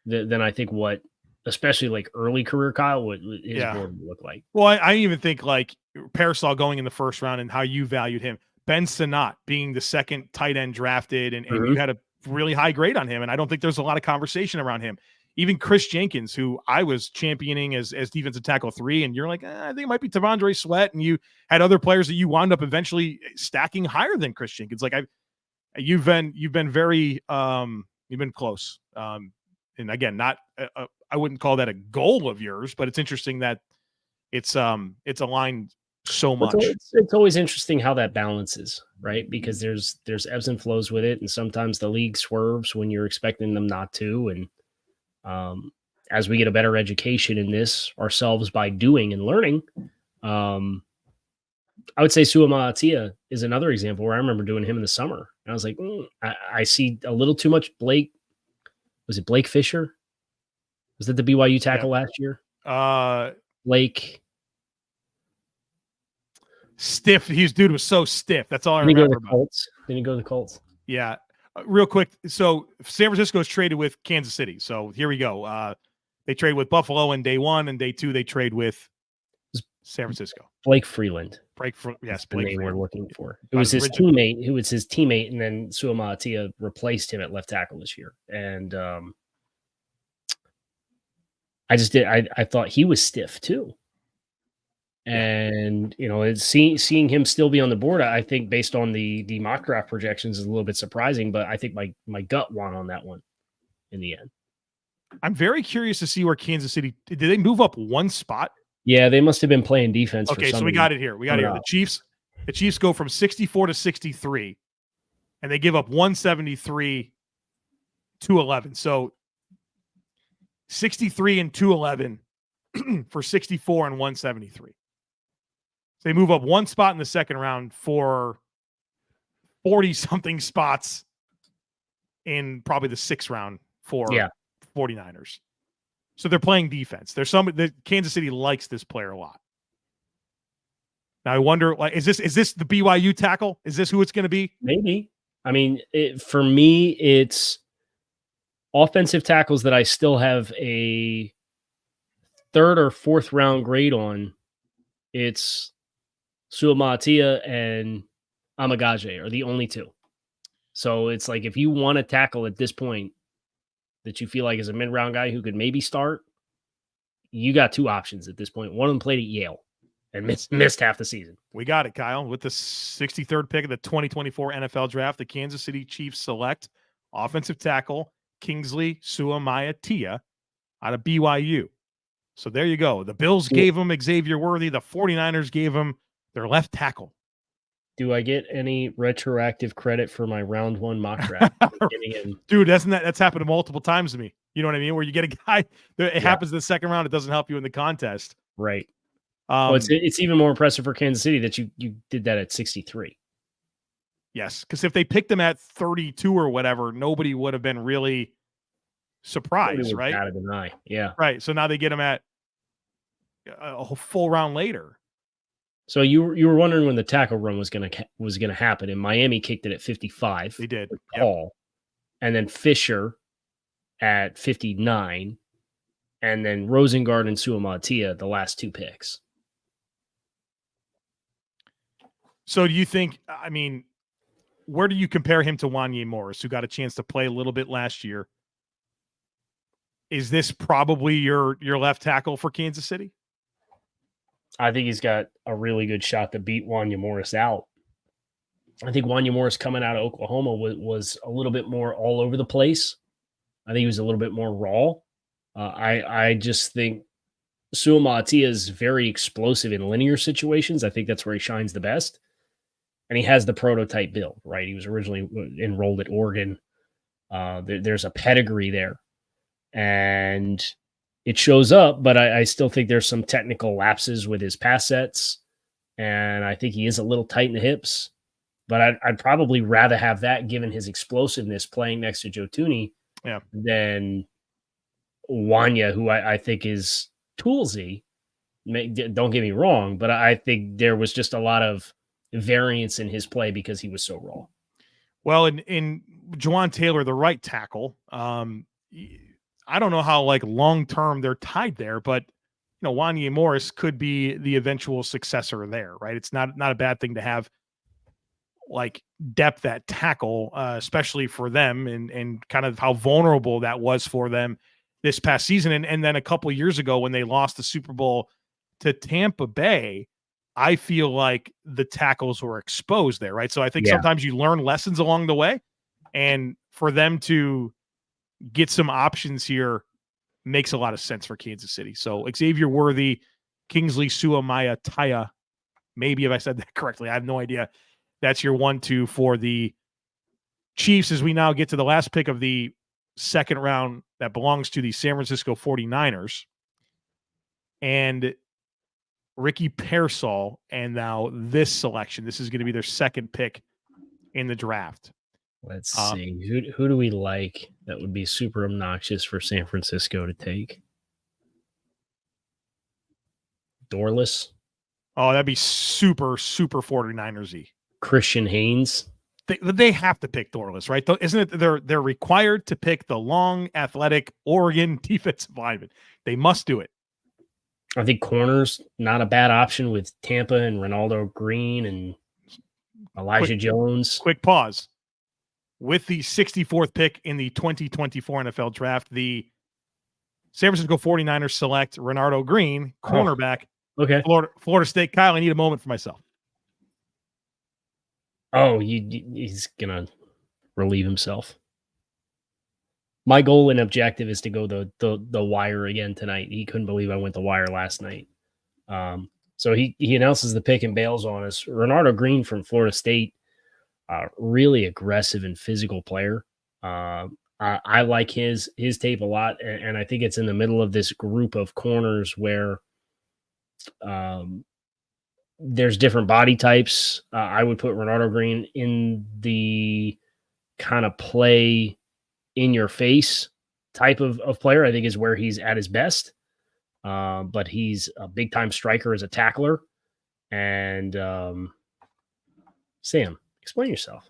than I think what, especially like early career Kyle, his board would look like. Well, I even think like Pearsall going in the first round and how you valued him. Ben Sinnot being the second tight end drafted, and you had a really high grade on him, and I don't think there's a lot of conversation around him. Even Chris Jenkins, who I was championing as defensive tackle 3, and you're like, I think it might be Tavondre Sweat, and you had other players that you wound up eventually stacking higher than Chris Jenkins. Like you've been very you've been close. And again, not I wouldn't call that a goal of yours, but it's interesting that it's aligned so much. It's always interesting how that balances, right? Because there's ebbs and flows with it, and sometimes the league swerves when you're expecting them not to, and as we get a better education in this ourselves by doing and learning, I would say Suamataia is another example where I remember doing him in the summer. And I was like, I see a little too much Blake. Was it Blake Fisher? Was that the BYU tackle last year? Blake. Stiff. Dude was so stiff. That's all I remember. Didn't he go to the Colts? Yeah. Real quick. So San Francisco is traded with Kansas City. So here we go. They trade with Buffalo in day 1, and day 2 they trade with San Francisco. Blake Freeland. Blake the Freeland. name we're looking for. It was his teammate who was his teammate, and then Suamataia replaced him at left tackle this year. And I thought he was stiff too. And it's seeing him still be on the board, I think based on the mock draft projections is a little bit surprising, but I think my gut won on that one in the end. I'm very curious to see where Kansas City did they move up one spot? Yeah, they must have been playing defense. Okay, so we got it here. The Chiefs go from 64 to 63, and they give up 173 to 11. So 63 and 211 for 64 and 173. So they move up one spot in the second round for 40-something spots in probably the sixth round for 49ers. So they're playing defense. Kansas City likes this player a lot. Now I wonder, is this the BYU tackle? Is this who it's going to be? Maybe. I mean, for me, it's offensive tackles that I still have a third or fourth round grade on. It's Suamataia and Amagaje are the only two. So it's like if you want to tackle at this point that you feel like is a mid-round guy who could maybe start, you got two options at this point. One of them played at Yale and missed half the season. We got it, Kyle. With the 63rd pick of the 2024 NFL Draft, the Kansas City Chiefs select offensive tackle Kingsley Suamataia out of BYU. So there you go. The Bills gave him Xavier Worthy. The 49ers gave him their left tackle. Do I get any retroactive credit for my round one mock draft? Dude, that's happened multiple times to me. You know what I mean? Where you get a guy, it happens in the second round, it doesn't help you in the contest. Right. It's even more impressive for Kansas City that you did that at 63. Yes, because if they picked them at 32 or whatever, nobody would have been really surprised, right? Out of the eye. Yeah. Right. So now they get them at a full round later. So you were wondering when the tackle run was gonna happen, and Miami kicked it at 55. They did. With Paul, and then Fisher at 59, and then Rosengard and Suamataia the last two picks. So do you think? I mean, where do you compare him to Wanya Morris, who got a chance to play a little bit last year? Is this probably your left tackle for Kansas City? I think he's got a really good shot to beat Wanya Morris out. I think Wanya Morris coming out of Oklahoma was a little bit more all over the place. I think he was a little bit more raw. I just think Suamataia is very explosive in linear situations. I think that's where he shines the best. And he has the prototype build, right? He was originally enrolled at Oregon. There's a pedigree there. And it shows up, but I still think there's some technical lapses with his pass sets. And I think he is a little tight in the hips. But I'd probably rather have that, given his explosiveness, playing next to Joe Thuney than Wanya, who I think is toolsy. Don't get me wrong, but I think there was just a lot of variance in his play because he was so raw. Well, in Juwan Taylor, the right tackle, I don't know how long-term they're tied there, but Wanya Morris could be the eventual successor there, right? It's not a bad thing to have depth at tackle, especially for them and kind of how vulnerable that was for them this past season. And then a couple of years ago when they lost the Super Bowl to Tampa Bay, I feel like the tackles were exposed there, right? So I think sometimes you learn lessons along the way, and for them to get some options here makes a lot of sense for Kansas City. So Xavier Worthy, Kingsley Suamataia, maybe if I said that correctly, I have no idea. That's your 1-2 for the Chiefs as we now get to the last pick of the second round that belongs to the San Francisco 49ers. And Ricky Pearsall, and now this selection. This is going to be their second pick in the draft. Let's see. Who do we like that would be super obnoxious for San Francisco to take? Dorless? Oh, that'd be super, super 49ers-y. Christian Haynes? they have to pick Thorless, right? Isn't it? They're required to pick the long, athletic Oregon defensive lineman. They must do it. I think corner's not a bad option with Tampa and Ronaldo Green and Elijah Jones. Quick pause. With the 64th pick in the 2024 NFL Draft, the San Francisco 49ers select Ronaldo Green, cornerback. Okay. Florida State. Kyle, I need a moment for myself. Oh, he's going to relieve himself. My goal and objective is to go the wire again tonight. He couldn't believe I went the wire last night. So he announces the pick and bails on us. Ronaldo Green from Florida State, really aggressive and physical player. I like his tape a lot, and I think it's in the middle of this group of corners where there's different body types. I would put Ronaldo Green in the kind of play in your face type of player. I think is where he's at his best. But he's a big time striker as a tackler. And Sam, explain yourself.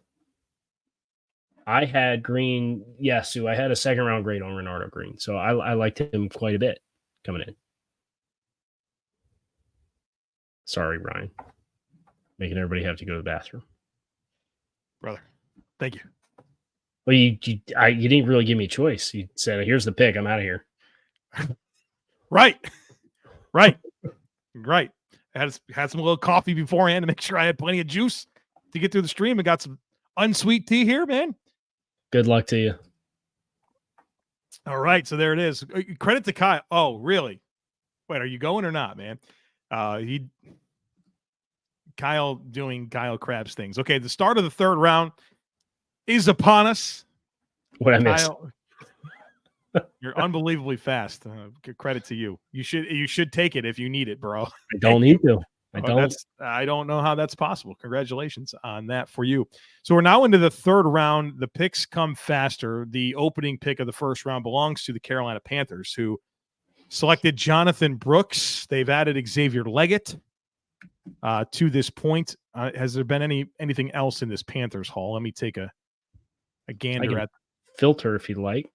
I had Green. Yeah, Sue, I had a second round grade on Ronaldo Green. So I liked him quite a bit coming in. Sorry, Ryan. Making everybody have to go to the bathroom. Brother, thank you. Well, you didn't really give me a choice. You said, here's the pick. I'm out of here. Right. I had some little coffee beforehand to make sure I had plenty of juice to get through the stream, and got some unsweet tea here, man. Good luck to you. All right, so there it is. Credit to Kyle. Oh, really? Wait, are you going or not, man? Kyle doing Kyle Krabs things. Okay, the start of the third round is upon us. What I missed? You're unbelievably fast. Credit to you. You should take it if you need it, bro. I don't need to. I don't know how that's possible. Congratulations on that for you. So we're now into the third round. The picks come faster. The opening pick of the first round belongs to the Carolina Panthers, who selected Jonathan Brooks. They've added Xavier Legette to this point. Has there been anything else in this Panthers haul? Let me take a gander at filter if you'd like.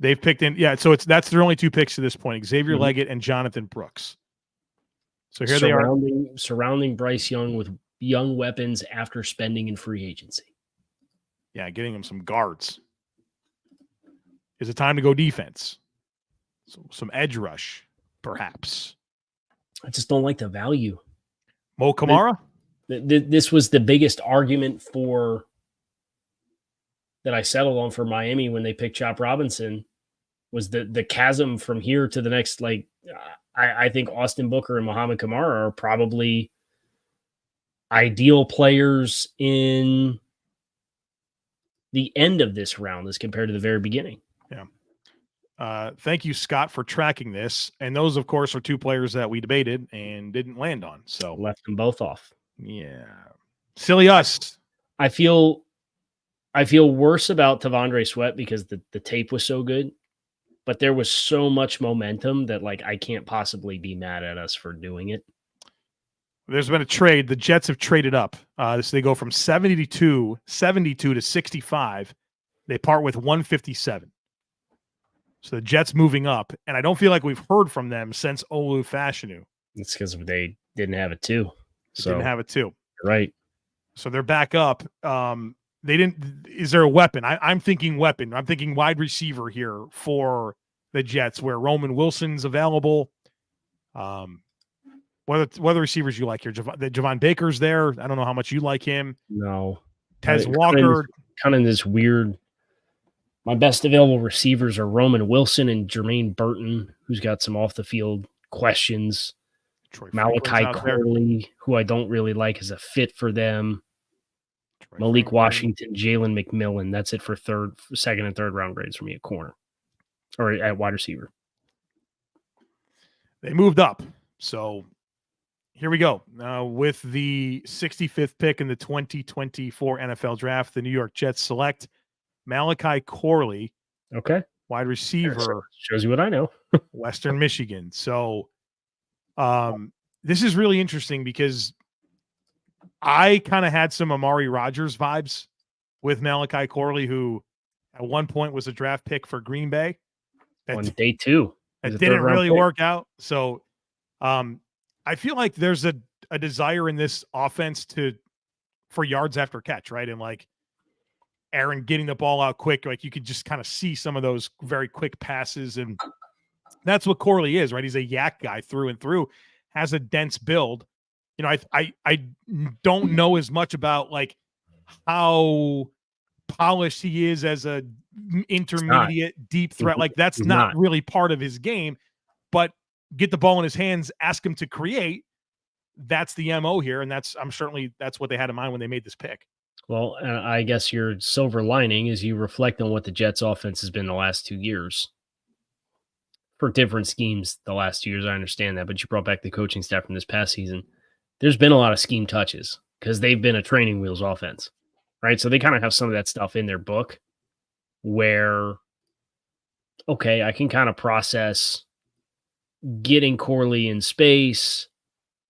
They've picked in, so that's their only two picks to this point: Xavier Legette and Jonathan Brooks. So here they are, surrounding Bryce Young with young weapons after spending in free agency. Yeah, getting him some guards. Is it time to go defense? So some edge rush, perhaps. I just don't like the value. Mo Kamara? This was the biggest argument that I settled on for Miami when they picked Chop Robinson, was the chasm from here to the next. I think Austin Booker and Muhammad Kamara are probably ideal players in the end of this round as compared to the very beginning. Yeah. Thank you, Scott, for tracking this. And those, of course, are two players that we debated and didn't land on. So left them both off. Yeah. Silly us. I feel worse about Tavondre Sweat because the tape was so good, but there was so much momentum that I can't possibly be mad at us for doing it. There's been a trade. The Jets have traded up. So they go from 72 to 65. They part with 157. So the Jets moving up, and I don't feel like we've heard from them since Olu Fashanu. It's because they didn't have it too. Didn't have it too. Right. So they're back up. They didn't. Is there a weapon? I'm thinking weapon. I'm thinking wide receiver here for the Jets, where Roman Wilson's available. What other receivers you like here? Javon Baker's there. I don't know how much you like him. No. Tez Walker. Kind of this weird. My best available receivers are Roman Wilson and Jermaine Burton, who's got some off the field questions. Malachi Corley, who I don't really like as a fit for them. Malik Washington, Jalen McMillan. That's it for second and third round grades for me at corner or at wide receiver. They moved up. So here we go. With the 65th pick in the 2024 NFL Draft, the New York Jets select Malachi Corley. Okay. Wide receiver. Shows you what I know. Western Michigan. So this is really interesting because I kind of had some Amari Rodgers vibes with Malachi Corley, who at one point was a draft pick for Green Bay. On day 2. It didn't really work out. So I feel like there's a desire in this offense for yards after catch, right? And like Aaron getting the ball out quick, like you could just kind of see some of those very quick passes. And that's what Corley is, right? He's a yak guy through and through, has a dense build. You know, I don't know as much about like how polished he is as a intermediate deep threat. Like that's not really part of his game, but get the ball in his hands, ask him to create. That's the MO here. And that's what they had in mind when they made this pick. Well, I guess your silver lining is you reflect on what the Jets offense has been the last 2 years. For different schemes the last 2 years, I understand that, but you brought back the coaching staff from this past season. There's been a lot of scheme touches because they've been a training wheels offense, right? So they kind of have some of that stuff in their book where, okay, I can kind of process getting Corley in space,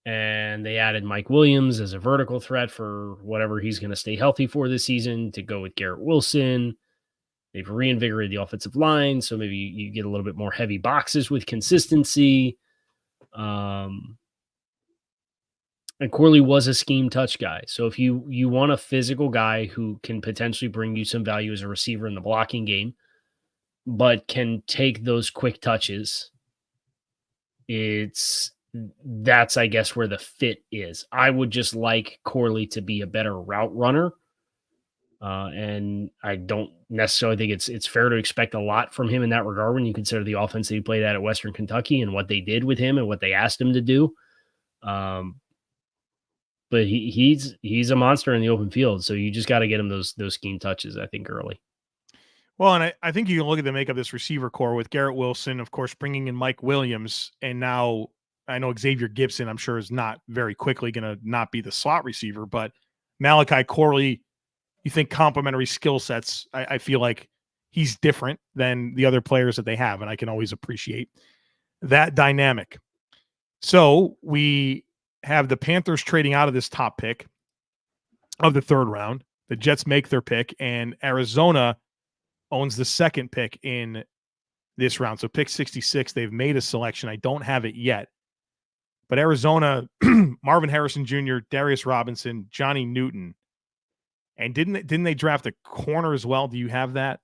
and they added Mike Williams as a vertical threat for whatever he's going to stay healthy for this season to go with Garrett Wilson. They've reinvigorated the offensive line, so maybe you get a little bit more heavy boxes with consistency. And Corley was a scheme touch guy. So if you want a physical guy who can potentially bring you some value as a receiver in the blocking game, but can take those quick touches, that's, I guess, where the fit is. I would just like Corley to be a better route runner. And I don't necessarily think it's fair to expect a lot from him in that regard when you consider the offense that he played at Western Kentucky and what they did with him and what they asked him to do. But he's a monster in the open field, so you just got to get him those scheme touches, I think, early. Well, and I think you can look at the makeup of this receiver core with Garrett Wilson, of course, bringing in Mike Williams, and now I know Xavier Gibson, I'm sure, is not very quickly going to not be the slot receiver, but Malachi Corley, you think complementary skill sets, I feel like he's different than the other players that they have, and I can always appreciate that dynamic. So we have the Panthers trading out of this top pick of the 3rd round. The Jets make their pick, and Arizona owns the 2nd pick in this round. So pick 66, they've made a selection. I don't have it yet. But Arizona, Marvin Harrison Jr., Darius Robinson, Johnny Newton. And didn't they draft a corner as well? Do you have that?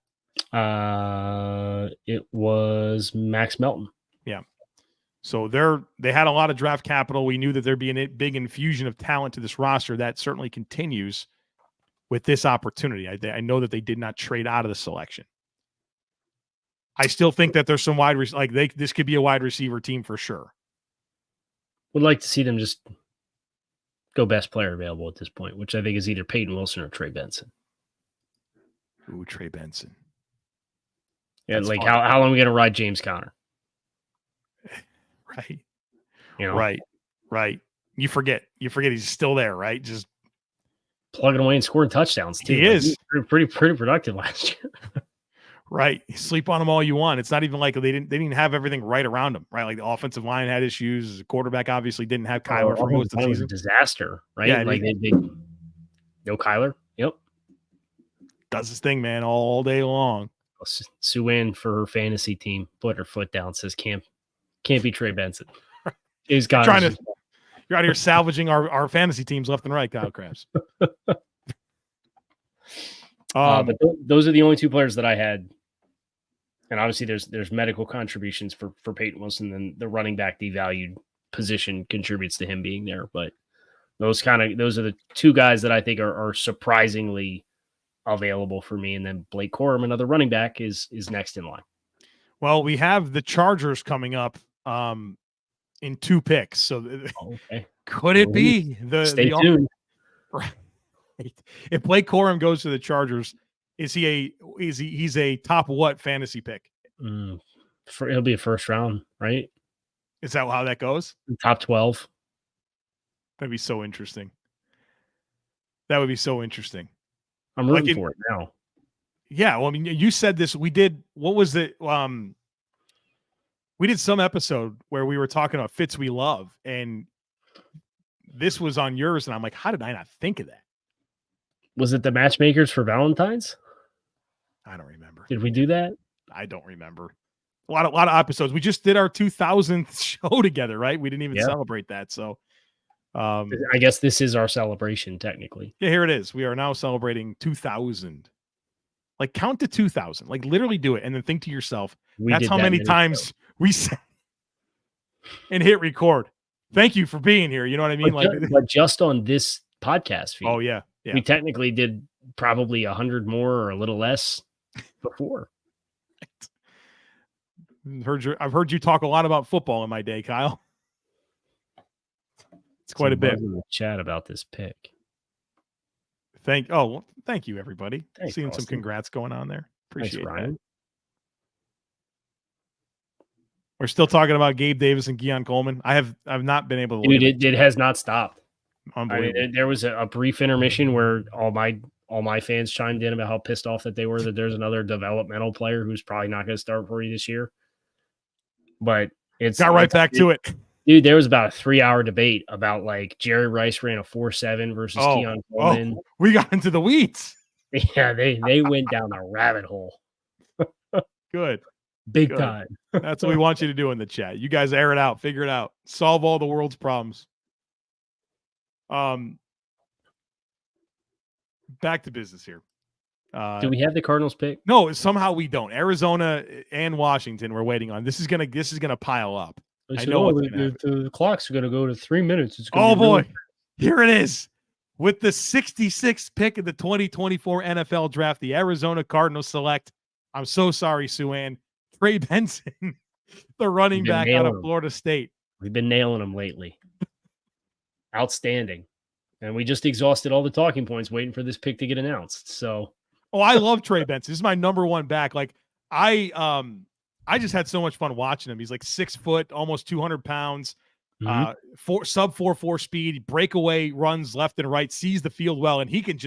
It was Max Melton. Yeah. So they had a lot of draft capital. We knew that there'd be a big infusion of talent to this roster. That certainly continues with this opportunity. I know that they did not trade out of the selection. I still think that there's some this could be a wide receiver team for sure. Would like to see them just go best player available at this point, which I think is either Peyton Wilson or Trey Benson. Ooh, Trey Benson. Yeah, that's like how long are we going to ride James Conner? Right. You know? Right. You forget he's still there, right? Just plugging away and scoring touchdowns too. He is pretty productive last year. Right. You sleep on them all you want. It's not even like they didn't have everything right around them, right? Like the offensive line had issues. The quarterback obviously didn't have Kyler for most of the season. It was a disaster, right? Yeah, like they no Kyler. Yep. Does his thing, man, all day long. Sue Ann for her fantasy team put her foot down, says can't be Trey Benson. He's got you're out here salvaging our fantasy teams left and right, Kyle Krabs. But those are the only 2 players that I had. And obviously there's medical contributions for Peyton Wilson, and the running back devalued position contributes to him being there. But those are the 2 guys that I think are surprisingly available for me. And then Blake Corum, another running back, is next in line. Well, we have the Chargers coming up in 2 picks. So okay. Could it be Stay tuned. Right. If Blake Corum goes to the Chargers, he's a top what fantasy pick? It'll be a 1st round, right? Is that how that goes? Top 12. That'd be so interesting. That would be so interesting. I'm rooting for it now. Yeah, well, I mean, you said this. We did. What was it? We did some episode where we were talking about fits we love, and this was on yours, and I'm like, how did I not think of that? Was it the matchmakers for Valentine's? I don't remember. Did we do that? I don't remember. A lot of episodes. We just did our 2000th show together, right? We didn't even celebrate that. So I guess this is our celebration, technically. Yeah, here it is. We are now celebrating 2000. Like, count to 2000. Like, literally do it, and then think to yourself, that's how many times we said and hit record. Thank you for being here. You know what I mean? But just on this podcast feed. Oh, yeah. We technically did probably 100 more or a little less before. I've heard you talk a lot about football in my day, Kyle. It's quite a bit. In the chat about this pick. Thank you, everybody. Thanks, Seeing Austin. some congrats going on there. Appreciate Thanks, Ryan. that. We're still talking about Gabe Davis and Keon Coleman. I've not been able to. Dude, it has not stopped. Unbelievable. I mean, there was a brief intermission where all my fans chimed in about how pissed off that they were that there's another developmental player who's probably not going to start for you this year. But it's got right back to it. Dude, there was about a 3-hour debate about like Jerry Rice ran a 4.7 versus Keon Coleman. We got into the weeds. Yeah, they went down the rabbit hole. Good. Big time. That's what we want you to do in the chat. You guys air it out, figure it out, solve all the world's problems. Back to business here. Do we have the Cardinals pick? No, somehow we don't. Arizona and Washington we're waiting on. This is gonna pile up. I know the clock's gonna go to 3 minutes. It's oh boy, here it is. With the 66th pick of the 2024 NFL draft, the Arizona Cardinals select. I'm so sorry, Suan. Trey Benson, the running back out of Florida State. We've been nailing him lately. Outstanding. And we just exhausted all the talking points waiting for this pick to get announced. So, I love Trey Benson. This is my number one back. Like, I just had so much fun watching him. He's like 6 foot, almost 200 pounds, sub 4.4 speed, breakaway runs left and right, sees the field well, and he can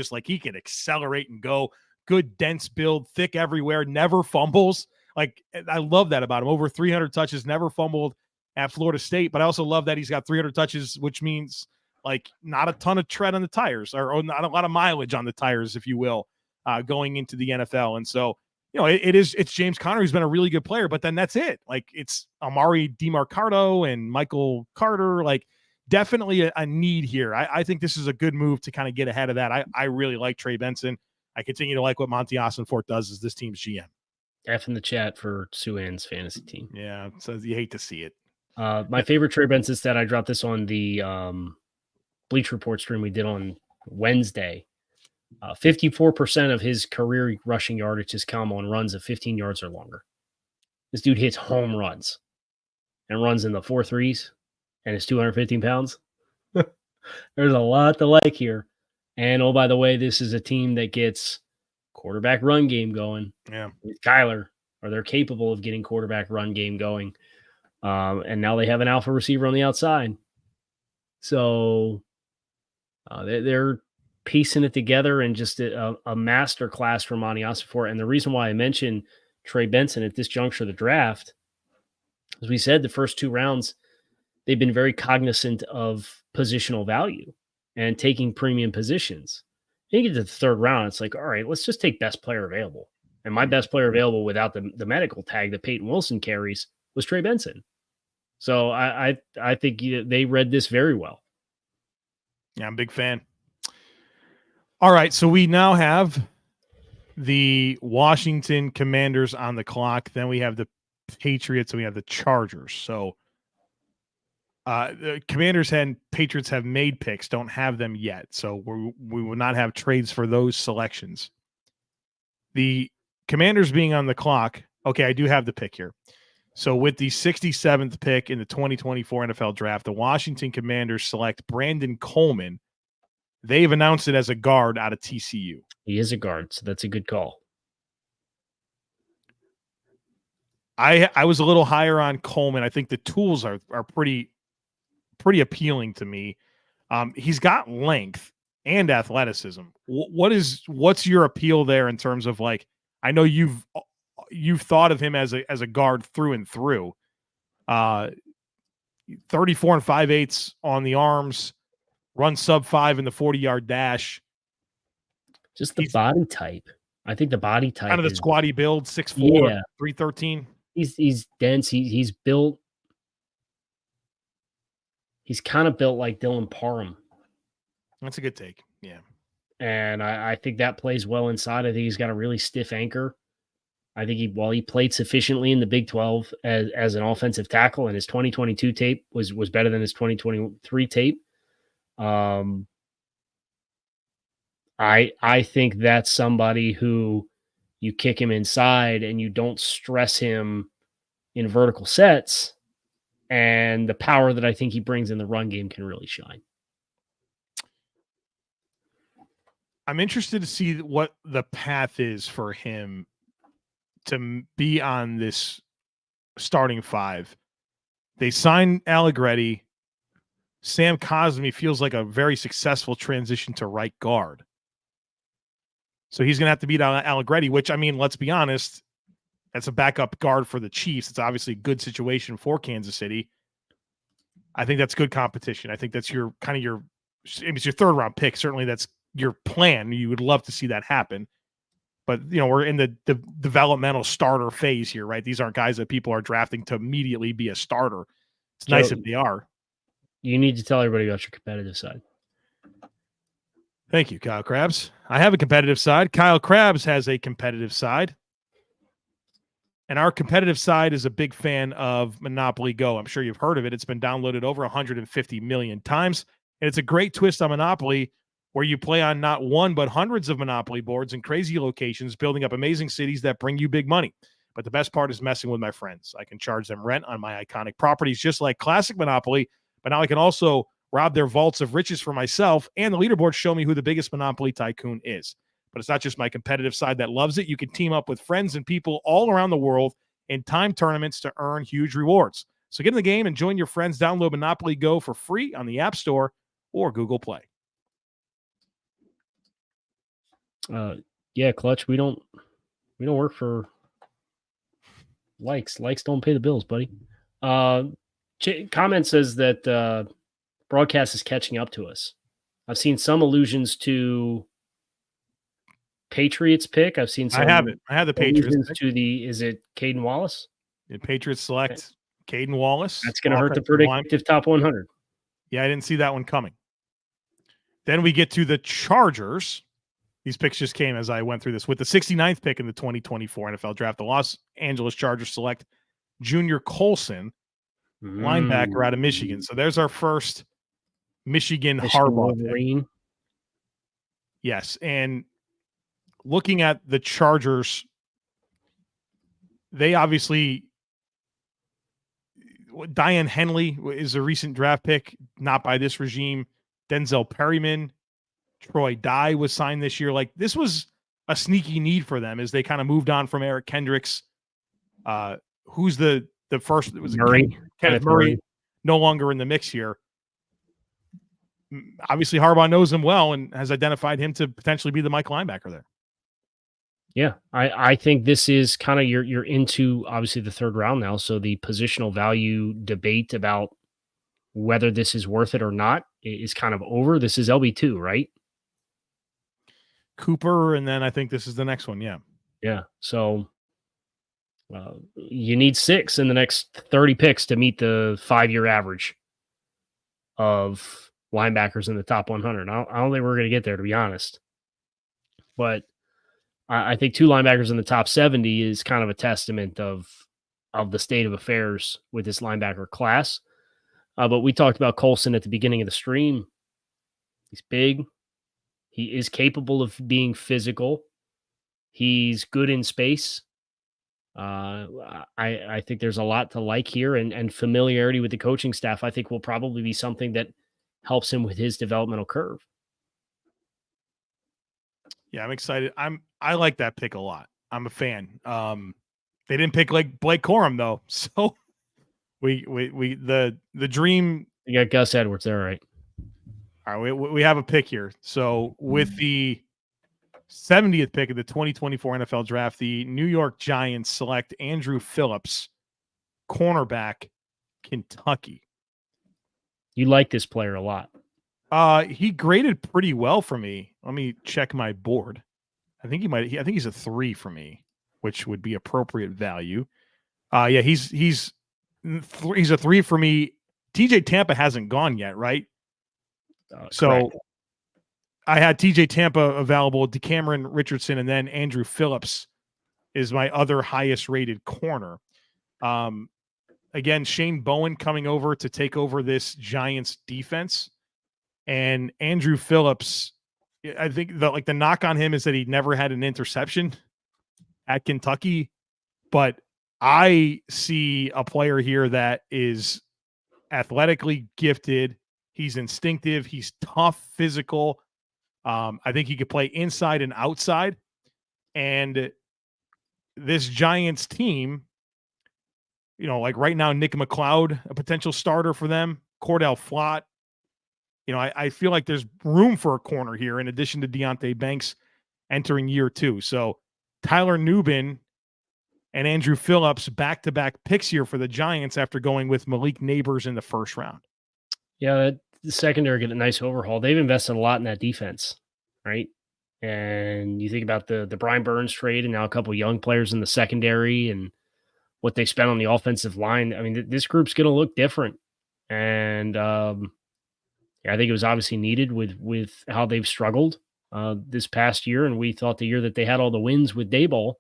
accelerate and go. Good, dense build, thick everywhere, never fumbles. Like, I love that about him. Over 300 touches, never fumbled at Florida State. But I also love that he's got 300 touches, which means like not a ton of tread on the tires or not a lot of mileage on the tires, if you will, going into the NFL. And so, it's James Conner who's been a really good player, but then that's it. Like, it's Amari DeMarcado and Michael Carter. Like, definitely a need here. I think this is a good move to kind of get ahead of that. I really like Trey Benson. I continue to like what Monty Ossenfort does as this team's GM. F in the chat for Suan's fantasy team. Yeah, so you hate to see it. My favorite Trey Benson stat, I dropped this on the Bleach Report stream we did on Wednesday. 54% of his career rushing yardage has come on runs of 15 yards or longer. This dude hits home runs and runs in the 4.3s and is 215 pounds. There's a lot to like here. And, oh, by the way, this is a team that gets quarterback run game going. Yeah. With Kyler, or they're capable of getting quarterback run game going. And now they have an alpha receiver on the outside. So they're piecing it together and just a master class for Monty Ossenfort. And the reason why I mentioned Trey Benson at this juncture of the draft, as we said, the first 2 rounds, they've been very cognizant of positional value and taking premium positions. You get to the 3rd round, it's like, all right, let's just take best player available. And my best player available without the medical tag that Peyton Wilson carries was Trey Benson. So I think they read this very well. Yeah, I'm a big fan. All right, so we now have the Washington Commanders on the clock. Then we have the Patriots and we have the Chargers. So the Commanders and Patriots have made picks, don't have them yet. So we will not have trades for those selections. The Commanders being on the clock. Okay, I do have the pick here. So with the 67th pick in the 2024 NFL draft, the Washington Commanders select Brandon Coleman. They've announced it as a guard out of TCU. He is a guard, so that's a good call. I was a little higher on Coleman. I think the tools are pretty appealing to me. He's got length and athleticism. What's your appeal there in terms of, like, I know you've thought of him as a guard through and through. 34 5/8 on the arms. run sub 5 in the 40-yard dash. Just the body type. I think the body type kind of the is squatty build, 6'4", yeah. 313. He's dense. He's built. He's kind of built like Dylan Parham. That's a good take. Yeah. And I think that plays well inside. I think he's got a really stiff anchor. I think while he played sufficiently in the Big 12 as an offensive tackle, and his 2022 tape was better than his 2023 tape. I think that's somebody who you kick him inside and you don't stress him in vertical sets, and the power that I think he brings in the run game can really shine. I'm interested to see what the path is for him to be on this starting 5. They signed Allegretti. Sam Cosmi feels like a very successful transition to right guard. So he's going to have to beat Allegretti, which, I mean, let's be honest, that's a backup guard for the Chiefs. It's obviously a good situation for Kansas City. I think that's good competition. I think that's it's your 3rd round pick. Certainly that's your plan. You would love to see that happen. But, we're in the developmental starter phase here, right? These aren't guys that people are drafting to immediately be a starter. It's nice if they are. You need to tell everybody about your competitive side. Thank you, Kyle Krabs. I have a competitive side. Kyle Krabs has a competitive side. And our competitive side is a big fan of Monopoly Go. I'm sure you've heard of it. It's been downloaded over 150 million times. And it's a great twist on Monopoly where you play on not one, but hundreds of Monopoly boards in crazy locations, building up amazing cities that bring you big money. But the best part is messing with my friends. I can charge them rent on my iconic properties, just like classic Monopoly. But now I can also rob their vaults of riches for myself, and the leaderboards show me who the biggest Monopoly tycoon is. But it's not just my competitive side that loves it. You can team up with friends and people all around the world in time tournaments to earn huge rewards. So get in the game and join your friends. Download Monopoly Go for free on the App Store or Google Play. Yeah, Clutch, we don't work for likes. Likes don't pay the bills, buddy. Comment says that broadcast is catching up to us. I've seen some allusions to Patriots pick. I've seen some. I have it. I have the Patriots to is it Caden Wallace? The Patriots select Caden Wallace. That's going to hurt the predictive top 100. Yeah, I didn't see that one coming. Then we get to the Chargers. These picks just came as I went through this. With the 69th pick in the 2024 NFL Draft, the Los Angeles Chargers select Junior Coleman, linebacker out of Michigan. So there's our first Michigan Harbaugh pick. Yes, and looking at the Chargers, they obviously Diane Henley is a recent draft pick, not by this regime. Denzel Perryman, Troy Dye was signed this year. Like, this was a sneaky need for them as they kind of moved on from Eric Kendricks. Who's the first? It was Kenneth Murray, no longer in the mix here. Obviously, Harbaugh knows him well and has identified him to potentially be the Mike linebacker there. Yeah, I think this is kind of you're into obviously the 3rd round now, so the positional value debate about whether this is worth it or not is kind of over. This is LB2, right? Cooper, and then I think this is the next one. Yeah. Yeah. So you need 6 in the next 30 picks to meet the 5-year average of linebackers in the top 100. I don't think we're going to get there, to be honest. But I think 2 linebackers in the top 70 is kind of a testament of the state of affairs with this linebacker class. But we talked about Coleman at the beginning of the stream. He's big. He is capable of being physical. He's good in space. I think there's a lot to like here, and familiarity with the coaching staff, I think, will probably be something that helps him with his developmental curve. Yeah, I'm excited. I like that pick a lot. I'm a fan. They didn't pick like Blake Corum though, so the dream. You got Gus Edwards there, right? All right, we have a pick here. So with the 70th pick of the 2024 NFL Draft, the New York Giants select Andrew Phillips, cornerback, Kentucky. You like this player a lot. He graded pretty well for me. Let me check my board. I think I think he's a 3 for me, which would be appropriate value. Yeah, he's a 3 for me. TJ Tampa hasn't gone yet, right? So Correct. I had TJ Tampa available, DeCameron Richardson, and then Andrew Phillips is my other highest rated corner. Again, Shane Bowen coming over to take over this Giants defense. And Andrew Phillips, I think the knock on him is that he never had an interception at Kentucky. But I see a player here that is athletically gifted. He's instinctive. He's tough, physical. I think he could play inside and outside. And this Giants team, like right now, Nick McLeod, a potential starter for them, Cordell Flott. I feel like there's room for a corner here in addition to Deonte Banks entering year 2. So Tyler Nubin and Andrew Phillips back-to-back picks here for the Giants after going with Malik Neighbors in the first round. Yeah, the secondary get a nice overhaul. They've invested a lot in that defense, right? And you think about the Brian Burns trade and now a couple of young players in the secondary and what they spent on the offensive line. I mean, this group's going to look different. And I think it was obviously needed with how they've struggled this past year. And we thought the year that they had all the wins with Daboll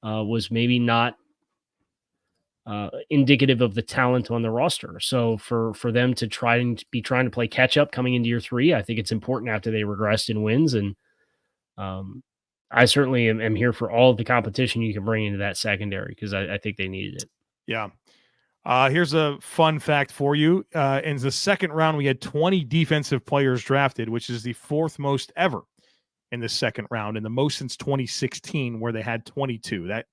was maybe not indicative of the talent on the roster. So for them to trying to play catch up coming into year 3, I think it's important after they regressed in wins. And I certainly am here for all of the competition you can bring into that secondary because I think they needed it. Yeah. Here's a fun fact for you. In the second round, we had 20 defensive players drafted, which is the 4th most ever in the second round and the most since 2016 where they had 22. That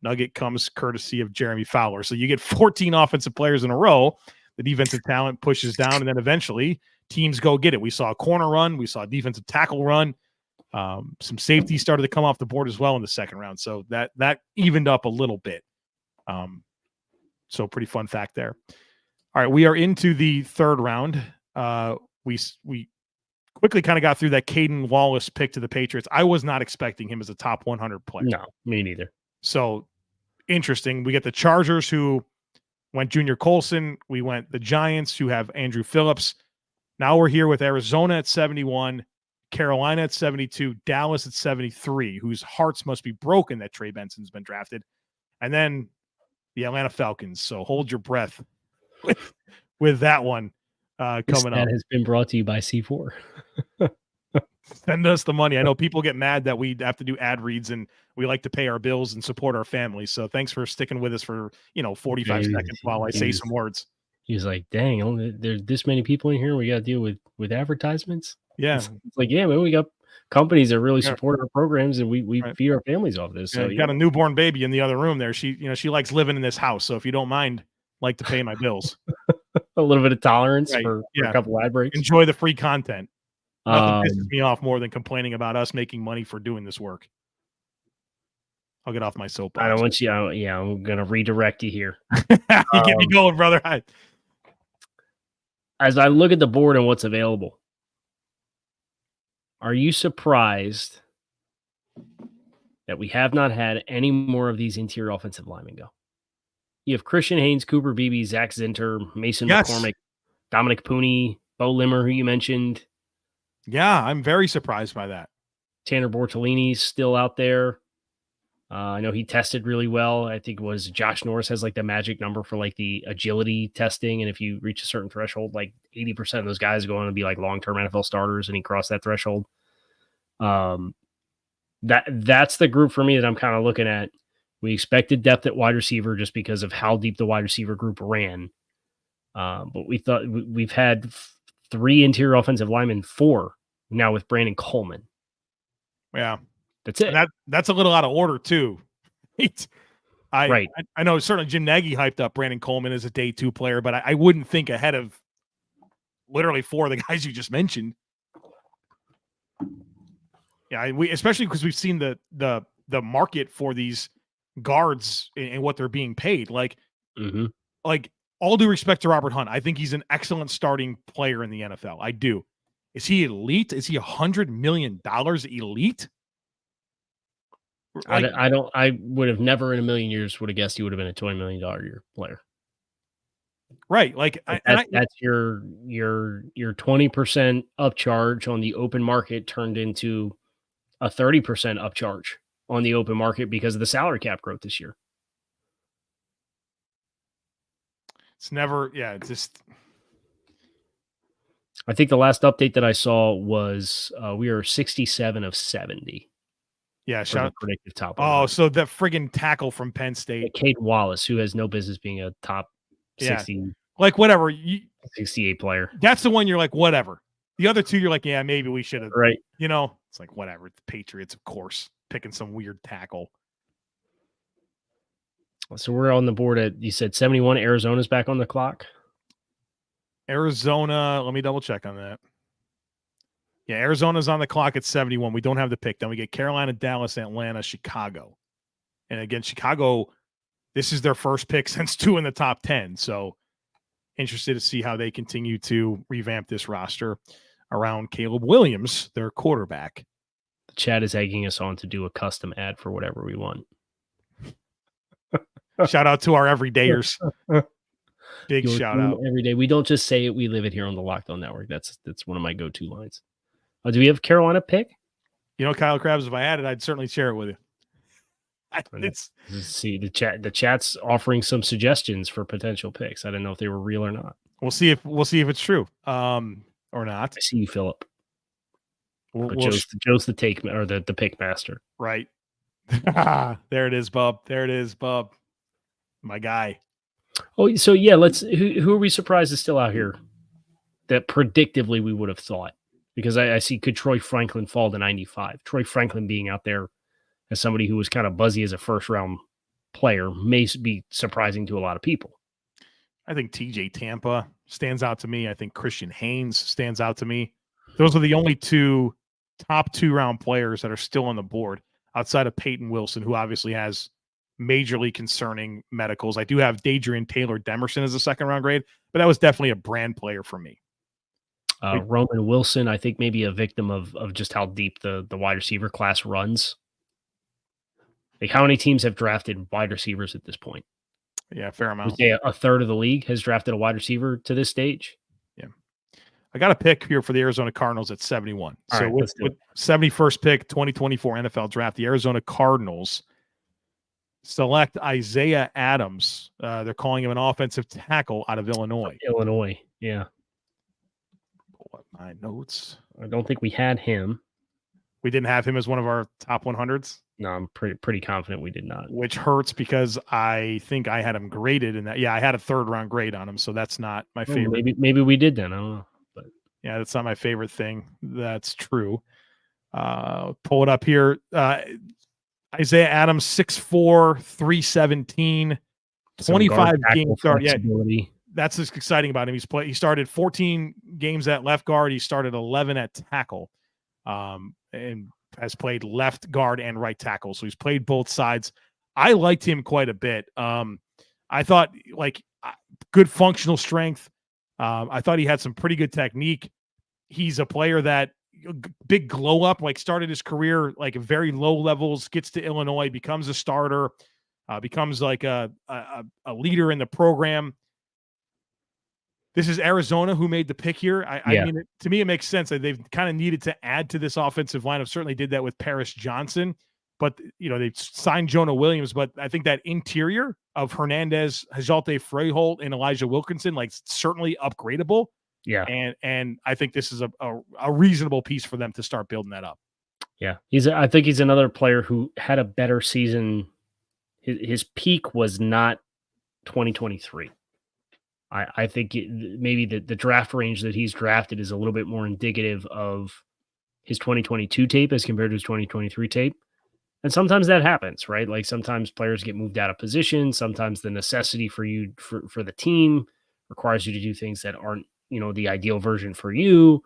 nugget comes courtesy of Jeremy Fowler. So you get 14 offensive players in a row. The defensive talent pushes down, and then eventually teams go get it. We saw a corner run. We saw a defensive tackle run. Some safety started to come off the board as well in the second round. So that evened up a little bit. So pretty fun fact there. All right, we are into the third round. We quickly kind of got through that Caden Wallace pick to the Patriots. I was not expecting him as a top 100 player. No, me neither. So interesting. We get the Chargers who went Junior Colson. We went the Giants who have Andrew Phillips. Now we're here with Arizona at 71, Carolina at 72, Dallas at 73, whose hearts must be broken that Trey Benson's been drafted. And then the Atlanta Falcons. So hold your breath with that one coming up. That has been brought to you by C4. Send us the money. I know people get mad that we have to do ad reads and we like to pay our bills and support our families. So thanks for sticking with us for 45 seconds while I say some words. He's like, dang, there's this many people in here. We got to deal with advertisements. Yeah. It's like, yeah, man, we got companies that really support our programs and we feed our families off this. So you got a newborn baby in the other room there. She likes living in this house. So if you don't mind, like to pay my bills. A little bit of tolerance for a couple ad breaks. Enjoy the free content. Nothing pisses me off more than complaining about us making money for doing this work. I'll get off my soapbox. I don't want you. I'm going to redirect you here. You get me going, brother. As I look at the board and what's available, are you surprised that we have not had any more of these interior offensive linemen go? You have Christian Haynes, Cooper Beebe, Zach Zinter, Mason McCormick, Dominic Pooney, Bo Limmer, who you mentioned. Yeah, I'm very surprised by that. Tanner Bortolini's still out there. I know he tested really well. I think it was Josh Norris has like the magic number for like the agility testing. And if you reach a certain threshold, like 80% of those guys are going to be like long-term NFL starters, and he crossed that threshold. That's the group for me that I'm kind of looking at. We expected depth at wide receiver just because of how deep the wide receiver group ran. But we thought we've had 3 interior offensive linemen, 4 now with Brandon Coleman. Yeah. That's it. That's a little out of order too. Right. I know certainly Jim Nagy hyped up Brandon Coleman as a day 2 player, but I wouldn't think ahead of literally 4 of the guys you just mentioned. Yeah, especially because we've seen the market for these guards and what they're being paid. Like all due respect to Robert Hunt, I think he's an excellent starting player in the NFL. I do. Is he elite? Is he $100 million elite? Like, I would have never in a million years would have guessed he would have been a $20 million a year player. Right. Like that's your 20% upcharge on the open market turned into a 30% upcharge on the open market because of the salary cap growth this year. It's never, it's just. I think the last update that I saw was we are 67 of 70. Yeah, shout out predictive top. Oh, so that friggin' tackle from Penn State, Cade Wallace, who has no business being a top 60, like whatever 68 player. That's the one you're like whatever. The other two you're like, yeah, maybe we should have. Right. It's like whatever. The Patriots, of course, picking some weird tackle. So we're on the board at, you said 71. Arizona's back on the clock. Arizona, let me double check on that. Yeah, Arizona's on the clock at 71. We don't have the pick. Then we get Carolina, Dallas, Atlanta, Chicago. And again, Chicago, this is their first pick since 2 in the top 10. So interested to see how they continue to revamp this roster around Caleb Williams, their quarterback. The chat is egging us on to do a custom ad for whatever we want. Shout out to our everydayers. Big shout out. Every day. We don't just say it. We live it here on the Locked On Network. That's one of my go-to lines. Do we have Carolina pick? Kyle Krabs, if I had it, I'd certainly share it with you. Let's see the chat. The chat's offering some suggestions for potential picks. I didn't know if they were real or not. We'll see if it's true or not. I see you, Philip. Joe's the take or the pick master. Right. There it is, Bub. My guy. Oh, so yeah, who are we surprised is still out here that predictively we would have thought? Because I see, could Troy Franklin fall to 95? Troy Franklin being out there as somebody who was kind of buzzy as a first-round player may be surprising to a lot of people. I think TJ Tampa stands out to me. I think Christian Haynes stands out to me. Those are the only two top 2-round players that are still on the board outside of Peyton Wilson, who obviously has majorly concerning medicals. I do have Dadrian Taylor Demerson as a second-round grade, but that was definitely a brand player for me. Roman Wilson, I think maybe a victim of just how deep the wide receiver class runs. Like, how many teams have drafted wide receivers at this point? Yeah, fair amount. A third of the league has drafted a wide receiver to this stage. Yeah. I got a pick here for the Arizona Cardinals at 71. All so right, with 71st pick, 2024 NFL draft, the Arizona Cardinals select Isaiah Adams. They're calling him an offensive tackle out of Illinois. Yeah. Pull up my notes. I don't think we had him. We didn't have him as one of our top 100s. No, I'm pretty confident we did not. Which hurts because I think I had him graded in that. Yeah, I had a 3rd-round grade on him, so that's not my favorite. Maybe we did then. I don't know. But yeah, that's not my favorite thing. That's true. Pull it up here. Isaiah Adams, 6'4", 317, 25 game start. Yeah, that's what's exciting about him. He started 14 games at left guard. He started 11 at tackle, and has played left guard and right tackle. So he's played both sides. I liked him quite a bit. I thought good functional strength. I thought he had some pretty good technique. He's a player that big glow up, started his career very low levels, gets to Illinois, becomes a starter, becomes a leader in the program. This is Arizona who made the pick here. I mean, to me, it makes sense that they've kind of needed to add to this offensive lineup. Certainly did that with Paris Johnson, but they signed Jonah Williams. But I think that interior of Hernandez, Hajalte Freyholt, and Elijah Wilkinson, certainly upgradable. Yeah, and I think this is a reasonable piece for them to start building that up. Yeah, I think he's another player who had a better season. His peak was not 2023. I think maybe the draft range that he's drafted is a little bit more indicative of his 2022 tape as compared to his 2023 tape. And sometimes that happens, right? Sometimes players get moved out of position. Sometimes the necessity for the team requires you to do things that aren't, the ideal version for you.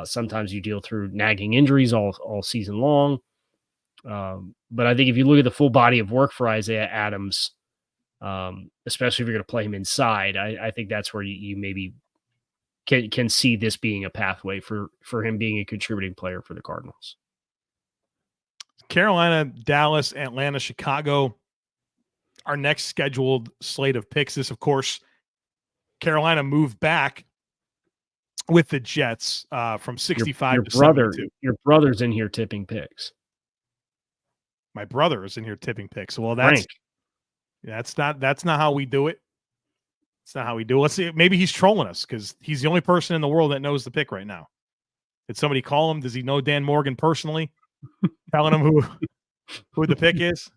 Sometimes you deal through nagging injuries all season long. But I think if you look at the full body of work for Isaiah Adams, especially if you're going to play him inside. I think that's where you maybe can see this being a pathway for him being a contributing player for the Cardinals. Carolina, Dallas, Atlanta, Chicago. Our next scheduled slate of picks. This, of course, Carolina moved back with the Jets from 65 to 72. Your brother's in here tipping picks. My brother is in here tipping picks. Well, Frank. that's not how we do it. It's not how we do it. Let's see. Maybe he's trolling us because he's the only person in the world that knows the pick right now. Did somebody call him? Does he know Dan Morgan personally? Telling him who the pick is?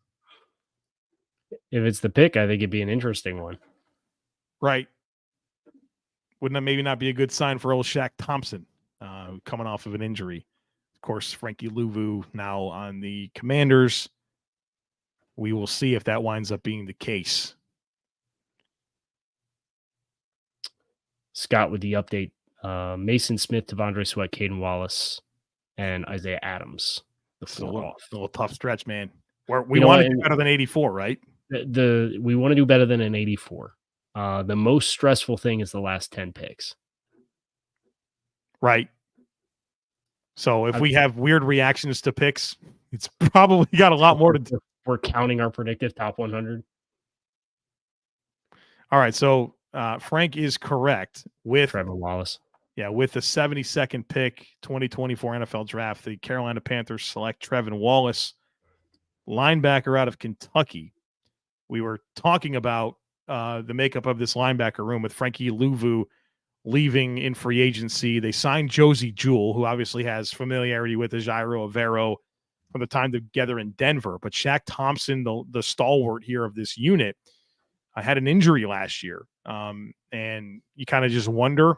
If it's the pick, I think it'd be an interesting one. Right. Wouldn't that maybe not be a good sign for old Shaq Thompson coming off of an injury? Of course, Frankie Louvu now on the Commanders. We will see if that winds up being the case. Scott with the update. Mason Smith, Devondre Sweat, Caden Wallace, and Isaiah Adams. A little tough stretch, man. We want to do better than 84, right? We want to do better than an 84. The most stressful thing is the last 10 picks. Right. So if we have weird reactions to picks, it's probably got a lot more to do. We're counting our predictive top 100. All right. So Frank is correct with Trevor Wallace. Yeah, with the 72nd pick, 2024 NFL Draft, the Carolina Panthers select Trevin Wallace, linebacker out of Kentucky. We were talking about the makeup of this linebacker room with Frankie Louvu leaving in free agency. They signed Josie Jewell, who obviously has familiarity with Jairo Avero from the time together in Denver. But Shaq Thompson, the stalwart here of this unit, had an injury last year. And you kind of just wonder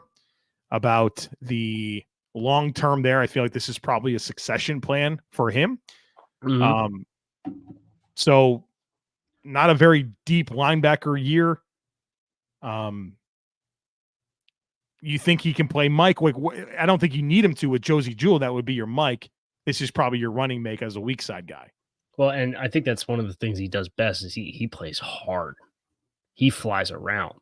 about the long term there. I feel like this is probably a succession plan for him. Mm-hmm. So not a very deep linebacker year. You think he can play Mike? Like, I don't think you need him to with Josie Jewell. That would be your Mike. This is probably your running mate as a weak side guy. Well, and I think that's one of the things he does best is he plays hard. He flies around.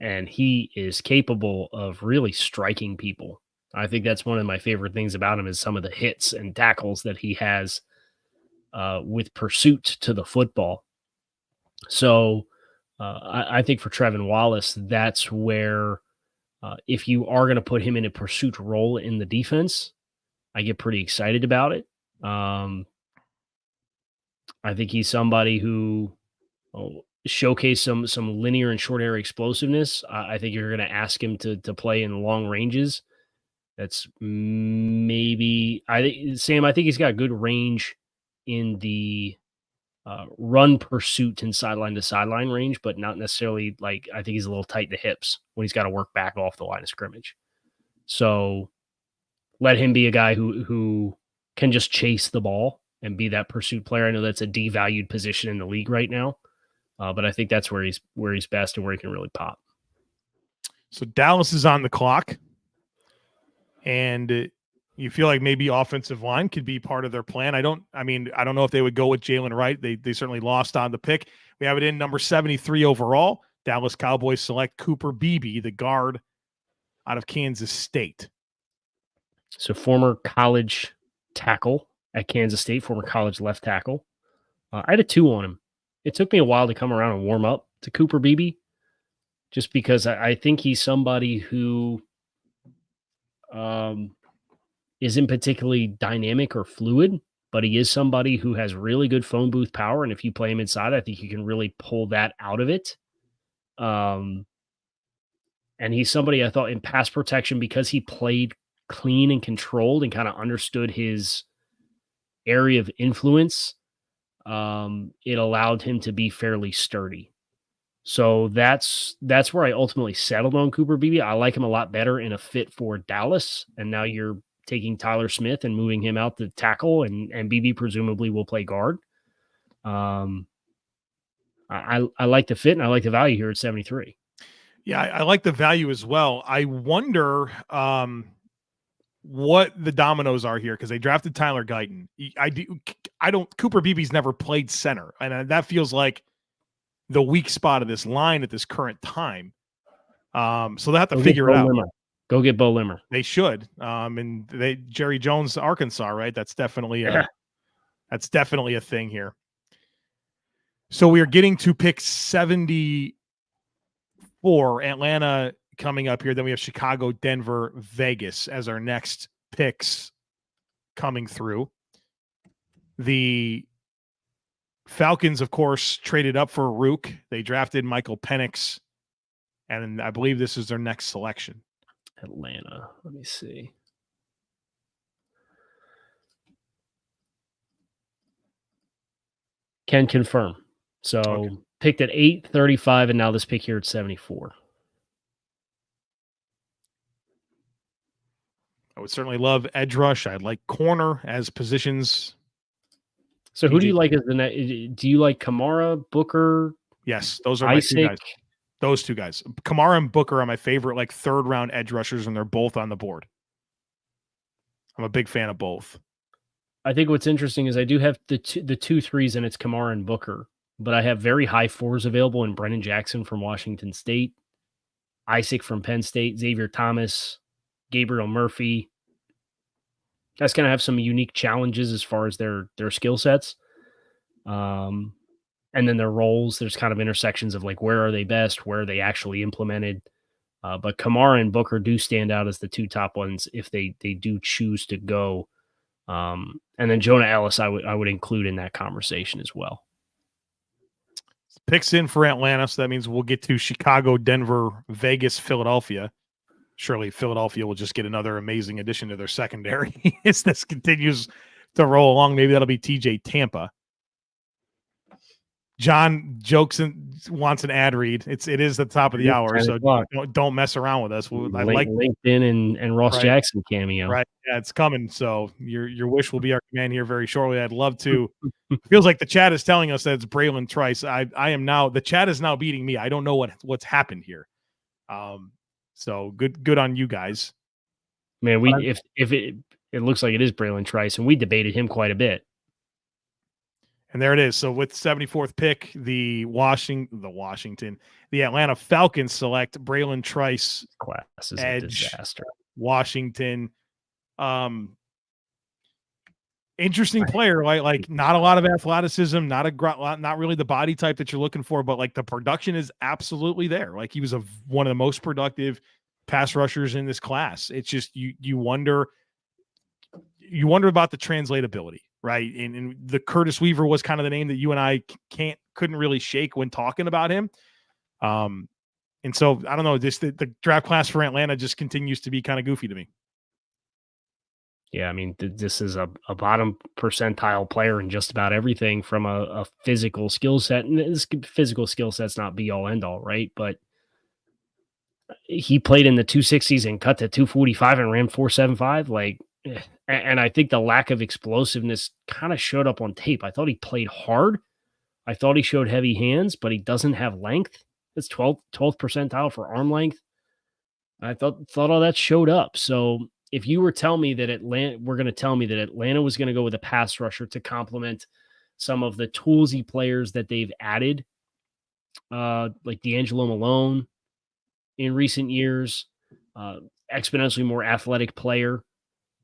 And he is capable of really striking people. I think that's one of my favorite things about him is some of the hits and tackles that he has with pursuit to the football. So I think for Trevin Wallace, that's where if you are going to put him in a pursuit role in the defense, I get pretty excited about it. I think he's somebody who showcase some linear and short area explosiveness. I think you're going to ask him to play in long ranges. That's maybe I think he's got good range in the run pursuit and sideline to sideline range, but not necessarily I think he's a little tight in the hips when he's got to work back off the line of scrimmage. So let him be a guy who can just chase the ball and be that pursuit player. I know that's a devalued position in the league right now. But I think that's where he's best and where he can really pop. So Dallas is on the clock, and you feel like maybe offensive line could be part of their plan. I don't know if they would go with Jalen Wright. They certainly lost on the pick. We have it in number 73 overall. Dallas Cowboys select Cooper Beebe, the guard out of Kansas State. So former college tackle at Kansas State, former college left tackle. I had a 2 on him. It took me a while to come around and warm up to Cooper Beebe just because I think he's somebody who isn't particularly dynamic or fluid, but he is somebody who has really good phone booth power. And if you play him inside, I think you can really pull that out of it. And he's somebody I thought in pass protection because he played clean and controlled and kind of understood his area of influence. It allowed him to be fairly sturdy. So that's where I ultimately settled on Cooper Beebe. I like him a lot better in a fit for Dallas. And now you're taking Tyler Smith and moving him out to tackle, and Beebe presumably will play guard. I like the fit and I like the value here at 73. Yeah, I like the value as well. I wonder what the dominoes are here because they drafted Tyler Guyton. Cooper Beebe's never played center, and that feels like the weak spot of this line at this current time. So they have to figure it out. Go get Bo Limmer. They should. And Jerry Jones, Arkansas, right? That's definitely that's definitely a thing here. So we are getting to pick 74. Atlanta coming up here. Then we have Chicago, Denver, Vegas as our next picks coming through. The Falcons, of course, traded up for Ruke. They drafted Michael Penix, and I believe this is their next selection. Atlanta. Let me see. Can confirm. So Okay. Picked at 8, 35, and now this pick here at 74. I would certainly love edge rush. I'd like corner as positions. So who do you like as the next? Do you like Kamara, Booker? Yes, those are my two guys. Those two guys. Kamara and Booker are my favorite, like, third-round edge rushers, and they're both on the board. I'm a big fan of both. I think what's interesting is I do have the two threes, and it's Kamara and Booker, but I have very high fours available in Brennan Jackson from Washington State, Isaac from Penn State, Xavier Thomas, Gabriel Murphy. That's going to have some unique challenges as far as their skill sets. And then their roles, there's kind of intersections of like, where are they best? Where are they actually implemented? But Kamara and Booker do stand out as the two top ones if they do choose to go. And then Jonah Ellis, I would include in that conversation as well. Picks in for Atlanta, so that means we'll get to Chicago, Denver, Vegas, Philadelphia. Surely Philadelphia will just get another amazing addition to their secondary as this continues to roll along. Maybe that'll be TJ Tampa. John jokes and wants an ad read. It is the top of the hour, so don't mess around with us. I like LinkedIn and Ross Jackson cameo. Right, yeah, it's coming. So your wish will be our command here very shortly. I'd love to. Feels like the chat is telling us that it's Braylon Trice. I am now. The chat is now beating me. I don't know what's happened here. So good on you guys. Man, if it looks like it is Braylon Trice, and we debated him quite a bit. And there it is. So with 74th pick, the Atlanta Falcons select Braylon Trice. Class is edge, a disaster. Washington. Interesting player, like not a lot of athleticism, not really the body type that you're looking for, but like the production is absolutely there. Like he was one of the most productive pass rushers in this class. It's just you wonder about the translatability, right? And the Curtis Weaver was kind of the name that you and I couldn't really shake when talking about him. And so I don't know, the draft class for Atlanta just continues to be kind of goofy to me. Yeah, I mean, this is a bottom percentile player in just about everything from a physical skill set. And this physical skill set's not be all end all, right? But he played in the 260s and cut to 245 and ran 4.75. Like, and I think the lack of explosiveness kind of showed up on tape. I thought he played hard. I thought he showed heavy hands, but he doesn't have length. It's 12th percentile for arm length. I thought all that showed up. So if you were telling me that Atlanta was going to go with a pass rusher to complement some of the toolsy players that they've added, like D'Angelo Malone in recent years, exponentially more athletic player.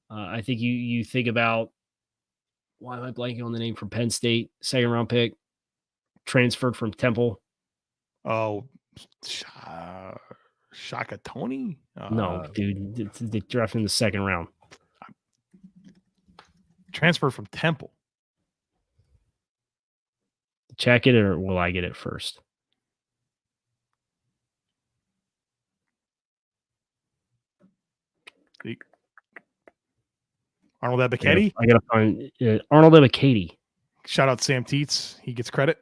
I think you think about, why am I blanking on the name from Penn State, second round pick, transferred from Temple. Oh, Shaka Tony? No, dude, they drafted in the second round. Transfer from Temple. Check it, or will I get it first? Arnold Ebiketie? I gotta find Arnold Ebiketie. Shout out Sam Teets. He gets credit.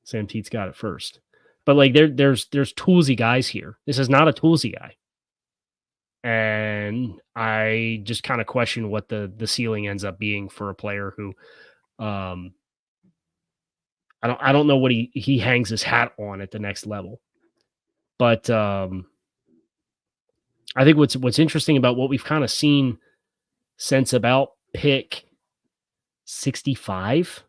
Sam Teets got it first. But like there's toolsy guys here. This is not a toolsy guy. And I just kind of question what the ceiling ends up being for a player who I don't know what he hangs his hat on at the next level. But I think what's interesting about what we've kind of seen since about pick 65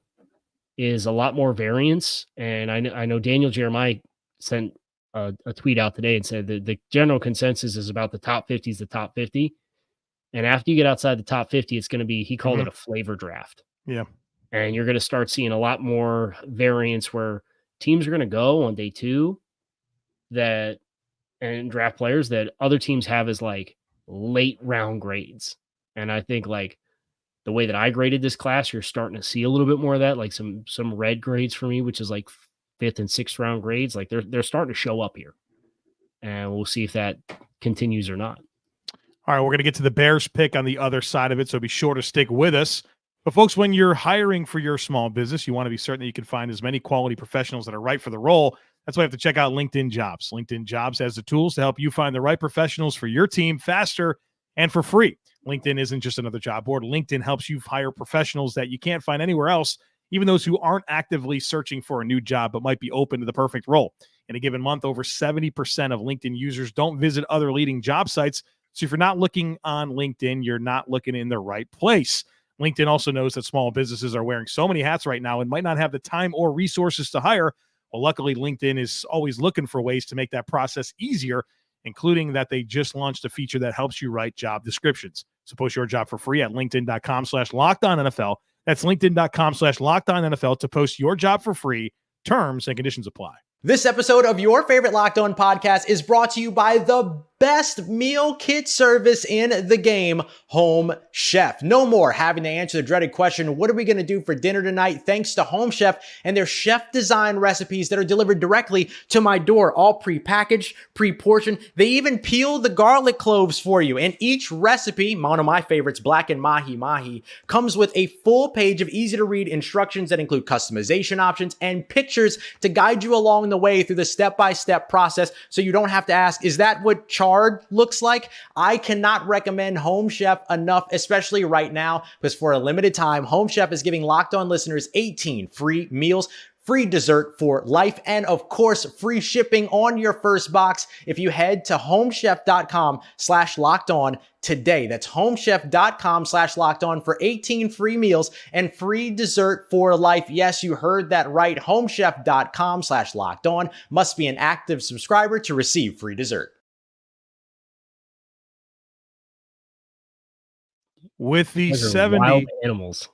is a lot more variance. And I know Daniel Jeremiah sent a tweet out today and said that the general consensus is about the top 50 is the top 50. And after you get outside the top 50, it's going to be, he called it a flavor draft. Yeah. And you're going to start seeing a lot more variance where teams are going to go on day 2 and draft players that other teams have as like late round grades. And I think like the way that I graded this class, you're starting to see a little bit more of that, like some red grades for me, which is like 5th and 6th round grades. Like they're starting to show up here, and we'll see if that continues or not. All right, we're going to get to the Bears pick on the other side of it, so be sure to stick with us. But folks, when you're hiring for your small business, you want to be certain that you can find as many quality professionals that are right for the role. That's why you have to check out LinkedIn Jobs. LinkedIn Jobs has the tools to help you find the right professionals for your team faster and for free. LinkedIn isn't just another job board. LinkedIn helps you hire professionals that you can't find anywhere else, even those who aren't actively searching for a new job but might be open to the perfect role. In a given month, over 70% of LinkedIn users don't visit other leading job sites. So if you're not looking on LinkedIn, you're not looking in the right place. LinkedIn also knows that small businesses are wearing so many hats right now and might not have the time or resources to hire. Well, luckily, LinkedIn is always looking for ways to make that process easier, including that they just launched a feature that helps you write job descriptions. So post your job for free at linkedin.com/LockedOnNFL. That's linkedin.com/LockedOnNFL to post your job for free. Terms and conditions apply. This episode of your favorite Locked On podcast is brought to you by the best meal kit service in the game, Home Chef. No more having to answer the dreaded question, what are we going to do for dinner tonight? Thanks to Home Chef and their chef design recipes that are delivered directly to my door, all pre-packaged, pre-portioned. They even peel the garlic cloves for you. And each recipe, one of my favorites, blackened mahi, comes with a full page of easy to read instructions that include customization options and pictures to guide you along the way through the step-by-step process, so you don't have to ask, is that what chard looks like? I cannot recommend Home Chef enough, especially right now, because for a limited time, Home Chef is giving Locked On listeners 18 free meals, free dessert for life, and of course, free shipping on your first box if you head to homechef.com/lockedon today. That's homechef.com/lockedon for 18 free meals and free dessert for life. Yes, you heard that right. Homechef.com/lockedon. Must be an active subscriber to receive free dessert. With the Those are 70 wild animals.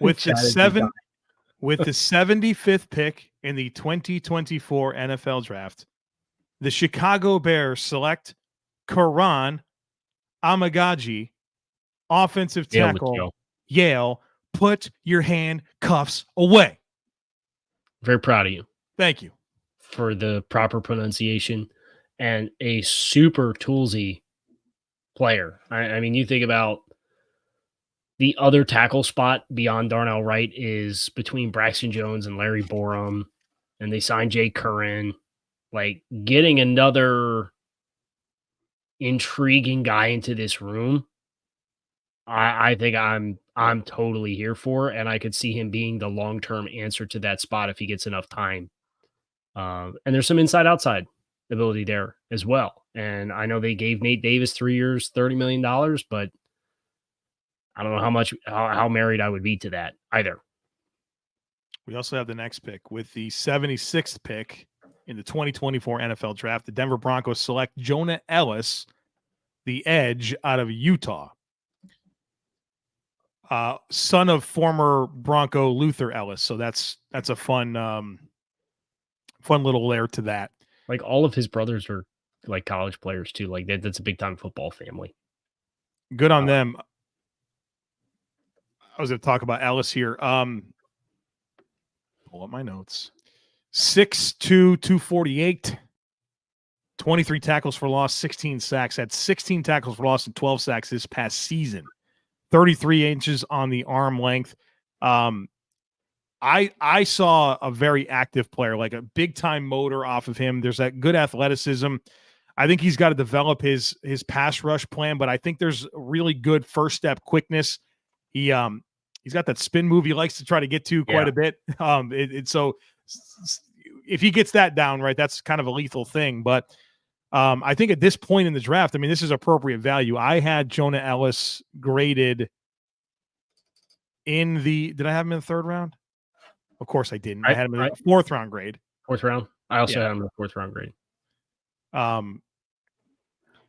with the 75th pick in the 2024 NFL Draft, the Chicago Bears select Karan Amagaji, offensive tackle, Yale. Put your handcuffs away. Very proud of you. Thank you for the proper pronunciation and a super toolsy player. I mean, you think about the other tackle spot beyond Darnell Wright is between Braxton Jones and Larry Borum, and they signed Jay Curran. Like, getting another intriguing guy into this room, I think I'm totally here for, and I could see him being the long-term answer to that spot if he gets enough time. And there's some inside-outside ability there as well. And I know they gave Nate Davis 3 years, $30 million, but I don't know how married I would be to that either. We also have the next pick with the 76th pick in the 2024 NFL Draft. The Denver Broncos select Jonah Ellis, the edge out of Utah. Son of former Bronco Luther Ellis. So that's a fun little layer to that. Like, all of his brothers are like college players too. Like, that's a big time football family. Good on them. I was going to talk about Ellis here. Pull up my notes. 6'2", 248, 23 tackles for loss, 16 sacks. Had 16 tackles for loss and 12 sacks this past season. 33 inches on the arm length. I saw a very active player, like a big-time motor off of him. There's that good athleticism. I think he's got to develop his pass rush plan, but I think there's really good first-step quickness. He's got that spin move he likes to try to get to quite a bit. So if he gets that down, right, that's kind of a lethal thing. But I think at this point in the draft, I mean, this is appropriate value. I had Jonah Ellis graded in the – did I have him in the third round? Of course I didn't. I had him in the 4th round grade. 4th round? I also had him in the 4th round grade.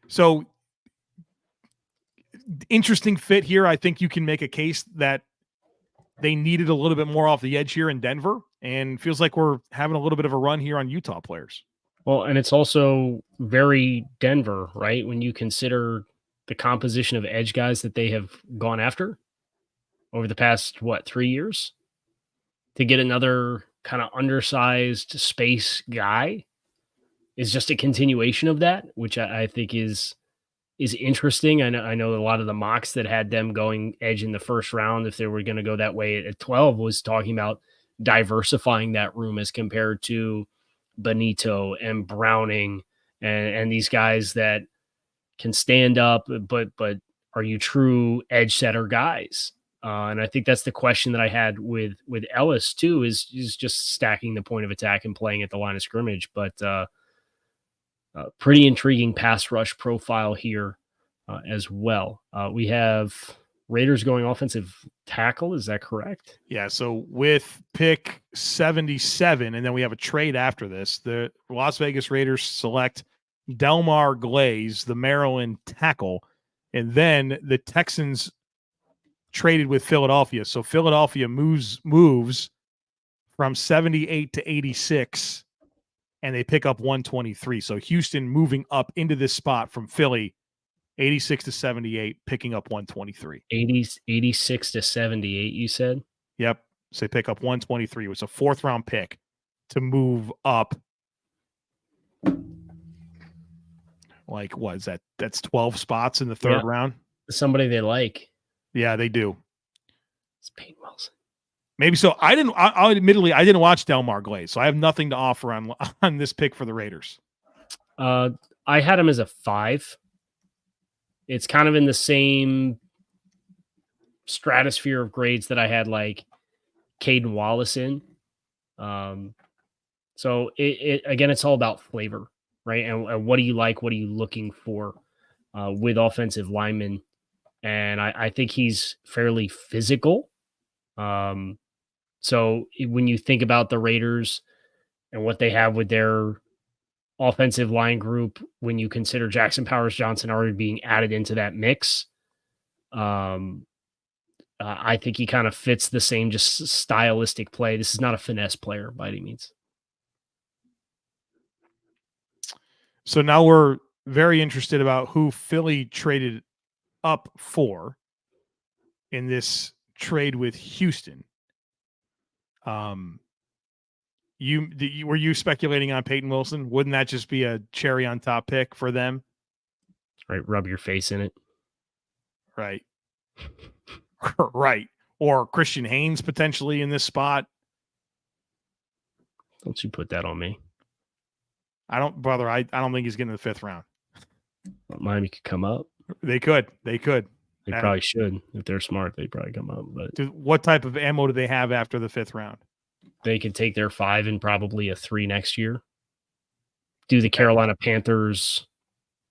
So interesting fit here. I think you can make a case that they needed a little bit more off the edge here in Denver, and feels like we're having a little bit of a run here on Utah players. Well, and it's also very Denver, right? When you consider the composition of edge guys that they have gone after over the past, 3 years, to get another kind of undersized space guy is just a continuation of that, which I think is interesting. I know a lot of the mocks that had them going edge in the 1st round, if they were going to go that way at 12, was talking about diversifying that room as compared to Benito and Browning and these guys that can stand up, but are you true edge setter guys? And I think that's the question that I had with Ellis too, is just stacking the point of attack and playing at the line of scrimmage. But pretty intriguing pass rush profile here as well. We have Raiders going offensive tackle. Is that correct? Yeah. So with pick 77, and then we have a trade after this, the Las Vegas Raiders select Delmar Glaze, the Maryland tackle, and then the Texans traded with Philadelphia. So Philadelphia moves from 78 to 86, and they pick up 123. So Houston moving up into this spot from Philly, 86 to 78, picking up 123. 86 to 78, you said? Yep. So they pick up 123. It was a 4th round pick to move up. Like, what is that? That's 12 spots in the 3rd round. Somebody they like. Yeah, they do. It's Peyton Wilson. Maybe so. Admittedly, I didn't watch Delmar Glaze, so I have nothing to offer on this pick for the Raiders. I had him as a 5. It's kind of in the same stratosphere of grades that I had like Caden Wallace in. So it again, it's all about flavor, right? And what do you like? What are you looking for with offensive linemen? And I think he's fairly physical. So when you think about the Raiders and what they have with their offensive line group, when you consider Jackson Powers Johnson already being added into that mix, I think he kind of fits the same just stylistic play. This is not a finesse player by any means. So now we're very interested about who Philly traded up for in this trade with Houston. Were you speculating on Peyton Wilson? Wouldn't that just be a cherry on top pick for them? Right, rub your face in it. Right. Right. Or Christian Haynes potentially in this spot. Don't you put that on me. I don't think he's getting to the 5th round. Miami could come up. They could. They probably should. If they're smart, they'd probably come up. But what type of ammo do they have after the 5th round? They could take their 5 and probably a 3 next year. Do the Carolina Panthers.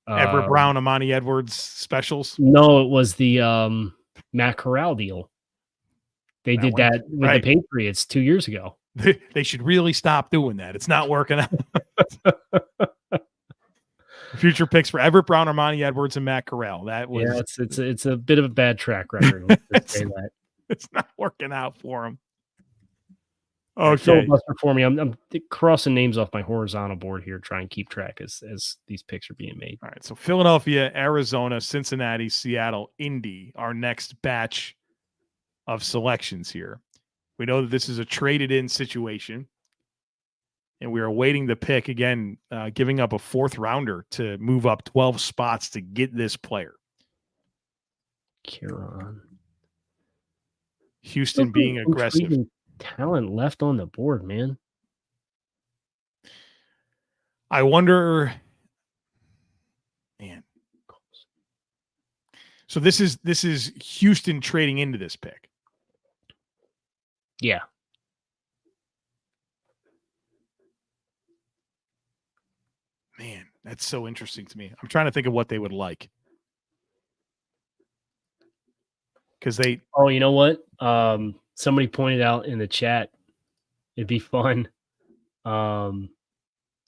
Everett Brown, Amani Edwards specials? No, it was the Matt Corral deal. They did that with the Patriots 2 years ago. They should really stop doing that. It's not working out. Future picks for Everett Brown, Armani Edwards, and Matt Corral. That was it's a bit of a bad track record. It's not working out for him. Okay, filibuster for me. I'm crossing names off my horizontal board here, trying to keep track as these picks are being made. All right, so Philadelphia, Arizona, Cincinnati, Seattle, Indy, our next batch of selections here. We know that this is a traded in situation, and we are waiting the pick again, giving up a 4th rounder to move up 12 spots to get this player. Keon. Houston being aggressive. Talent left on the board, man. I wonder, man. So this is Houston trading into this pick. Yeah. Man, that's so interesting to me. I'm trying to think of what they would like. Because you know what? Somebody pointed out in the chat It'd be fun to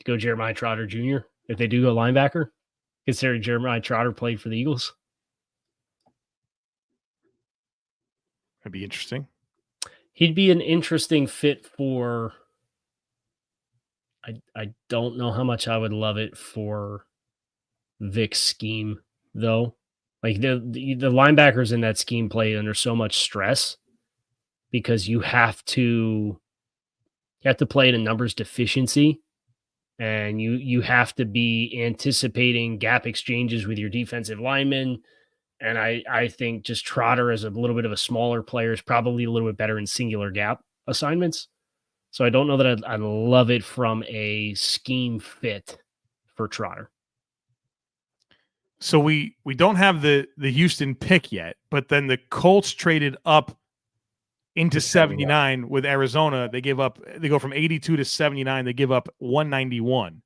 go Jeremiah Trotter Jr. if they do go linebacker, considering Jeremiah Trotter played for the Eagles. That'd be interesting. He'd be an interesting fit for. I don't know how much I would love it for Vic's scheme, though. Like the linebackers in that scheme play under so much stress because you have to play in a numbers deficiency, and you have to be anticipating gap exchanges with your defensive linemen. And I think just Trotter as a little bit of a smaller player is probably a little bit better in singular gap assignments. So I don't know that I'd love it from a scheme fit for Trotter. So we don't have the Houston pick yet, but then the Colts traded up into 79 with Arizona. They go from 82 to 79. They give up 191.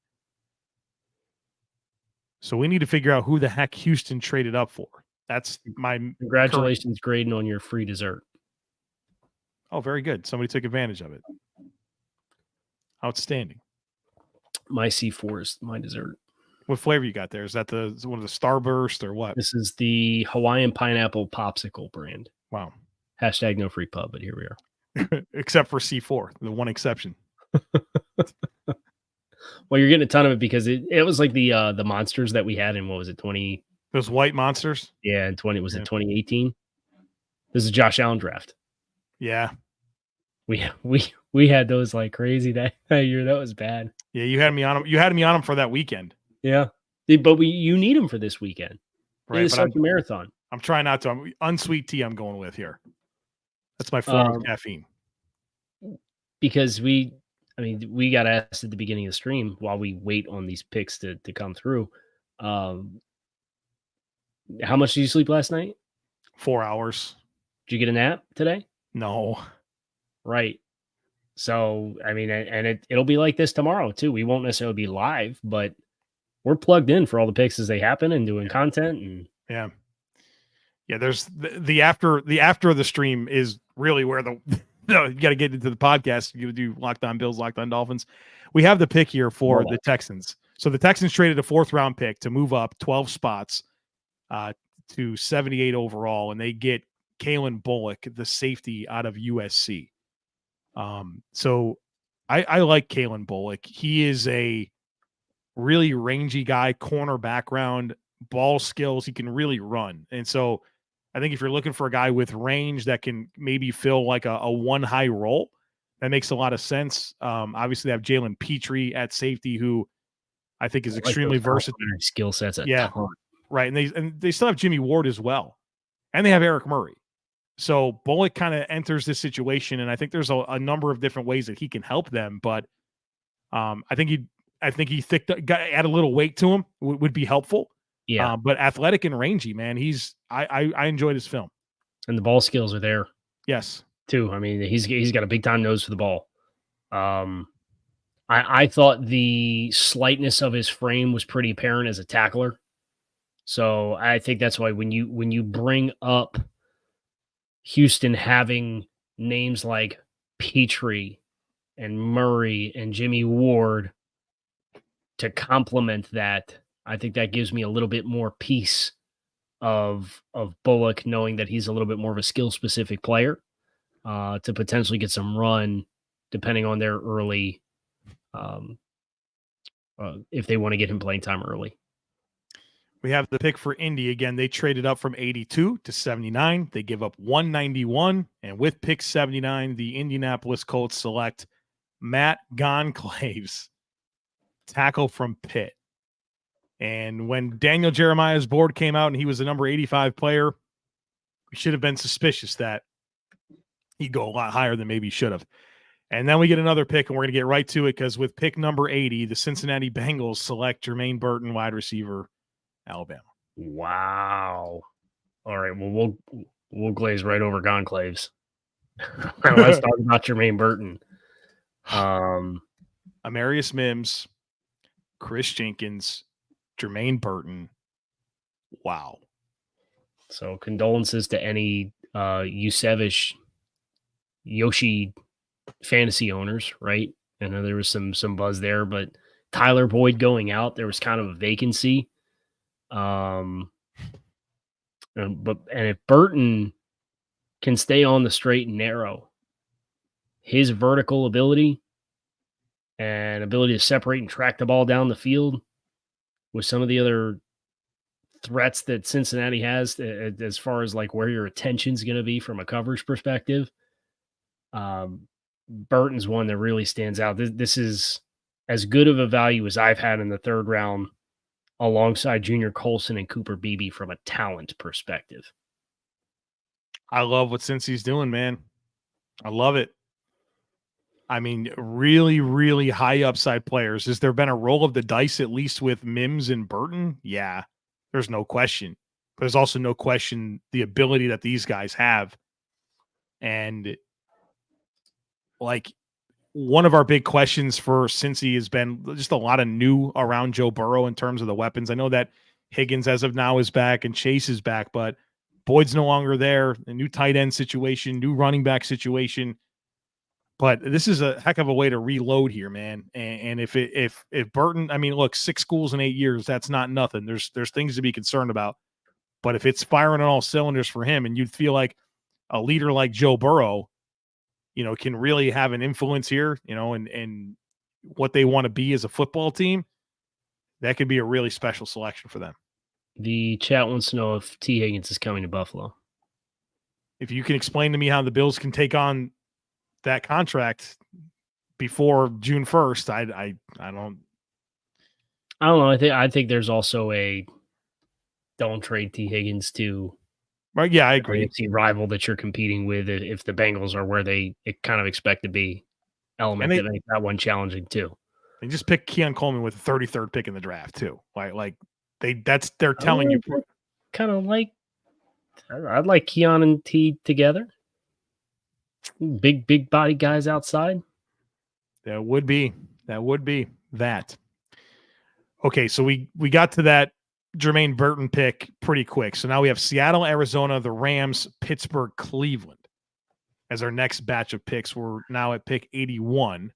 So we need to figure out who the heck Houston traded up for. That's my congratulations, Graydon, on your free dessert. Oh, very good. Somebody took advantage of it. Outstanding. My C4 is my dessert. What flavor you got there? Is that one of the Starburst or what? This is the Hawaiian Pineapple Popsicle brand. Wow. Hashtag no free pub, but here we are. Except for C4, the one exception. Well, you're getting a ton of it because it was like the monsters that we had in, what was it, 20? Those white monsters? Yeah, in 20, was it 2018? This is Josh Allen draft. Yeah. We had those like crazy that year. That was bad. Yeah, you had me on them. You had me on them for that weekend. Yeah. But you need them for this weekend. Right. It's such a marathon. I'm trying not to. Unsweet tea I'm going with here. That's my form of caffeine. Because we got asked at the beginning of the stream while we wait on these picks to come through. How much did you sleep last night? 4 hours. Did you get a nap today? No. Right. So, I mean, and it'll be like this tomorrow too. We won't necessarily be live, but we're plugged in for all the picks as they happen and doing content. And yeah, there's the after the stream is really where you got to get into the podcast. You got to do Locked On Bills, Locked On Dolphins. We have the pick here for the Texans. So the Texans traded a 4th round pick to move up 12 spots to 78 overall, and they get Kalen Bullock, the safety out of USC. So I like Kalen Bullock. He is a really rangy guy, corner background, ball skills. He can really run. And so I think if you're looking for a guy with range that can maybe fill like a one high role, that makes a lot of sense. Obviously they have Jalen Petrie at safety, who I think is extremely versatile. Skill sets. Right. And they still have Jimmy Ward as well. And they have Eric Murray. So Bullock kind of enters this situation, and I think there's a number of different ways that he can help them. But I think he add a little weight to him would be helpful. Yeah. But athletic and rangy, man. I enjoyed his film. And the ball skills are there. Yes. Too. I mean, he's got a big time nose for the ball. I thought the slightness of his frame was pretty apparent as a tackler. So I think that's why when you bring up Houston having names like Petrie and Murray and Jimmy Ward to complement that, I think that gives me a little bit more peace of Bullock, knowing that he's a little bit more of a skill specific player to potentially get some run depending on their early, if they want to get him playing time early. We have the pick for Indy. Again, they traded up from 82 to 79. They give up 191. And with pick 79, the Indianapolis Colts select Matt Goncalves, tackle from Pitt. And when Daniel Jeremiah's board came out and he was the number 85 player, we should have been suspicious that he'd go a lot higher than maybe he should have. And then we get another pick, and we're going to get right to it because with pick number 80, the Cincinnati Bengals select Jermaine Burton, wide receiver, Alabama. Wow. All right. Well, we'll glaze right over Goncalves. Let's talk about Jermaine Burton. Amarius Mims, Chris Jenkins, Jermaine Burton. Wow. So condolences to any Yoshi fantasy owners, right? I know there was some buzz there, but Tyler Boyd going out, there was kind of a vacancy. And if Burton can stay on the straight and narrow, his vertical ability and ability to separate and track the ball down the field with some of the other threats that Cincinnati has as far as like where your attention's going to be from a coverage perspective. Burton's one that really stands out. This is as good of a value as I've had in the third round alongside Junior Colson and Cooper Beebe from a talent perspective. I love what Cincy's doing, man. I love it. I mean, really, really high upside players. Has there been a roll of the dice, at least with Mims and Burton? Yeah, there's no question. But there's also no question the ability that these guys have. And like one of our big questions for Cincy has been just a lot of new around Joe Burrow in terms of the weapons. I know that Higgins as of now is back and Chase is back, but Boyd's no longer there. A new tight end situation, new running back situation. But this is a heck of a way to reload here, man. And if Burton, I mean, look, 6 schools in 8 years, that's not nothing. There's things to be concerned about. But if it's firing on all cylinders for him, and you'd feel like a leader like Joe Burrow, can really have an influence here, and what they want to be as a football team, that could be a really special selection for them. The chat wants to know if T. Higgins is coming to Buffalo. If you can explain to me how the Bills can take on that contract before June 1st, I don't know. I think there's also a don't trade T. Higgins to right. Yeah, I agree. AFC rival that you're competing with if the Bengals are where they kind of expect to be. Element that makes that one challenging too. They just picked Keon Coleman with the 33rd pick in the draft too. Like they're telling you. Kind of like I'd like Keon and T together. Big body guys outside. That would be that. Okay, so we got to that Jermaine Burton pick pretty quick. So now we have Seattle, Arizona, the Rams, Pittsburgh, Cleveland as our next batch of picks. We're now at pick 81.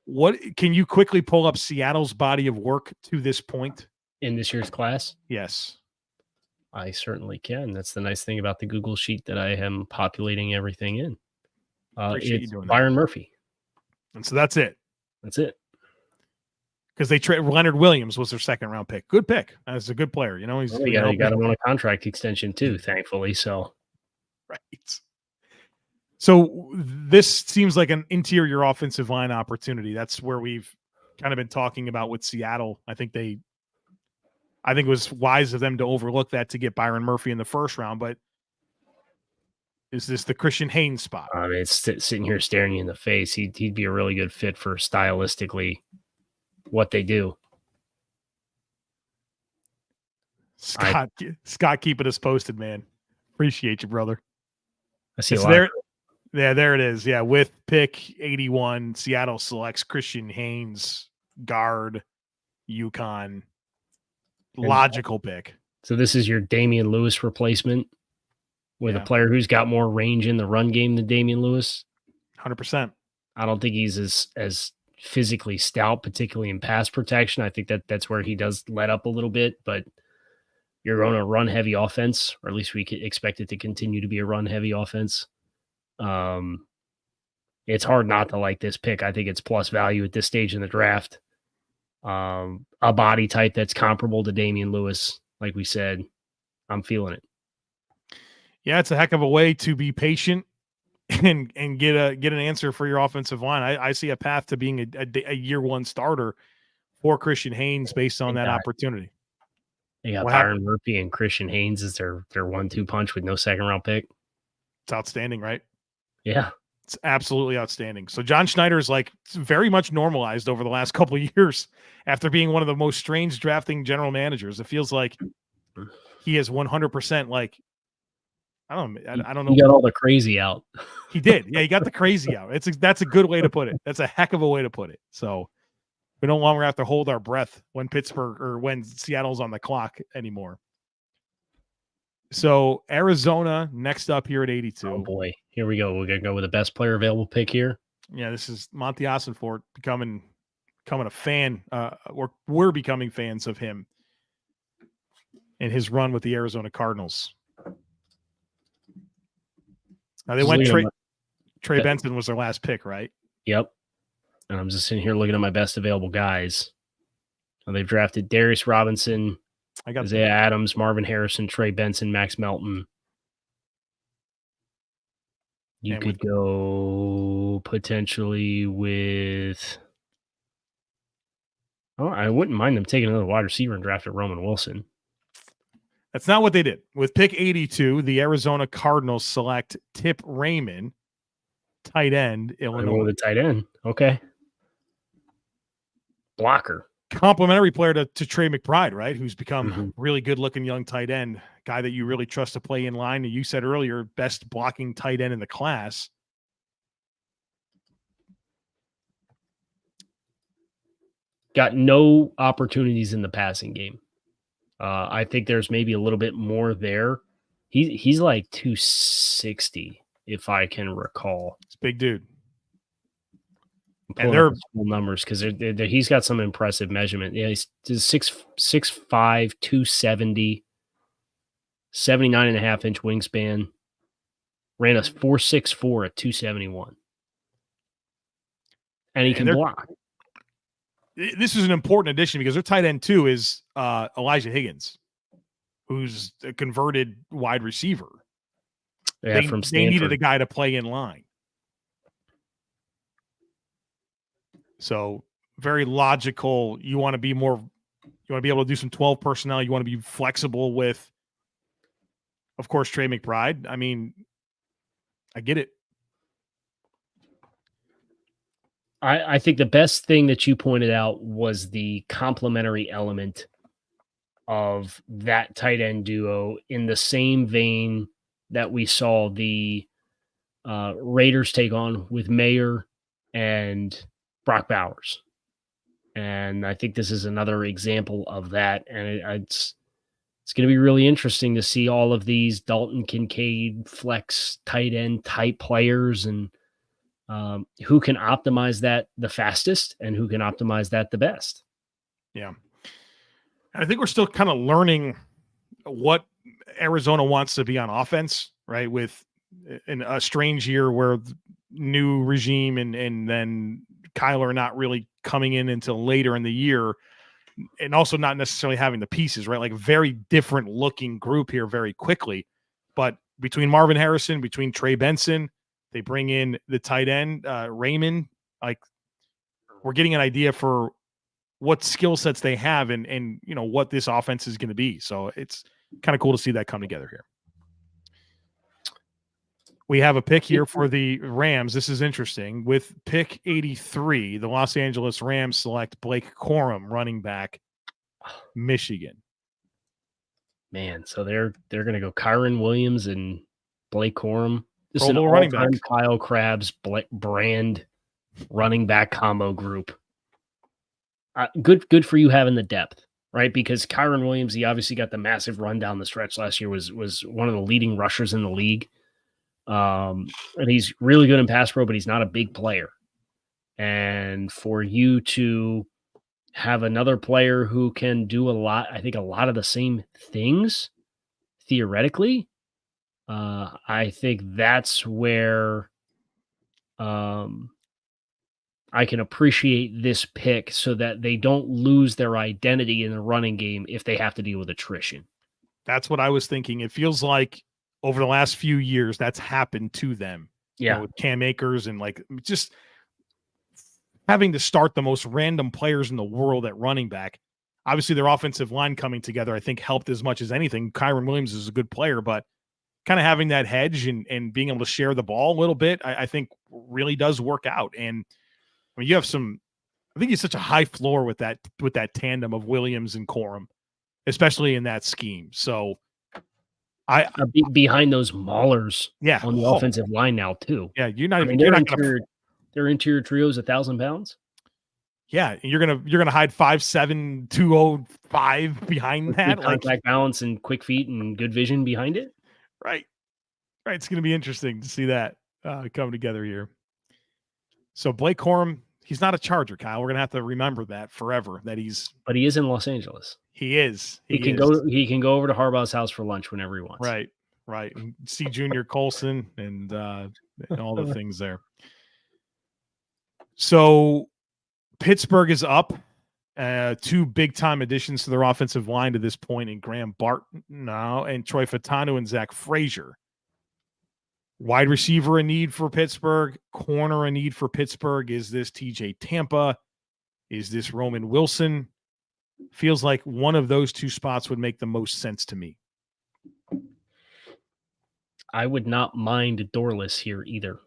What can you quickly pull up Seattle's body of work to this point in this year's class? Yes. I certainly can. That's the nice thing about the Google sheet that I am populating everything in. It's Byron Murphy. And so that's it. That's it. Because they traded Leonard Williams was their second round pick. Good pick. That's a good player. He got him on a contract extension too, thankfully. So, right. So this seems like an interior offensive line opportunity. That's where we've kind of been talking about with Seattle. I think it was wise of them to overlook that to get Byron Murphy in the first round, but is this the Christian Haynes spot? I mean, it's sitting here staring you in the face. He'd be a really good fit for stylistically what they do. Scott, keeping us posted, man. Appreciate you, brother. I see there. Yeah, there it is. Yeah, with pick 81, Seattle selects Christian Haynes, guard, UConn. Logical pick. So this is your Damian Lewis replacement with a player who's got more range in the run game than Damian Lewis. 100%. I don't think he's as physically stout, particularly in pass protection. I think that's where he does let up a little bit, but you're on a run heavy offense, or at least we could expect it to continue to be a run heavy offense. It's hard not to like this pick. I think it's plus value at this stage in the draft. A body type that's comparable to Damian Lewis, like we said. I'm feeling it. Yeah, it's a heck of a way to be patient and get an answer for your offensive line. I see a path to being a year one starter for Christian Haynes based on that opportunity. They got Byron Murphy and Christian Haynes as their 1-2 punch with no second round pick. It's outstanding, right? Yeah. It's absolutely outstanding. So John Schneider is very much normalized over the last couple of years after being one of the most strange drafting general managers. It feels like he is 100% I don't know. He got all the crazy out. He did. Yeah, he got the crazy out. That's a good way to put it. That's a heck of a way to put it. So we no longer have to hold our breath when Pittsburgh or when Seattle's on the clock anymore. So Arizona next up here at 82. Oh boy, here we go. We're gonna go with the best player available pick here. Yeah, this is Monty Ossenfort becoming a fan. We're becoming fans of him in his run with the Arizona Cardinals. Now they went Trey Benson was their last pick, right? Yep. And I'm just sitting here looking at my best available guys. Now they've drafted Darius Robinson, Isaiah Adams, Marvin Harrison, Trey Benson, Max Melton. You could go potentially with. Oh, I wouldn't mind them taking another wide receiver and drafting Roman Wilson. That's not what they did. With pick 82, the Arizona Cardinals select Tip Raymond, tight end, Illinois. The tight end. Okay. Blocker. Complimentary player to Trey McBride, right? Who's become a really good-looking young tight end, guy that you really trust to play in line. You said earlier, best blocking tight end in the class. Got no opportunities in the passing game. I think there's maybe a little bit more there. He's like 260, if I can recall. It's a big dude. And they're full numbers because he's got some impressive measurement. Yeah, he's 6'5", 270, 79.5-inch wingspan. Ran a 4.64 at 271. And he can block. This is an important addition because their tight end too is Elijah Higgins, who's a converted wide receiver. Yeah, they needed a guy to play in line. So very logical. You want to be able to do some 12 personnel. You want to be flexible with, of course, Trey McBride. I mean, I get it. I think the best thing that you pointed out was the complementary element of that tight end duo in the same vein that we saw the Raiders take on with Mayer and Brock Bowers. And I think this is another example of that. And it's going to be really interesting to see all of these Dalton Kincaid flex tight end type players and who can optimize that the fastest and who can optimize that the best. Yeah. And I think we're still kind of learning what Arizona wants to be on offense, right? With in a strange year where new regime and then Kyler not really coming in until later in the year and also not necessarily having the pieces, right? Like very different looking group here very quickly. But between Marvin Harrison, between Trey Benson, they bring in the tight end, Raymond. Like we're getting an idea for what skill sets they have and you know what this offense is going to be. So it's kind of cool to see that come together here. We have a pick here for the Rams. This is interesting. With pick 83, the Los Angeles Rams select Blake Corum, running back, Michigan. Man, so they're going to go Kyron Williams and Blake Corum. This is an running back. Kyle Krabs brand running back combo group. Good for you having the depth, right? Because Kyron Williams, he obviously got the massive run down the stretch last year, was one of the leading rushers in the league. And he's really good in pass pro, but he's not a big player. And for you to have another player who can do a lot of the same things theoretically, I think that's where I can appreciate this pick so that they don't lose their identity in the running game if they have to deal with attrition. That's what I was thinking. It feels like over the last few years, that's happened to them. Yeah. You know, with Cam Akers and like just having to start the most random players in the world at running back. Obviously, their offensive line coming together, I think, helped as much as anything. Kyron Williams is a good player, but kind of having that hedge and being able to share the ball a little bit, I think really does work out. And I mean, you have I think he's such a high floor with that tandem of Williams and Corum, especially in that scheme. So behind those maulers on the offensive line now too. Yeah. You're not even, their interior trios 1,000 pounds. Yeah, you're gonna hide 5'7", 205 behind With that, good like contact balance and quick feet and good vision behind it. right. It's gonna be interesting to see that come together here. So Blake Corum, he's not a Charger, Kyle. We're gonna have to remember that forever. That but he is in Los Angeles. he is. He can go over to Harbaugh's house for lunch whenever he wants. Right. And see Junior Colson and all the things there. So Pittsburgh is up. 2 big-time additions to their offensive line to this point in Graham Barton now and Troy Fautanu and Zach Frazier. Wide receiver a need for Pittsburgh. Corner a need for Pittsburgh. Is this TJ Tampa? Is this Roman Wilson? Feels like one of those 2 spots would make the most sense to me. I would not mind Dorless here either.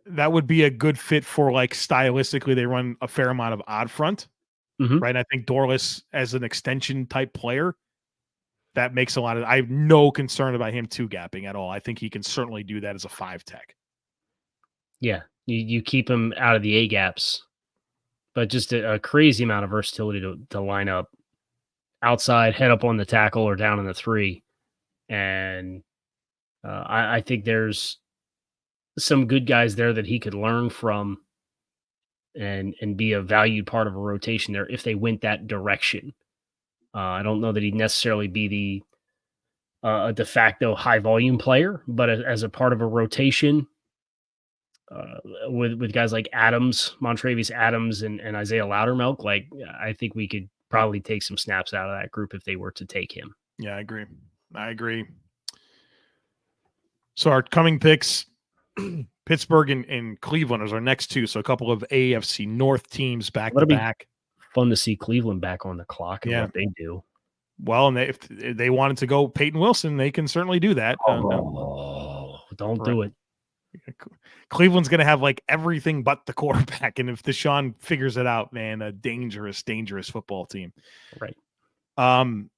That would be a good fit for, like, stylistically, they run a fair amount of odd front, right? And I think Dorless as an extension type player, that makes a lot of. I have no concern about him 2-gapping at all. I think he can certainly do that as a 5 tech. Yeah, you keep him out of the A gaps, but just a crazy amount of versatility to line up outside, head up on the tackle or down in the 3, and I think there's some good guys there that he could learn from and be a valued part of a rotation there if they went that direction. I don't know that he'd necessarily be a de facto high volume player, but as a part of a rotation with guys like Adams, Montravius Adams and Isaiah Loudermilk, like I think we could probably take some snaps out of that group if they were to take him. Yeah, I agree. So our coming picks, Pittsburgh and Cleveland is our next 2. So a couple of AFC North teams back to back. Fun to see Cleveland back on the clock and what they do. Well, and if they wanted to go Peyton Wilson, they can certainly do that. Don't do it. Cleveland's going to have like everything but the quarterback. And if DeJean figures it out, man, a dangerous football team. Right. I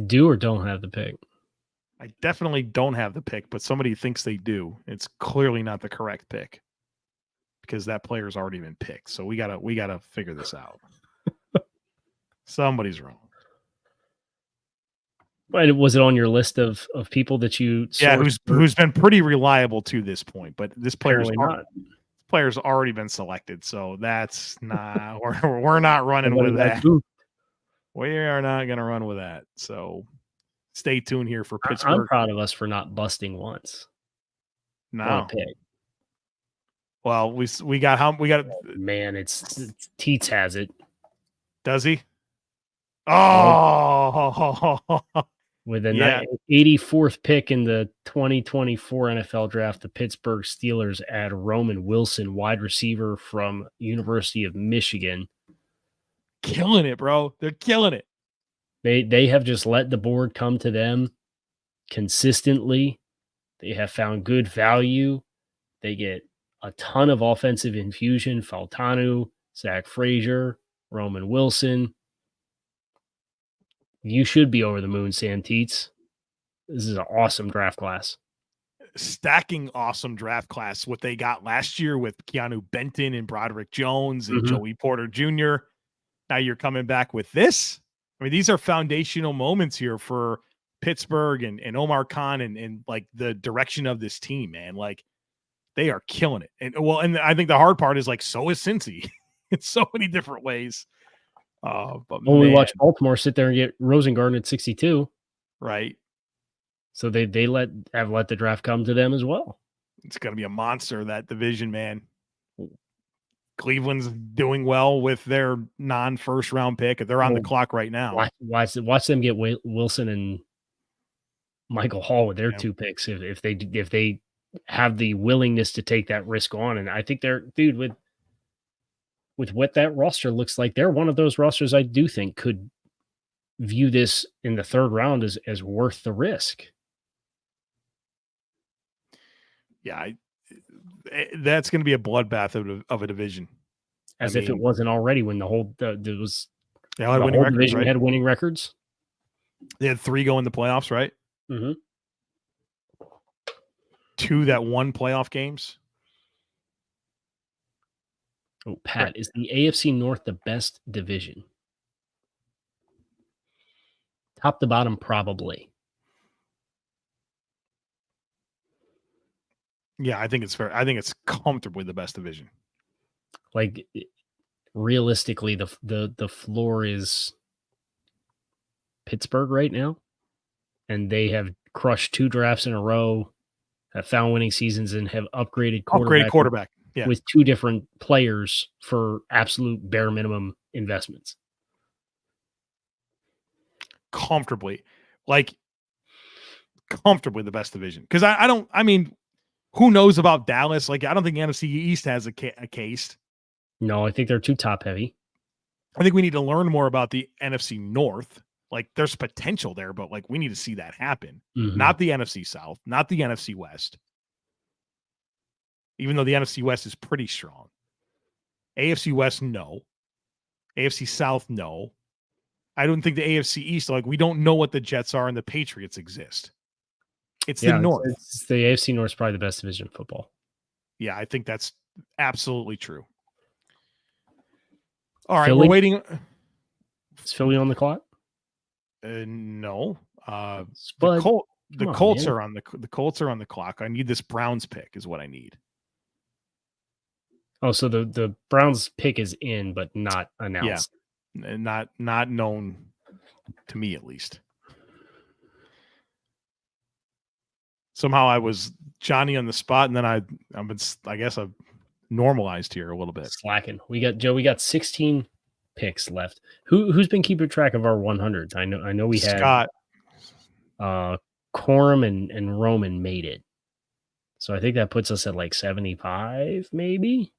do or don't have the pick. I definitely don't have the pick, but somebody thinks they do. It's clearly not the correct pick because that player's already been picked. So we gotta figure this out. Somebody's wrong. But was it on your list of people that you? Yeah, who's been pretty reliable to this point, but this player's already been selected, so that's not. we're not running with that. We are not going to run with that. So stay tuned here for Pittsburgh. I'm proud of us for not busting once. No. Pick. Well, we got. Man, Teets has it. Does he? Oh. With the 84th pick in the 2024 NFL draft, the Pittsburgh Steelers add Roman Wilson, wide receiver from University of Michigan. Killing it, bro. They're killing it. They have just let the board come to them consistently. They have found good value. They get a ton of offensive infusion. Fautanu, Zach Frazier, Roman Wilson. You should be over the moon, Sam Teets. This is an awesome draft class. Stacking awesome draft class. What they got last year with Keanu Benton and Broderick Jones and Joey Porter Jr. Now you're coming back with this. I mean, these are foundational moments here for Pittsburgh and Omar Khan and like the direction of this team, man. Like they are killing it. And I think the hard part is like, so is Cincy in so many different ways. But when we watch Baltimore sit there and get Rosengarten at 62, right? So they have let the draft come to them as well. It's going to be a monster, that division, man. Cleveland's doing well with their non-first round pick. They're on the clock right now. Watch them get Wilson and Michael Hall with their 2 picks if they have the willingness to take that risk on. And I think with what that roster looks like, they're one of those rosters I do think could view this in the 3rd round as worth the risk. Yeah, that's going to be a bloodbath of a division. If it wasn't already when there was They all had The winning whole records, division right? had winning records. They had 3 go in the playoffs, right? Mm-hmm. 2 that won playoff games. Oh, Pat, is the AFC North the best division? Top to bottom, probably. Yeah, I think it's fair. I think it's comfortably the best division. Like, realistically, the floor is Pittsburgh right now, and they have crushed 2 drafts in a row, have found winning seasons, and have upgraded quarterback. Yeah. with 2 different players for absolute bare minimum investments. Comfortably the best division. Because I mean, who knows about Dallas? Like, I don't think the NFC East has a case. No, I think they're too top heavy. I think we need to learn more about the NFC North. Like, there's potential there, but like, we need to see that happen. Mm-hmm. Not the NFC South, not the NFC West. Even though the NFC West is pretty strong. AFC West, no. AFC South, no. I don't think the AFC East, like, we don't know what the Jets are and the Patriots exist. It's the North. It's the AFC North is probably the best division of football. Yeah, I think that's absolutely true. All right, Philly? we're waiting. Is Philly on the clock? No. Spud. The Colts are on the Colts are on the clock. I need this Browns pick is what I need. Oh, so the Browns pick is in, but not announced. Yeah, not known to me, at least. Somehow I was Johnny on the spot, and then I guess I've normalized here a little bit. Slacking. We got 16 picks left. Who's been keeping track of our 100s? I know we had Scott. Corum and Roman made it. So I think that puts us at like 75, maybe.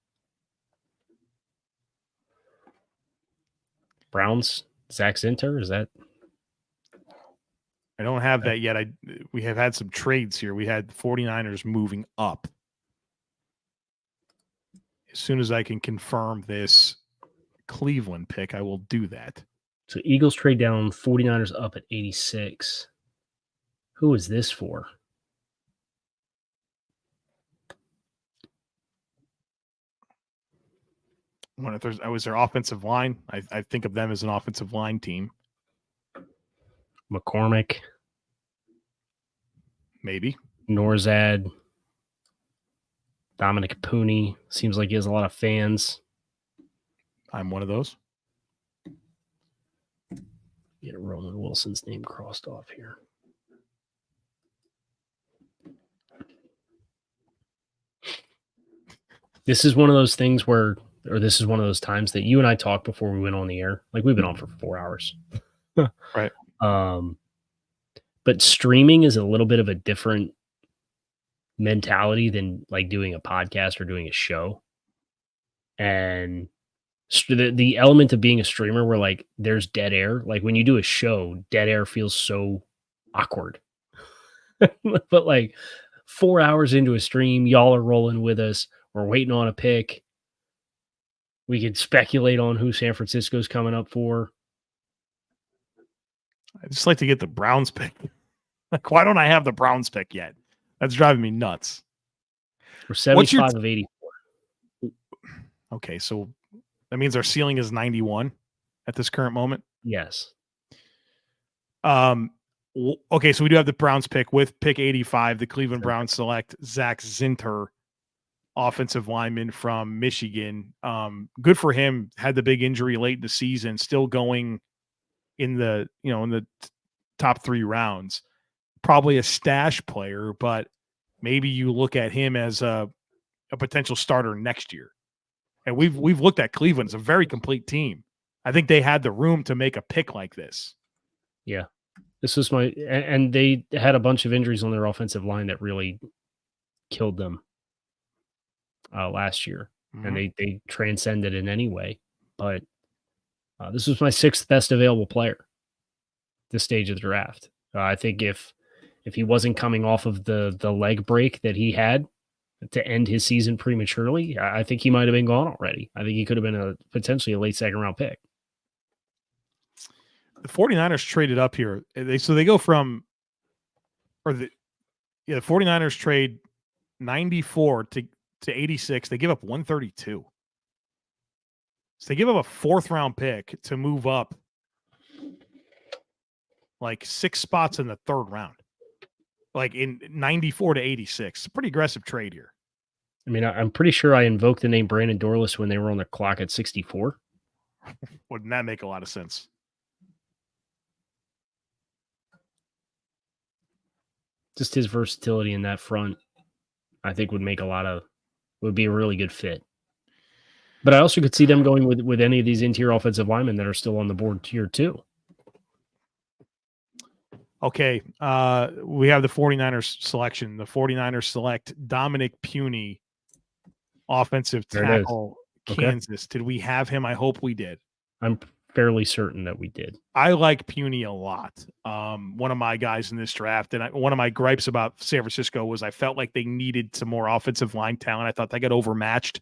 Browns, Zach Zinter, is that? I don't have that yet. We have had some trades here. We had the 49ers moving up. As soon as I can confirm this Cleveland pick, I will do that. So Eagles trade down, 49ers up at 86. Who is this for? Was their offensive line? I think of them as an offensive line team. McCormick. Maybe. Norzad. Dominic Pooney. Seems like he has a lot of fans. I'm one of those. Get Roman Wilson's name crossed off here. This is one of those things this is one of those times that you and I talked before we went on the air. Like, we've been on for 4 hours. Right. But streaming is a little bit of a different mentality than like doing a podcast or doing a show. And the element of being a streamer where like there's dead air, like when you do a show, dead air feels so awkward. But like 4 hours into a stream, y'all are rolling with us. We're waiting on a pick. We could speculate on who San Francisco's coming up for. I'd just like to get the Browns pick. Like, why don't I have the Browns pick yet? That's driving me nuts. We're 75 of 84. Okay, so that means our ceiling is 91 at this current moment? Yes. Okay, so we do have the Browns pick. With pick 85, the Cleveland Browns select Zach Zinter, offensive lineman from Michigan. Good for him. Had the big injury late in the season, still going in the top 3 rounds. Probably a stash player, but maybe you look at him as a potential starter next year. And we've looked at Cleveland as a very complete team. I think they had the room to make a pick like this. Yeah. This was and they had a bunch of injuries on their offensive line that really killed them last year. Mm-hmm. And they transcended in any way. But this was my 6th best available player this stage of the draft. I think if he wasn't coming off of the leg break that he had to end his season prematurely, I think he might have been gone already. I think he could have been potentially a late 2nd round pick. the 49ers traded up here. They go from, the 49ers trade 94 to 86. They give up 132. So they give up a 4th round pick to move up like 6 spots in the 3rd round, like in 94 to 86. Pretty aggressive trade here. I mean, I'm pretty sure I invoked the name Brandon Dorlus when they were on the clock at 64. Wouldn't that make a lot of sense? Just his versatility in that front, I think would be a really good fit. But I also could see them going with any of these interior offensive linemen that are still on the board tier 2. Okay, we have the 49ers selection. The 49ers select Dominic Puny, offensive tackle, Kansas. Okay. Did we have him? I hope we did. I'm fairly certain that we did. I like Puny a lot. One of my guys in this draft, and one of my gripes about San Francisco was I felt like they needed some more offensive line talent. I thought they got overmatched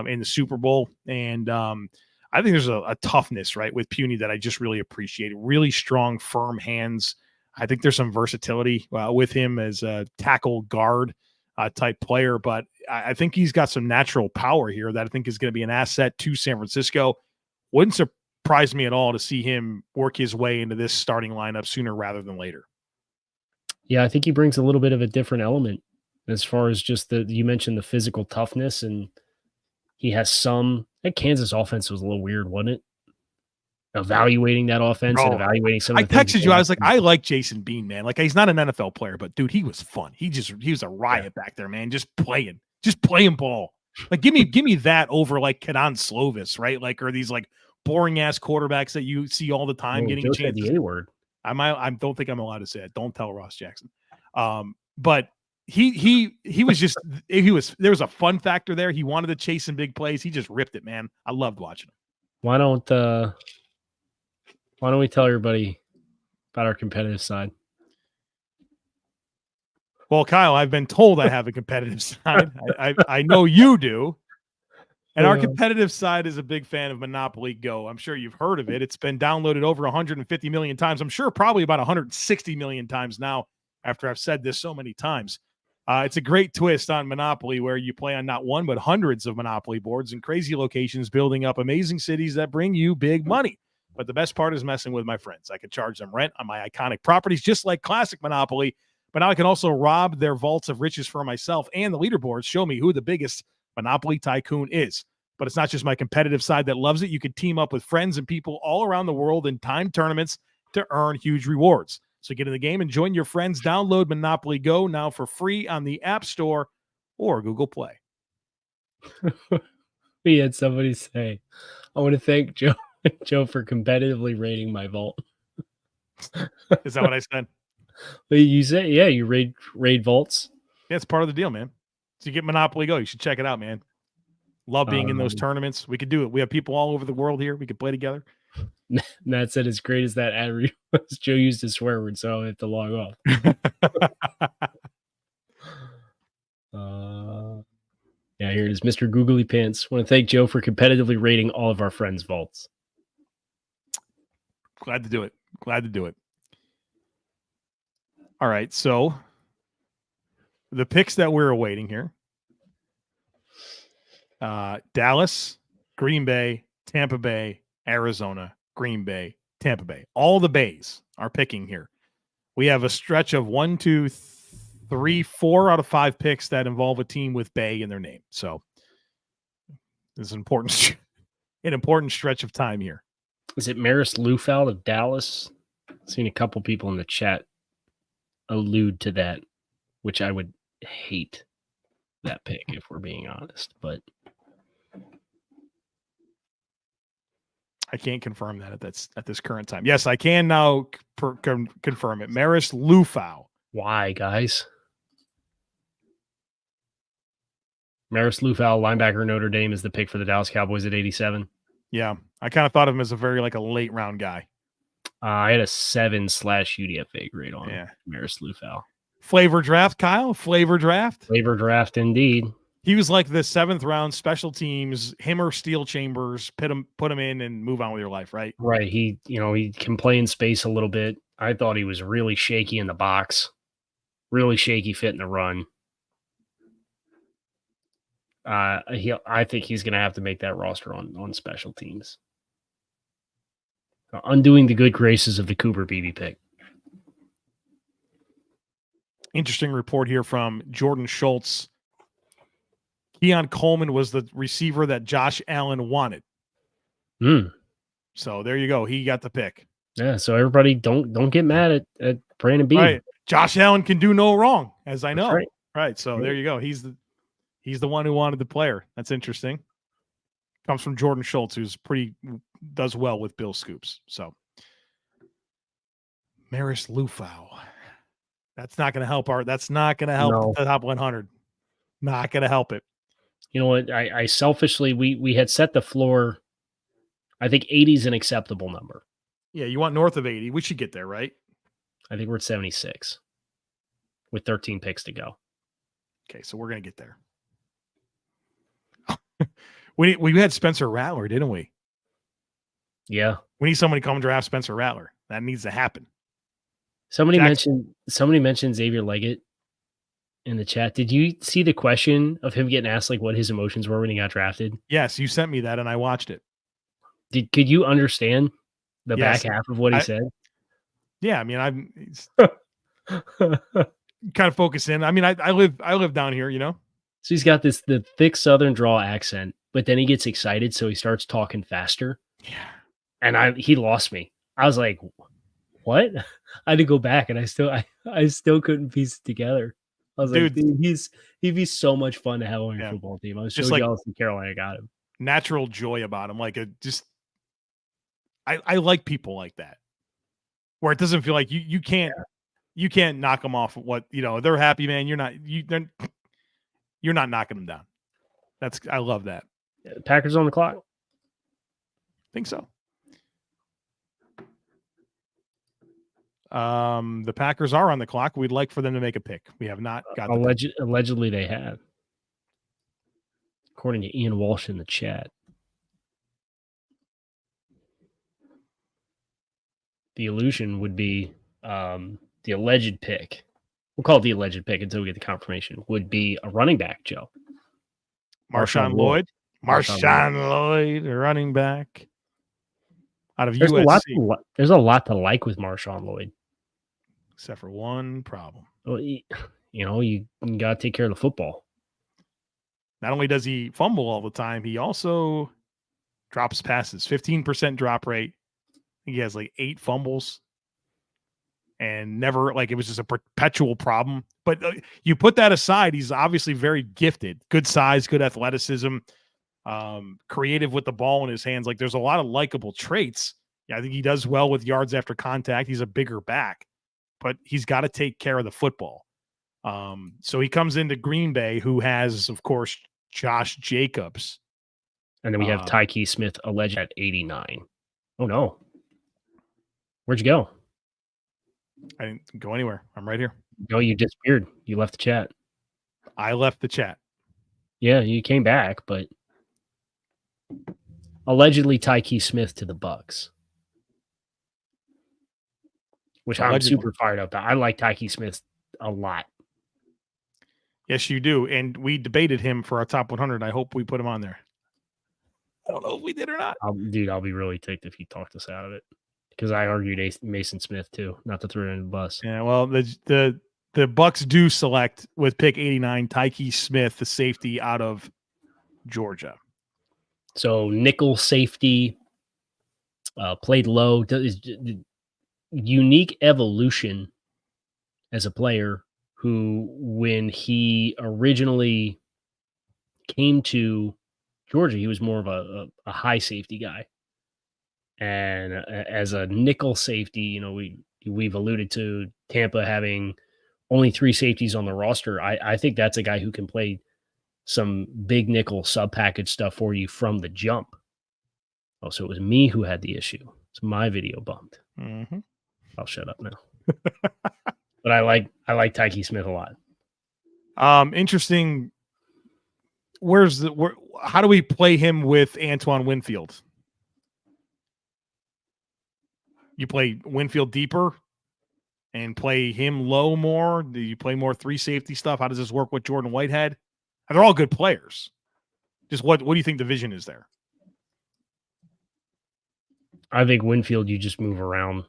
in the Super Bowl, and I think there's a toughness right with Puny that I just really appreciate. Really strong, firm hands. I think there's some versatility with him as a tackle guard type player, but I think he's got some natural power here that I think is going to be an asset to San Francisco. Wouldn't surprise me at all to see him work his way into this starting lineup sooner rather than later. Yeah, I think he brings a little bit of a different element as far as just you mentioned the physical toughness, and he has some. That Kansas offense was a little weird, wasn't it? Evaluating that offense and evaluating some of the things. I texted you. I was like, I like Jason Bean, man. Like, he's not an NFL player, but dude, he was fun. He was a riot back there, man. Just playing ball. Like, give me that over like Keon Slovis, right? Like, or these like boring ass quarterbacks that you see all the time getting a chance. The A word. I don't think I'm allowed to say it. Don't tell Ross Jackson. But he was just there was a fun factor there. He wanted to chase some big plays. He just ripped it, man. I loved watching him. Why don't we tell everybody about our competitive side? Well, Kyle, I've been told I have a competitive side. I know you do. And our competitive side is a big fan of Monopoly Go. I'm sure you've heard of it. It's been downloaded over 150 million times. I'm sure probably about 160 million times now after I've said this so many times. It's a great twist on Monopoly where you play on not one but hundreds of Monopoly boards in crazy locations, building up amazing cities that bring you big money. But the best part is messing with my friends. I could charge them rent on my iconic properties, just like classic Monopoly. But now I can also rob their vaults of riches for myself, and the leaderboards show me who the biggest Monopoly tycoon is. But it's not just my competitive side that loves it. You could team up with friends and people all around the world in timed tournaments to earn huge rewards. So get in the game and join your friends. Download Monopoly Go now for free on the App Store or Google Play. We had somebody say, I want to thank Joe for competitively rating my vault. Is that what I said? You said, yeah, you raid vaults. Yeah, it's part of the deal, man. So you get Monopoly Go. You should check it out, man. Love being in those tournaments. We could do it. We have people all over the world here. We could play together. Matt said, as great as that ad read was, Joe used his swear word, so I have to log off. Yeah, here it is. Mr. Googly Pants. I want to thank Joe for competitively rating all of our friends' vaults. Glad to do it. All right, so the picks that we're awaiting here. Dallas, Green Bay, Tampa Bay, Arizona, Green Bay, Tampa Bay. All the bays are picking here. We have a stretch of 1, 2, 3, 4 out of 5 picks that involve a team with Bay in their name. So this is an important stretch of time here. Is it Maris Lufau of Dallas? I've seen a couple people in the chat allude to that, which I would hate that pick if we're being honest, but I can't confirm that at this current time. Yes, I can now confirm it. Maris Lufau. Why, guys? Maris Lufau, linebacker, Notre Dame, is the pick for the Dallas Cowboys at 87. Yeah, I kind of thought of him as a very a late round guy. I had a 7/UDFA grade on Maris Lufau. Flavor draft, Kyle. Flavor draft. Flavor draft, indeed. He was like the 7th round special teams, him or Steel Chambers, put him in and move on with your life, right? Right. He can play in space a little bit. I thought he was really shaky in the box, really shaky fit in the run. I think he's going to have to make that roster on special teams. Undoing the good graces of the Cooper BB pick. Interesting report here from Jordan Schultz. Keon Coleman was the receiver that Josh Allen wanted. So there you go. He got the pick. Yeah, so everybody don't get mad at Brandon Beane. Right. Josh Allen can do no wrong, as I know. Right. So there you go. He's the one who wanted the player. That's interesting. Comes from Jordan Schultz, does well with Bill Scoops. So Maris Lufau. That's not going to help the top 100. Not going to help it. You know what? I selfishly, we had set the floor. I think 80 is an acceptable number. Yeah, you want north of 80. We should get there, right? I think we're at 76 with 13 picks to go. Okay, so we're going to get there. We had Spencer Rattler, didn't we? Yeah. We need somebody to come draft Spencer Rattler. That needs to happen. Somebody mentioned Xavier Legette in the chat. Did you see the question of him getting asked like what his emotions were when he got drafted? Yes, you sent me that and I watched it. Could you understand the back half of what he said? Yeah, I mean, I'm kind of focus in. I mean, I live down here, you know. So he's got the thick Southern draw accent, but then he gets excited, so he starts talking faster. Yeah, and he lost me. I was like, "What?" I had to go back, and I still couldn't piece it together. I was like, "Dude, he'd be so much fun to have on your football team." I was so jealous that Carolina got him. Natural joy about him, like I like people like that, where it doesn't feel like you can't knock them off. What they're happy, man. You're not knocking them down. I love that. Packers on the clock. I think so. The Packers are on the clock. We'd like for them to make a pick. We have not got allegedly they have, according to Ian Walsh in the chat. The illusion would be the alleged pick. We'll call it the alleged pick until we get the confirmation. Would be a running back, Joe. Marshawn Lloyd. Marshawn Lloyd, a running back out of There's USC. There's a lot to like with Marshawn Lloyd. Except for one problem. Well, you got to take care of the football. Not only does he fumble all the time, he also drops passes. 15% drop rate. I think he has like 8 fumbles. And never, it was just a perpetual problem. But you put that aside, he's obviously very gifted. Good size, good athleticism, creative with the ball in his hands. Like, there's a lot of likable traits. Yeah, I think he does well with yards after contact. He's a bigger back. But he's got to take care of the football. So he comes into Green Bay, who has, of course, Josh Jacobs. And then we have Tyke Smith alleged at 89. Oh, no. Where'd you go? I didn't go anywhere. I'm right here. No, you disappeared. You left the chat. I left the chat. Yeah, you came back, but allegedly Tyke Smith to the Bucks, which I'm super fired up about. I like Tyke Smith a lot. Yes, you do. And we debated him for our top 100. I hope we put him on there. I don't know if we did or not. I'll be really ticked if he talked us out of it. Because I argued Mason Smith too, not to throw it in the bus. Yeah, well, the Bucks do select with pick 89 Tyke Smith, the safety out of Georgia. So nickel safety, played low. Unique evolution as a player who, when he originally came to Georgia, he was more of a high safety guy. And as a nickel safety, we've alluded to Tampa having only 3 safeties on the roster. I think that's a guy who can play some big nickel sub package stuff for you from the jump. Oh, so it was me who had the issue. It's my video bumped. Mm-hmm. I'll shut up now. But I like Tyke Smith a lot. Interesting how do we play him with Antoine Winfield? You play Winfield deeper and play him low more? Do you play more 3 safety stuff? How does this work with Jordan Whitehead? And they're all good players. Just what do you think the vision is there? I think Winfield, you just move around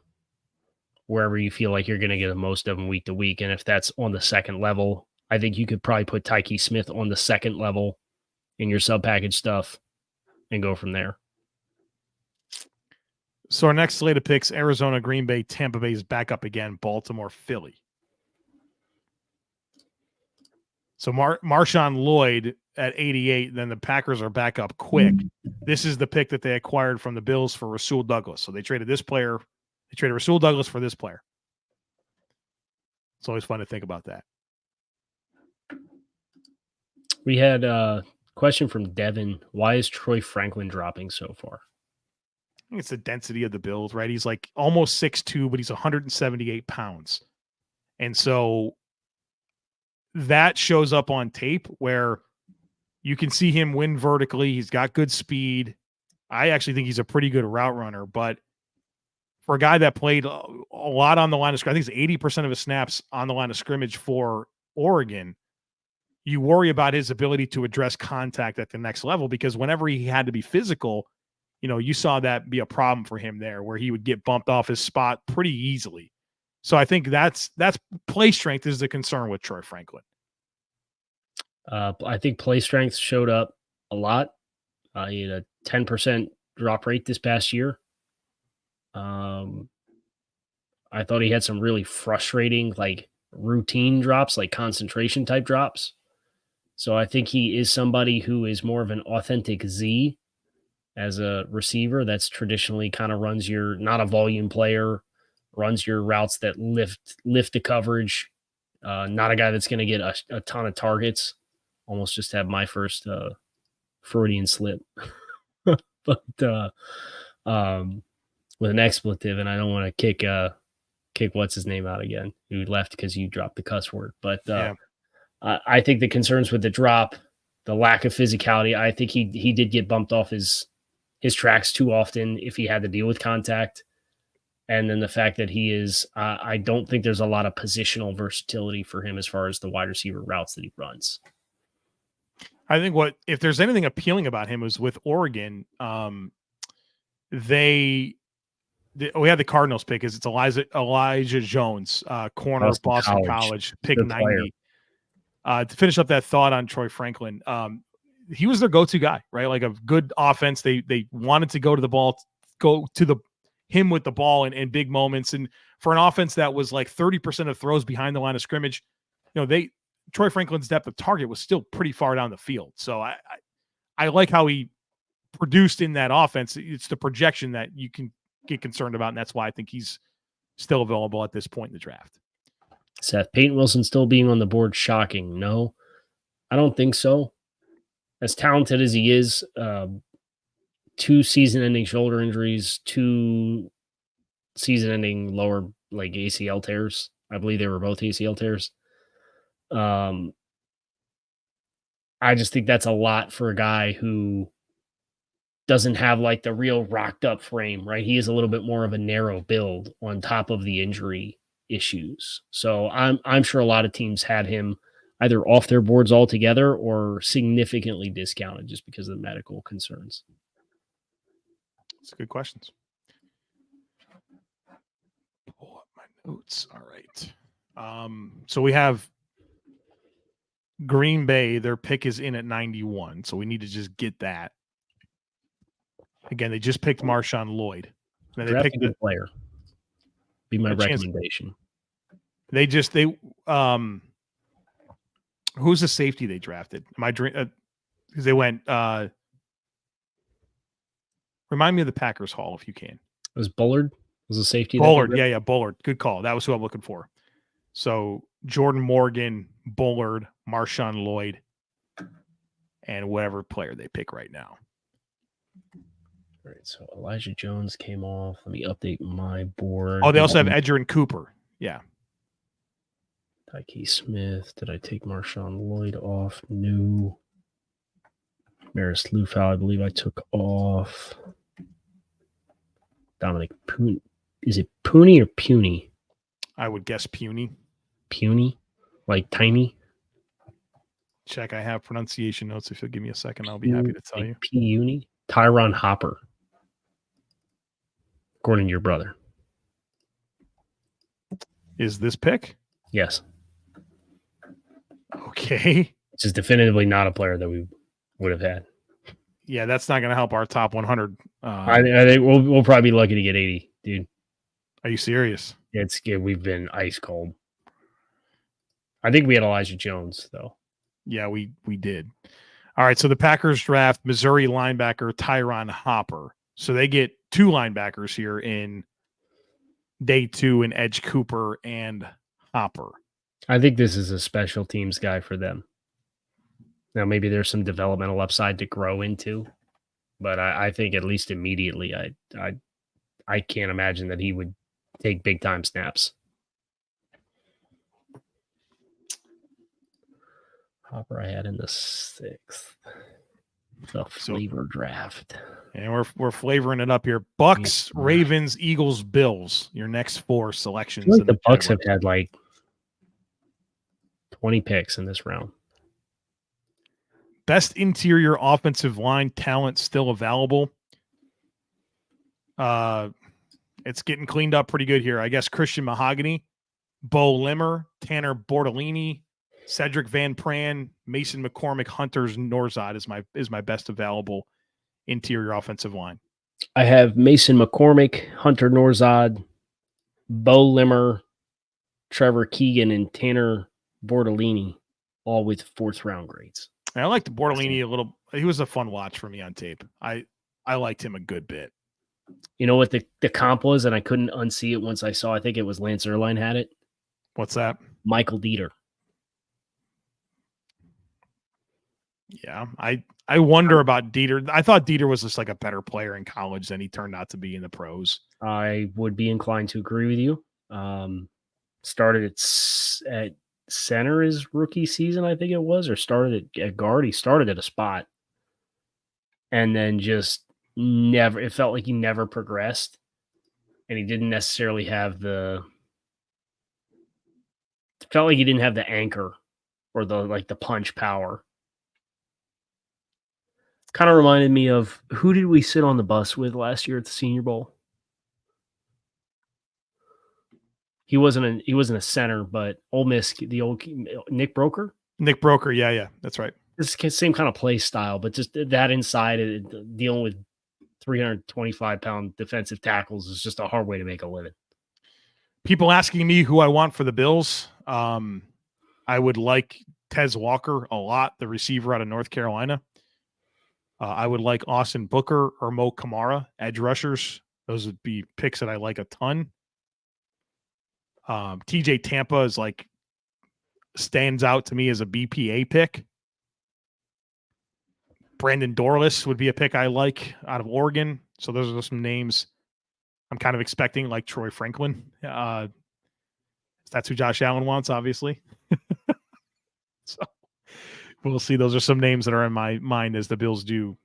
wherever you feel like you're going to get the most of them week to week. And if that's on the second level, I think you could probably put Tyke Smith on the second level in your sub-package stuff and go from there. So our next slate of picks, Arizona, Green Bay, Tampa Bay is back up again, Baltimore, Philly. So Marshawn Lloyd at 88, then the Packers are back up quick. This is the pick that they acquired from the Bills for Rasul Douglas. So they traded this player. They traded Rasul Douglas for this player. It's always fun to think about that. We had a question from Devin. Why is Troy Franklin dropping so far? I think it's the density of the Bills, right? He's like almost 6'2", but he's 178 pounds. And so that shows up on tape where you can see him win vertically. He's got good speed. I actually think he's a pretty good route runner, but for a guy that played a lot on the line of scrimmage, I think it's 80% of his snaps on the line of scrimmage for Oregon, you worry about his ability to address contact at the next level, because whenever he had to be physical, you saw that be a problem for him there, where he would get bumped off his spot pretty easily. So I think that's play strength is the concern with Troy Franklin. I think play strength showed up a lot. He had a 10% drop rate this past year. I thought he had some really frustrating, like routine drops, like concentration type drops. So I think he is somebody who is more of an authentic Z as a receiver that's traditionally kind of runs your, not a volume player, runs your routes that lift the coverage. Not a guy that's going to get a ton of targets. Almost just had my first Freudian slip, but with an expletive, and I don't want to kick what's his name out again, who left because you dropped the cuss word. But I think the concerns with the drop, the lack of physicality, I think he did get bumped off his tracks too often if he had to deal with contact. And then the fact that he is, I don't think there's a lot of positional versatility for him as far as the wide receiver routes that he runs. I think if there's anything appealing about him is with Oregon, we had the Cardinals pick, it's Elijah Jones, corner of Boston College, pick 90. To finish up that thought on Troy Franklin, he was their go-to guy, right? Like a good offense. They wanted to go to the ball, him with the ball in big moments. And for an offense that was like 30% of throws behind the line of scrimmage, Troy Franklin's depth of target was still pretty far down the field. So I like how he produced in that offense. It's the projection that you can get concerned about, and that's why I think he's still available at this point in the draft. Seth, Peyton Wilson still being on the board, shocking? No, I don't think so. As talented as he is, 2 season-ending shoulder injuries, 2 season-ending lower like ACL tears. I believe they were both ACL tears. I just think that's a lot for a guy who doesn't have like the real rocked up frame, right? He is a little bit more of a narrow build on top of the injury issues. So I'm sure a lot of teams had him either off their boards altogether or significantly discounted just because of the medical concerns. That's good questions. Pull up my notes. All right. So we have Green Bay, their pick is in at 91, so we need to just get that. Again, they just picked Marshawn Lloyd. Then they picked a good player. Be my recommendation. Who's the safety they drafted? Because they went. Remind me of the Packers Hall if you can. It was Bullard. Was a safety. Bullard, yeah, Bullard. Good call. That was who I'm looking for. So Jordan Morgan, Bullard, Marshawn Lloyd, and whatever player they pick right now. All right, so Elijah Jones came off. Let me update my board. Oh, they also have Edgerrin Cooper. Yeah. Tyke Smith. Did I take Marshawn Lloyd off? No. Maris Lufau, I believe I took off. Dominic Poon. Is it Pooney or Puny? I would guess puny. Puny? Like tiny? Check. I have pronunciation notes. If you'll give me a second, I'll be happy to tell you. Puny? Tyron Hopper. According to your brother. Is this pick? Yes. Okay. Which is definitively not a player that we would have had. Yeah, that's not going to help our top 100. I think we'll probably be lucky to get 80, dude. Are you serious? We've been ice cold. I think we had Elijah Jones, though. Yeah, we did. All right, so the Packers draft Missouri linebacker Tyron Hopper. So they get 2 linebackers here in day 2 in Edge Cooper and Hopper. I think this is a special teams guy for them. Now, maybe there's some developmental upside to grow into, but I think at least immediately, I can't imagine that he would take big time snaps. Hopper I had in the 6th. The flavor draft. And we're flavoring it up here. Bucks, Ravens, Eagles, Bills. Your next 4 selections. I feel like the Bucks have had like 20 picks in this round. Best interior offensive line talent still available. It's getting cleaned up pretty good here. I guess Christian Mahogany, Bo Limmer, Tanner Bortolini, Cedric Van Pran, Mason McCormick, Hunter's Norzad is my best available interior offensive line. I have Mason McCormick, Hunter Norzad, Bo Limmer, Trevor Keegan, and Tanner Bortolini, all with 4th round grades. And I liked Bortolini a little. He was a fun watch for me on tape. I liked him a good bit. You know what the comp was, and I couldn't unsee it once I saw. I think it was Lance Erline had it. What's that? Michael Dieter. Yeah, I wonder about Dieter. I thought Dieter was just like a better player in college than he turned out to be in the pros. I would be inclined to agree with you. Started at center his rookie season, I think it was, or started at guard. He started at a spot and then just it felt like he never progressed, and he didn't necessarily have it felt like he didn't have the anchor or the punch power. Kind of reminded me of, who did we sit on the bus with last year at the Senior Bowl? He wasn't a center, but Ole Miss, the old Nick Broker. Nick Broker, yeah, that's right. It's the same kind of play style, but just that inside, dealing with 325-pound defensive tackles is just a hard way to make a living. People asking me who I want for the Bills. I would like Tez Walker a lot, the receiver out of North Carolina. I would like Austin Booker or Mo Kamara, edge rushers. Those would be picks that I like a ton. TJ Tampa stands out to me as a BPA pick. Brandon Dorless would be a pick I like out of Oregon. So those are some names I'm kind of expecting, like Troy Franklin. That's who Josh Allen wants, obviously. So we'll see. Those are some names that are in my mind as the Bills do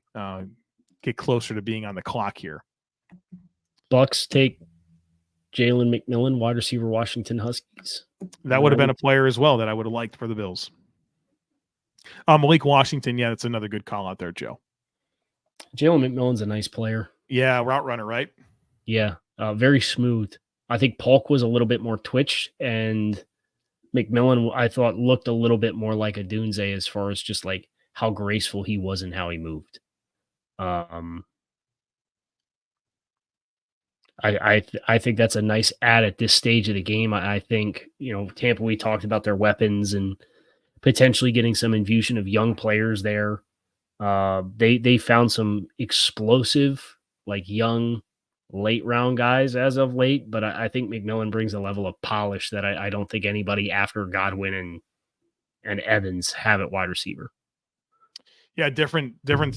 get closer to being on the clock here. Bucks take Jalen McMillan, wide receiver, Washington Huskies. That would have been a player as well that I would have liked for the Bills. Malik Washington, yeah, that's another good call out there, Joe. Jalen McMillan's a nice player. Yeah, route runner, right? Yeah, very smooth. I think Polk was a little bit more twitch, and McMillan, I thought, looked a little bit more like a Dunze as far as just like how graceful he was and how he moved. I think that's a nice add at this stage of the game. I think, Tampa, we talked about their weapons and potentially getting some infusion of young players there. They found some explosive, young late round guys as of late, but I think McMillan brings a level of polish that I don't think anybody after Godwin and Evans have at wide receiver. Yeah, different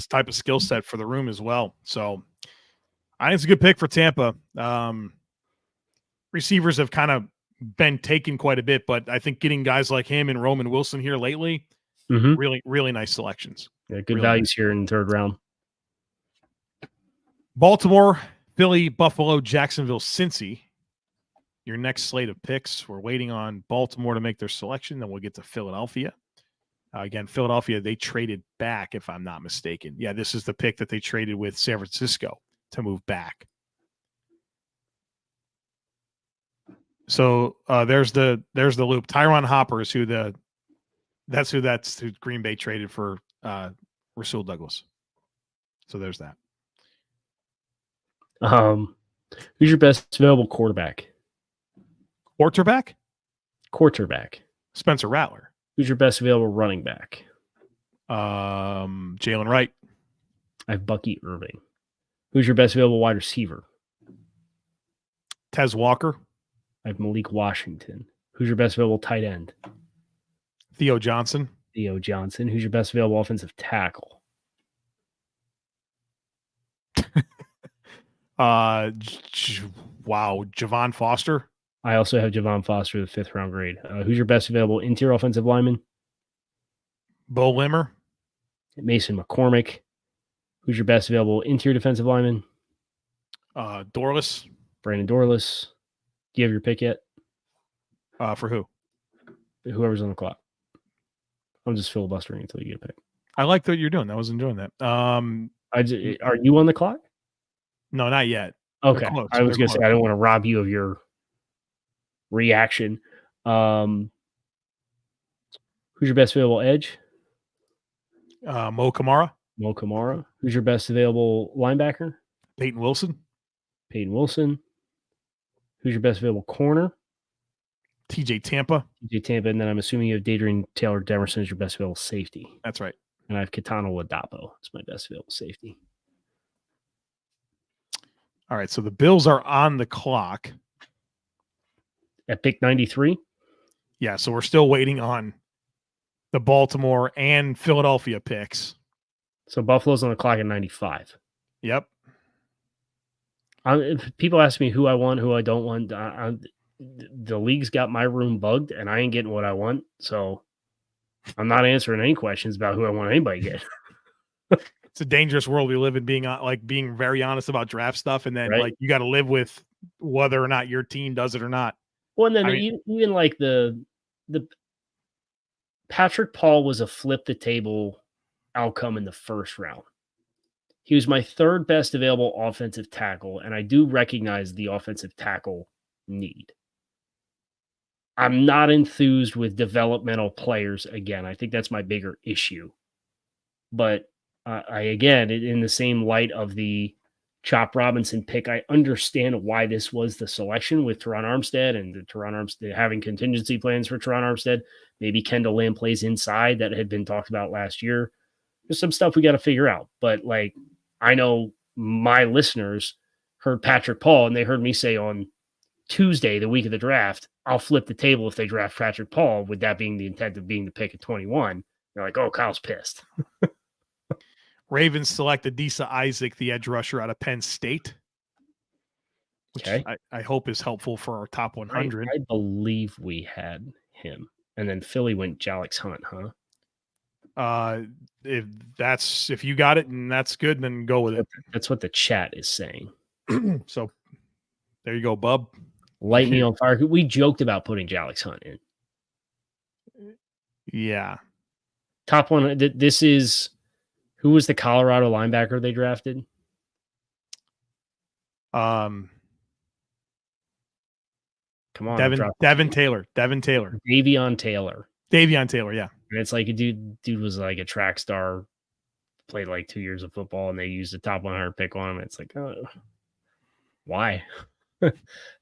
type of skill set for the room as well. So I think it's a good pick for Tampa. Receivers have kind of been taken quite a bit, but I think getting guys like him and Roman Wilson here lately, really, really nice selections. Yeah, good values here in the third round. Baltimore, Philly, Buffalo, Jacksonville, Cincy. Your next slate of picks. We're waiting on Baltimore to make their selection. Then we'll get to Philadelphia. Again, Philadelphia, they traded back, if I'm not mistaken. Yeah, this is the pick that they traded with San Francisco to move back. So there's the loop. Tyron Hopper is who Green Bay traded for Rasul Douglas. So there's that. Who's your best available quarterback? Quarterback? Spencer Rattler. Who's your best available running back? Jalen Wright. I have Bucky Irving. Who's your best available wide receiver? Tez Walker. I have Malik Washington. Who's your best available tight end? Theo Johnson. Who's your best available offensive tackle? Javon Foster. I also have Javon Foster, the 5th round grade. Who's your best available interior offensive lineman? Bo Limmer. Mason McCormick. Who's your best available interior defensive lineman? Dorless. Brandon Dorless. Do you have your pick yet? For who? Whoever's on the clock. I'm just filibustering until you get a pick. I like what you're doing. I was enjoying that. Are you on the clock? No, not yet. Okay. I was going to say, I don't want to rob you of your reaction. Who's your best available edge? Mo Kamara. Who's your best available linebacker? Peyton Wilson. Who's your best available corner? TJ Tampa. And then I'm assuming you have Dadrian Taylor Demerson as your best available safety. That's right. And I have Kitano Ladapo as my best available safety. All right, so the Bills are on the clock. At pick 93? Yeah, so we're still waiting on the Baltimore and Philadelphia picks. So Buffalo's on the clock at 95. Yep. If people ask me who I want, who I don't want, the league's got my room bugged, and I ain't getting what I want. So I'm not answering any questions about who I want anybody to get. It's a dangerous world we live in, being very honest about draft stuff, and then you got to live with whether or not your team does it or not. Well, and then even like the Patrick Paul was a flip the table outcome in the first round. He was my 3rd best available offensive tackle, and I do recognize the offensive tackle need. I'm not enthused with developmental players again. I think that's my bigger issue. But in the same light of the Chop Robinson pick, I understand why this was the selection with Teron Armstead and having contingency plans for Teron Armstead. Maybe Kendall Lamb plays inside that had been talked about last year. There's some stuff we got to figure out. But I know my listeners heard Patrick Paul and they heard me say on Tuesday, the week of the draft, I'll flip the table if they draft Patrick Paul, with that being the intent of being the pick at 21. They're like, oh, Kyle's pissed. Ravens select Adisa Isaac, the edge rusher out of Penn State, which I hope is helpful for our top 100. I believe we had him. And then Philly went Jalix Hunt, huh? If you got it and that's good, then go with it. That's what the chat is saying. So there you go, bub. Light me on fire. We joked about putting Jalix Hunt in. Yeah. Top one. This is, who was the Colorado linebacker they drafted? Come on. Devin Taylor. Davion Taylor, yeah. And it's like a dude was like a track star, played like 2 years of football, and they used a top 100 pick on him. It's like, why?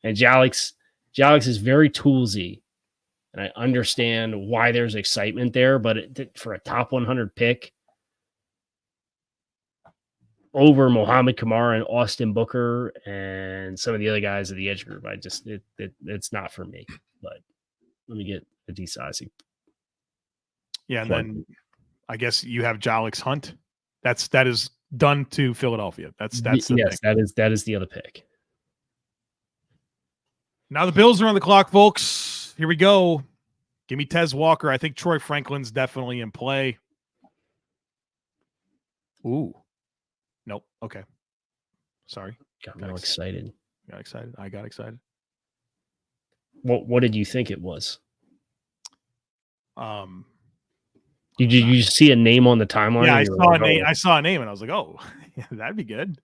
And Jalix is very toolsy, and I understand why there's excitement there, but for a top 100 pick over Mohamed Kamara and Austin Booker and some of the other guys of the edge group, it's not for me. But let me get a desizing. Yeah, and then I guess you have Jalix Hunt. That is done to Philadelphia. That's yes, thing. that is the other pick. Now the Bills are on the clock, folks. Here we go. Give me Tez Walker. I think Troy Franklin's definitely in play. Ooh. Nope. Okay. Sorry. Got me all excited. Got excited. I got excited. What did you think it was? Did not, you see a name on the timeline? Yeah, I saw a name. I saw a name, and I was like, "Oh, that'd be good."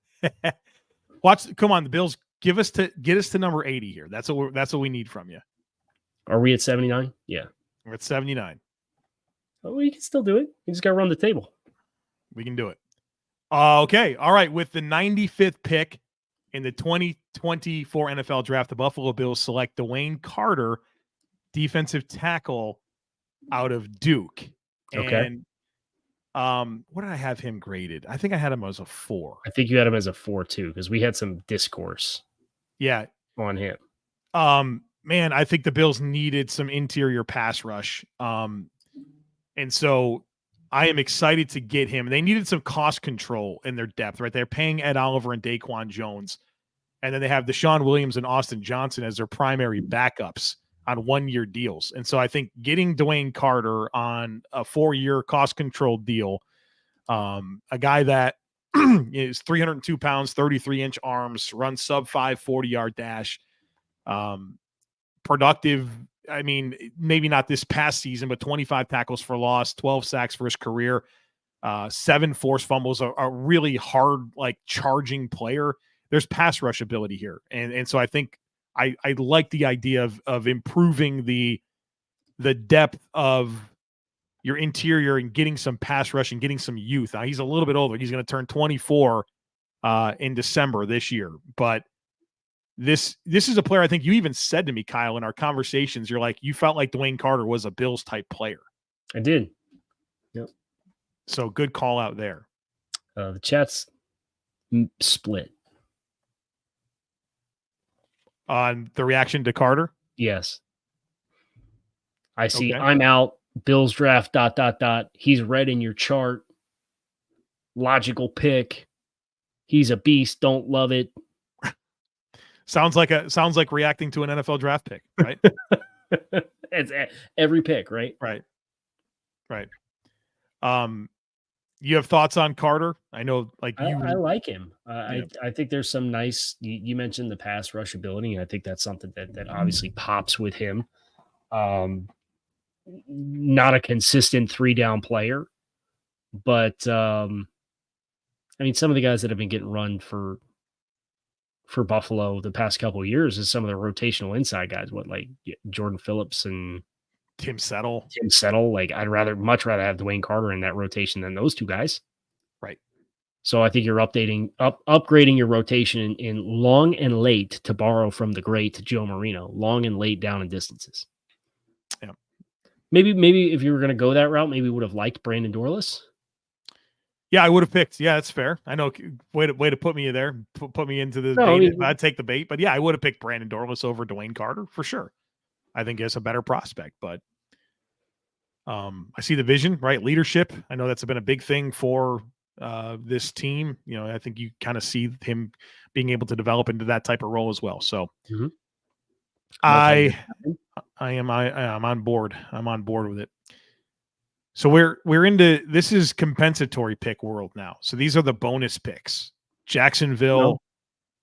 Come on, the Bills. Get us to number 80 here. That's what we need from you. Are we at 79? Yeah, we're at 79. Oh, we can still do it. We just got to run the table. We can do it. Okay, all right. With the 95th pick in the 2024 NFL Draft, the Buffalo Bills select DeWayne Carter, defensive tackle out of Duke. Okay. And what did I have him graded? I think I had him as a 4. I think you had him as a 4 too, because we had some discourse. Yeah, on him. Man, I think the Bills needed some interior pass rush. And so I am excited to get him. They needed some cost control in their depth, right? They're paying Ed Oliver and Daquan Jones. And then they have Deshaun Williams and Austin Johnson as their primary backups on 1-year deals. And so I think getting DeWayne Carter on a 4-year cost control deal, a guy that is 302 pounds, 33-inch arms, runs sub 5 40-yard dash, productive. I mean, maybe not this past season, but 25 tackles for loss, 12 sacks for his career, 7 forced fumbles, a really hard, like, charging player. There's pass rush ability here. And so I think I like the idea of improving the depth of your interior and getting some pass rush and getting some youth. Now, he's a little bit older. He's going to turn 24 in December this year. But this is a player, I think you even said to me, Kyle, in our conversations, you're like, you felt like DeWayne Carter was a Bills type player. I did. Yep. So good call out there. The chat's split on the reaction to Carter. Yes. I see. Okay. I'm out. Bills draft ... He's red in your chart. Logical pick. He's a beast. Don't love it. Sounds like reacting to an NFL draft pick, right? It's every pick, right? Right. You have thoughts on Carter? I know, like, you. I like him. Yeah. I think there's some nice. You mentioned the pass rush ability, and I think that's something that obviously pops with him. Not a consistent 3-down player, but I mean, some of the guys that have been getting run for Buffalo the past couple of years is some of the rotational inside guys. What, like Jordan Phillips and Tim Settle. Like, I'd much rather have DeWayne Carter in that rotation than those two guys. Right. So I think you're upgrading your rotation in long and late, to borrow from the great Joe Marino, long and late down in distances. Yeah. Maybe if you were going to go that route, maybe would have liked Brandon Dorlus. Yeah, I would have picked. Yeah, that's fair. I know. Way to put me there. Put me into the bait. I mean, I'd take the bait. But yeah, I would have picked Brandon Dorlus over DeWayne Carter for sure. I think it's a better prospect. But I see the vision, right? Leadership. I know that's been a big thing for this team. You know, I think you kind of see him being able to develop into that type of role as well. So I'm on board. I'm on board with it. So we're into, this is compensatory pick world now. So these are the bonus picks. Jacksonville. No.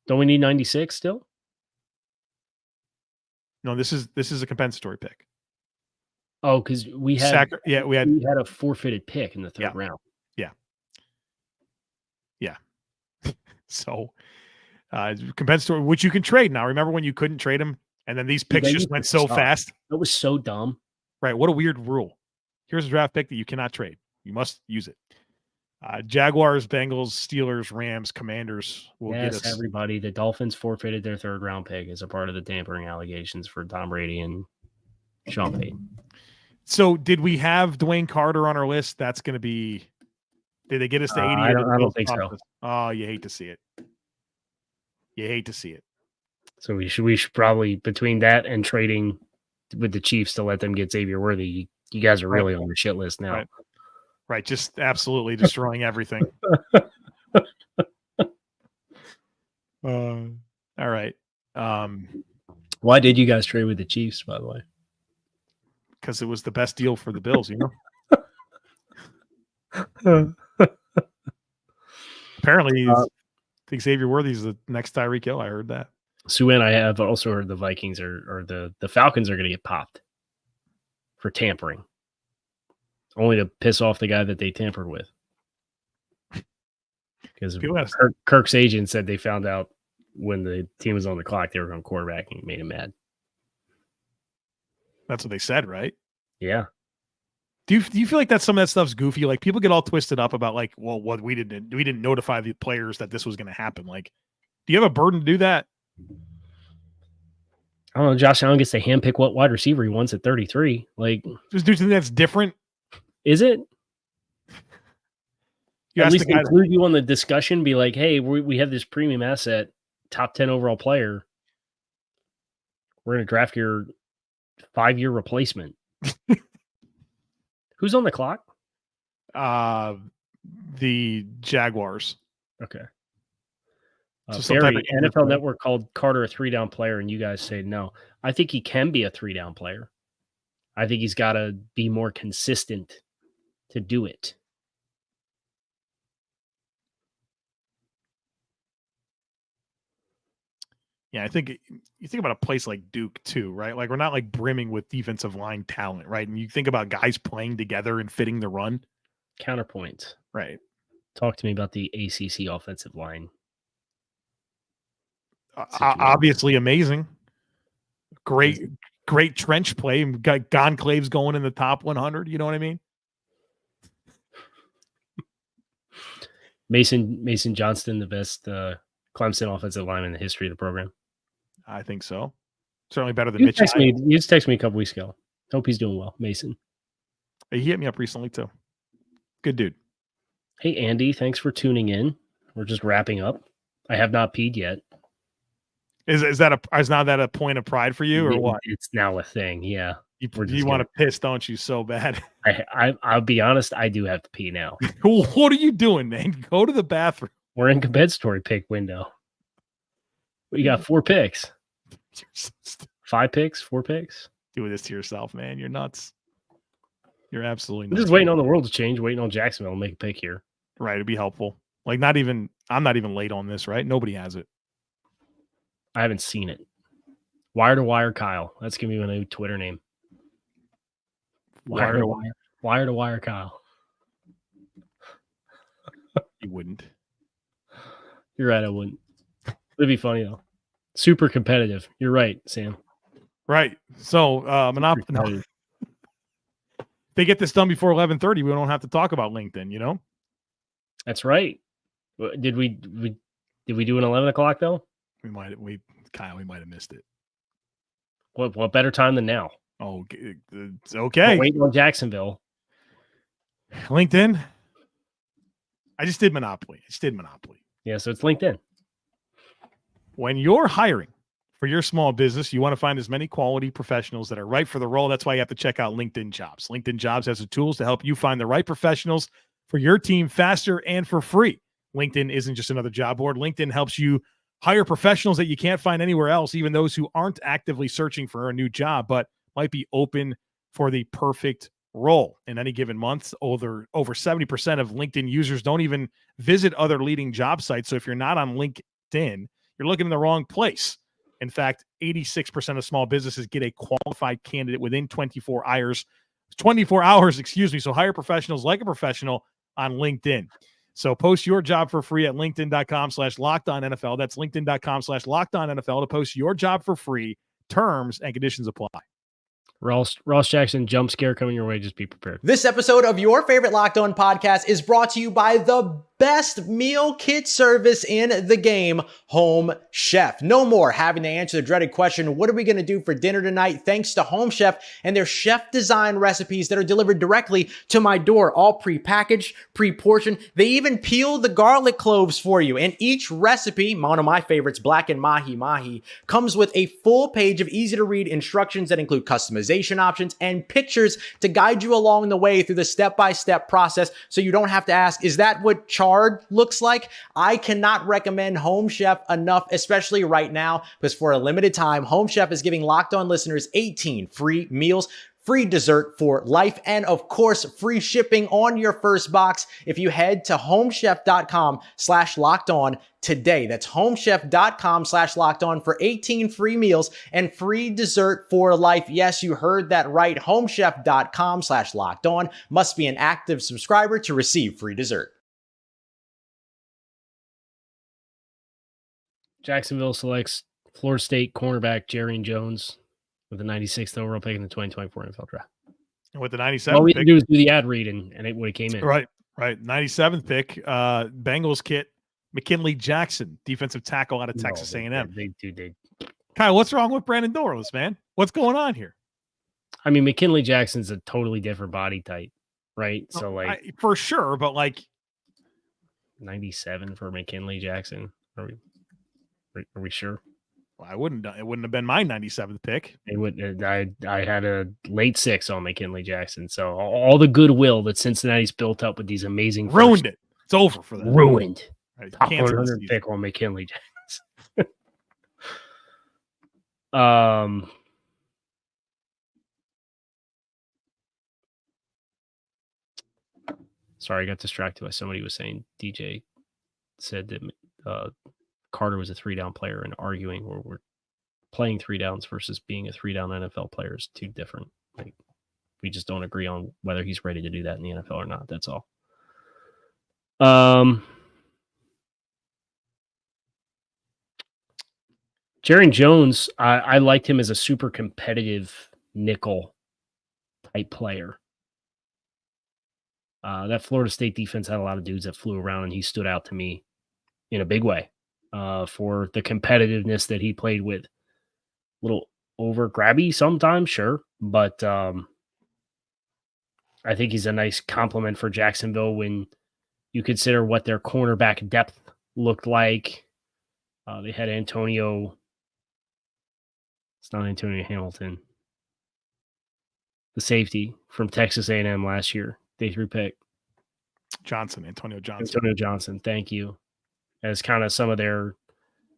Don't we need 96 still? No, this is a compensatory pick. Oh, because we had a forfeited pick in the third round. Yeah. So compensatory, which you can trade now. Remember when you couldn't trade them, and then these picks just went so fast? That was so dumb. Right. What a weird rule. Here's a draft pick that you cannot trade. You must use it. Jaguars, Bengals, Steelers, Rams, Commanders will get us. Everybody. The Dolphins forfeited their third round pick as a part of the tampering allegations for Tom Brady and Sean Payton. So did we have DeWayne Carter on our list? That's going to be, did they get us to 80? I don't think so. Oh, you hate to see it. So we should probably, between that and trading with the Chiefs to let them get Xavier Worthy, you guys are really on the shit list now. Right. Just absolutely destroying everything. All right. Why did you guys trade with the Chiefs, by the way? Because it was the best deal for the Bills, you know? Apparently, Xavier Worthy's the next Tyreek Hill. I heard that. Sue, I have also heard the Vikings or the Falcons are going to get popped for tampering, only to piss off the guy that they tampered with. Because Kirk's agent said they found out when the team was on the clock, they were going quarterback, and it made him mad. That's what they said, right? Yeah. Do you feel like that some of that stuff's goofy? Like people get all twisted up about like, well, what we didn't notify the players that this was going to happen. Like, do you have a burden to do that? I don't know. Josh Allen gets to handpick what wide receiver he wants at 33. Like, just do something that's different. Is it? You at least include you on the discussion. Be like, hey, we have this premium asset, top 10 overall player. We're going to draft your 5-year replacement. Who's on the clock? The Jaguars. Okay. So Barry, NFL Network called Carter a 3-down player, and you guys say no. I think he can be a 3-down player. I think he's got to be more consistent to do it. Yeah, I think you think about a place like Duke too, right? Like we're not like brimming with defensive line talent, right? And you think about guys playing together and fitting the run. Counterpoint. Right. Talk to me about the ACC offensive line. Obviously amazing. Great trench play. Got Gonclave's going in the top 100. You know what I mean? Mason Johnston, the best Clemson offensive lineman in the history of the program. I think so. Certainly better than Mitch. You just texted me a couple weeks ago. Hope he's doing well, Mason. He hit me up recently too. Good dude. Hey, Andy, thanks for tuning in. We're just wrapping up. I have not peed yet. Is now that a point of pride for you or what? It's now a thing. Yeah. You want to piss, don't you? So bad. I'll be honest. I do have to pee now. What are you doing, man? Go to the bathroom. We're in compensatory pick window. We got 4 picks. 5 picks, 4 picks. Doing this to yourself, man. You're nuts. You're absolutely nuts. I'm just waiting on the world to change, waiting on Jacksonville to make a pick here. Right. It'd be helpful. Like I'm not even late on this, right? Nobody has it. I haven't seen it. Wire to wire Kyle. That's going to be my new Twitter name. Wire to wire Kyle. You wouldn't. You're right, I wouldn't. It'd be funny though. Super competitive. You're right, Sam. Right. So Monopoly. They get this done before 11:30. We don't have to talk about LinkedIn, you know? That's right. Did we do an 11 o'clock though? We might have missed it. What better time than now? Oh, it's okay. Waiting on Jacksonville. LinkedIn. I just did Monopoly. Yeah, so it's LinkedIn. When you're hiring for your small business, you want to find as many quality professionals that are right for the role. That's why you have to check out LinkedIn Jobs. LinkedIn Jobs has the tools to help you find the right professionals for your team faster and for free. LinkedIn isn't just another job board. LinkedIn helps you hire professionals that you can't find anywhere else, even those who aren't actively searching for a new job, but might be open for the perfect role. In any given month, over 70% of LinkedIn users don't even visit other leading job sites. So if you're not on LinkedIn, you're looking in the wrong place. In fact, 86% of small businesses get a qualified candidate within 24 hours. So hire professionals like a professional on LinkedIn. So post your job for free at linkedin.com/LockedOnNFL. That's linkedin.com/LockedOnNFL to post your job for free. Terms and conditions apply. Ross Jackson jump scare coming your way. Just be prepared. This episode of your favorite Locked On podcast is brought to you by the best meal kit service in the game, Home Chef. No more having to answer the dreaded question, what are we going to do for dinner tonight? Thanks to Home Chef and their chef design recipes that are delivered directly to my door, all pre-packaged, pre-portioned. They even peel the garlic cloves for you. And each recipe, one of my favorites, Black and Mahi, comes with a full page of easy to read instructions that include customization options and pictures to guide you along the way through the step-by-step process so you don't have to ask, is that what chard looks like? I cannot recommend Home Chef enough, especially right now, because for a limited time, Home Chef is giving Locked On listeners 18 free meals free dessert for life, and of course, free shipping on your first box if you head to homechef.com/lockedon today. That's homechef.com/lockedon for 18 free meals and free dessert for life. Yes, you heard that right. Homechef.com/lockedon. Must be an active subscriber to receive free dessert. Jacksonville selects Florida State cornerback DeJean Jones with the 96th overall pick in the 2024 NFL draft. With the 97th All we had pick. to do was do the ad read, and it would have came in. Right. 97th pick, Bengals kit, McKinley Jackson, defensive tackle out of Texas A&M. They do. Kyle, what's wrong with Brandon Dorless, man? What's going on here? I mean, McKinley Jackson's a totally different body type, right? So, for sure, but 97 for McKinley Jackson. Are we sure? Well, it wouldn't have been my 97th pick. It would. I had a late 6 on McKinley Jackson. So all the goodwill that Cincinnati's built up with these amazing ruined it. It's over for them. Ruined. Right. Top 100 pick on McKinley Jackson. Sorry, I got distracted by somebody was saying DJ said that Carter was a 3-down player, and arguing where we're playing 3 downs versus being a 3-down NFL player is too different. We just don't agree on whether he's ready to do that in the NFL or not. That's all. DeJean Jones, I liked him as a super competitive nickel type player. That Florida State defense had a lot of dudes that flew around, and he stood out to me in a big way for the competitiveness that he played with. A little over grabby sometimes, sure, but I think he's a nice compliment for Jacksonville when you consider what their cornerback depth looked like. They had Antonio. It's not Antonio Hamilton. The safety from Texas A&M last year. Day 3 pick. Antonio Johnson. Thank you. As kind of some of their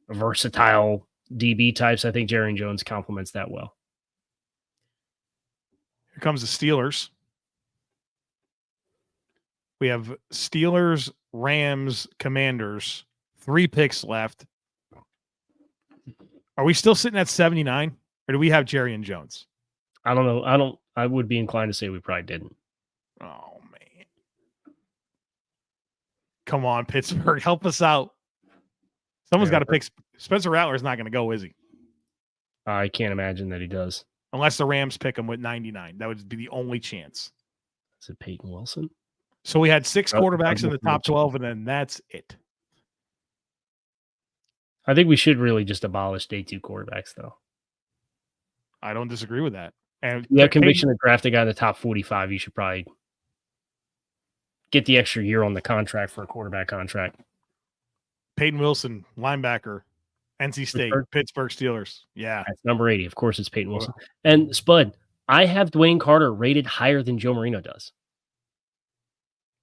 versatile DB types, I think DeJean Jones complements that well. Here comes the Steelers. We have Steelers, Rams, Commanders. 3 picks left. Are we still sitting at 79, or do we have DeJean Jones? I don't know. I would be inclined to say we probably didn't. Oh, man. Come on, Pittsburgh. Help us out. Someone's got to pick. Spencer Rattler is not going to go, is he? I can't imagine that he does. Unless the Rams pick him with 99. That would be the only chance. Is it Peyton Wilson? So we had 6 quarterbacks in the top 12, and then that's it. I think we should really just abolish day 2 quarterbacks, though. I don't disagree with that. And you have conviction to draft a guy in the top 45, you should probably get the extra year on the contract for a quarterback contract. Peyton Wilson, linebacker, NC State, Pittsburgh Steelers. Yeah. That's number 80. Of course, it's Peyton Wilson. And Spud, I have Dwayne Carter rated higher than Joe Marino does.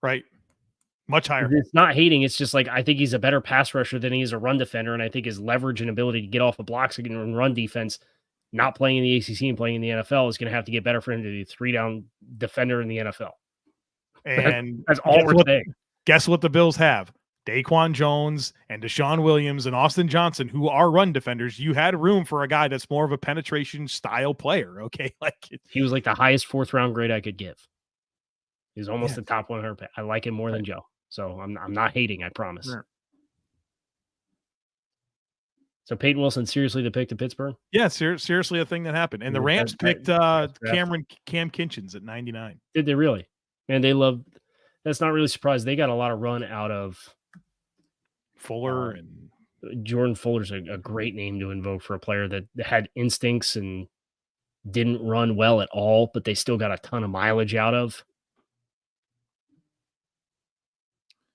Right. Much higher. It's not hating. It's just I think he's a better pass rusher than he is a run defender. And I think his leverage and ability to get off of blocks and run defense, not playing in the ACC and playing in the NFL, is going to have to get better for him to be a 3-down defender in the NFL. And that's all we're saying. Guess what the Bills have? Daquan Jones and Deshaun Williams and Austin Johnson, who are run defenders. You had room for a guy that's more of a penetration style player. Okay. He was the highest 4th-round grade I could give. He's almost the top 100 pick. I like him more than Joe. So I'm not hating, I promise. Yeah. So Peyton Wilson, seriously the pick to Pittsburgh? Yeah, seriously a thing that happened. And the Rams picked Cam Kinchins at 99. Did they really? Man, they love – that's not really surprised. They got a lot of run out of Fuller. And Jordan Fuller's a great name to invoke for a player that had instincts and didn't run well at all, but they still got a ton of mileage out of.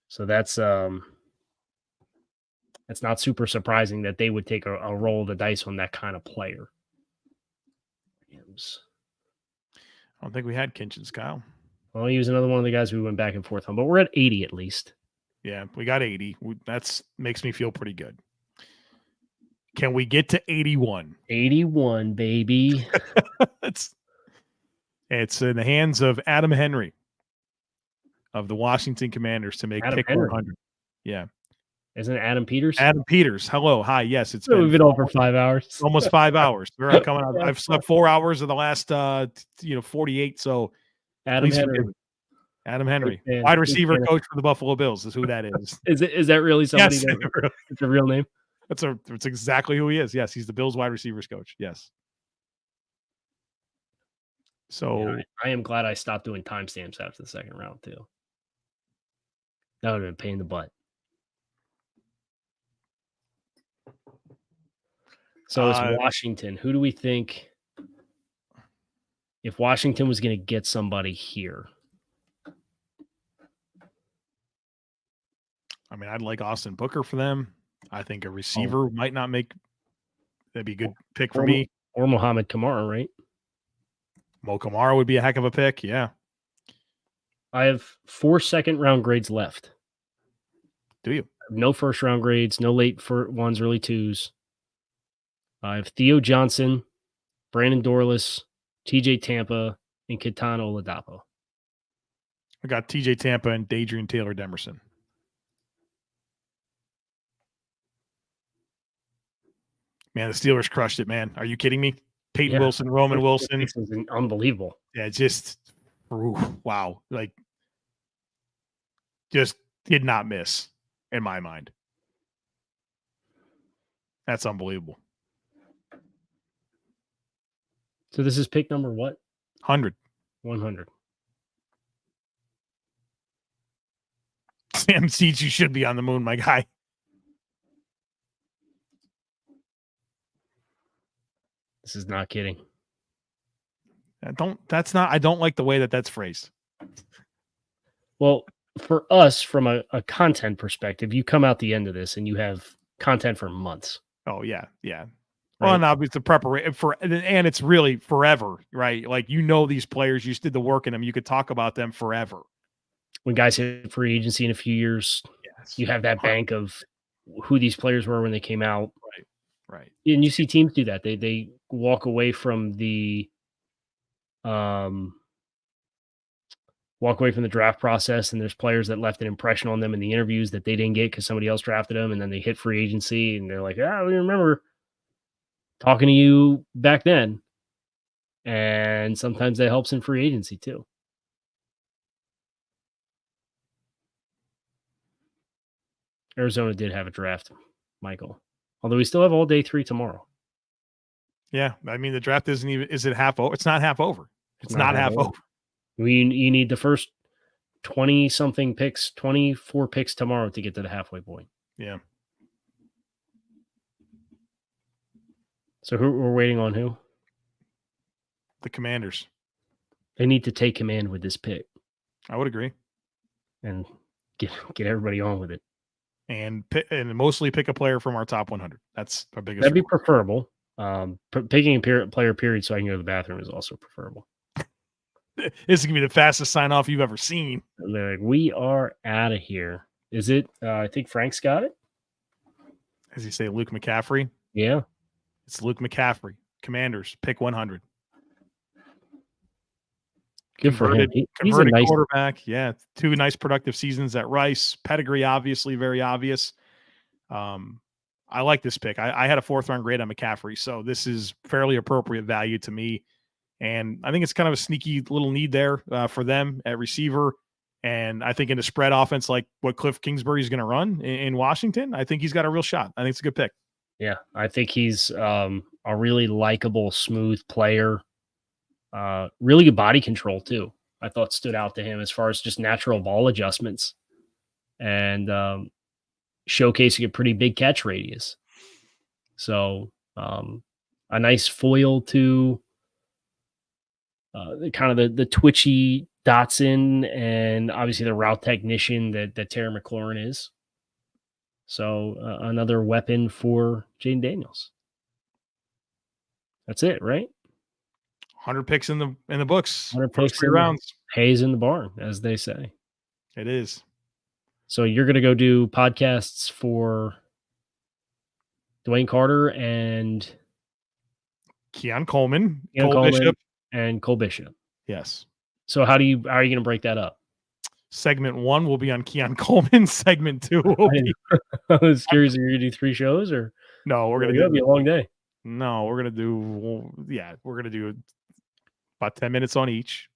So that's not super surprising that they would take a roll of the dice on that kind of player. I don't think we had Kinchins, Kyle. Well, he was another one of the guys we went back and forth on, but we're at 80 at least. Yeah, we got 80. That makes me feel pretty good. Can we get to 81? 81, baby. It's in the hands of Adam Henry of the Washington Commanders to make Adam pick Henry. 100. Yeah. Isn't it Adam Peters? Adam Peters. Hello. Hi. Yes, it's We've been on for 5 hours. almost 5 hours. We're coming up. I've slept 4 hours of the last 48. So Adam Henry. Adam Henry, Big fan. wide Big receiver fan. coach for the Buffalo Bills, is who that is. Is that really somebody? Yes, It's a real name. That's exactly who he is. Yes, he's the Bills wide receivers coach. Yes. So Yeah, I am glad I stopped doing timestamps after the second round too. That would have been a pain in the butt. So it's Washington. Who do we think? If Washington was going to get somebody here, I mean, I'd like Austin Booker for them. I think a receiver might not make. That'd be a good pick for me. Or Mohamed Kamara, right? Mo Kamara would be a heck of a pick. Yeah. I have 4 second-round grades left. Do you? No first-round grades, no late ones, early twos. I have Theo Johnson, Brandon Dorlus, TJ Tampa, and Keon Oladapo. I got TJ Tampa and Adrian Taylor Demerson. Man, the Steelers crushed it, man. Are you kidding me? Peyton Wilson, Roman Wilson. This is unbelievable. Yeah, just wow. Like, just did not miss in my mind. That's unbelievable. So this is pick number what? 100. 100. Sam Seeds, you should be on the moon, my guy. This is not kidding. I don't like the way that's phrased. Well, for us, from a content perspective, you come out the end of this and you have content for months. Oh, yeah. Yeah. Right? Well, and obviously the preparation and it's really forever, right? Like, these players, you just did the work in them. You could talk about them forever. When guys hit free agency in a few years, yes, you have that bank of who these players were when they came out. Right. And you see teams do that. They walk away from the draft process, and there's players that left an impression on them in the interviews that they didn't get because somebody else drafted them, and then they hit free agency and they're like, I remember talking to you back then. And sometimes that helps in free agency too. Arizona did have a draft, Michael. Although we still have all day 3 tomorrow. Yeah. I mean, the draft is it half over? It's not half over. It's not half over. You need the first 20-something picks, 24 picks tomorrow to get to the halfway point. Yeah. So we're waiting on who? The Commanders. They need to take command with this pick. I would agree. And get everybody on with it. And mostly pick a player from our top 100. That's our biggest. That'd be preferable. Picking a player period so I can go to the bathroom is also preferable. This is going to be the fastest sign off you've ever seen. And they're like, we are out of here. Is it? I think Frank's got it. As you say, Luke McCaffrey. Yeah. It's Luke McCaffrey. Commanders, pick 100. Good for him. He's a nice quarterback. Yeah. 2 nice productive seasons at Rice. Pedigree, obviously, very obvious. I like this pick. I had a 4th round grade on McCaffrey, so this is fairly appropriate value to me. And I think it's kind of a sneaky little need there for them at receiver. And I think in a spread offense like what Cliff Kingsbury is going to run in Washington, I think he's got a real shot. I think it's a good pick. Yeah, I think he's a really likable, smooth player. Really good body control, too. I thought stood out to him as far as just natural ball adjustments and showcasing a pretty big catch radius. So a nice foil to kind of the twitchy Dotson and obviously the route technician that Terry McLaurin is. So another weapon for Jaden Daniels. That's it, right? 100 picks in the books. 100 picks 3 rounds. Hayes in the barn, as they say. It is. So you're going to go do podcasts for Dwayne Carter and Keon Coleman, Cole Bishop. And Cole Bishop. Yes. So how are you going to break that up? Segment 1 will be on Keon Coleman. Segment 2 will be. I was curious if you're going to do 3 shows or No, we're going to be a long day. No, we're going to do. Yeah, we're going to do about 10 minutes on each.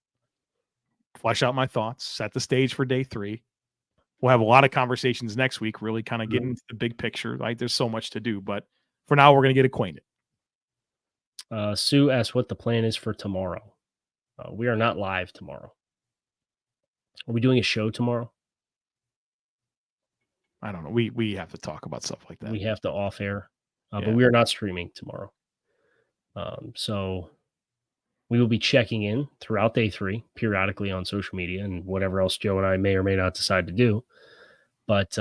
Flesh out my thoughts. Set the stage for day 3. We'll have a lot of conversations next week. Really kind of get into the big picture. Like there's so much to do, but for now, we're going to get acquainted. Sue asked what the plan is for tomorrow. We are not live tomorrow. Are we doing a show tomorrow? I don't know. We have to talk about stuff like that. We have to off air, but we are not streaming tomorrow. So we will be checking in throughout day 3 periodically on social media and whatever else Joe and I may or may not decide to do. But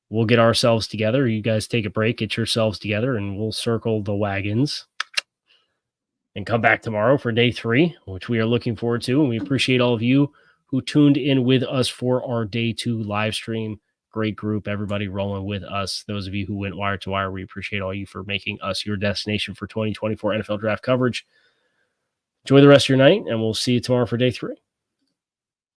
we'll get ourselves together. You guys take a break, get yourselves together, and we'll circle the wagons and come back tomorrow for day 3, which we are looking forward to. And we appreciate all of you who tuned in with us for our day 2 live stream. Great group, everybody rolling with us. Those of you who went wire to wire, we appreciate all you for making us your destination for 2024 NFL draft coverage. Enjoy the rest of your night, and we'll see you tomorrow for day 3.